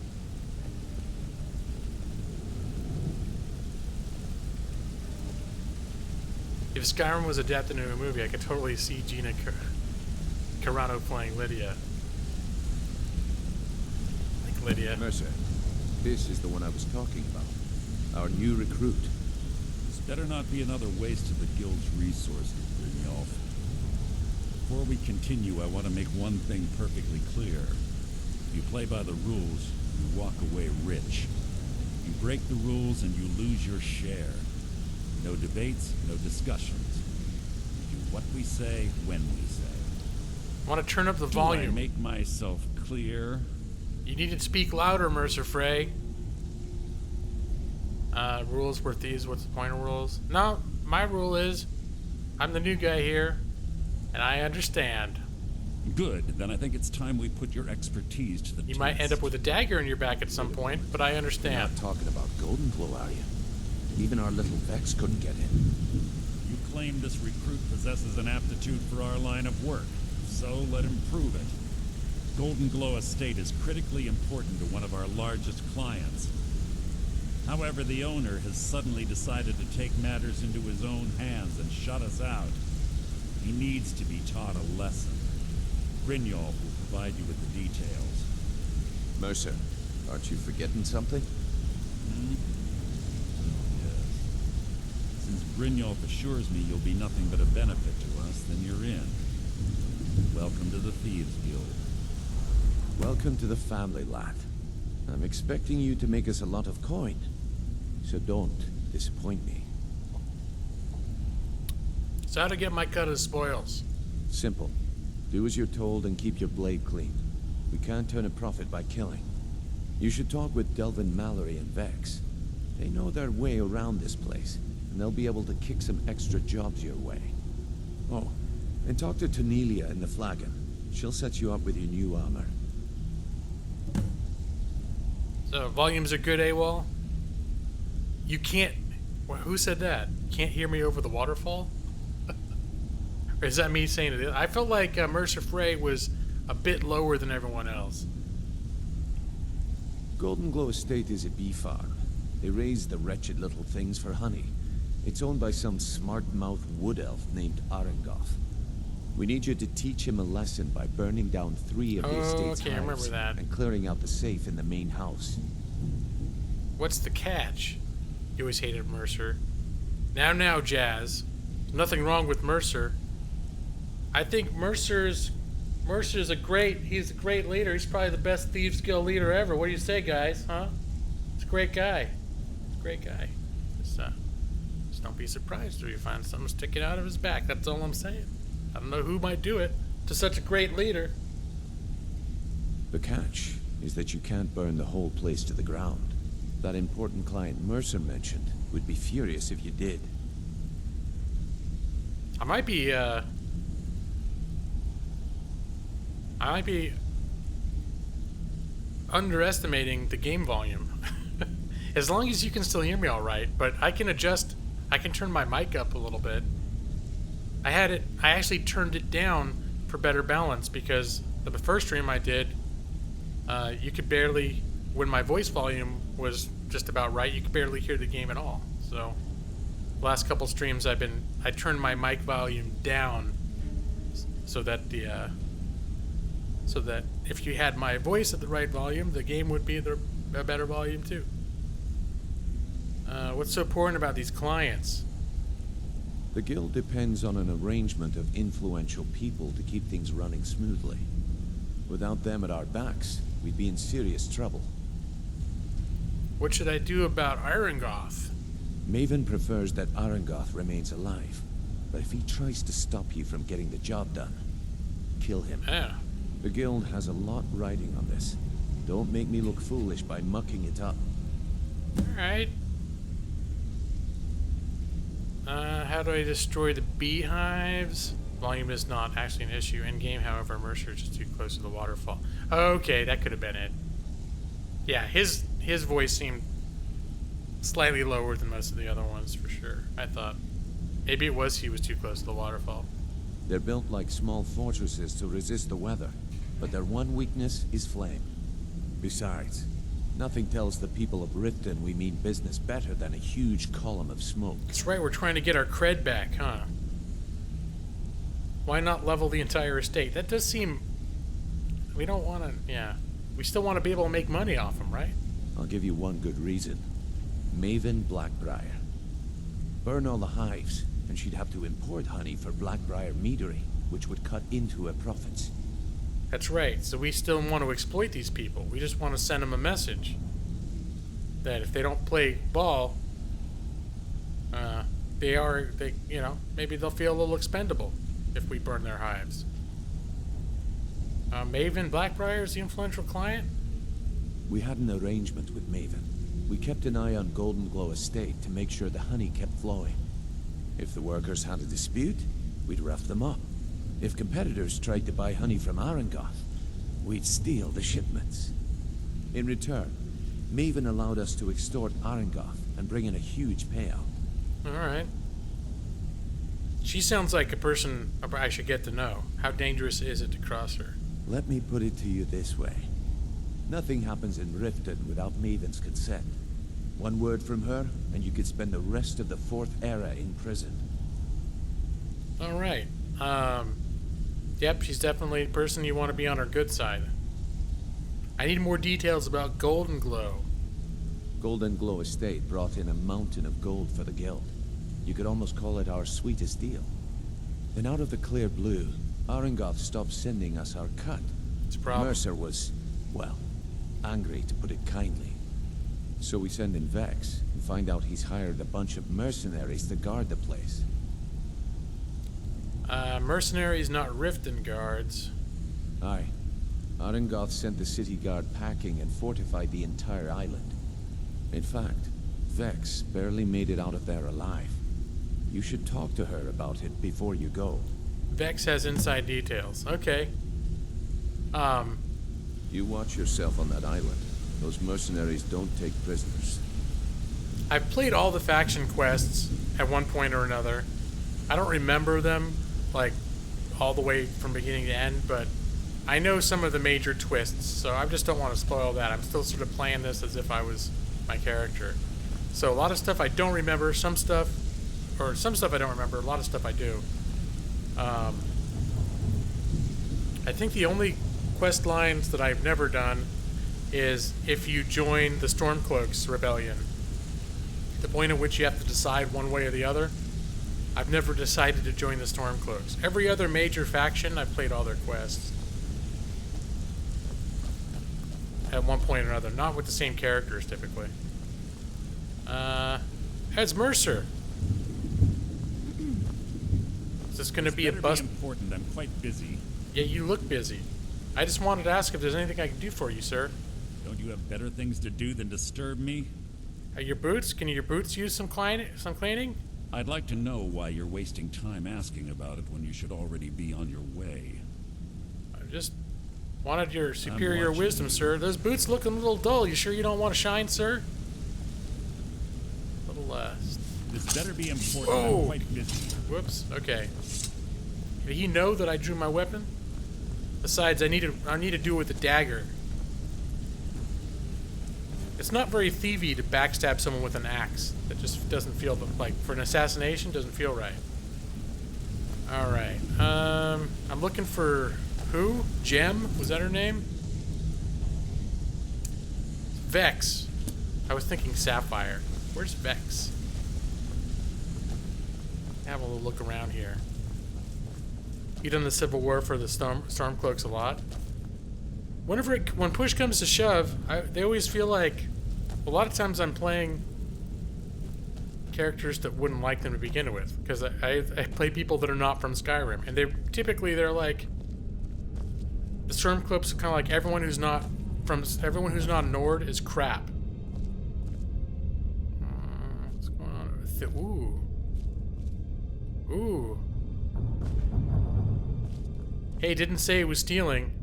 If Skyrim was adapted into a movie, I could totally see Gina Carano playing Lydia. Like Lydia. Mercer, this is the one I was talking about. Our new recruit. This better not be another waste of the guild's resources, Brynjolf. Before we continue, I want to make one thing perfectly clear. If you play by the rules, you walk away rich. You break the rules and you lose your share. No debates, no discussions. We do what we say, when we say. I want to turn up the volume. Do I make myself clear? You need to speak louder, Mercer Frey. Rules were thieves. What's the point of rules? No, my rule is, I'm the new guy here, and I understand. Good. Then I think it's time we put your expertise to the test. You might end up with a dagger in your back at some point, but I understand. You're not talking about Golden Glow, are you? Even our little Vex couldn't get in. You claim this recruit possesses an aptitude for our line of work, so let him prove it. Golden Glow Estate is critically important to one of our largest clients. However, the owner has suddenly decided to take matters into his own hands and shut us out. He needs to be taught a lesson. Brynjolf will provide you with the details. Mercer, aren't you forgetting something? Yes. Since Brynjolf assures me you'll be nothing but a benefit to us, then you're in. Welcome to the Thieves Guild. Welcome to the family, lad. I'm expecting you to make us a lot of coin. So don't disappoint me. So how to get my cut of spoils? Simple. Do as you're told and keep your blade clean. We can't turn a profit by killing. You should talk with Delvin Mallory and Vex. They know their way around this place, and they'll be able to kick some extra jobs your way. Oh, and talk to Tanelia in the Flagon. She'll set you up with your new armor. So volumes are good, AWOL. You can't. Well, who said that? Can't hear me over the waterfall? Or is that me saying it? I felt like Mercer Frey was a bit lower than everyone else. Golden Glow Estate is a bee farm. They raise the wretched little things for honey. It's owned by some smart-mouthed wood elf named Arengoth. We need you to teach him a lesson by burning down 3 of the estate's okay, I remember hives that. and clearing out the safe in the main house. What's the catch? You always hated Mercer. Now, Jazz. Nothing wrong with Mercer. I think Mercer's a great leader. He's probably the best Thieves Guild leader ever. What do you say, guys? Huh? He's a great guy. Just don't be surprised if you find something sticking out of his back. That's all I'm saying. I don't know who might do it to such a great leader. The catch is that you can't burn the whole place to the ground. That important client Mercer mentioned would be furious if you did. I might be underestimating the game volume. As long as you can still hear me all right, but I can turn my mic up a little bit. I actually turned it down for better balance because the first stream I did, you could barely, when my voice volume was just about right, you could barely hear the game at all. So, last couple streams I turned my mic volume down so that if you had my voice at the right volume, the game would be a better volume too. What's so important about these clients? The guild depends on an arrangement of influential people to keep things running smoothly. Without them at our backs, we'd be in serious trouble. What should I do about Irongoth? Maven prefers that Arengoth remains alive, but if he tries to stop you from getting the job done, kill him. Yeah. The guild has a lot riding on this. Don't make me look foolish by mucking it up. Alright. How do I destroy the beehives? Volume is not actually an issue in-game, however, Mercer is just too close to the waterfall. Okay, that could have been it. Yeah, his voice seemed slightly lower than most of the other ones, for sure. I thought maybe it was he was too close to the waterfall. They're built like small fortresses to resist the weather, but their one weakness is flame. Besides, nothing tells the people of Riften we mean business better than a huge column of smoke. That's right, we're trying to get our cred back, huh? Why not level the entire estate? That does seem... We don't want to... Yeah. We still want to be able to make money off them, right? I'll give you one good reason. Maven Blackbriar. Burn all the hives, and she'd have to import honey for Blackbriar meadery, which would cut into her profits. That's right. So we still want to exploit these people. We just want to send them a message that if they don't play ball, maybe they'll feel a little expendable if we burn their hives. Maven Blackbriar is the influential client? We had an arrangement with Maven. We kept an eye on Golden Glow Estate to make sure the honey kept flowing. If the workers had a dispute, we'd rough them up. If competitors tried to buy honey from Arengoth, we'd steal the shipments. In return, Maven allowed us to extort Arengoth and bring in a huge payout. Alright. She sounds like a person I should get to know. How dangerous is it to cross her? Let me put it to you this way. Nothing happens in Riften without Maven's consent. One word from her, and you could spend the rest of the Fourth Era in prison. Alright. Yep, she's definitely a person you want to be on her good side. I need more details about Golden Glow. Golden Glow Estate brought in a mountain of gold for the guild. You could almost call it our sweetest deal. Then out of the clear blue, Arengoth stopped sending us our cut. It's a problem. Mercer was, well, angry to put it kindly. So we send in Vex and find out he's hired a bunch of mercenaries to guard the place. Mercenaries, not Riften guards. Aye. Arengoth sent the city guard packing and fortified the entire island. In fact, Vex barely made it out of there alive. You should talk to her about it before you go. Vex has inside details. Okay. You watch yourself on that island. Those mercenaries don't take prisoners. I've played all the faction quests at one point or another. I don't remember them, like, all the way from beginning to end, but I know some of the major twists, so I just don't want to spoil that. I'm still sort of playing this as if I was my character. So a lot of stuff I don't remember, some stuff I don't remember, a lot of stuff I do. I think the only quest lines that I've never done is if you join the Stormcloaks Rebellion. The point at which you have to decide one way or the other. I've never decided to join the Stormcloaks. Every other major faction, I've played all their quests. At one point or another. Not with the same characters, typically. That's Mercer. Is this going to be a bust? Important. I'm quite busy. Yeah, you look busy. I just wanted to ask if there's anything I can do for you, sir. Don't you have better things to do than disturb me? Your boots? Can your boots use some cleaning? I'd like to know why you're wasting time asking about it when you should already be on your way. I just wanted your superior wisdom, sir. Those boots look a little dull. You sure you don't want to shine, sir? A little, This better be important. Whoa. I'm quite busy. Whoops. Okay. Did he know that I drew my weapon? Besides, I need to do it with a dagger. It's not very thievy to backstab someone with an axe. That just doesn't feel like, for an assassination, doesn't feel right. Alright, I'm looking for who? Gem? Was that her name? Vex. I was thinking Sapphire. Where's Vex? Have a little look around here. You done the Civil War for the Stormcloaks a lot? When push comes to shove, they always feel like, a lot of times I'm playing characters that wouldn't like them to begin with, because I play people that are not from Skyrim, and they're like, the Stormcloaks are kind of like everyone who's not Nord is crap. What's going on with it? Ooh. Hey, didn't say it was stealing.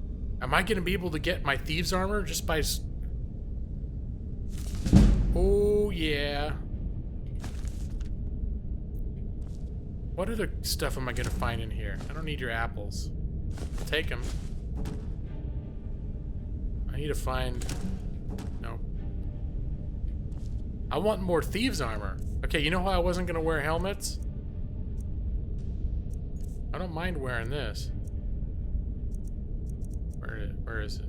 Am I gonna be able to get my thieves armor just by? Oh yeah. What other stuff am I gonna find in here? I don't need your apples. I'll take them. I need to find. No. I want more thieves armor. Okay, you know how I wasn't gonna wear helmets? I don't mind wearing this. Where is it?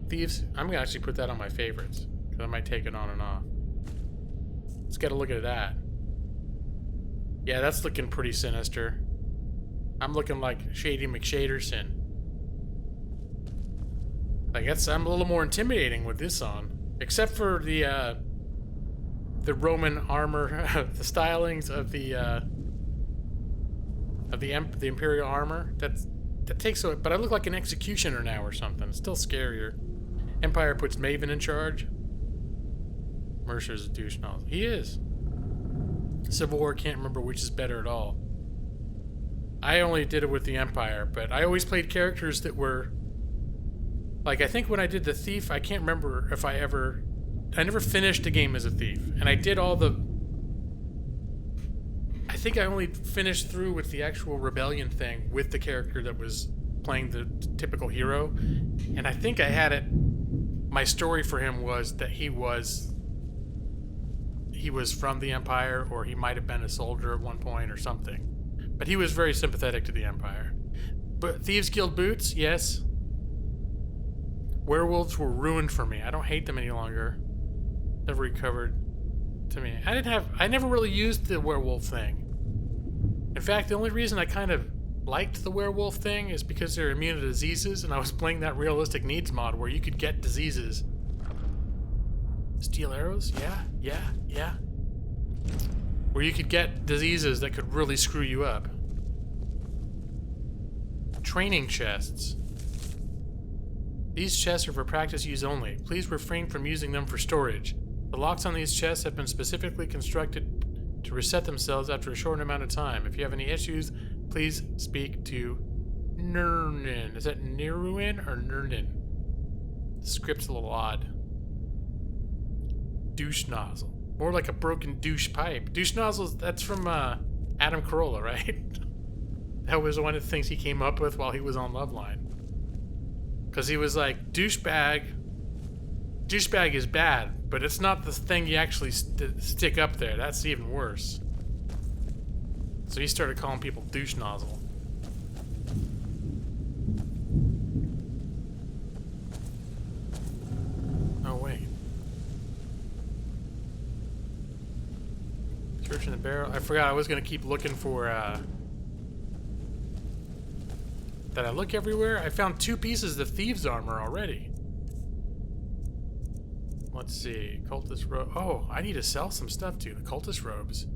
Thieves. I'm gonna actually put that on my favorites because I might take it on and off. Let's get a look at that. Yeah, that's looking pretty sinister. I'm looking like Shady McShaderson. I guess I'm a little more intimidating with this on, except for the Roman armor, the stylings of the Imperial armor. That takes away, but I look like an executioner now or something. It's still scarier. Empire puts Maven in charge. Mercer's a douche. No, he is. Civil War, can't remember which is better at all. I only did it with the Empire, but I always played characters that were like, I think when I did the Thief, I can't remember if I never finished a game as a Thief, and I did all the. I think I only finished through with the actual rebellion thing with the character that was playing the typical hero, and I think I had it. My story for him was that he was from the Empire, or he might have been a soldier at one point or something, but he was very sympathetic to the Empire. But Thieves Guild boots, yes. Werewolves were ruined for me. I don't hate them any longer. Never recovered to me. I never really used the werewolf thing. In fact, the only reason I kind of liked the werewolf thing is because they're immune to diseases, and I was playing that realistic needs mod where you could get diseases. Steel arrows? Yeah. Where you could get diseases that could really screw you up. Training chests. These chests are for practice use only. Please refrain from using them for storage. The locks on these chests have been specifically constructed to reset themselves after a short amount of time. If you have any issues, please speak to Nurnin. Is that Niruin or Nurnin? The script's a little odd. Douche nozzle. More like a broken douche pipe. Douche nozzles, that's from Adam Carolla, right? That was one of the things he came up with while he was on Loveline. Because he was like, douchebag is bad, but it's not the thing you actually stick up there. That's even worse. So he started calling people douche nozzle. Oh, wait. Search in the barrel. I forgot I was going to keep looking for, Did I look everywhere? I found 2 pieces of thieves' armor already. Let's see. Cultist robe. Oh, I need to sell some stuff too. The cultist robes.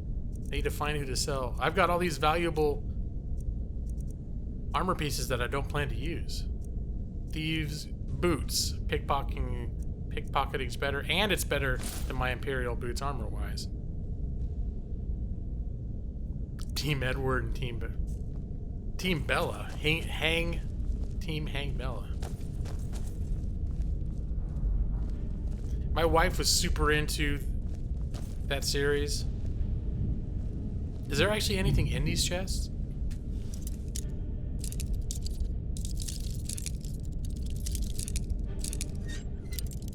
I need to find who to sell. I've got all these valuable armor pieces that I don't plan to use. Thieves' boots. Pickpocketing's better, and it's better than my Imperial boots armor-wise. Team Edward and Team Bella. Team Hang Bella. My wife was super into that series. Is there actually anything in these chests?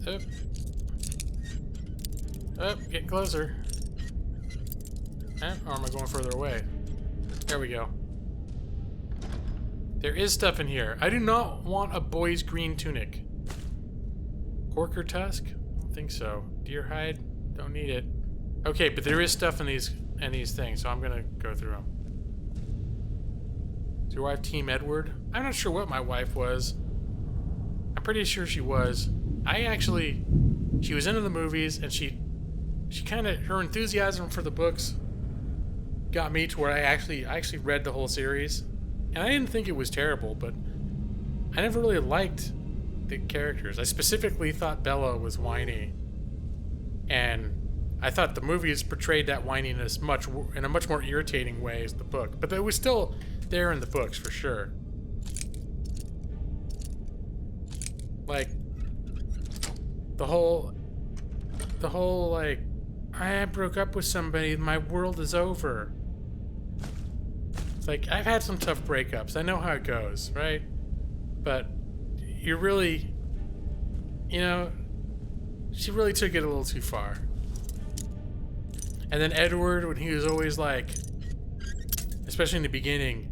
Up. Up, getting closer. Or am I going further away? There we go. There is stuff in here. I do not want a boy's green tunic. Porker tusk? I don't think so. Deer hide? Don't need it. Okay, but there is stuff in these things, so I'm gonna go through them. Is your wife Team Edward? I'm not sure what my wife was. I'm pretty sure she was. She was into the movies, and she kind of, her enthusiasm for the books got me to where I actually read the whole series. And I didn't think it was terrible, but I never really liked the characters. I specifically thought Bella was whiny. And I thought the movies portrayed that whininess in a much more irritating way as the book. But it was still there in the books, for sure. Like, the whole, like, I broke up with somebody, my world is over. It's like, I've had some tough breakups. I know how it goes, right? But you really, you know, she really took it a little too far. And then Edward, when he was always like, especially in the beginning,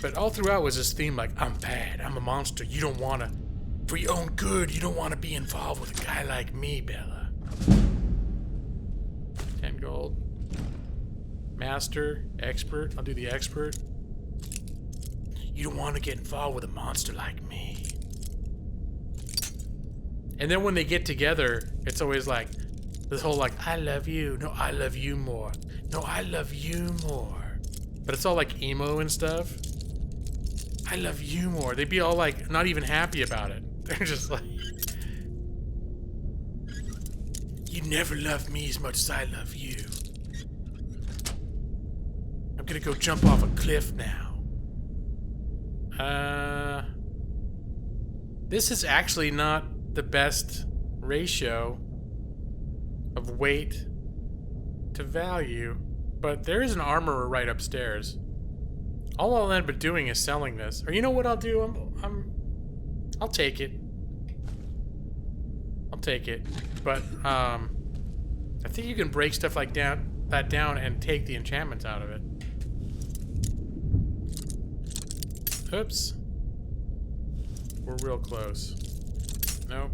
but all throughout was this theme like, I'm bad, I'm a monster, you don't want to, for your own good, you don't want to be involved with a guy like me, Bella. 10 gold. Master, expert, I'll do the expert. You don't want to get involved with a monster like me. And then when they get together, it's always like, this whole like, I love you, no, I love you more. No, I love you more. But it's all like emo and stuff. I love you more. They'd be all like, not even happy about it. They're just like, you never loved me as much as I love you. I'm gonna go jump off a cliff now. This is actually not the best ratio of weight to value, but there is an armorer right upstairs. All I'll end up doing is selling this. Or you know what I'll do? I'll take it. I'll take it. But I think you can break stuff like that down and take the enchantments out of it. Oops. We're real close. Nope.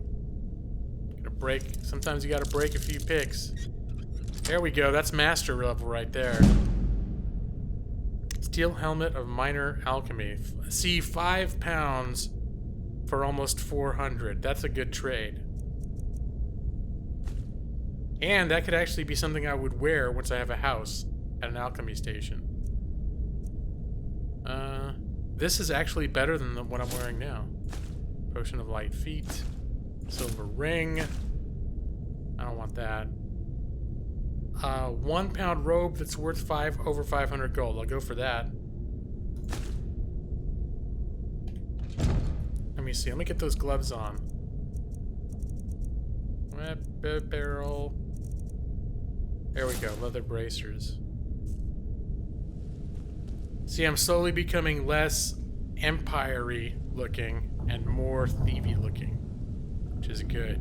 Gonna break. Sometimes you gotta break a few picks. There we go. That's master level right there. Steel helmet of minor alchemy. See, 5 pounds for almost 400. That's a good trade. And that could actually be something I would wear once I have a house at an alchemy station. This is actually better than what I'm wearing now. Potion of light feet. Silver ring. I don't want that. 1 pound robe that's worth over 500 gold. I'll go for that. Let me see. Let me get those gloves on. Barrel. There we go, leather bracers. See, I'm slowly becoming less empire-y looking and more thievy looking, which is good.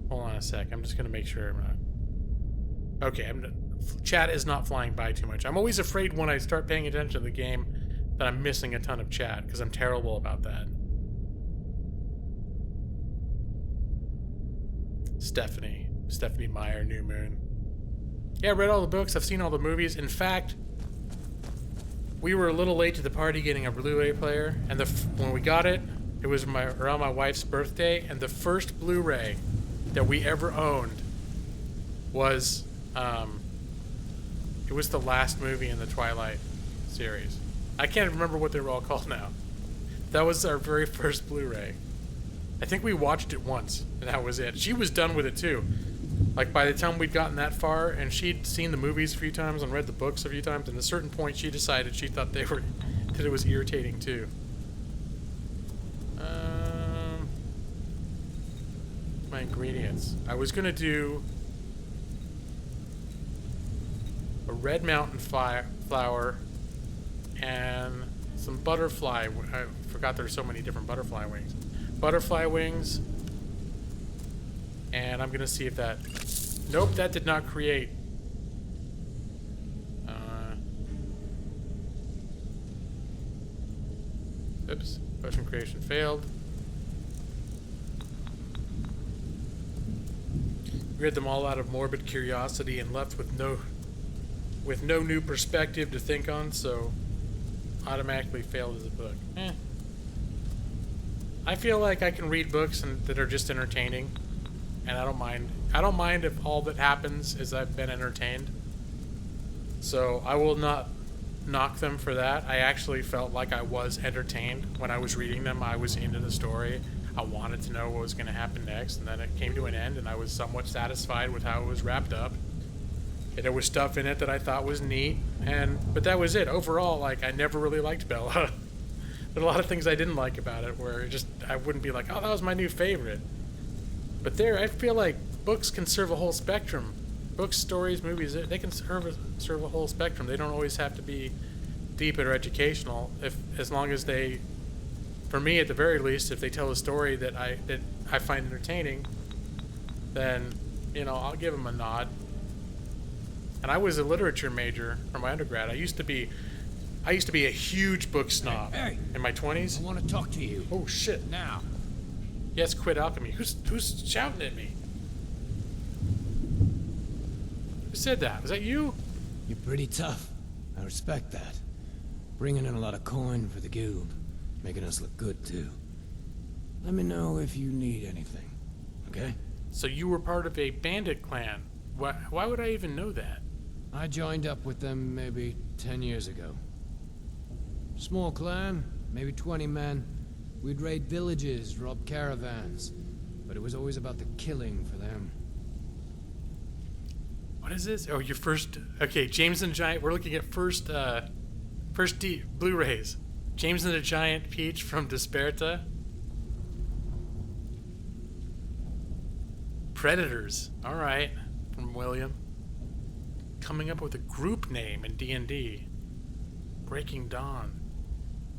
Hold on a sec. I'm just gonna make sure I'm not. Okay, chat is not flying by too much. I'm always afraid when I start paying attention to the game that I'm missing a ton of chat because I'm terrible about that. Stephanie Meyer, New Moon. Yeah, I read all the books. I've seen all the movies. In fact, we were a little late to the party getting a Blu-ray player, and when we got it, it was around my wife's birthday, and the first Blu-ray that we ever owned was it was the last movie in the Twilight series. I can't remember what they were all called now. That was our very first Blu-ray. I think we watched it once, and that was it. She was done with it too. Like, by the time we'd gotten that far, and she'd seen the movies a few times and read the books a few times, and at a certain point she decided she thought that it was irritating too. My ingredients. I was gonna do a red mountain flower and some butterfly. I forgot there's so many different butterfly wings. Butterfly wings. And I'm gonna see if that... Nope, that did not create. Oops, potion creation failed. Read them all out of morbid curiosity and left with no new perspective to think on, so automatically failed as a book. I feel like I can read books that are just entertaining, and I don't mind. I don't mind if all that happens is I've been entertained. So I will not knock them for that. I actually felt like I was entertained when I was reading them. I was into the story. I wanted to know what was going to happen next, and then it came to an end, and I was somewhat satisfied with how it was wrapped up. And there was stuff in it that I thought was neat, but that was it. Overall, like, I never really liked Bella. There are a lot of things I didn't like about it, where I wouldn't be like, oh, that was my new favorite. But I feel like books can serve a whole spectrum. Books, stories, movies, they can serve a whole spectrum. They don't always have to be deep or educational, as long as they... For me, at the very least, if they tell a story that I find entertaining, then, I'll give them a nod. And I was a literature major for my undergrad. I used to be a huge book snob. Hey, in my 20s. I want to talk to you. Oh shit! Now. Yes, quit alchemy. Who's shouting at me? Who said that? Was that you? You're pretty tough. I respect that. Bringing in a lot of coin for the guild. Making us look good, too. Let me know if you need anything, okay? So you were part of a bandit clan. Why would I even know that? I joined up with them maybe 10 years ago. Small clan, maybe 20 men. We'd raid villages, rob caravans. But it was always about the killing for them. What is this? Oh, your first... Okay, James and the Giant. We're looking at first Blu-rays. James and the Giant Peach from Desperta. Predators. All right. From William. Coming up with a group name in D&D. Breaking Dawn.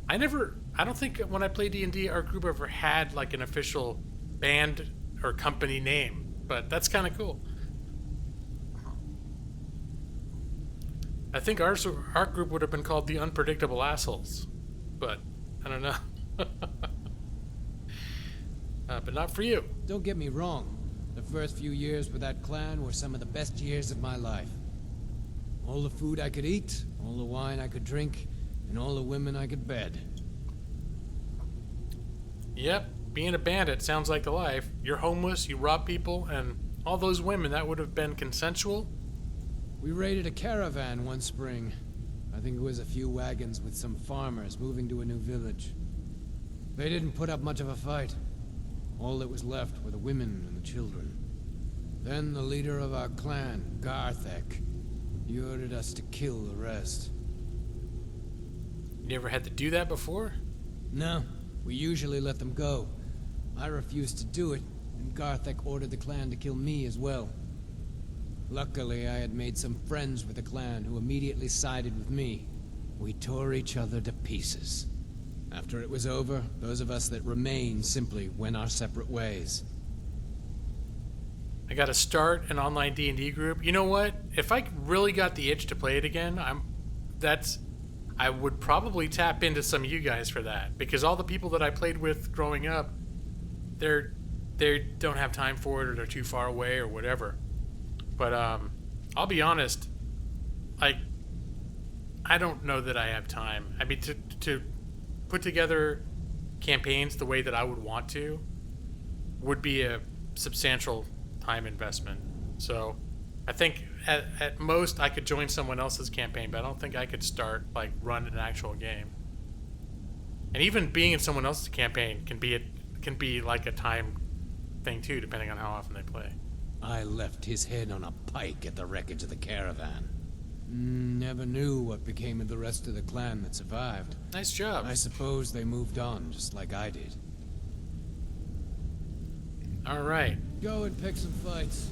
I don't think when I played D&D, our group ever had like an official band or company name, but that's kind of cool. I think our group would have been called the Unpredictable Assholes, but I don't know. But not for you. Don't get me wrong. The first few years with that clan were some of the best years of my life. All the food I could eat, all the wine I could drink, and all the women I could bed. Yep, being a bandit sounds like the life. You're homeless, you rob people, and all those women, that would have been consensual? We raided a caravan one spring. I think it was a few wagons with some farmers moving to a new village. They didn't put up much of a fight. All that was left were the women and the children. Then the leader of our clan, Garthek, he ordered us to kill the rest. You never had to do that before? No, we usually let them go. I refused to do it, and Garthek ordered the clan to kill me as well. Luckily, I had made some friends with the clan who immediately sided with me. We tore each other to pieces. After it was over, those of us that remained simply went our separate ways. I got to start an online D&D group. You know what? If I really got the itch to play it again, I would probably tap into some of you guys for that, because all the people that I played with growing up, they don't have time for it, or they're too far away or whatever. But I'll be honest, like, I don't know that I have time. I mean, to put together campaigns the way that I would want to would be a substantial time investment. So I think at most I could join someone else's campaign, but I don't think I could start, like, run an actual game. And even being in someone else's campaign can be like a time thing too, depending on how often they play. I left his head on a pike at the wreckage of the caravan. Never knew what became of the rest of the clan that survived. Nice job. I suppose they moved on just like I did. All right. Go and pick some fights.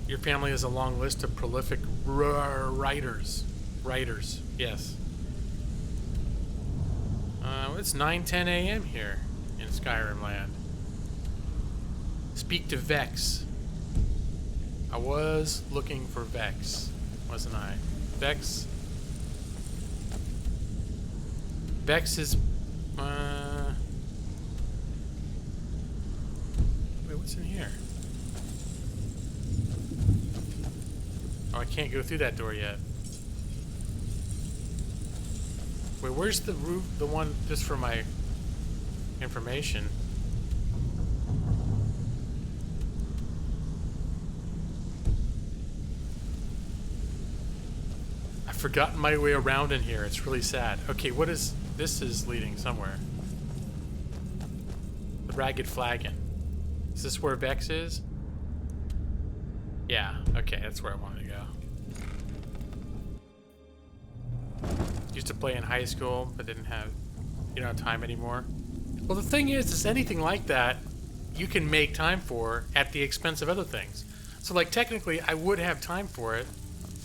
Your family has a long list of prolific writers. Writers, yes. It's 9:10 a.m. here in Skyrim land. Speak to Vex. I was looking for Vex, wasn't I? Vex. Vex is. Wait, what's in here? Oh, I can't go through that door yet. Wait, where's the roof? The one just for my information. I've forgotten my way around in here. It's really sad. Okay, what is... This is leading somewhere. The Ragged Flagon. Is this where Vex is? Yeah, okay, that's where I wanted to go. Used to play in high school, but didn't have, time anymore. Well, the thing is anything like that, you can make time for at the expense of other things. So, like, technically, I would have time for it,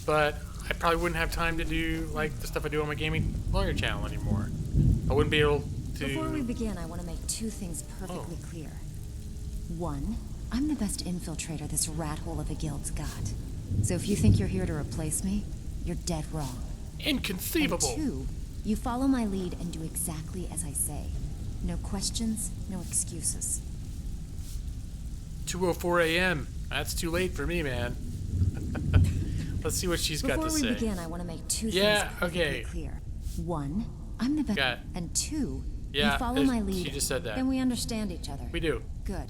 but I probably wouldn't have time to do, like, the stuff I do on my gaming lawyer channel anymore. I wouldn't be able to... Before we begin, I want to make two things perfectly clear. One, I'm the best infiltrator this rat hole of a guild's got. So if you think you're here to replace me, you're dead wrong. Inconceivable. And two, you follow my lead and do exactly as I say. No questions, no excuses. 2:04 a.m. That's too late for me, man. Let's see what she's got to say. Before we begin, I want to make two things perfectly clear. One, I'm the best. And two, you follow my lead. She just said that. Then we understand each other. We do. Good.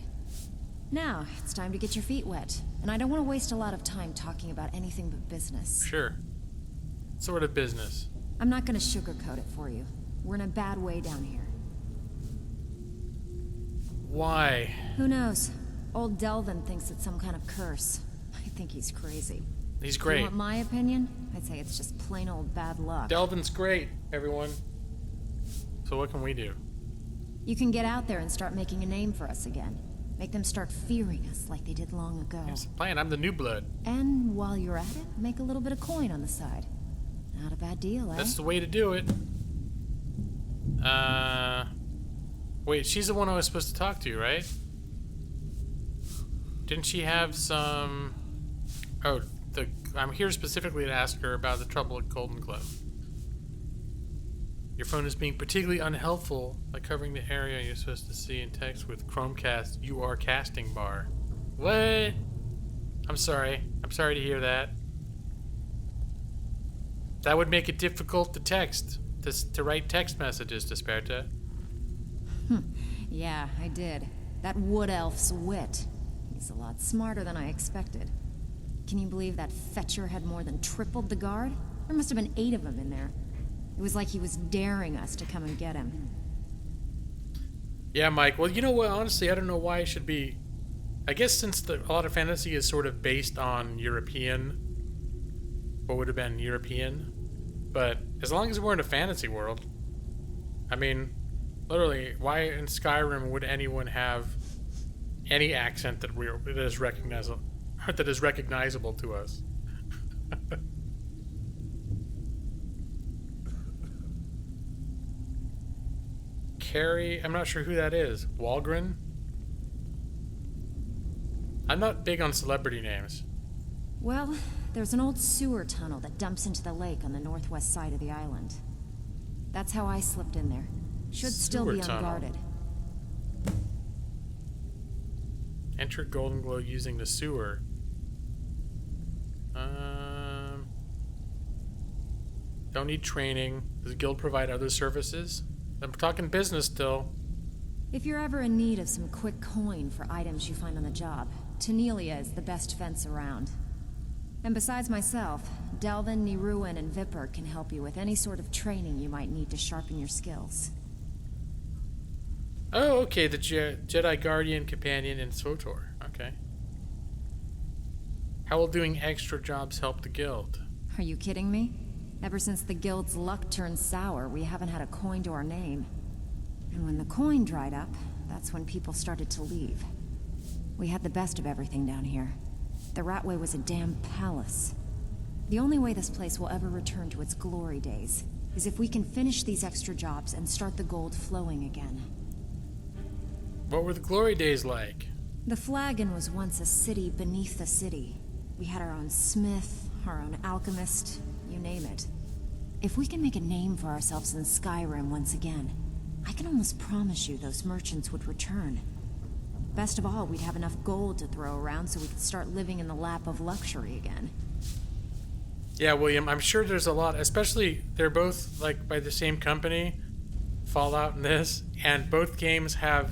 Now, it's time to get your feet wet. And I don't want to waste a lot of time talking about anything but business. Sure. Sort of business. I'm not going to sugarcoat it for you. We're in a bad way down here. Why? Who knows? Old Delvin thinks it's some kind of curse. I think he's crazy. He's great. You want my opinion? I'd say it's just plain old bad luck. Delvin's great, everyone. So what can we do? You can get out there and start making a name for us again. Make them start fearing us like they did long ago. Here's the plan. I'm the new blood. And while you're at it, make a little bit of coin on the side. Not a bad deal, eh? That's the way to do it. Wait, she's the one I was supposed to talk to, right? Didn't she have some... Oh, I'm here specifically to ask her about the trouble at Golden Glow. Your phone is being particularly unhelpful by covering the area you're supposed to see in text with Chromecast UR casting bar. What? I'm sorry. I'm sorry to hear that. That would make it difficult to text, to write text messages to Sperta. Yeah, I did. That wood elf's wit. He's a lot smarter than I expected. Can you believe that fetcher had more than tripled the guard? There must have been 8 of them in there. It was like he was daring us to come and get him. Yeah, Mike. Well, you know what? Honestly, I don't know why it should be... I guess since a lot of fantasy is sort of based on European... What would have been European? But as long as we're in a fantasy world... I mean, literally, why in Skyrim would anyone have any accent that is recognizable to us. Carrie, I'm not sure who that is. Walgren? I'm not big on celebrity names. Well, there's an old sewer tunnel that dumps into the lake on the northwest side of the island. That's how I slipped in there. Should still be unguarded. Enter Golden Glow using the sewer. Don't need training. Does the guild provide other services? I'm talking business still. If you're ever in need of some quick coin for items you find on the job, Tanelia is the best fence around. And besides myself, Delvin, Niruin, and Vipper can help you with any sort of training you might need to sharpen your skills. Oh, okay, the Jedi Guardian, Companion, and Swotor. Okay. How will doing extra jobs help the guild? Are you kidding me? Ever since the guild's luck turned sour, we haven't had a coin to our name. And when the coin dried up, that's when people started to leave. We had the best of everything down here. The Ratway was a damn palace. The only way this place will ever return to its glory days is if we can finish these extra jobs and start the gold flowing again. What were the glory days like? The Flagon was once a city beneath the city. We had our own smith, our own alchemist, you name it. If we can make a name for ourselves in Skyrim once again, I can almost promise you those merchants would return. Best of all, we'd have enough gold to throw around so we could start living in the lap of luxury again. Yeah, William, I'm sure there's a lot, especially they're both like by the same company, Fallout and this, and both games have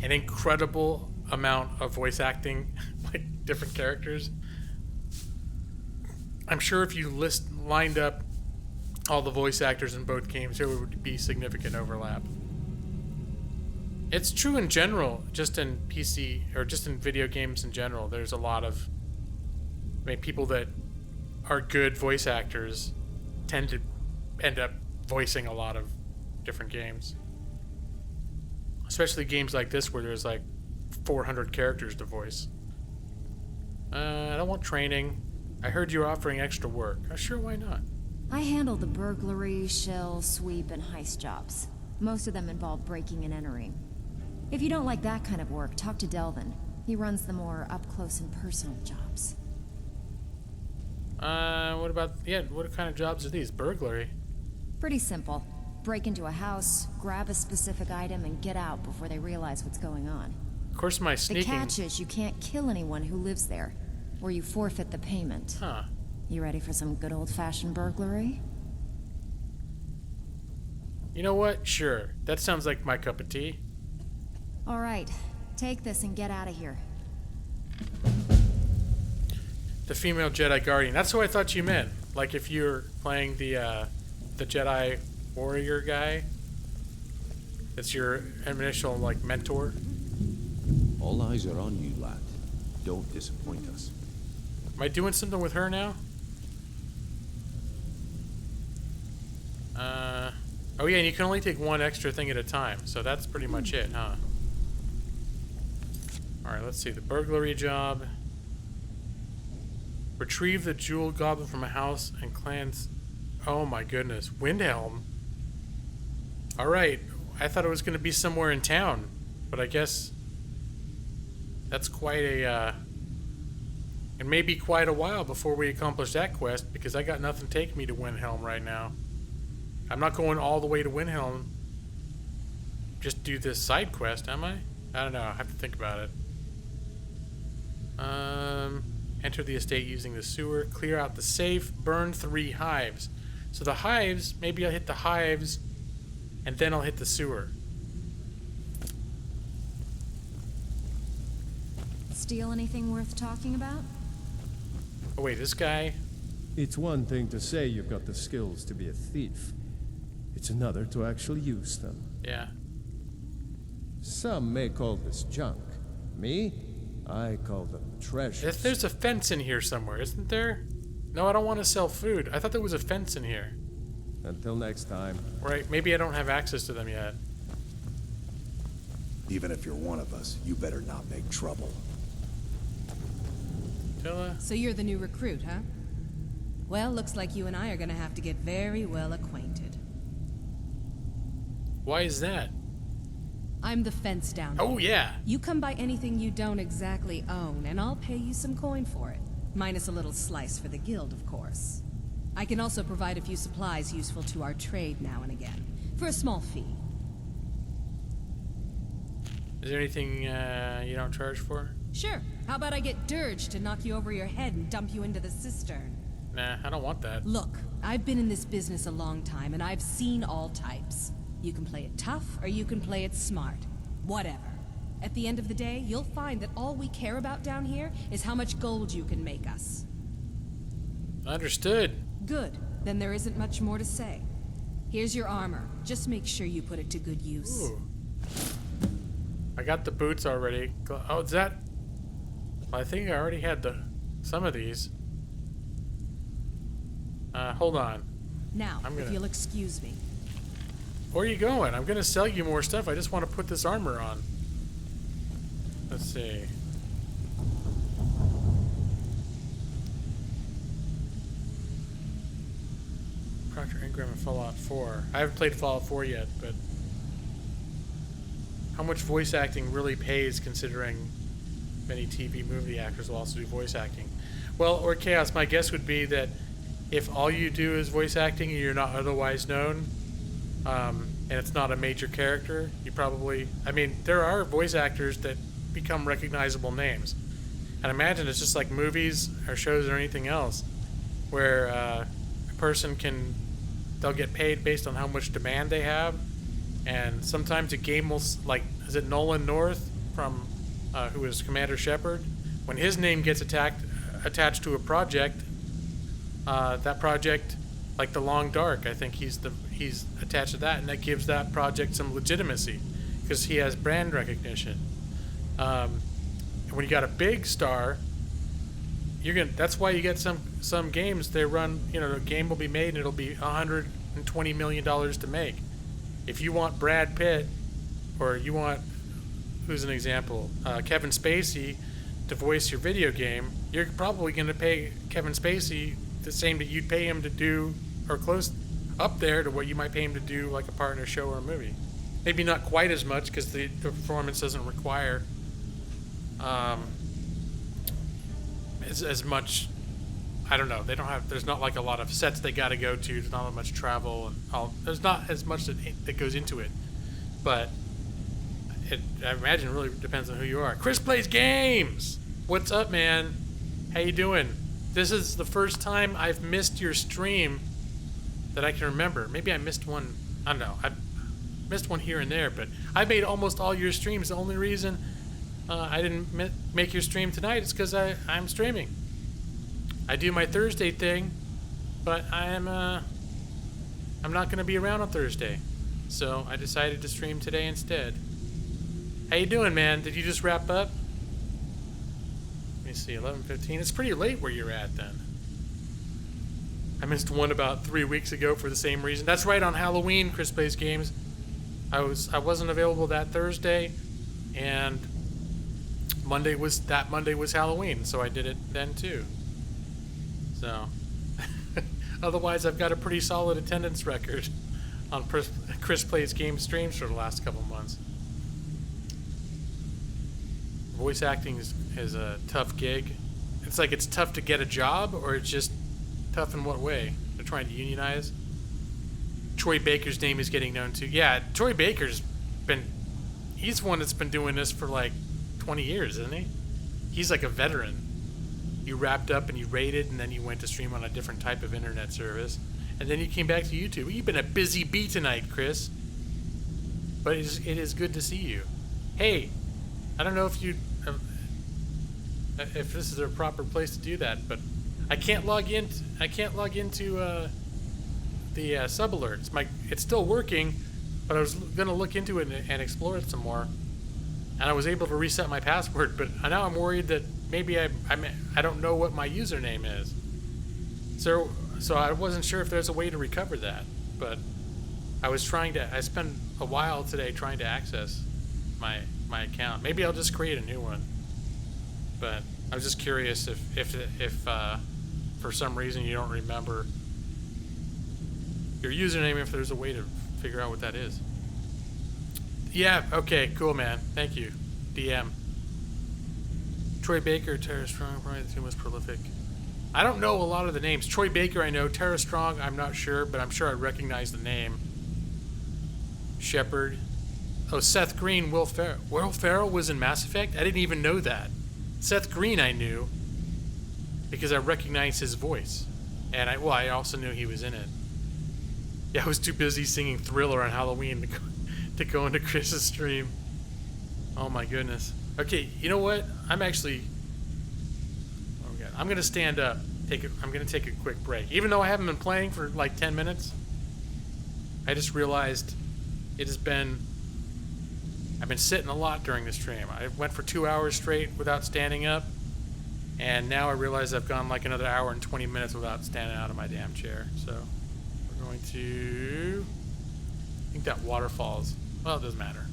an incredible amount of voice acting, like different characters. I'm sure if you lined up all the voice actors in both games, there would be significant overlap. It's true in general, just in PC, or just in video games in general. There's a lot of, people that are good voice actors tend to end up voicing a lot of different games. Especially games like this where there's like 400 characters to voice. I don't want training. I heard you were offering extra work. Sure, why not? I handle the burglary, shell, sweep, and heist jobs. Most of them involve breaking and entering. If you don't like that kind of work, talk to Delvin. He runs the more up-close and personal jobs. What kind of jobs are these? Burglary? Pretty simple. Break into a house, grab a specific item, and get out before they realize what's going on. Of course my sneaking... The catch is you can't kill anyone who lives there, or you forfeit the payment. Huh. You ready for some good old-fashioned burglary? You know what? Sure. That sounds like my cup of tea. All right. Take this and get out of here. The female Jedi Guardian. That's who I thought you meant. Like if you're playing the Jedi warrior guy. It's your initial, like, mentor. All eyes are on you, lad. Don't disappoint us. Am I doing something with her now? Oh yeah, and you can only take one extra thing at a time, so that's pretty much it, huh? Alright, let's see. The burglary job. Retrieve the jeweled goblet from a house and clans... Oh my goodness. Windhelm? Alright, I thought it was going to be somewhere in town, but I guess... That's quite a, It may be quite a while before we accomplish that quest, because I got nothing taking me to Windhelm right now. I'm not going all the way to Windhelm. Just do this side quest, am I? I don't know, I have to think about it. Enter the estate using the sewer, clear out the safe, burn 3 hives. So the hives, maybe I'll hit the hives, and then I'll hit the sewer. Steal anything worth talking about? Oh wait, this guy? It's one thing to say you've got the skills to be a thief. It's another to actually use them. Yeah. Some may call this junk. Me? I call them treasures. There's a fence in here somewhere, isn't there? No, I don't want to sell food. I thought there was a fence in here. Until next time. Right, maybe I don't have access to them yet. Even if you're one of us, you better not make trouble. So you're the new recruit, huh? Well, looks like you and I are gonna have to get very well acquainted. Why is that? I'm the fence down Oh, here. yeah. You come by anything you don't exactly own, and I'll pay you some coin for it. Minus a little slice for the guild, of course. I can also provide a few supplies useful to our trade now and again, for a small fee. Is there anything you don't charge for? Sure. How about I get Dirge to knock you over your head and dump you into the cistern? Nah, I don't want that. Look, I've been in this business a long time, and I've seen all types. You can play it tough, or you can play it smart. Whatever. At the end of the day, you'll find that all we care about down here is how much gold you can make us. Understood. Good. Then there isn't much more to say. Here's your armor. Just make sure you put it to good use. Ooh. I got the boots already. Oh, is that... I think I already had some of these. Hold on. Now, if you'll excuse me. Where are you going? I'm gonna sell you more stuff. I just want to put this armor on. Let's see. Procter Ingram and Fallout 4. I haven't played Fallout 4 yet, but how much voice acting really pays considering many TV movie actors will also do voice acting? Well, or Chaos, my guess would be that if all you do is voice acting and you're not otherwise known, and it's not a major character, you probably... I mean, there are voice actors that become recognizable names. And imagine it's just like movies or shows or anything else, where a person can... They'll get paid based on how much demand they have. And sometimes a game will... Like, is it Nolan North from... who is Commander Shepard? When his name gets attached to a project, that project... Like the Long Dark, I think he's attached to that, and that gives that project some legitimacy because he has brand recognition. And when you got a big star, that's why you get some games they run. You know, a game will be made and it'll be $120 million to make. If you want Brad Pitt, or you want, who's an example, Kevin Spacey to voice your video game, you're probably going to pay Kevin Spacey the same that you'd pay him to do, or close up there to what you might pay him to do like a part in a show or a movie. Maybe not quite as much because the performance doesn't require as much. I don't know. They don't have. There's not like a lot of sets they got to go to. There's not much travel and all. There's not as much that goes into it. But I imagine it really depends on who you are. Chris Plays Games. What's up, man? How you doing? This is the first time I've missed your stream that I can remember. Maybe I missed one. I don't know. I missed one here and there, but I made almost all your streams. The only reason I didn't make your stream tonight is because I'm streaming. I do my Thursday thing, but I'm not going to be around on Thursday, so I decided to stream today instead. How you doing, man? Did you just wrap up? Let me see, 11:15. It's pretty late where you're at then. I missed one about 3 weeks ago for the same reason. That's right, on Halloween, Chris Plays Games. I wasn't available that Thursday, and Monday was Halloween, so I did it then too. So, otherwise I've got a pretty solid attendance record on Chris Plays Games streams for the last couple months. Voice acting is a tough gig. It's like it's tough to get a job, or it's just tough in what way? They're trying to unionize? Troy Baker's name is getting known too. Yeah, Troy Baker's he's one that's been doing this for like 20 years, isn't he? He's like a veteran. You wrapped up and you raided, and then you went to stream on a different type of internet service. And then you came back to YouTube. You've been a busy bee tonight, Chris. But it is good to see you. Hey, I don't know if this is a proper place to do that, but I can't log into the sub alerts. It's still working, but I was gonna look into it and explore it some more, and I was able to reset my password. But now I'm worried that maybe I don't know what my username is. So I wasn't sure if there's a way to recover that, but I spent a while today trying to access my my account. Maybe I'll just create a new one. But I was just curious if for some reason you don't remember your username, if there's a way to figure out what that is. Yeah, okay, cool, man. Thank you. DM. Troy Baker, Tara Strong, probably the two most prolific. I don't know a lot of the names. Troy Baker, I know. Tara Strong, I'm not sure, but I'm sure I recognize the name. Shepard. Oh, Seth Green, Will Ferrell. Will Ferrell was in Mass Effect? I didn't even know that. Seth Green I knew because I recognized his voice. And I also knew he was in it. Yeah, I was too busy singing Thriller on Halloween to go into Chris's stream. Oh my goodness. Okay, you know what? I'm gonna stand up. I'm gonna take a quick break. Even though I haven't been playing for like 10 minutes, I just realized I've been sitting a lot during the stream. I went for 2 hours straight without standing up, and now I realize I've gone like another hour and 20 minutes without standing out of my damn chair. So we're going to, I think that waterfalls. Well, it doesn't matter.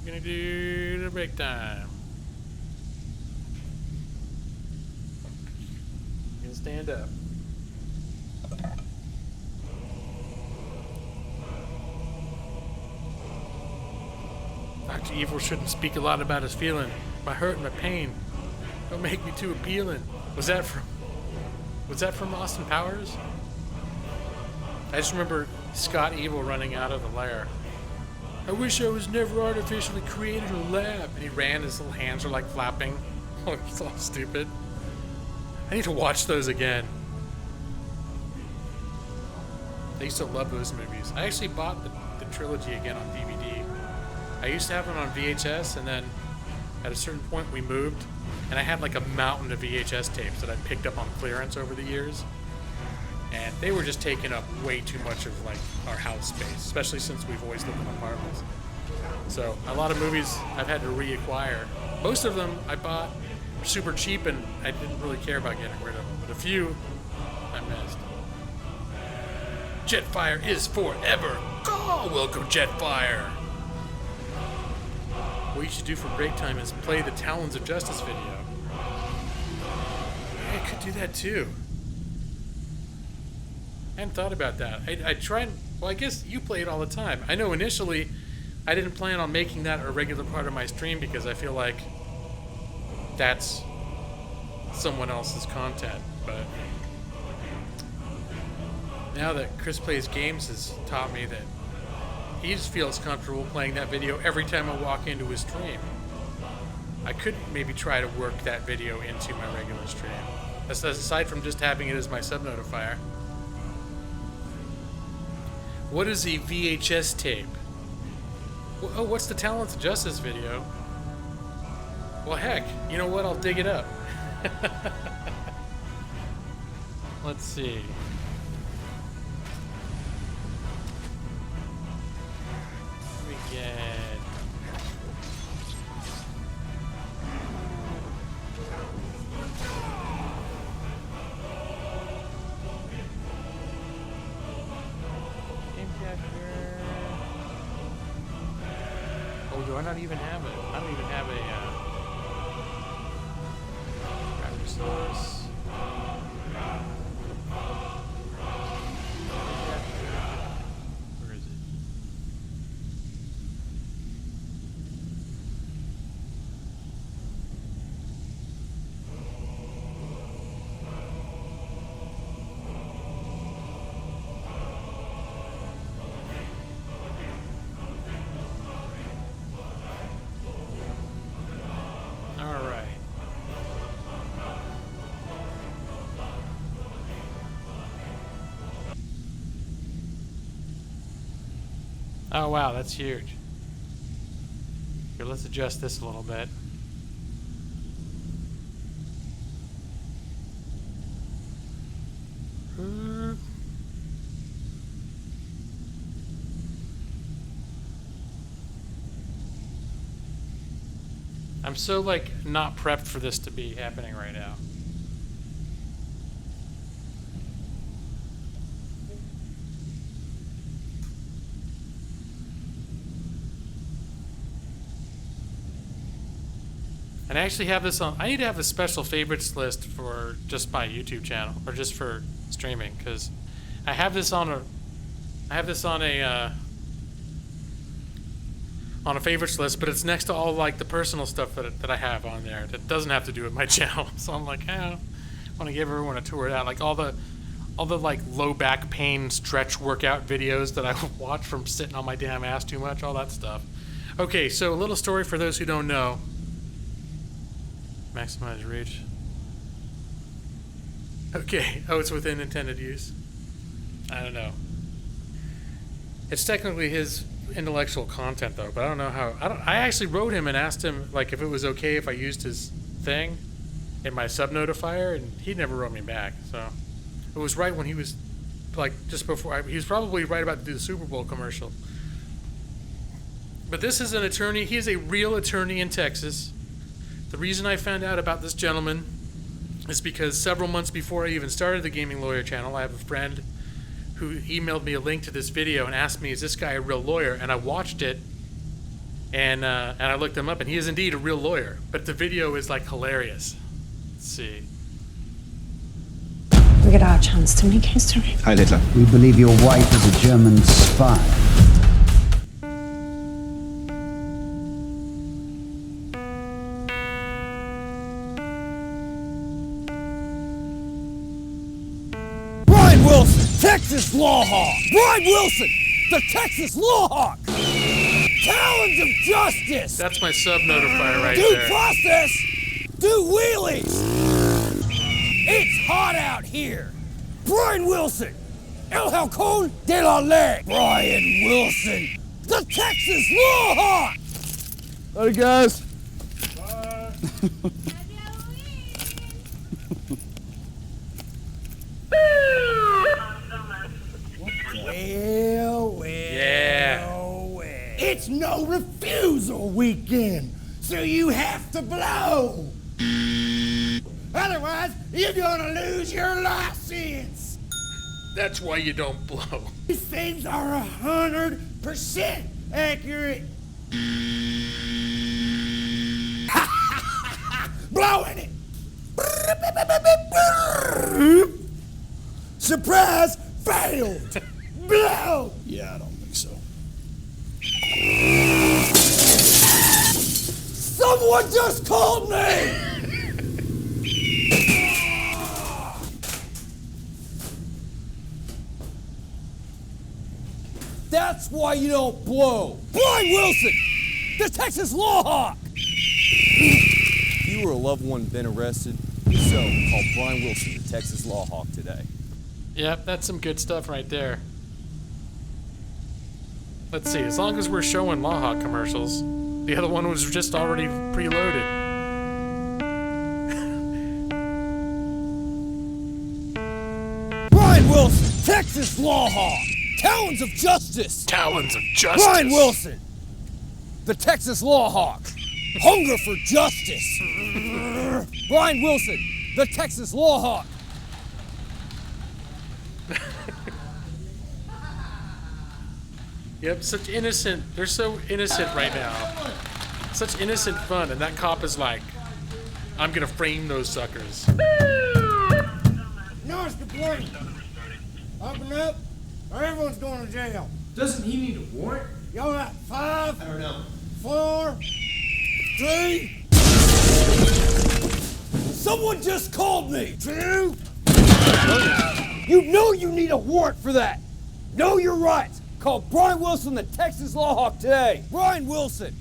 We're gonna do the break time. I'm gonna stand up. Dr. Evil shouldn't speak a lot about his feeling. My hurt and my pain. Don't make me too appealing. Was that from Austin Powers? I just remember Scott Evil running out of the lair. I wish I was never artificially created in a lab. And he ran, his little hands were like flapping. Oh, it's all stupid. I need to watch those again. I used to love those movies. I actually bought the trilogy again on DVD. I used to have them on VHS, and then at a certain point we moved, and I had like a mountain of VHS tapes that I picked up on clearance over the years. And they were just taking up way too much of like our house space, especially since we've always lived in apartments. So a lot of movies I've had to reacquire. Most of them I bought super cheap, and I didn't really care about getting rid of them. But a few I missed. Jetfire is forever. Go, welcome Jetfire. What you should do for break time is play the Talons of Justice video. I could do that too. I hadn't thought about that. I try and, well, I guess you play it all the time. I know initially I didn't plan on making that a regular part of my stream because I feel like that's someone else's content, but now that Chris Plays Games has taught me that he just feels comfortable playing that video every time I walk into his stream, I could maybe try to work that video into my regular stream. Aside from just having it as my sub-notifier. What is a VHS tape? Oh, what's the Talents of Justice video? Well, heck, you know what? I'll dig it up. Let's see. What do we get? Oh, do I not even have it? I don't even have a graphic source. Where is it? Oh wow, that's huge. Here, let's adjust this a little bit. I'm so like not prepped for this to be happening right now. And I actually have this on. I need to have a special favorites list for just my YouTube channel, or just for streaming, because I have this on a. I have this on a favorites list, but it's next to all like the personal stuff that I have on there that doesn't have to do with my channel. So I'm like, I want to give everyone a tour of that, like all the like low back pain stretch workout videos that I watch from sitting on my damn ass too much, all that stuff. Okay, so a little story for those who don't know. Maximize reach. Okay, oh, it's within intended use. I don't know. It's technically his intellectual content though, but I don't know how. I actually wrote him and asked him like if it was okay if I used his thing in my sub notifier, and he never wrote me back. So it was right when he was like just before. He was probably right about to do the Super Bowl commercial. But this is an attorney. He is a real attorney in Texas. The reason I found out about this gentleman is because several months before I even started the Gaming Lawyer channel, I have a friend who emailed me a link to this video and asked me, is this guy a real lawyer? And I watched it, and I looked him up, and he is indeed a real lawyer. But the video is like hilarious. Let's see. We get our chance to make history. Hi, Littler. We believe your wife is a German spy. Brian Wilson, Texas Lawhawk! Brian Wilson, the Texas Lawhawk! Talons of Justice! That's my sub notifier right Due there. process! Do wheelies! It's hot out here! Brian Wilson! El Halcon de la Ley! Brian Wilson! The Texas Lawhawk! Later, guys. Well, it's no refusal weekend, so you have to blow. Otherwise, you're gonna lose your license. That's why you don't blow. These things are 100% accurate. Blowing it. Surprise! Failed! Blow! Yeah, I don't think so. Someone just called me! That's why you don't blow! Brian Wilson! The Texas Lawhawk! If you or a loved one been arrested, so call Brian Wilson, the Texas Lawhawk today. Yep, that's some good stuff right there. Let's see, as long as we're showing Lawhawk commercials, the other one was just already preloaded. Brian Wilson, Texas Lawhawk! Talons of Justice! Talons of Justice! Brian Wilson, the Texas Lawhawk! Hunger for justice! Brian Wilson, the Texas Lawhawk! Yep, such innocent. They're so innocent right now. Such innocent fun, and that cop is like, I'm gonna frame those suckers. Noise complaint! Open up, or everyone's going to jail. Doesn't he need a warrant? Y'all got 5? I don't know. 4, 3. Someone just called me. 2. You know you need a warrant for that. Know your rights. Call Brian Wilson, the Texas Lawhawk today. Brian Wilson.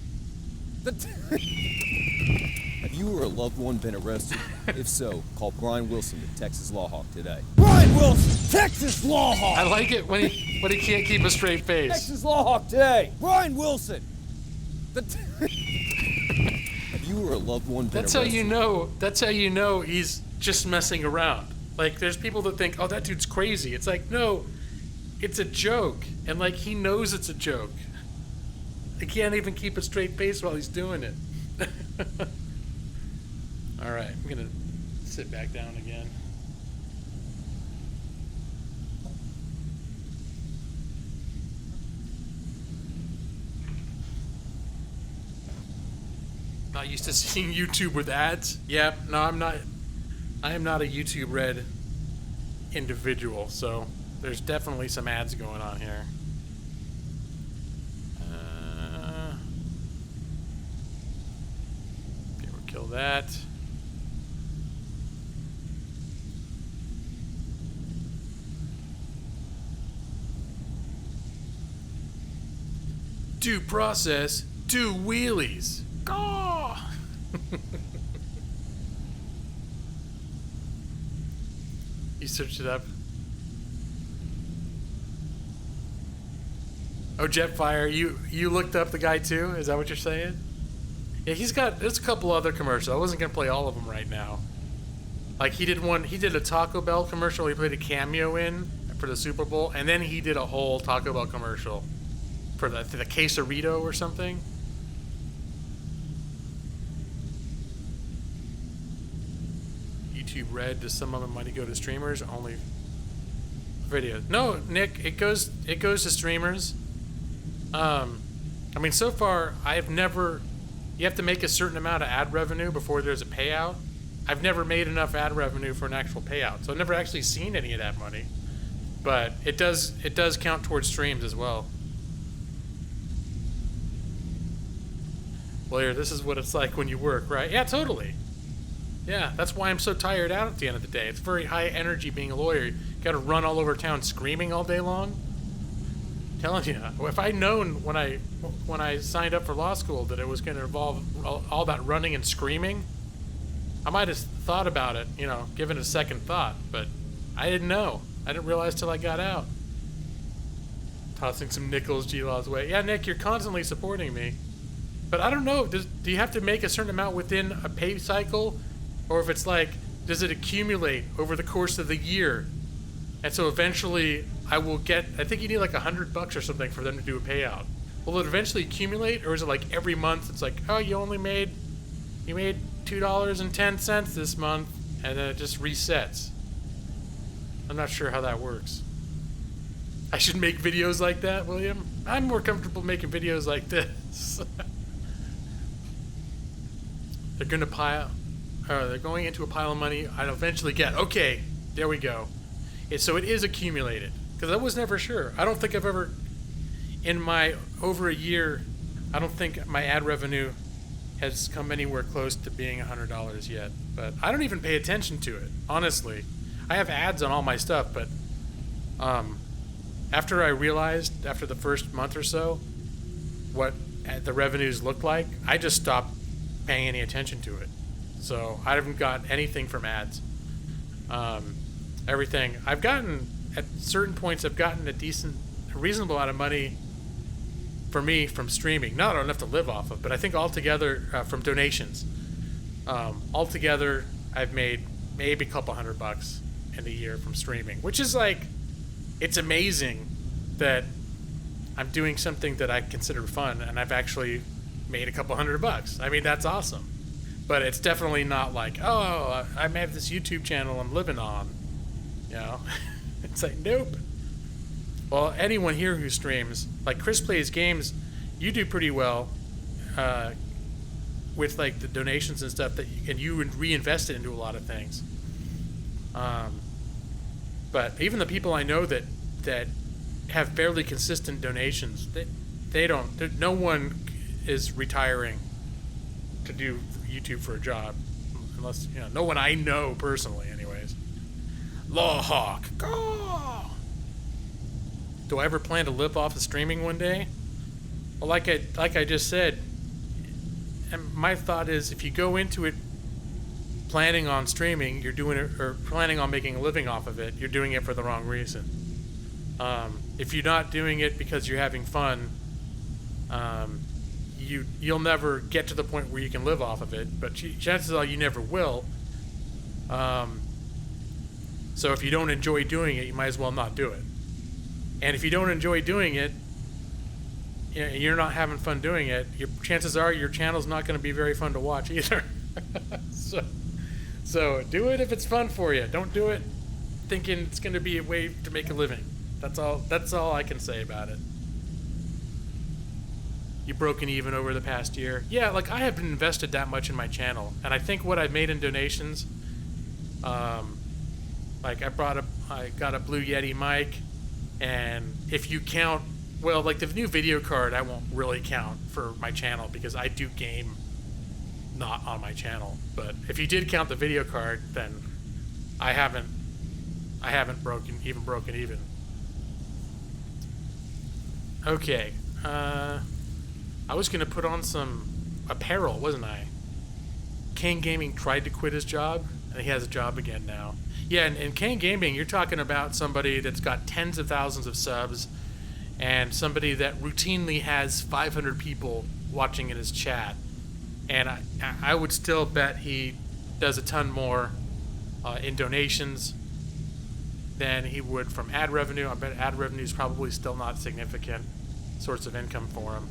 Have you or a loved one been arrested? If so, call Brian Wilson, the Texas Lawhawk today. Brian Wilson, Texas Lawhawk. I like it when he can't keep a straight face. Texas Lawhawk today. Brian Wilson. Have you or a loved one been That's arrested? how you know. That's how you know he's just messing around. Like, there's people that think, oh, that dude's crazy. It's like, no, it's a joke. And, like, he knows it's a joke. He can't even keep a straight face while he's doing it. All right, I'm going to sit back down again. Not used to seeing YouTube with ads. Yep, no, I'm not. I am not a YouTube Red individual, so there's definitely some ads going on here. Okay, we'll kill that. Due process, do wheelies. Gaw! You searched it up. Oh, Jetfire, you looked up the guy too? Is that what you're saying? Yeah, there's a couple other commercials. I wasn't gonna play all of them right now. Like he did a Taco Bell commercial he played a cameo in for the Super Bowl, and then he did a whole Taco Bell commercial for the quesarito or something. YouTube Red, does some of the money go to streamers? Only videos. No, Nick, it goes to streamers. I mean, so far I've never. You have to make a certain amount of ad revenue before there's a payout. I've never made enough ad revenue for an actual payout, so I've never actually seen any of that money. But it does count towards streams as well. Well, here, this is what it's like when you work, right? Yeah, totally. Yeah, that's why I'm so tired out at the end of the day. It's very high energy being a lawyer. You gotta run all over town screaming all day long. I'm telling you, if I'd known when I signed up for law school that it was gonna involve all that running and screaming, I might have thought about it, given it a second thought, but I didn't know. I didn't realize till I got out. Tossing some nickels G-Law's way. Yeah, Nick, you're constantly supporting me. But I don't know, do you have to make a certain amount within a pay cycle? Or if it's like, does it accumulate over the course of the year? And so eventually I will get, I think you need like $100 or something for them to do a payout. Will it eventually accumulate, or is it like every month it's like, oh, you made $2.10 this month, and then it just resets? I'm not sure how that works. I should make videos like that, William. I'm more comfortable making videos like this. They're going into a pile of money I'd eventually get. Okay, there we go. So it is accumulated, because I was never sure. I don't think I've ever, in my over a year, I don't think my ad revenue has come anywhere close to being $100 yet. But I don't even pay attention to it, honestly. I have ads on all my stuff, but after I realized, after the first month or so, what the revenues looked like, I just stopped paying any attention to it. So I haven't got anything from ads. Everything I've gotten at certain points, I've gotten a reasonable amount of money for me from streaming. Not enough to live off of, but I think altogether from donations. Altogether, I've made maybe a couple $100 in a year from streaming, which is like, it's amazing that I'm doing something that I consider fun, and I've actually made a couple $100. I mean, that's awesome. But it's definitely not like, oh, I have this YouTube channel I'm living on. It's like, nope. Well, anyone here who streams, like Chris Plays Games, you do pretty well with like the donations and stuff and you reinvest it into a lot of things. But even the people I know that have fairly consistent donations, they don't. No one is retiring to do YouTube for a job, unless no one I know personally, anyways. Lawhawk, go! Do I ever plan to live off of streaming one day? Well, like I just said, and my thought is, if you go into it planning on streaming, you're doing it, or planning on making a living off of it, you're doing it for the wrong reason. If you're not doing it because you're having fun, you'll never get to the point where you can live off of it, but chances are you never will. So if you don't enjoy doing it, you might as well not do it. And if you don't enjoy doing it, you're not having fun doing it, chances are your channel's not going to be very fun to watch either. So do it if it's fun for you. Don't do it thinking it's going to be a way to make a living. That's all I can say about it. you've broken even over the past year. Yeah, like I haven't invested that much in my channel, and I think what I've made in donations, like I got a Blue Yeti mic, and if you count, well, like the new video card, I won't really count for my channel because I do game not on my channel. But if you did count the video card, then I haven't broken even. Okay, I was gonna put on some apparel, wasn't I? Kane Gaming tried to quit his job, and he has a job again now. Yeah, and in Kane Gaming, you're talking about somebody that's got tens of thousands of subs, and somebody that routinely has 500 people watching in his chat. And I would still bet he does a ton more in donations than he would from ad revenue. I bet ad revenue is probably still not significant source of income for him.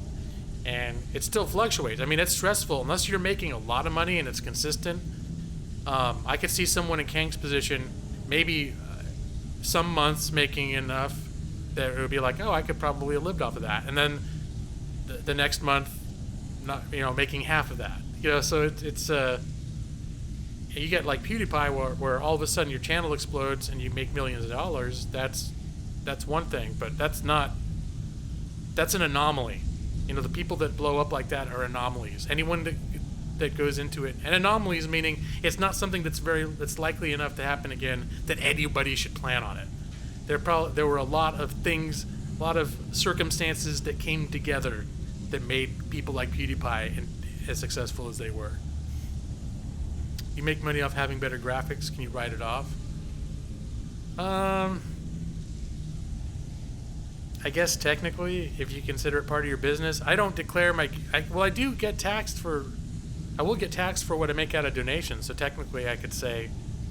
And it still fluctuates. I mean, it's stressful. Unless you're making a lot of money and it's consistent, I could see someone in Kang's position maybe some months making enough that it would be like, oh, I could probably have lived off of that. And then the next month, not, you know, making half of that. You know, so it's you get like PewDiePie where all of a sudden your channel explodes and you make millions of dollars. That's one thing, but that's an anomaly. You know, the people that blow up like that are anomalies. Anyone that goes into it, and anomalies meaning it's not something that's likely enough to happen again that anybody should plan on it. There were a lot of things, a lot of circumstances that came together that made people like PewDiePie as successful as they were. You make money off having better graphics. Can you write it off? I guess technically, if you consider it part of your business, I don't declare I do get taxed for, I will get taxed for what I make out of donations. So technically I could say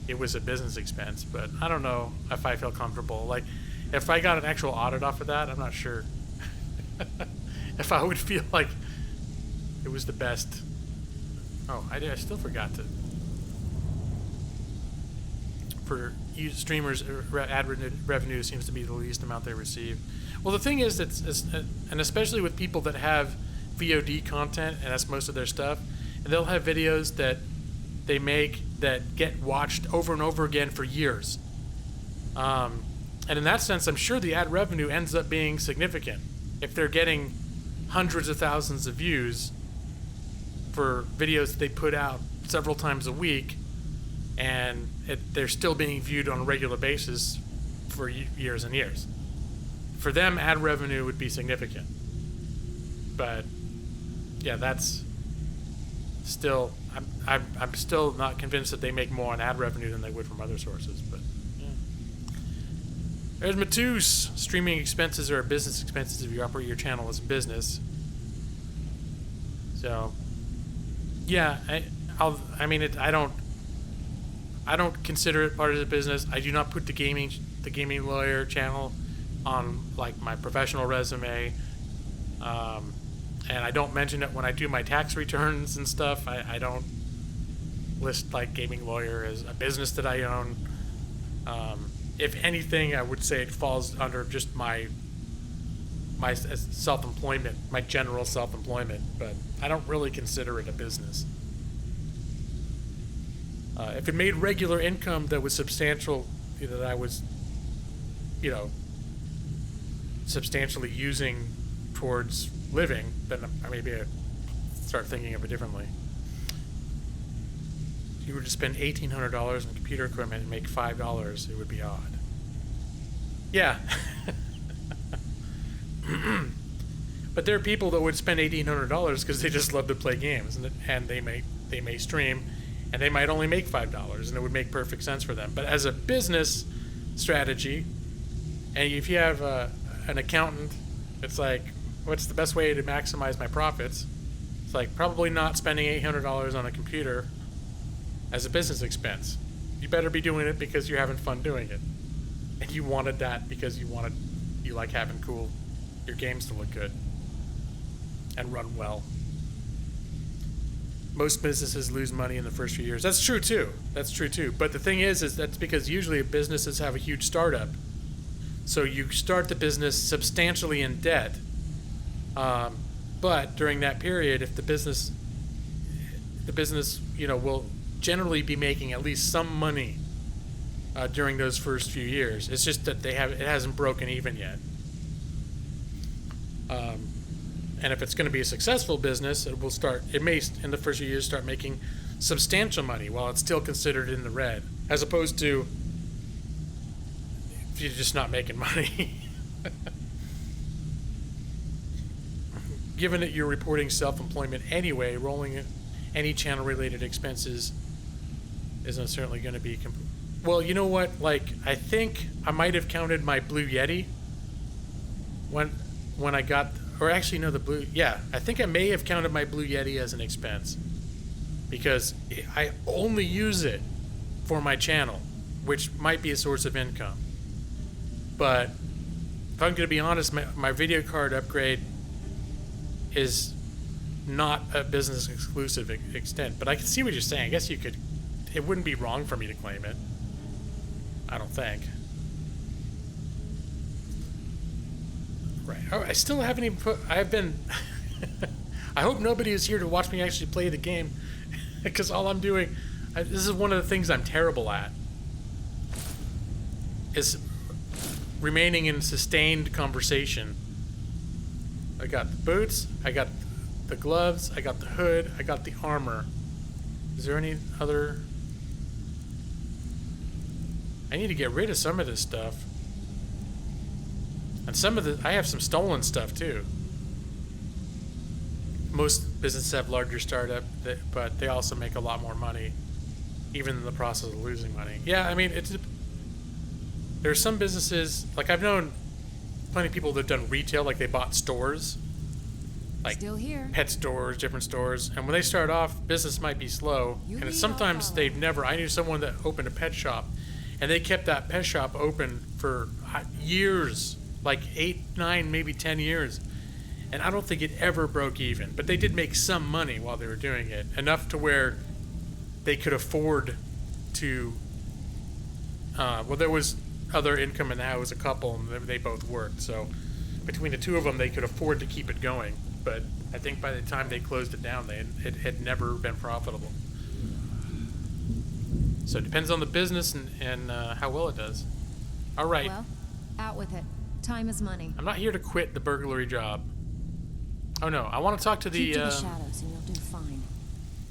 it was a business expense, but I don't know if I feel comfortable. Like, if I got an actual audit off of that, I'm not sure if I would feel like it was the best. Oh, I still forgot to. For streamers, ad revenue seems to be the least amount they receive. Well, the thing is, and especially with people that have VOD content, and that's most of their stuff, and they'll have videos that they make that get watched over and over again for years. And in that sense, I'm sure the ad revenue ends up being significant. If they're getting hundreds of thousands of views for videos that they put out several times a week, and they're still being viewed on a regular basis for years and years. For them, ad revenue would be significant. But yeah, that's still, I'm still not convinced that they make more on ad revenue than they would from other sources. But yeah. There's Matus. Streaming expenses are business expenses if you operate your channel as a business. So yeah, I don't consider it part of the business. I do not put the gaming lawyer channel on like my professional resume, and I don't mention it when I do my tax returns and stuff. I don't list like gaming lawyer as a business that I own. If anything, I would say it falls under just my self-employment, my general self-employment, but I don't really consider it a business. If it made regular income that was substantial, that I was, substantially using towards living, then maybe I'd start thinking of it differently. If you were to spend $1,800 on computer equipment and make $5, it would be odd. Yeah. But there are people that would spend $1,800 because they just love to play games, and they may stream, and they might only make $5, and it would make perfect sense for them. But as a business strategy, and if you have an accountant, it's like, what's the best way to maximize my profits? It's like probably not spending $800 on a computer as a business expense. You better be doing it because you're having fun doing it, and you wanted that because you like having your games to look good and run well. Most businesses lose money in the first few years. That's true too. But the thing is that's because usually businesses have a huge startup. So you start the business substantially in debt, But during that period, if the business, you know, will generally be making at least some money during those first few years. It's just that it hasn't broken even yet. And if it's going to be a successful business, it may in the first few years start making substantial money while it's still considered in the red, as opposed to if you're just not making money. Given that you're reporting self-employment anyway, rolling any channel-related expenses isn't certainly going to be... Well, you know what? Like, I think I might have counted my Blue Yeti when I got... Or actually, no, the Blue... Yeah, I think I may have counted my Blue Yeti as an expense. Because I only use it for my channel, which might be a source of income. But if I'm going to be honest, my video card upgrade is not a business exclusive extent. But I can see what you're saying. I guess you could... It wouldn't be wrong for me to claim it. I don't think. Right. Oh, I still haven't even put... I've been... I hope nobody is here to watch me actually play the game. Because all I'm doing... this is one of the things I'm terrible at. Is remaining in sustained conversation. I got the boots. I got the gloves. I got the hood. I got the armor. Is there any other... I need to get rid of some of this stuff. And some of the... I have some stolen stuff, too. Most businesses have larger startup, but they also make a lot more money. Even in the process of losing money. Yeah, I mean, there are some businesses... Like, I've known plenty of people that have done retail, like they bought stores. Like Still here. Pet stores, different stores. And when they start off, business might be slow. And sometimes they've never... I knew someone that opened a pet shop. And they kept that pet shop open for years, like 8, 9, maybe 10 years. And I don't think it ever broke even. But they did make some money while they were doing it. Enough to where they could afford to... well, there was other income in the house, a couple, and they both worked. So between the two of them, they could afford to keep it going. But I think by the time they closed it down, it had never been profitable. So it depends on the business and how well it does. All right. Well, out with it. Time is money. I'm not here to quit the burglary job. Oh no, I want to talk to the... Keep to the shadows and you'll do fine.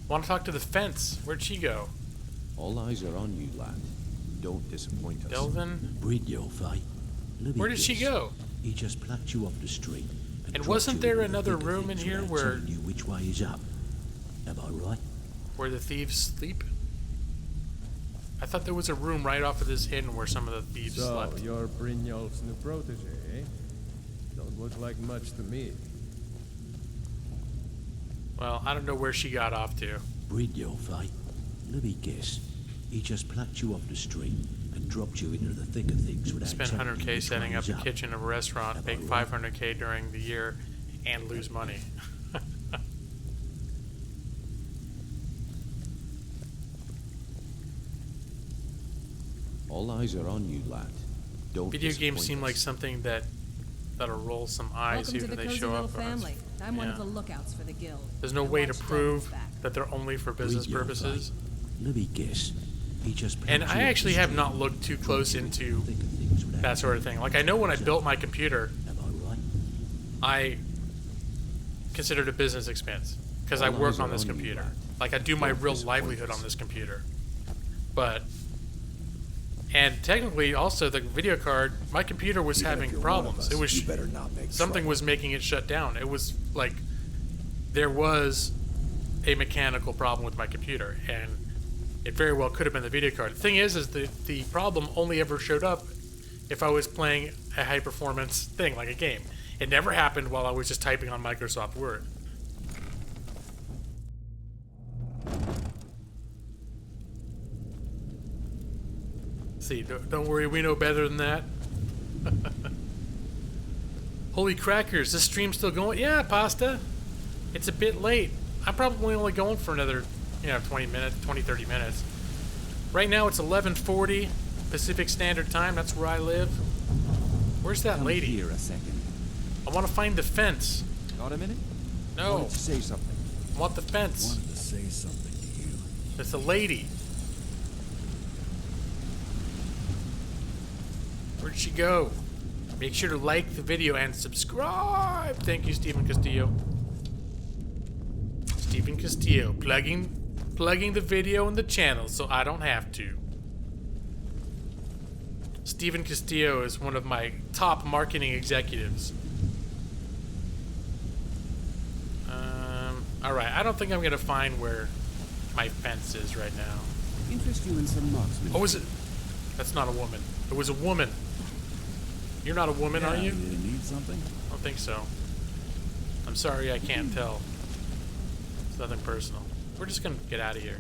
I want to talk to the fence. Where'd she go? All eyes are on you, lad. Don't disappoint us. Delvin? Breed your fight. Where did she go? He just plucked you off the street. And wasn't there another room in here where... you which way is up? Am I right? Where the thieves sleep? I thought there was a room right off of this inn where some of the thieves slept. So, you're Brynjolf's new protege, eh? Don't look like much to me. Well, I don't know where she got off to. Brynjolf, eh? Let me guess. He just plucked you off the street and dropped you into the thick of things without Spend telling you 100K which setting way up is a up. kitchen of a restaurant, make 500K during the year, and lose money. All eyes are on you, lad. Don't Video games disappoint seem us. like something that'll roll some eyes Welcome to even the they cozy show little up. family. I'm one of Yeah. the lookouts for the guild. There's no I way to watch prove Delvin's back. that they're only for business Breed your purposes. fight. Let me guess. He just And plucked I you off actually the have street not looked too close into thick of things without that sort of thing. Like, I know when I built my computer, Am I right? I considered it a business expense because I All work eyes on are this on you, computer. lad. Like, I do my Don't real disappoint livelihood us. on this computer. But, and technically also the video card, my computer was Even if having you're one of problems. us, It was you better not make something trouble. was making it shut down. It was like there was a mechanical problem with my computer, and it very well could have been the video card. The thing is the problem only ever showed up if I was playing a high performance thing like a game. It never happened while I was just typing on Microsoft Word. See, don't worry, we know better than that. Holy crackers, this stream's still going? Yeah, Pasta. It's a bit late. I'm probably only going for another, 20 minutes, 20, 30 minutes. Right now it's 11:40 Pacific Standard Time. That's where I live. Where's that Come lady? here a second. I want to find the fence. Got a minute? No. Wanted to say something. I want the fence. Wanted to say something to you. It's a lady. Where'd she go? Make sure to like the video and subscribe. Thank you, Stephen Castillo. Stephen Castillo, plugging the video in the channel so I don't have to. Stephen Castillo is one of my top marketing executives. Alright, I don't think I'm gonna find where my fence is right now. Interest you in some marksmanship. Oh, is it? That's not a woman. It was a woman. You're not a woman, are you? You need something? I don't think so. I'm sorry, I can't tell. It's nothing personal. We're just gonna get out of here.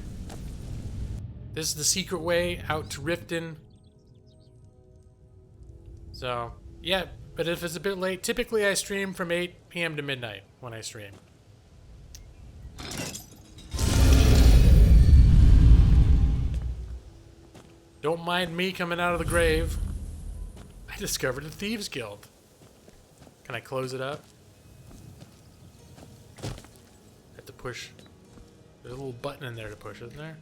This is the secret way out to Riften. So, yeah, but if it's a bit late, typically I stream from 8 p.m. to midnight when I stream. Don't mind me coming out of the grave. I discovered a Thieves Guild. Can I close it up? Have to push. There's a little button in there to push, isn't there?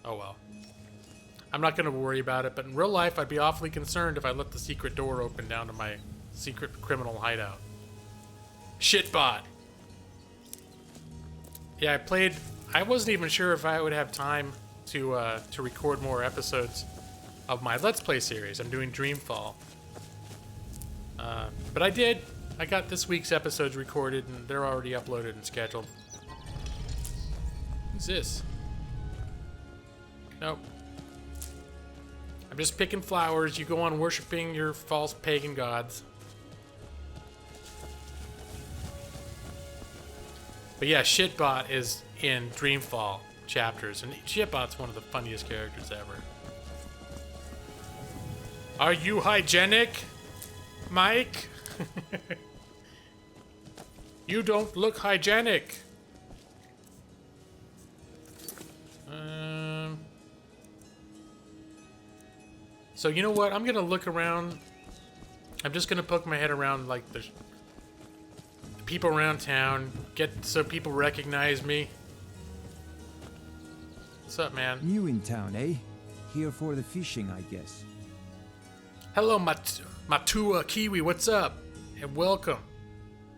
Oh well. I'm not going to worry about it, but in real life I'd be awfully concerned if I left the secret door open down to my secret criminal hideout. Shitbot! Yeah, I wasn't even sure if I would have time to record more episodes of my Let's Play series. I'm doing Dreamfall. But I did. I got this week's episodes recorded and they're already uploaded and scheduled. Who's this? Nope. I'm just picking flowers. You go on worshiping your false pagan gods. But yeah, Shitbot is in Dreamfall chapters, and Shitbot's one of the funniest characters ever. Are you hygienic, Mike? You don't look hygienic. So you know what? I'm gonna look around. I'm just gonna poke my head around like the people around town, so people recognize me. What's up, man? New in town, eh? Here for the fishing, I guess. Hello, Matua Kiwi. What's up? And welcome.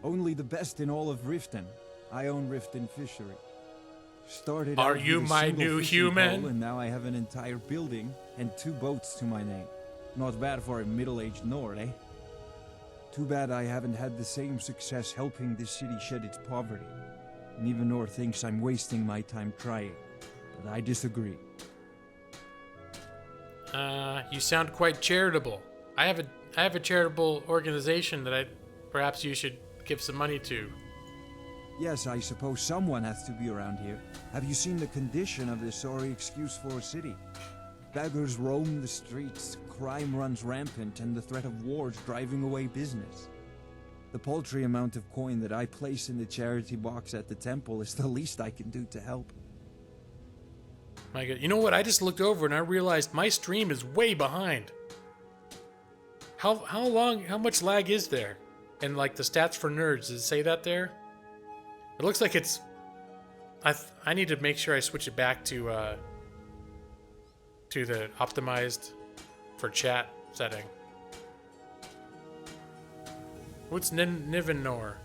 Only the best in all of Riften. I own Riften Fishery. Started Are out you with a my single new fishing human? pole, and now I have an entire building and 2 boats to my name. Not bad for a middle-aged Nord, eh? Too bad I haven't had the same success helping this city shed its poverty. And even Nord thinks I'm wasting my time trying. But I disagree. You sound quite charitable. I have a charitable organization that perhaps you should give some money to. Yes, I suppose someone has to be around here. Have you seen the condition of this sorry excuse for a city? Beggars roam the streets, crime runs rampant, and the threat of war is driving away business. The paltry amount of coin that I place in the charity box at the temple is the least I can do to help. My God, you know what? I just looked over and I realized my stream is way behind. How much lag is there? And like the stats for nerds, does it say that there? It looks like it's... I need to make sure I switch it back to the optimized for chat setting. What's Nivenor?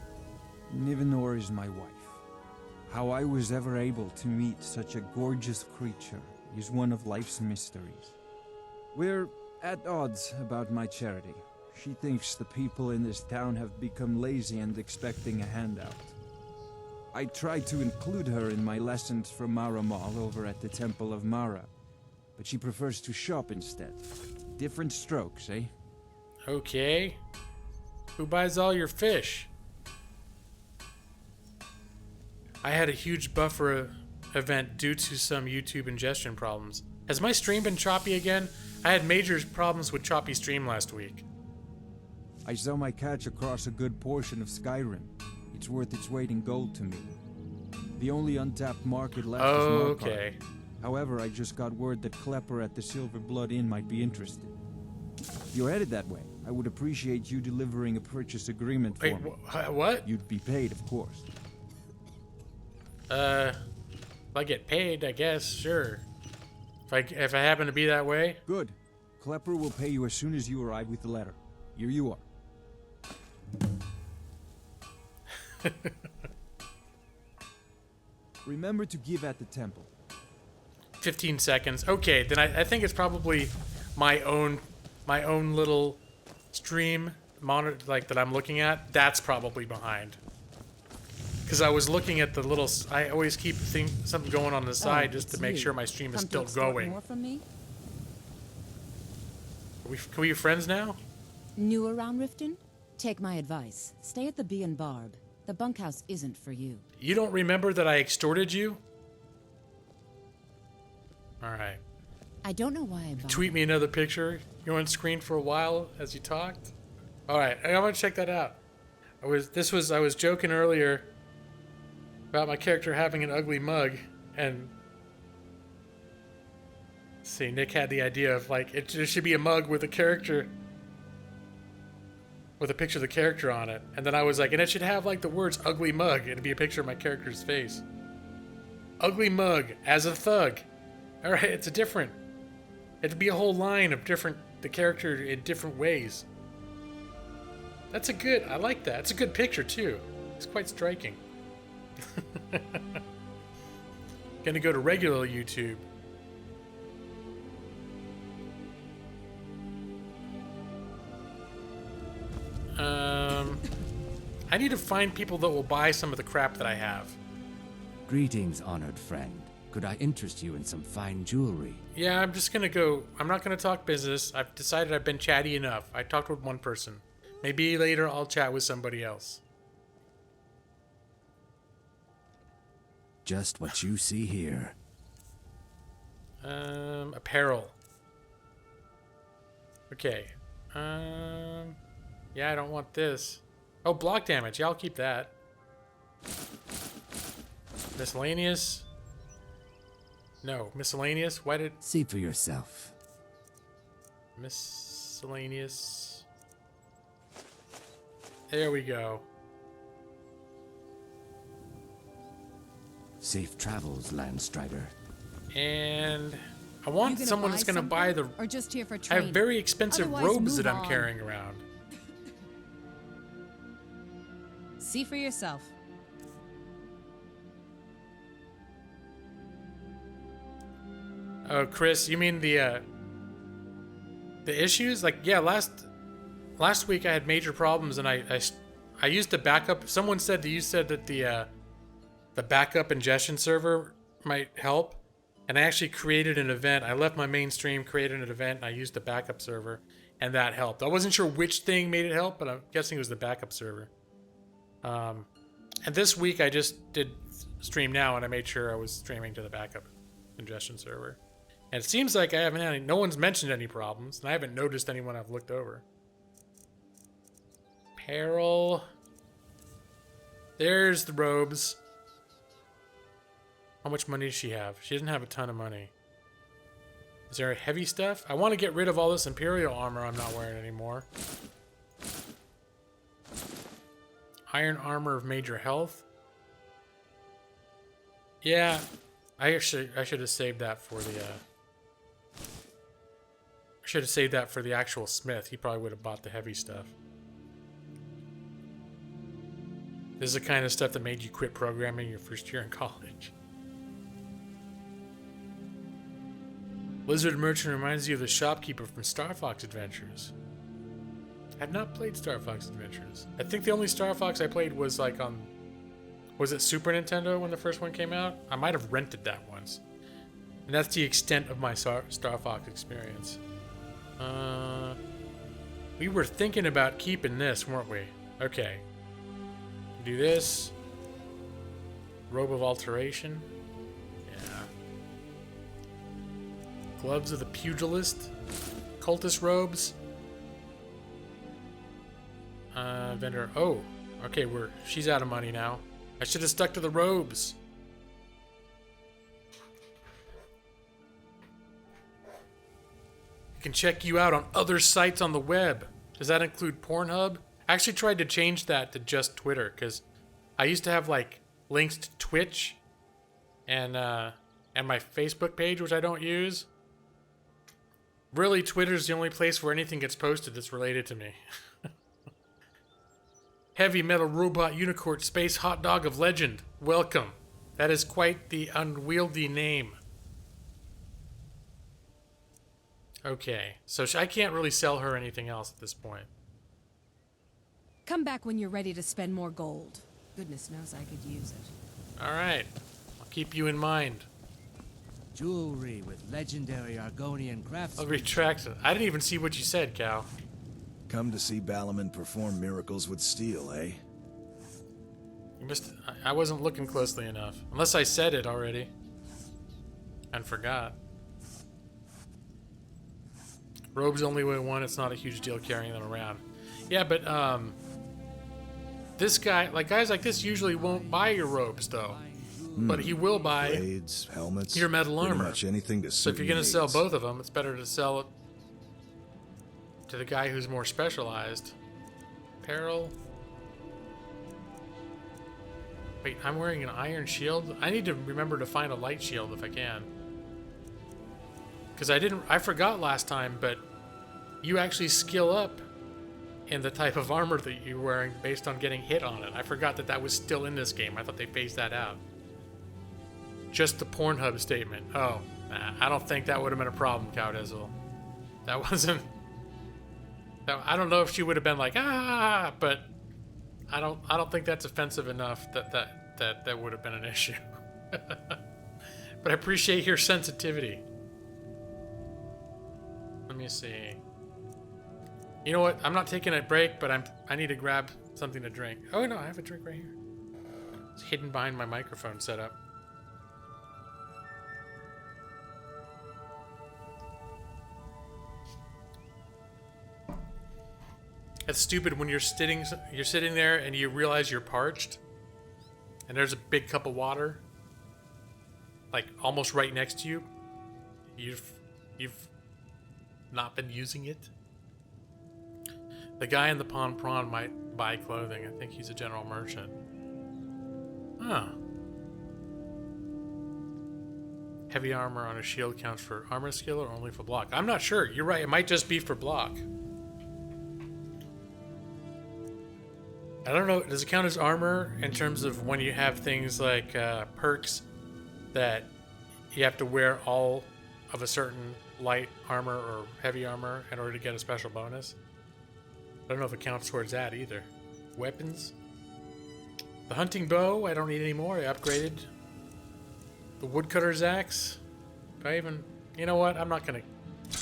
Nivenor is my wife. How I was ever able to meet such a gorgeous creature is one of life's mysteries. We're at odds about my charity. She thinks the people in this town have become lazy and expecting a handout. I tried to include her in my lessons from Mara Mall over at the Temple of Mara, but she prefers to shop instead. Different strokes, eh? Okay. Who buys all your fish? I had a huge buffer event due to some YouTube ingestion problems. Has my stream been choppy again? I had major problems with choppy stream last week. I saw my catch across a good portion of Skyrim. It's worth its weight in gold to me. The only untapped market left is Markarth. Okay. However, I just got word that Klepper at the Silver Blood Inn might be interested. You're headed that way. I would appreciate you delivering a purchase agreement for Wait, me. what? You'd be paid, of course. If I get paid, I guess, sure. If I happen to be that way. Good. Klepper will pay you as soon as you arrive with the letter. Here you are. Remember to give at the temple. 15 seconds. Okay, then I think it's probably my own little stream monitor, like, that I'm looking at. That's probably behind. Because I was looking at the little. I always keep something going on the side just to make sure my stream is still going. More from me? Can we be friends now? New around Riften? Take my advice. Stay at the Bee and Barb. The bunkhouse isn't for you. You don't remember that I extorted you? Alright. I don't know why I bothered. Tweet me another picture. You on screen for a while as you talked? Alright, I'm gonna check that out. I was joking earlier about my character having an ugly mug, and see, Nick had the idea of, like, there should be a mug with a character, with a picture of the character on it, and then I was like, and it should have, like, the words ugly mug, it'd be a picture of my character's face. Ugly mug as a thug. Alright, it'd be a whole line of the character in different ways. I like that. It's a good picture too. It's quite striking. Gonna go to regular YouTube. I need to find people that will buy some of the crap that I have. Greetings, honored friend. Could I interest you in some fine jewelry? Yeah, I'm just gonna go. I'm not gonna talk business. I've decided I've been chatty enough. I talked with one person. Maybe later I'll chat with somebody else. Just what you see here. Apparel. Okay. Yeah, I don't want this. Oh, block damage. Yeah, I'll keep that. Miscellaneous. No, miscellaneous. Why did... See for yourself. Miscellaneous. There we go. Safe travels, Landstrider. And I want someone that's going to buy the... Or just here for I training? have very expensive Otherwise, robes that move I'm on. carrying around. See for yourself. Oh, Chris, you mean the issues? Like, yeah, last week I had major problems, and I used the backup. Someone said that you said that the backup ingestion server might help, and I actually created an event. I left my main stream, created an event, and I used the backup server, and that helped. I wasn't sure which thing made it help, but I'm guessing it was the backup server. And this week I just did stream now, and I made sure I was streaming to the backup ingestion server. And it seems like I haven't had no one's mentioned any problems, and I haven't noticed anyone I've looked over. Apparel. There's the robes. How much money does she have? She doesn't have a ton of money. Is there heavy stuff? I want to get rid of all this Imperial armor I'm not wearing anymore. Iron armor of major health. Yeah, I should have saved that for the I should have saved that for the actual smith. He probably would have bought the heavy stuff. This is the kind of stuff that made you quit programming your first year in college. Lizard Merchant reminds you of the shopkeeper from Star Fox Adventures. I've not played Star Fox Adventures. I think the only Star Fox I played was like on... Was it Super Nintendo when the first one came out? I might have rented that once. And that's the extent of my Star Fox experience. We were thinking about keeping this, weren't we? Okay. Do this. Robe of Alteration. Yeah. Gloves of the Pugilist. Cultist robes. Vendor. Oh, okay. She's out of money now. I should have stuck to the robes. I can check you out on other sites on the web. Does that include Pornhub? I actually tried to change that to just Twitter because I used to have like links to Twitch and my Facebook page, which I don't use. Really, Twitter's the only place where anything gets posted that's related to me. Heavy metal robot unicorn space hot dog of legend. Welcome. That is quite the unwieldy name. Okay, so I can't really sell her anything else at this point. Come back when you're ready to spend more gold. Goodness knows I could use it. All right, I'll keep you in mind. Jewelry with legendary Argonian craftsmanship. I'll retract it. I didn't even see what you said, Cal. Come to see Balaman perform miracles with steel, eh? You missed. I wasn't looking closely enough. Unless I said it already. And forgot. Robes only weigh one. It's not a huge deal carrying them around. Yeah, but this guy, like guys like this, usually won't buy your robes though. But he will buy blades, helmets, your metal pretty armor. much anything to So suit if you're your gonna sell needs. both of them, it's better to sell it to the guy who's more specialized. Apparel. Wait, I'm wearing an iron shield. I need to remember to find a light shield if I can. Because I forgot last time, but you actually skill up in the type of armor that you're wearing based on getting hit on it. I forgot that that was still in this game. I thought they phased that out. Just the Pornhub statement. Oh, nah, I don't think that would have been a problem, Cowdizzle. That wasn't... I don't know if she would have been like, ah, but I don't think that's offensive enough that would have been an issue. But I appreciate your sensitivity. Let me see. You know what? I'm not taking a break, but I need to grab something to drink. Oh no, I have a drink right here. It's hidden behind my microphone setup. It's stupid when you're sitting there and you realize you're parched, and there's a big cup of water, like almost right next to you. You've not been using it. The guy in the prawn might buy clothing. I think he's a general merchant. Huh. Heavy armor on a shield counts for armor skill or only for block? I'm not sure. You're right. It might just be for block. I don't know. Does it count as armor in terms of when you have things like perks that you have to wear all of a certain light armor or heavy armor in order to get a special bonus? I don't know if it counts towards that either. Weapons. The hunting bow, I don't need any more. I upgraded. The woodcutter's axe. Do I even... You know what? I'm not going to...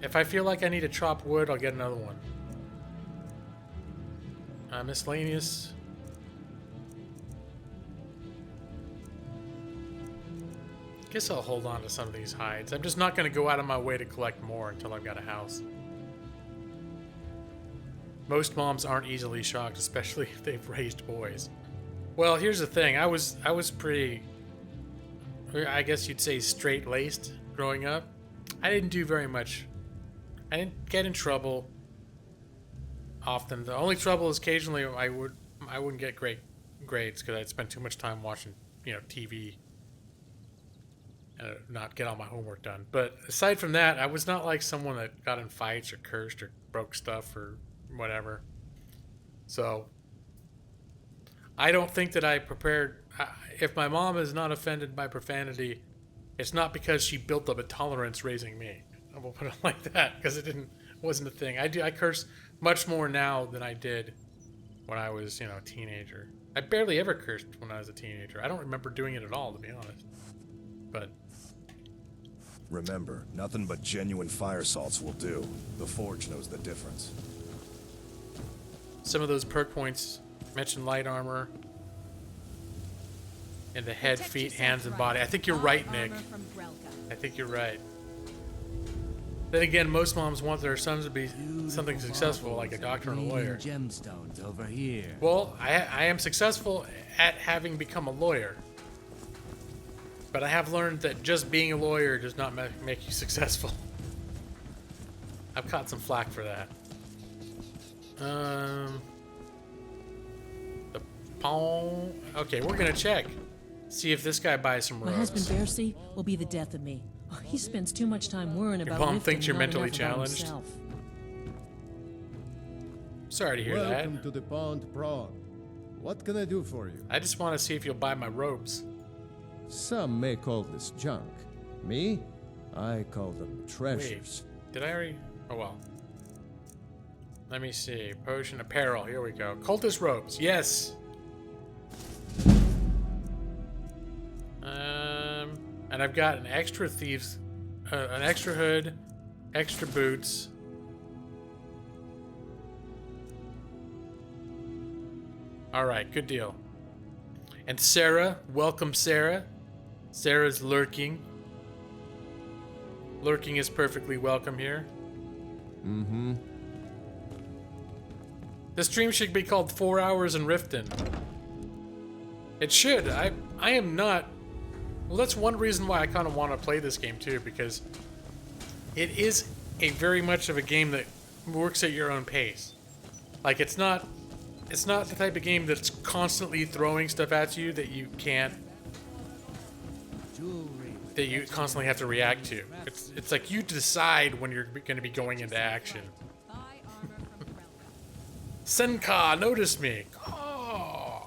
If I feel like I need to chop wood, I'll get another one. Miscellaneous. Guess I'll hold on to some of these hides. I'm just not going to go out of my way to collect more until I've got a house. Most moms aren't easily shocked, especially if they've raised boys. Well, here's the thing. I was pretty, I guess you'd say, straight-laced growing up. I didn't do very much. I didn't get in trouble often. The only trouble is occasionally I wouldn't get great grades because I'd spend too much time watching, TV and not get all my homework done. But aside from that, I was not like someone that got in fights or cursed or broke stuff or whatever. So I don't think that I prepared. If my mom is not offended by profanity, it's not because she built up a tolerance raising me. I will put it like that, because it wasn't a thing. I curse much more now than I did when I was, a teenager. I barely ever cursed when I was a teenager. I don't remember doing it at all, to be honest. But remember, nothing but genuine fire salts will do. The Forge knows the difference. Some of those perk points mention light armor in the head, feet, hands, and body. I think you're right, Nick. I think you're right. Then again, most moms want their sons to be something successful, like a doctor and a lawyer. Gemstones over here. Well, I am successful at having become a lawyer. But I have learned that just being a lawyer does not make you successful. I've caught some flack for that. The pawn. Okay, we're gonna check. See if this guy buys some robes. My husband Bercy will be the death of me. Oh, he spends too much time worrying Your about mom Riften thinks you're and not mentally enough about challenged? himself. Sorry to hear Welcome that. to the Pond Prawn. What can I do for you? I just want to see if you'll buy my robes. Some may call this junk. Me? I call them treasures. Wait, did I already? Oh well. Let me see. Potion apparel. Here we go. Cultist robes. Yes. And I've got an extra thieves, an extra hood, extra boots. All right, good deal. And Sarah, welcome Sarah. Sarah's lurking. Lurking is perfectly welcome here. Mm-hmm. The stream should be called 4 Hours in Riften. It should. I am not... Well, that's one reason why I kind of want to play this game too, because it is a very much of a game that works at your own pace. Like, it's not the type of game that's constantly throwing stuff at you that you can't... that you constantly have to react to. It's like you decide when you're going to be going into action. Senka, notice me. Oh.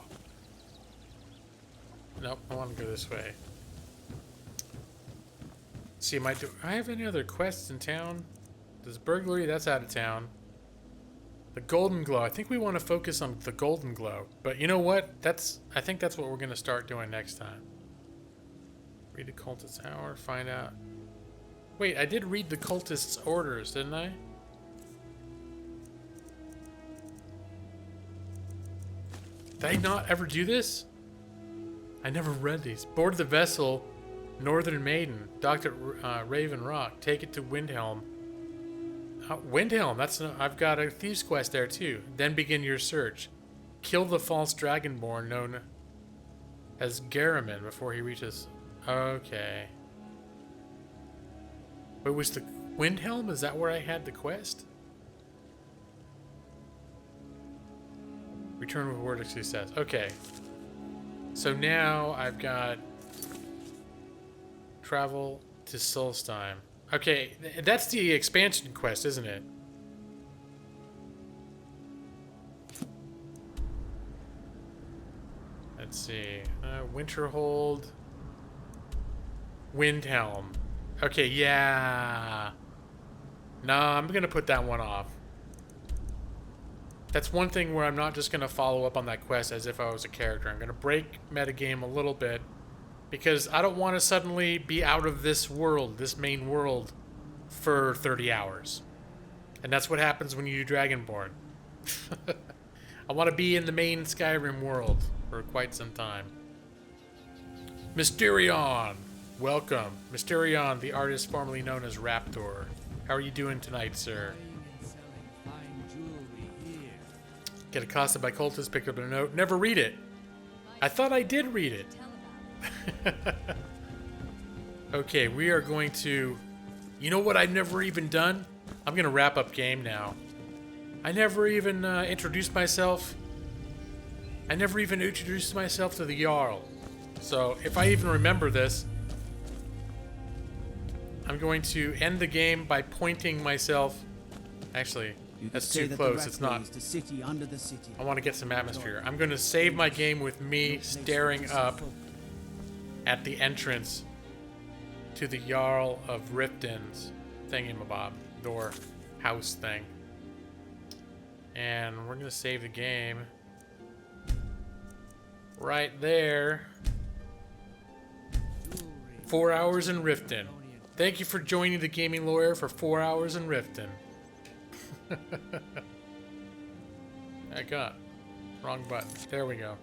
Nope, I want to go this way. See, do I have any other quests in town? Does burglary? That's out of town. The Golden Glow. I think we want to focus on the Golden Glow. But you know what? I think that's what we're going to start doing next time. Read the cultist's hour. Find out. Wait, I did read the cultist's orders, didn't I? Did I not ever do this? I never read these. Board the vessel, Northern Maiden, Dr. Raven Rock. Take it to Windhelm. Windhelm, I've got a thieves quest there too. Then begin your search. Kill the false dragonborn known as Garaman before he reaches... Okay. Wait, was the Windhelm? Is that where I had the quest? Return with word of success. Okay. So now I've got travel to Solstheim. Okay, that's the expansion quest, isn't it? Let's see. Winterhold. Windhelm. Okay, yeah. Nah, I'm gonna put that one off. That's one thing where I'm not just gonna follow up on that quest as if I was a character. I'm gonna break metagame a little bit because I don't want to suddenly be out of this world, this main world, for 30 hours. And that's what happens when you do Dragonborn. I want to be in the main Skyrim world for quite some time. Mysterion! Welcome. Mysterion, the artist formerly known as Raptor. How are you doing tonight, sir? Get accosted by cultists, picked up a note. Never read it. I thought I did read it. Okay, we are going to... You know what I've never even done? I'm going to wrap up game now. I never even introduced myself. I never even introduced myself to the Jarl. So, if I even remember this, I'm going to end the game by pointing myself... Actually, that's too close. It's not. The city under the city. I want to get some atmosphere. I'm going to save my game with me staring up at the entrance to the Jarl of Riften's thingamabob, door, house thing. And we're going to save the game right there. 4 hours in Riften. Thank you for joining the Gaming Lawyer for 4 hours in Riften. I got wrong button. There we go.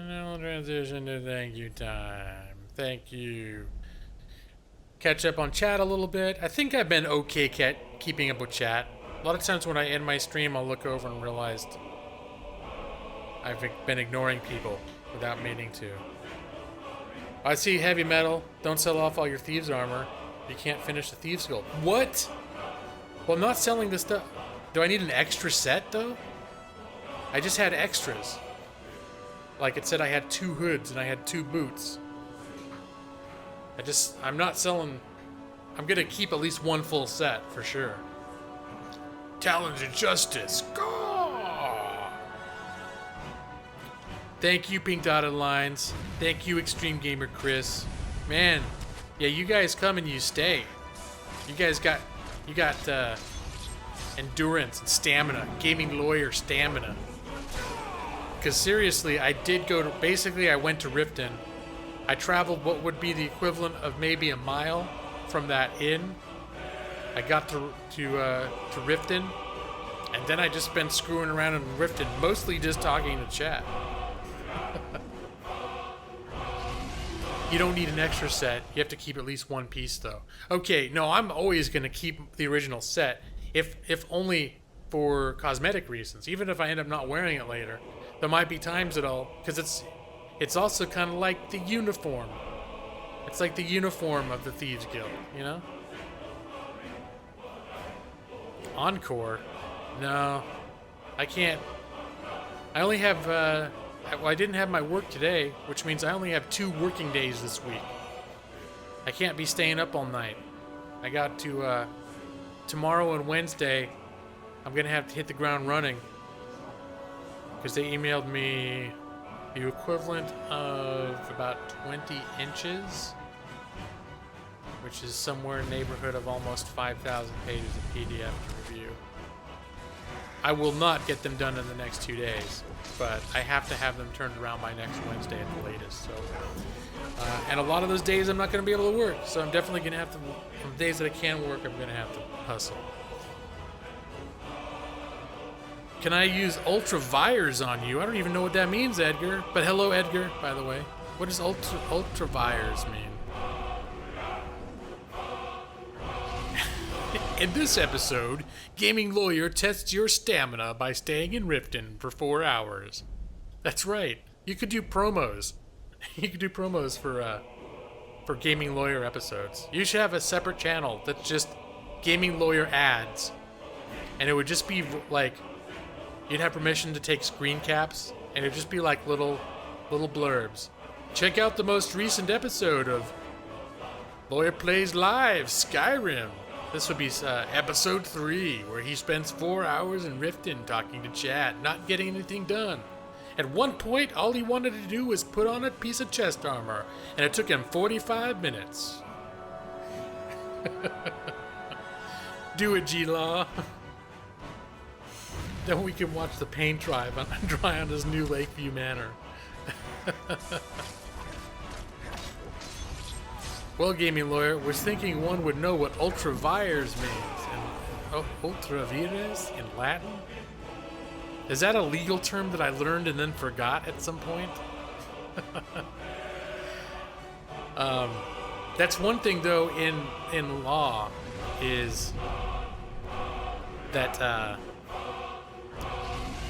Now transition to thank you time. Thank you. Catch up on chat a little bit. I think I've been okay keeping up with chat. A lot of times when I end my stream, I'll look over and realize I've been ignoring people without meaning to. I see heavy metal. Don't sell off all your thieves' armor. You can't finish the thieves' gold. What? Well, I'm not selling this stuff. Do I need an extra set, though? I just had extras. Like it said I had 2 hoods and I had 2 boots. I'm not selling... I'm gonna keep at least 1 full set, for sure. Talons of Justice. Gah! Thank you, Pink Dotted Lines. Thank you, Extreme Gamer Chris. Man, yeah, you guys come and you stay. You guys got... You got, endurance and stamina. Gaming lawyer stamina. Because seriously, I did go to... Basically, I went to Riften. I traveled what would be the equivalent of maybe a mile from that inn. I got to Riften. And then I just been screwing around in Riften. Mostly just talking to chat. You don't need an extra set. You have to keep at least 1 piece, though. Okay, no, I'm always going to keep the original set. If only for cosmetic reasons. Even if I end up not wearing it later. There might be times that I'll... Because it's also kind of like the uniform. It's like the uniform of the Thieves Guild, you know? Encore? No. I can't... I only have... Well, I didn't have my work today, which means I only have 2 working days this week. I can't be staying up all night. I got to, tomorrow and Wednesday, I'm gonna have to hit the ground running. Because they emailed me the equivalent of about 20 inches, which is somewhere in the neighborhood of almost 5,000 pages of PDF to review. I will not get them done in the next 2 days, but I have to have them turned around by next Wednesday at the latest. So, and a lot of those days I'm not going to be able to work, so I'm definitely going to have to, on the days that I can work, I'm going to have to hustle. Can I use ultravires on you? I don't even know what that means, Edgar. But hello, Edgar, by the way. What does ultravires mean? In this episode, Gaming Lawyer tests your stamina by staying in Riften for 4 hours. That's right. You could do promos. You could do promos for Gaming Lawyer episodes. You should have a separate channel that's just Gaming Lawyer ads. And it would just be like... You'd have permission to take screen caps, and it'd just be like little blurbs. Check out the most recent episode of Lawyer Plays Live, Skyrim. This would be episode 3, where he spends 4 hours in Riften talking to chat, not getting anything done. At one point, all he wanted to do was put on a piece of chest armor, and it took him 45 minutes. Do it, G-Law. Then we can watch the paint dry on his new Lakeview Manor. Well, Gaming Lawyer, was thinking one would know what ultravires means. And ultravires in Latin? Is that a legal term that I learned and then forgot at some point? That's one thing, though, in law, is that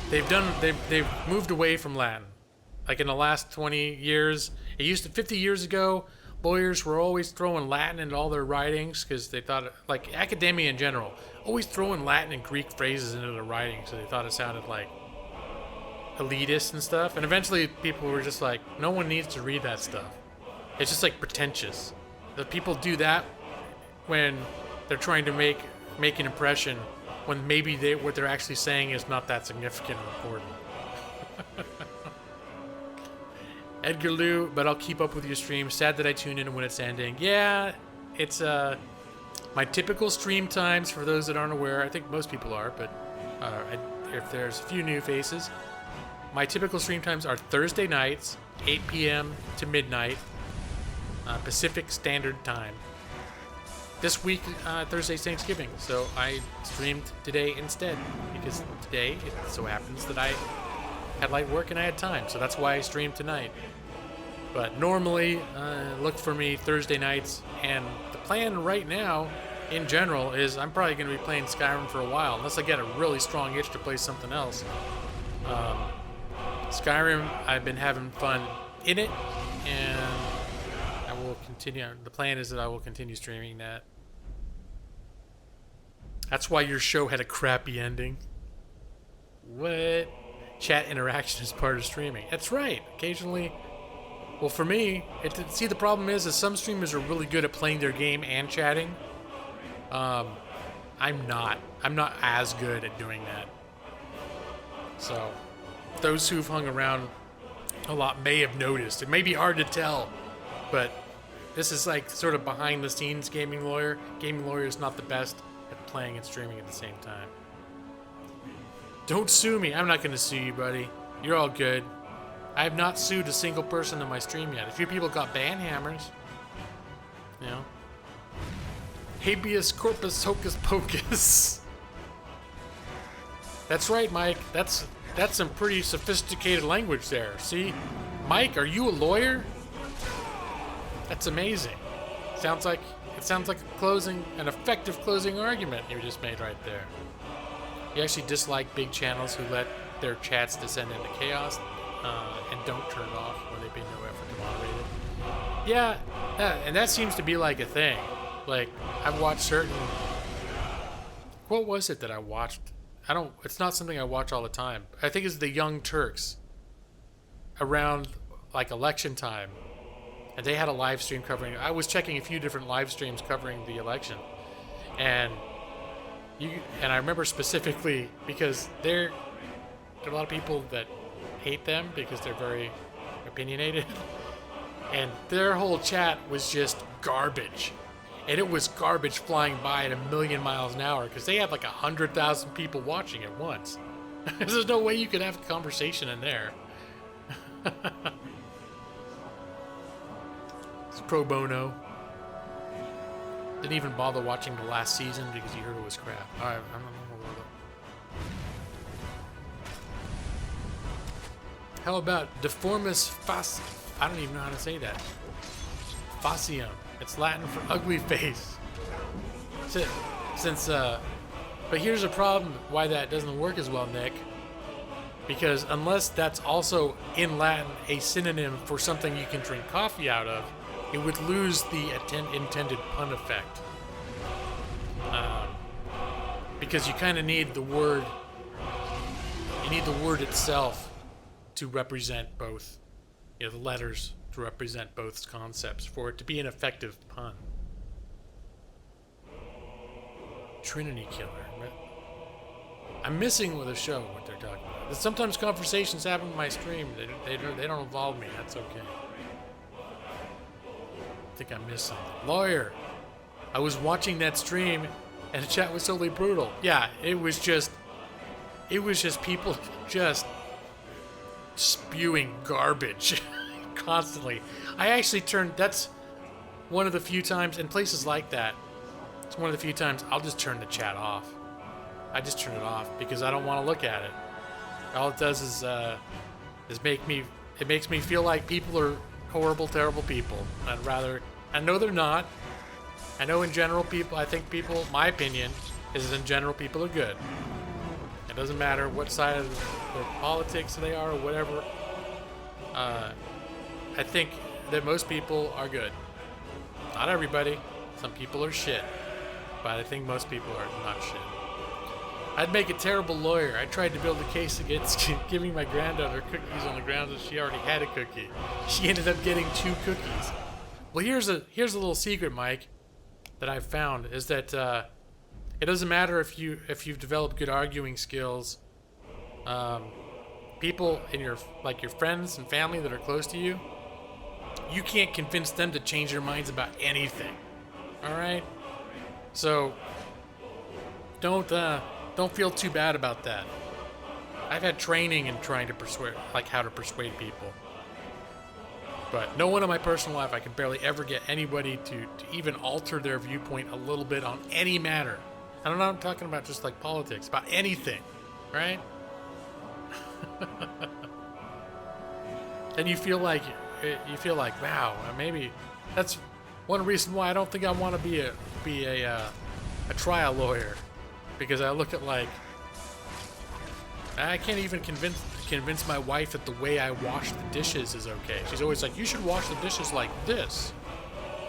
they've moved away from Latin. Like in the last 20 years, it used to 50 years ago, lawyers were always throwing Latin into all their writings because they thought, like academia in general, always throwing Latin and Greek phrases into their writings, so they thought it sounded like elitist and stuff. And eventually people were just like, no one needs to read that stuff. It's just like pretentious. The people do that when they're trying to make an impression, when maybe what they're actually saying is not that significant or important. Edgar Lou, but I'll keep up with your stream. Sad that I tune in when it's ending. Yeah, it's my typical stream times, for those that aren't aware. I think most people are, but if there's a few new faces, my typical stream times are Thursday nights, 8 p.m. to midnight, Pacific Standard Time. This week, Thursday's Thanksgiving, so I streamed today instead, because today it so happens that I had light work and I had time, so that's why I streamed tonight. But normally, look for me Thursday nights, and the plan right now, in general, is I'm probably going to be playing Skyrim for a while, unless I get a really strong itch to play something else. Skyrim, I've been having fun in it, and continue. The plan is that I will continue streaming that. That's why your show had a crappy ending. What? Chat interaction is part of streaming. That's right. Occasionally, well, for me, see, the problem is some streamers are really good at playing their game and chatting. I'm not as good at doing that. So, those who've hung around a lot may have noticed. It may be hard to tell, but this is like sort of behind the scenes gaming lawyer. Gaming lawyer is not the best at playing and streaming at the same time. Don't sue me. I'm not going to sue you, buddy. You're all good. I have not sued a single person in my stream yet. A few people got ban hammers. You know. Habeas corpus hocus pocus. That's right, Mike. That's some pretty sophisticated language there. See? Mike, are you a lawyer? That's amazing. It sounds like an effective closing argument you just made right there. You actually dislike big channels who let their chats descend into chaos and don't turn it off when they pay no effort to moderate it. Yeah, and that seems to be like a thing. Like, I've watched certain... What was it that I watched? It's not something I watch all the time. I think it's the Young Turks. Around, like, election time. And they had a live stream covering... I was checking a few different live streams covering the election. And I remember specifically because there are a lot of people that hate them because they're very opinionated. And their whole chat was just garbage. And it was garbage flying by at 1,000,000 miles an hour because they had like 100,000 people watching at once. There's no way you could have a conversation in there. It's pro bono. Didn't even bother watching the last season because you heard it was crap. Alright, I don't know. How about deformis fac... I don't even know how to say that. Facium. It's Latin for ugly face. But here's a problem why that doesn't work as well, Nick. Because unless that's also in Latin a synonym for something you can drink coffee out of, it would lose the intended pun effect. Because you kind of need the word. You need the word itself to represent both. You know, the letters to represent both concepts for it to be an effective pun. Trinity Killer. I'm missing with the show what they're talking about. Sometimes conversations happen in my stream. They don't involve me. That's okay. I think I missed something. Lawyer. I was watching that stream and the chat was totally brutal. Yeah, it was just people just spewing garbage constantly. I actually that's one of the few times in places like that. It's one of the few times I'll just turn the chat off. I just turn it off because I don't want to look at it. All it does is it makes me feel like people are horrible, terrible people. I know they're not. I know in general my opinion is in general people are good. It doesn't matter what side of their politics they are or whatever. I think that most people are good. Not everybody. Some people are shit. But I think most people are not shit. I'd make a terrible lawyer. I tried to build a case against giving my granddaughter cookies on the grounds that she already had a cookie. She ended up getting 2 cookies. Well, here's a little secret, Mike, that I've found is that it doesn't matter if you've developed good arguing skills. People in your friends and family that are close to you, you can't convince them to change their minds about anything. All right? So don't feel too bad about that. I've had training in trying to persuade, how to persuade people. But no one in my personal life, I can barely ever get anybody to even alter their viewpoint a little bit on any matter. I don't know, I'm talking about just like politics, about anything, right? And you feel like, wow, maybe that's one reason why I don't think I want to be a trial lawyer, because I look at I can't even convince my wife that the way I wash the dishes is okay. She's always like, you should wash the dishes like this.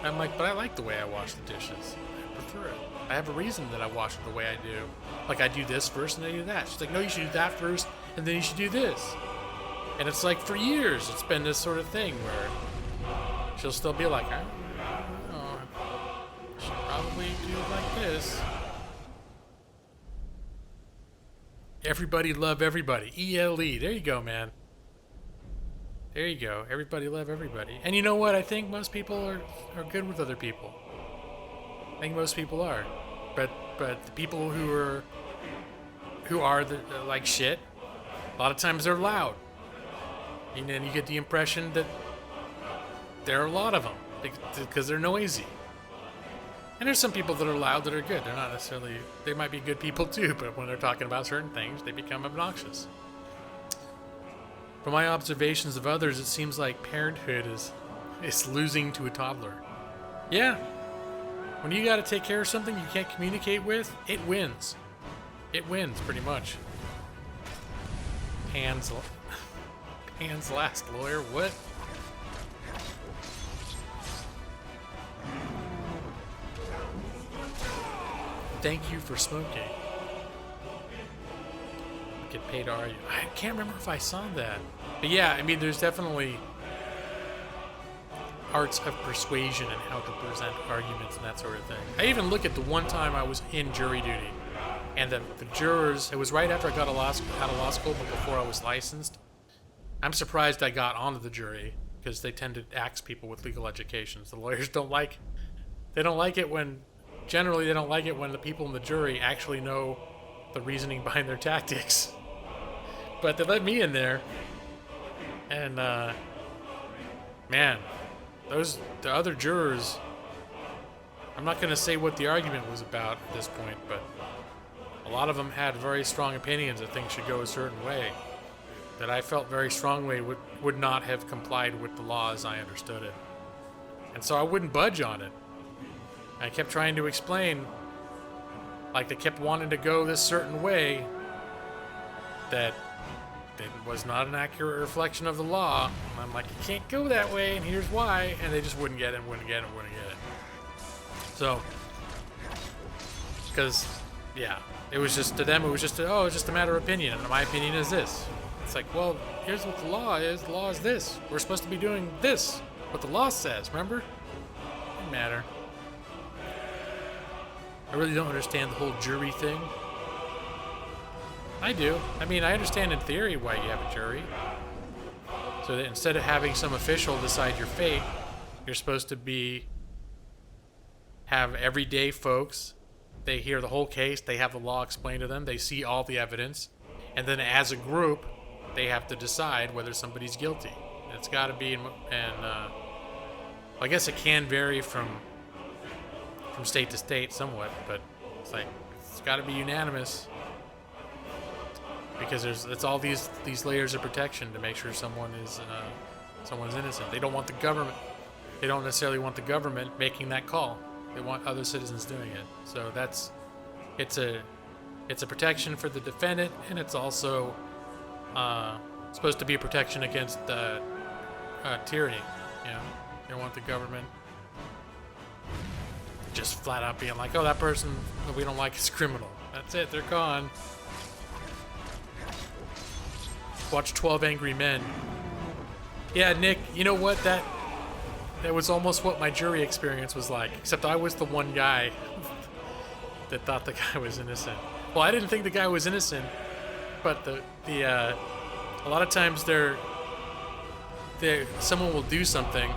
I'm like, but I like the way I wash the dishes. I prefer it. I have a reason that I wash it the way I do. Like, I do this first and I do that. She's like, no, you should do that first and then you should do this. And it's like, for years, it's been this sort of thing where she'll still be like, I don't know, I should probably do it like this. Everybody love everybody. ELE. There you go, man. There you go. Everybody love everybody. And you know what? I think most people are good with other people. I think most people are. But the people who are like shit, a lot of times they're loud. And then you get the impression that there are a lot of them because they're noisy. And there's some people that are loud that are good. They're not necessarily, they might be good people too, but when they're talking about certain things, they become obnoxious. From my observations of others, it seems like parenthood is losing to a toddler. Yeah. When you got to take care of something you can't communicate with, it wins. It wins, pretty much. Hands last, lawyer. What? Thank you for smoking. Get paid, are you? I can't remember if I saw that. But yeah, I mean, there's definitely arts of persuasion and how to present arguments and that sort of thing. I even look at the one time I was in jury duty, and the jurors, it was right after I got out of law school, but before I was licensed. I'm surprised I got onto the jury, because they tend to axe people with legal educations. The lawyers don't like it when, generally they don't like it when the people in the jury actually know the reasoning behind their tactics. But they let me in there, and man, the other jurors, I'm not going to say what the argument was about at this point, but a lot of them had very strong opinions that things should go a certain way, that I felt very strongly would not have complied with the law as I understood it. And so I wouldn't budge on it. I kept trying to explain, like they kept wanting to go this certain way, that it was not an accurate reflection of the law. And I'm like, you can't go that way, and here's why. And they just wouldn't get it, wouldn't get it. So, because, yeah, it was just, to them, it was just a matter of opinion, and my opinion is this. It's like, well, here's what the law is. The law is this. We're supposed to be doing this, what the law says, remember? Doesn't matter. I really don't understand the whole jury thing. I do. I mean, I understand in theory why you have a jury. So that instead of having some official decide your fate, you're supposed to have everyday folks. They hear the whole case. They have the law explained to them. They see all the evidence. And then as a group, they have to decide whether somebody's guilty. It's got to be, I guess it can vary from state to state somewhat, but it's like, it's got to be unanimous. Because it's all these layers of protection to make sure someone's innocent. They don't want the government. They don't necessarily want the government making that call. They want other citizens doing it. So it's a protection for the defendant, and it's also supposed to be a protection against tyranny. You know, they don't want the government just flat out being like, oh, that person that we don't like is criminal. That's it. They're gone. Watch 12 Angry Men. Yeah, Nick, you know what? That was almost what my jury experience was like, except I was the one guy that thought the guy was innocent. Well, I didn't think the guy was innocent, but a lot of times someone will do something,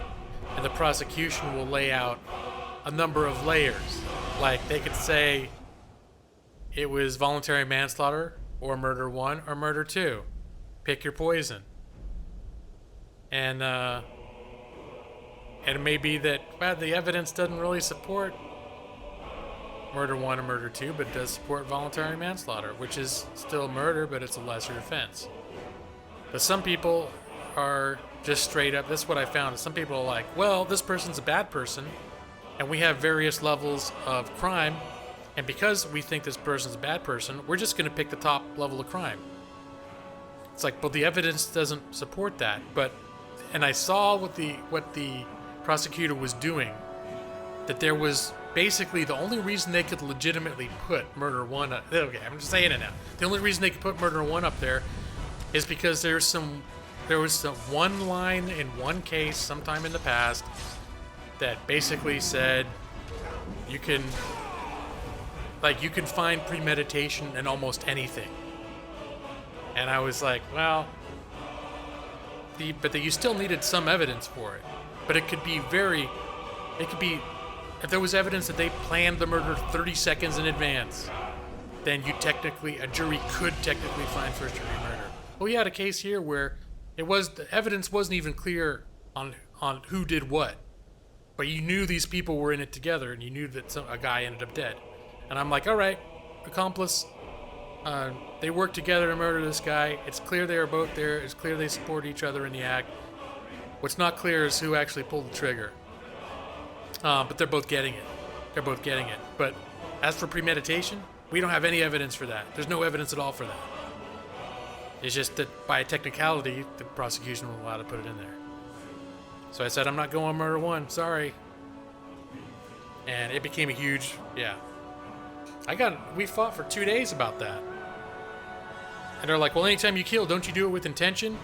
and the prosecution will lay out a number of layers. Like, they could say it was voluntary manslaughter, or murder 1, or murder 2. Pick your poison. And it may be that, well, the evidence doesn't really support murder 1 or murder 2, but it does support voluntary manslaughter, which is still murder, but it's a lesser offense. But some people are just straight up, this is what I found, is some people are like, well, this person's a bad person, and we have various levels of crime, and because we think this person's a bad person, we're just going to pick the top level of crime. It's like, well, the evidence doesn't support that. And I saw what the prosecutor was doing that there was basically the only reason they could legitimately put Murder 1 up, okay, I'm just saying it now. The only reason they could put Murder 1 up there is because there was some one line in one case sometime in the past that basically said you can find premeditation in almost anything. And I was like, well, but you still needed some evidence for it. But it could be if there was evidence that they planned the murder 30 seconds in advance, then a jury could technically find first degree murder. Well, we had a case here where the evidence wasn't even clear on who did what, but you knew these people were in it together, and you knew that a guy ended up dead. And I'm like, all right, accomplice, they worked together to murder this guy. It's clear they were both there. It's clear they support each other in the act. What's not clear is who actually pulled the trigger. But they're both getting it. But as for premeditation, we don't have any evidence for that. There's no evidence at all for that. It's just that by technicality, the prosecution will allow to put it in there. So I said, I'm not going Murder 1, sorry. And it became a huge, we fought for 2 days about that. And they're like, well, anytime you kill, don't you do it with intention?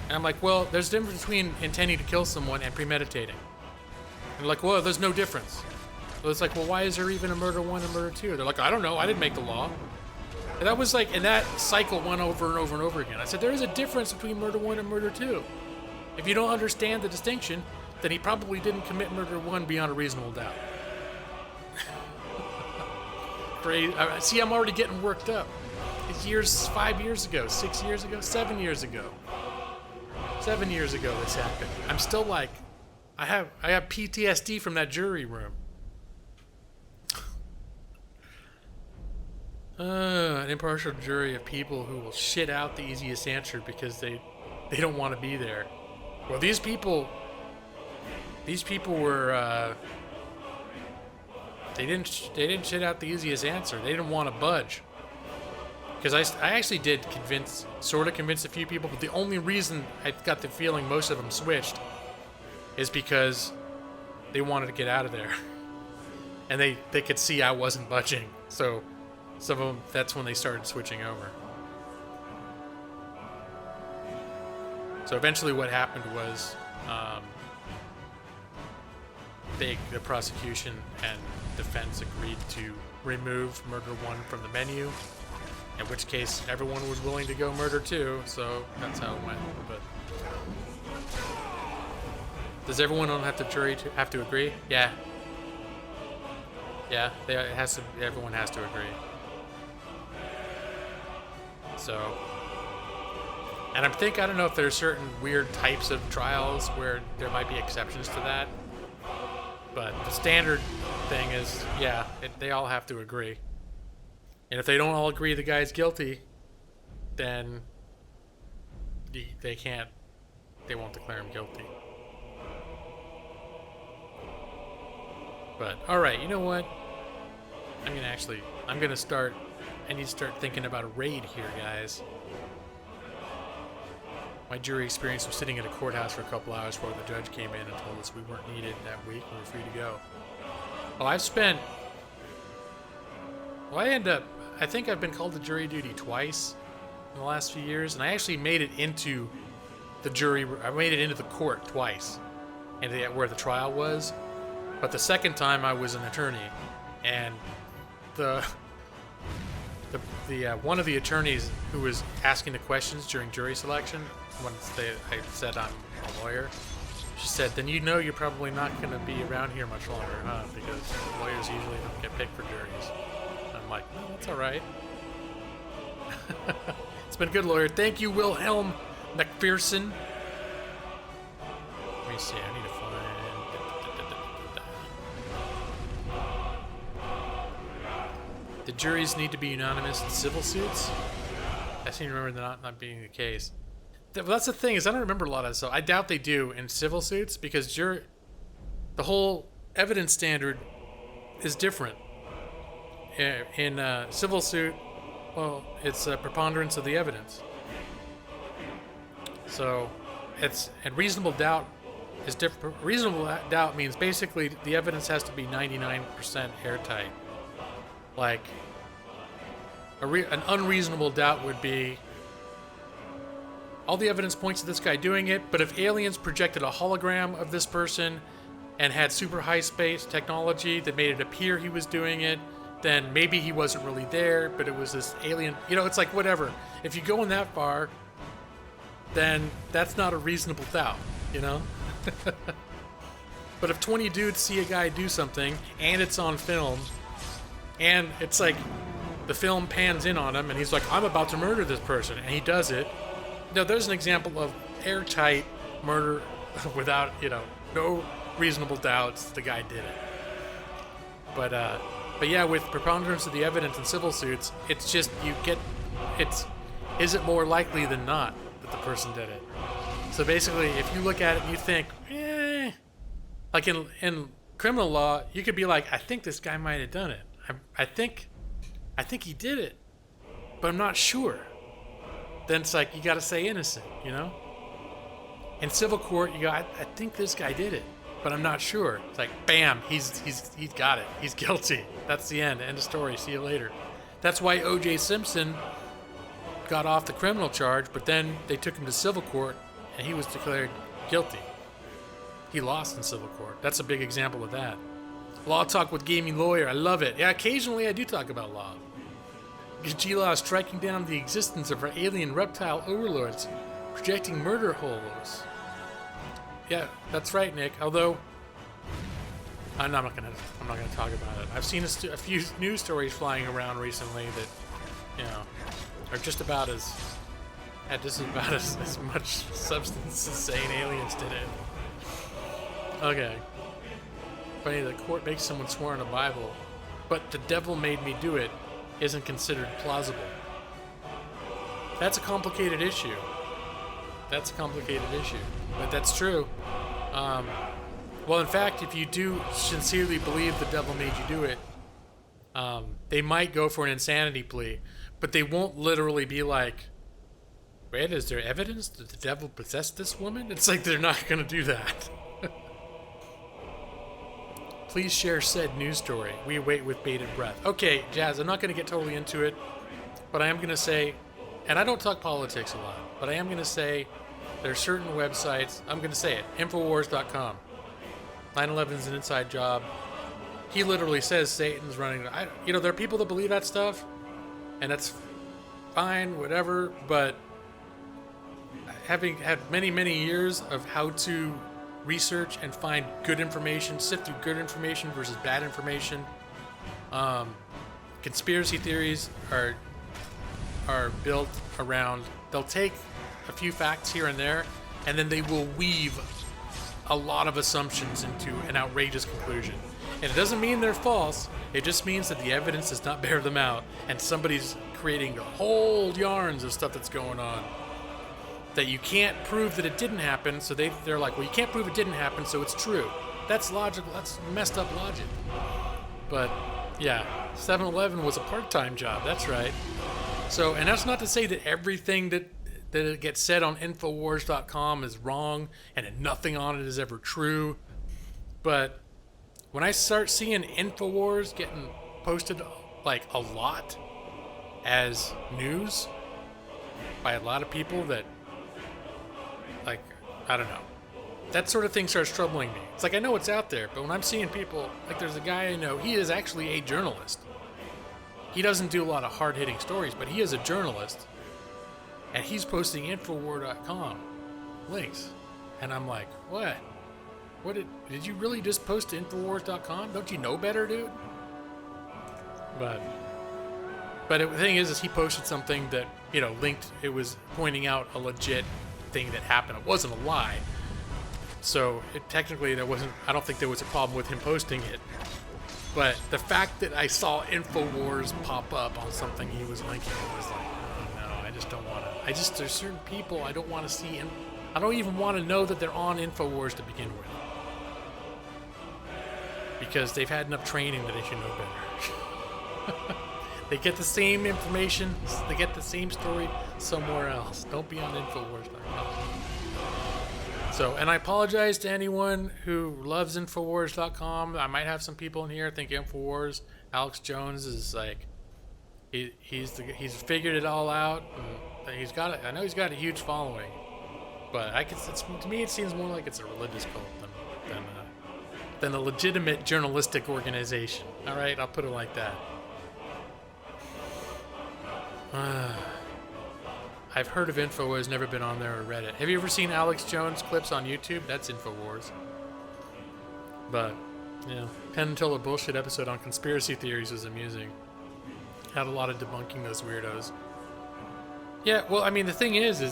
And I'm like, well, there's a difference between intending to kill someone and premeditating. And they're like, well, there's no difference. So it's like, well, why is there even a Murder 1 and Murder 2? They're like, I don't know, I didn't make the law. And that was like, and that cycle went over and over and over again. I said, there is a difference between Murder 1 and Murder 2. If you don't understand the distinction, then he probably didn't commit Murder 1 beyond a reasonable doubt. Crazy. See, I'm already getting worked up. It's 5 years ago, 6 years ago, 7 years ago. 7 years ago this happened. I'm still like, I have PTSD from that jury room. An impartial jury of people who will shit out the easiest answer because they don't want to be there. Well, these people were they didn't shit out the easiest answer. They didn't want to budge. Because I actually did convince a few people, but the only reason I got the feeling most of them switched is because they wanted to get out of there. And they could see I wasn't budging. So some of them, that's when they started switching over. So eventually what happened was the prosecution and defense agreed to remove Murder 1 from the menu, in which case everyone was willing to go Murder 2, so that's how it went. But does everyone on the jury have to agree? Yeah. Yeah, everyone has to agree. So, and I don't know if there's certain weird types of trials where there might be exceptions to that, but the standard thing is, they all have to agree. And if they don't all agree the guy's guilty, then they won't declare him guilty. But, alright, you know what? I need to start thinking about a raid here, guys. My jury experience was sitting at a courthouse for a couple hours before the judge came in and told us we weren't needed that week and we were free to go. I think I've been called to jury duty twice in the last few years, and I actually made it into the court twice, and where the trial was. But the second time I was an attorney, and the one of the attorneys who was asking the questions during jury selection, I said I'm a lawyer, she said, then you're probably not going to be around here much longer, huh? Because lawyers usually don't get picked for juries. And I'm like, no, that's all right. It's been good, lawyer. Thank you, Wilhelm McPherson. Let me see. I need to find. The juries need to be unanimous in civil suits. I seem to remember that not being the case. That's the thing, is I don't remember a lot of this stuff. I doubt they do in civil suits because the whole evidence standard is different. In a civil suit, well, it's a preponderance of the evidence. So, and reasonable doubt is different. Reasonable doubt means basically the evidence has to be 99% airtight. Like, an unreasonable doubt would be all the evidence points to this guy doing it, but if aliens projected a hologram of this person and had super high space technology that made it appear he was doing it, then maybe he wasn't really there, but it was this alien. You know, it's like whatever. If you go in that far, then that's not a reasonable doubt, you know? But if 20 dudes see a guy do something and it's on film, and it's like the film pans in on him and he's like, I'm about to murder this person, and he does it. Now, there's an example of airtight murder without, you know, no reasonable doubts the guy did it. But yeah, with preponderance of the evidence in civil suits, it's just is it more likely than not that the person did it? So basically, if you look at it and you think, like in criminal law, you could be like, I think this guy might have done it. I think he did it, but I'm not sure. Then it's like, you got to say innocent, you know? In civil court, you go, I think this guy did it, but I'm not sure. It's like, bam, he's got it. He's guilty. That's the end. End of story. See you later. That's why O.J. Simpson got off the criminal charge, but then they took him to civil court, and he was declared guilty. He lost in civil court. That's a big example of that. Law talk with gaming lawyer. I love it. Yeah, occasionally I do talk about law. Gila is striking down the existence of our alien reptile overlords, projecting murder holes. Yeah, that's right, Nick. Although I'm not gonna talk about it. I've seen a few news stories flying around recently that, you know, are just about as much substance as saying aliens did it. Okay. Funny, the court makes someone swear on a Bible, but the devil made me do it isn't considered plausible. That's a complicated issue. But that's true. Well, in fact, if you do sincerely believe the devil made you do it, they might go for an insanity plea, but they won't literally be like, wait, is there evidence that the devil possessed this woman? It's like they're not going to do that. Please share said news story. We wait with bated breath. Okay, Jazz, I'm not going to get totally into it, but I am going to say, and I don't talk politics a lot, but I am going to say there are certain websites, I'm going to say it, Infowars.com. 9/11 is an inside job. He literally says Satan's running. There are people that believe that stuff, and that's fine, whatever, but having had many, many years of how to research and find good information, sift through good information versus bad information. Conspiracy theories are built around, they'll take a few facts here and there, and then they will weave a lot of assumptions into an outrageous conclusion. And it doesn't mean they're false, it just means that the evidence does not bear them out, and somebody's creating whole yarns of stuff that's going on that you can't prove that it didn't happen, so they're like, well, you can't prove it didn't happen, so it's true. That's logical. That's messed up logic. But yeah, 7-Eleven was a part-time job. That's right. So, and that's not to say that everything that gets said on Infowars.com is wrong and that nothing on it is ever true. But when I start seeing Infowars getting posted like a lot as news by a lot of people that, like, I don't know. That sort of thing starts troubling me. It's like, I know it's out there, but when I'm seeing people, like there's a guy I know, he is actually a journalist. He doesn't do a lot of hard-hitting stories, but he is a journalist. And he's posting Infowar.com links. And I'm like, what? Did you really just post to Infowars.com? Don't you know better, dude? But the thing is he posted something that, linked, it was pointing out a legit thing that happened. It wasn't a lie. So technically I don't think there was a problem with him posting it. But the fact that I saw Infowars pop up on something he was linking, it was like, oh, no, I just don't want to. There's certain people I don't want to see, and I don't even want to know that they're on Infowars to begin with. Because they've had enough training that they should know better. They get the same information, they get the same story somewhere else. Don't be on Infowars.com. So, and I apologize to anyone who loves Infowars.com. I might have some people in here think Infowars, Alex Jones is like, he's figured it all out. And he's got I know he's got a huge following, but to me it seems more like it's a religious cult than a legitimate journalistic organization. All right, I'll put it like that. I've heard of Infowars, never been on there or read it. Have you ever seen Alex Jones clips on YouTube? That's Infowars. But, yeah, Penn and Teller bullshit episode on conspiracy theories was amusing. Had a lot of debunking those weirdos. Yeah, well, I mean, the thing is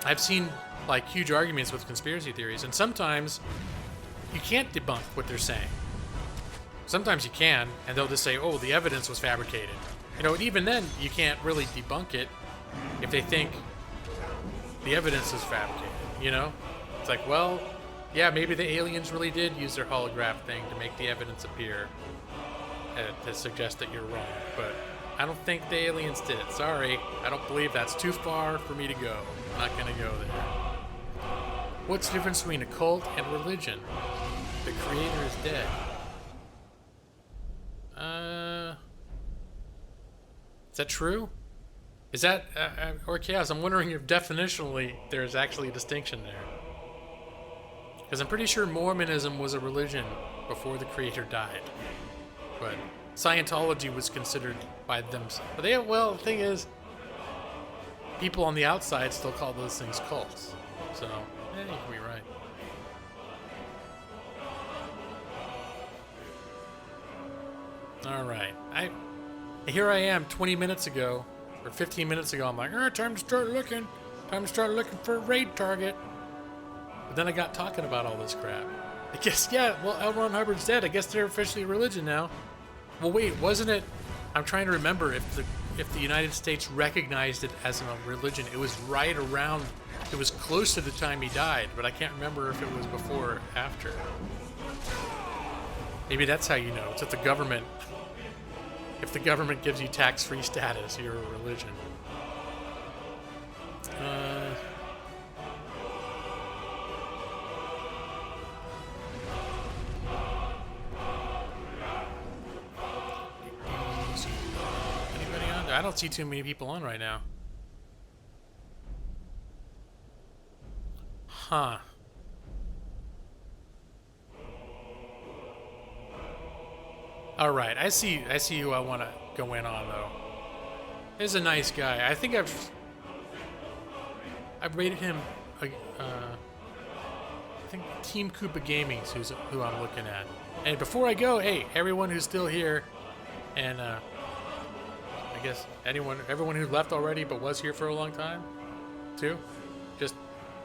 I've seen, like, huge arguments with conspiracy theories, and sometimes you can't debunk what they're saying. Sometimes you can, and they'll just say, oh, the evidence was fabricated. You know, and even then, you can't really debunk it if they think the evidence is fabricated, you know? It's like, well, yeah, maybe the aliens really did use their holograph thing to make the evidence appear to suggest that you're wrong, but I don't think the aliens did it. Sorry, I don't believe that's too far for me to go. I'm not gonna go there. What's the difference between a cult and religion? The creator is dead. Is that true? Is that, or Chaos, I'm wondering if definitionally there's actually a distinction there. Because I'm pretty sure Mormonism was a religion before the creator died. But Scientology was considered by them. But well, the thing is, people on the outside still call those things cults. So, yeah, you can be right. Alright, here I am 20 minutes ago, or 15 minutes ago, I'm like, time to start looking for a raid target. But then I got talking about all this crap. I guess, yeah, well, L. Ron Hubbard's dead. I guess they're officially a religion now. Well, wait, wasn't it, I'm trying to remember if the United States recognized it as a religion. It was right around, it was close to the time he died, but I can't remember if it was before or after. Maybe that's how you know. It's if the government gives you tax-free status, you're a religion. Anybody on there? I don't see too many people on right now. Huh. All right, I see who I want to go in on though. He's a nice guy. I think I've rated him. I think Team Koopa Gaming's who I'm looking at. And before I go, hey, everyone who's still here, and I guess everyone who left already but was here for a long time, too. Just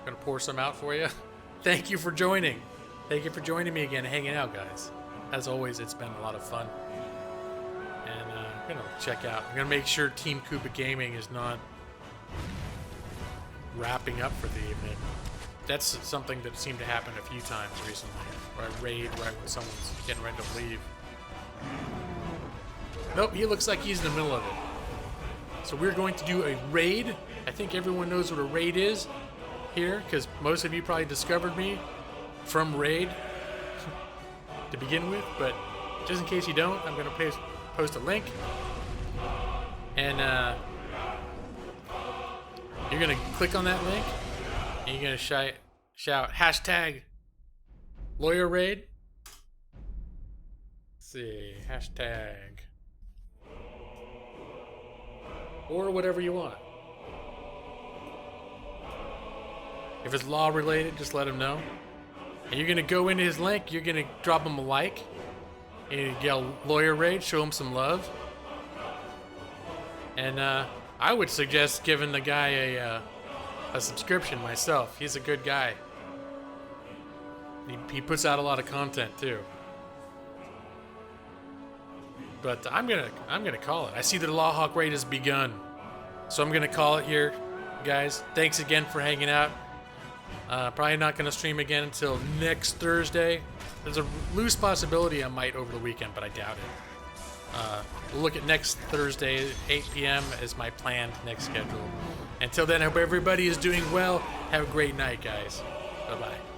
gonna pour some out for you. Thank you for joining. Thank you for joining me again, and hanging out, guys. As always, it's been a lot of fun. And I'm going to check out. I'm going to make sure Team Koopa Gaming is not wrapping up for the evening. That's something that seemed to happen a few times recently. Where I raid right when someone's getting ready to leave. Nope, he looks like he's in the middle of it. So we're going to do a raid. I think everyone knows what a raid is here, because most of you probably discovered me from raid to begin with, but just in case you don't, I'm going to post a link, and you're going to click on that link, and you're going to shout hashtag lawyer raid. Let's see, hashtag, or whatever you want. If it's law related, just let him know. And you're going to go into his link, you're going to drop him a like, and you yell lawyer raid, show him some love. And I would suggest giving the guy a subscription myself. He's a good guy. He puts out a lot of content too. But I'm gonna call it. I see the Lawhawk raid has begun. So I'm gonna call it here, guys. Thanks again for hanging out. Probably not going to stream again until next Thursday. There's a loose possibility I might over the weekend, but I doubt it. We'll look at next Thursday, 8 p.m. as my planned next schedule. Until then, I hope everybody is doing well. Have a great night, guys. Bye-bye.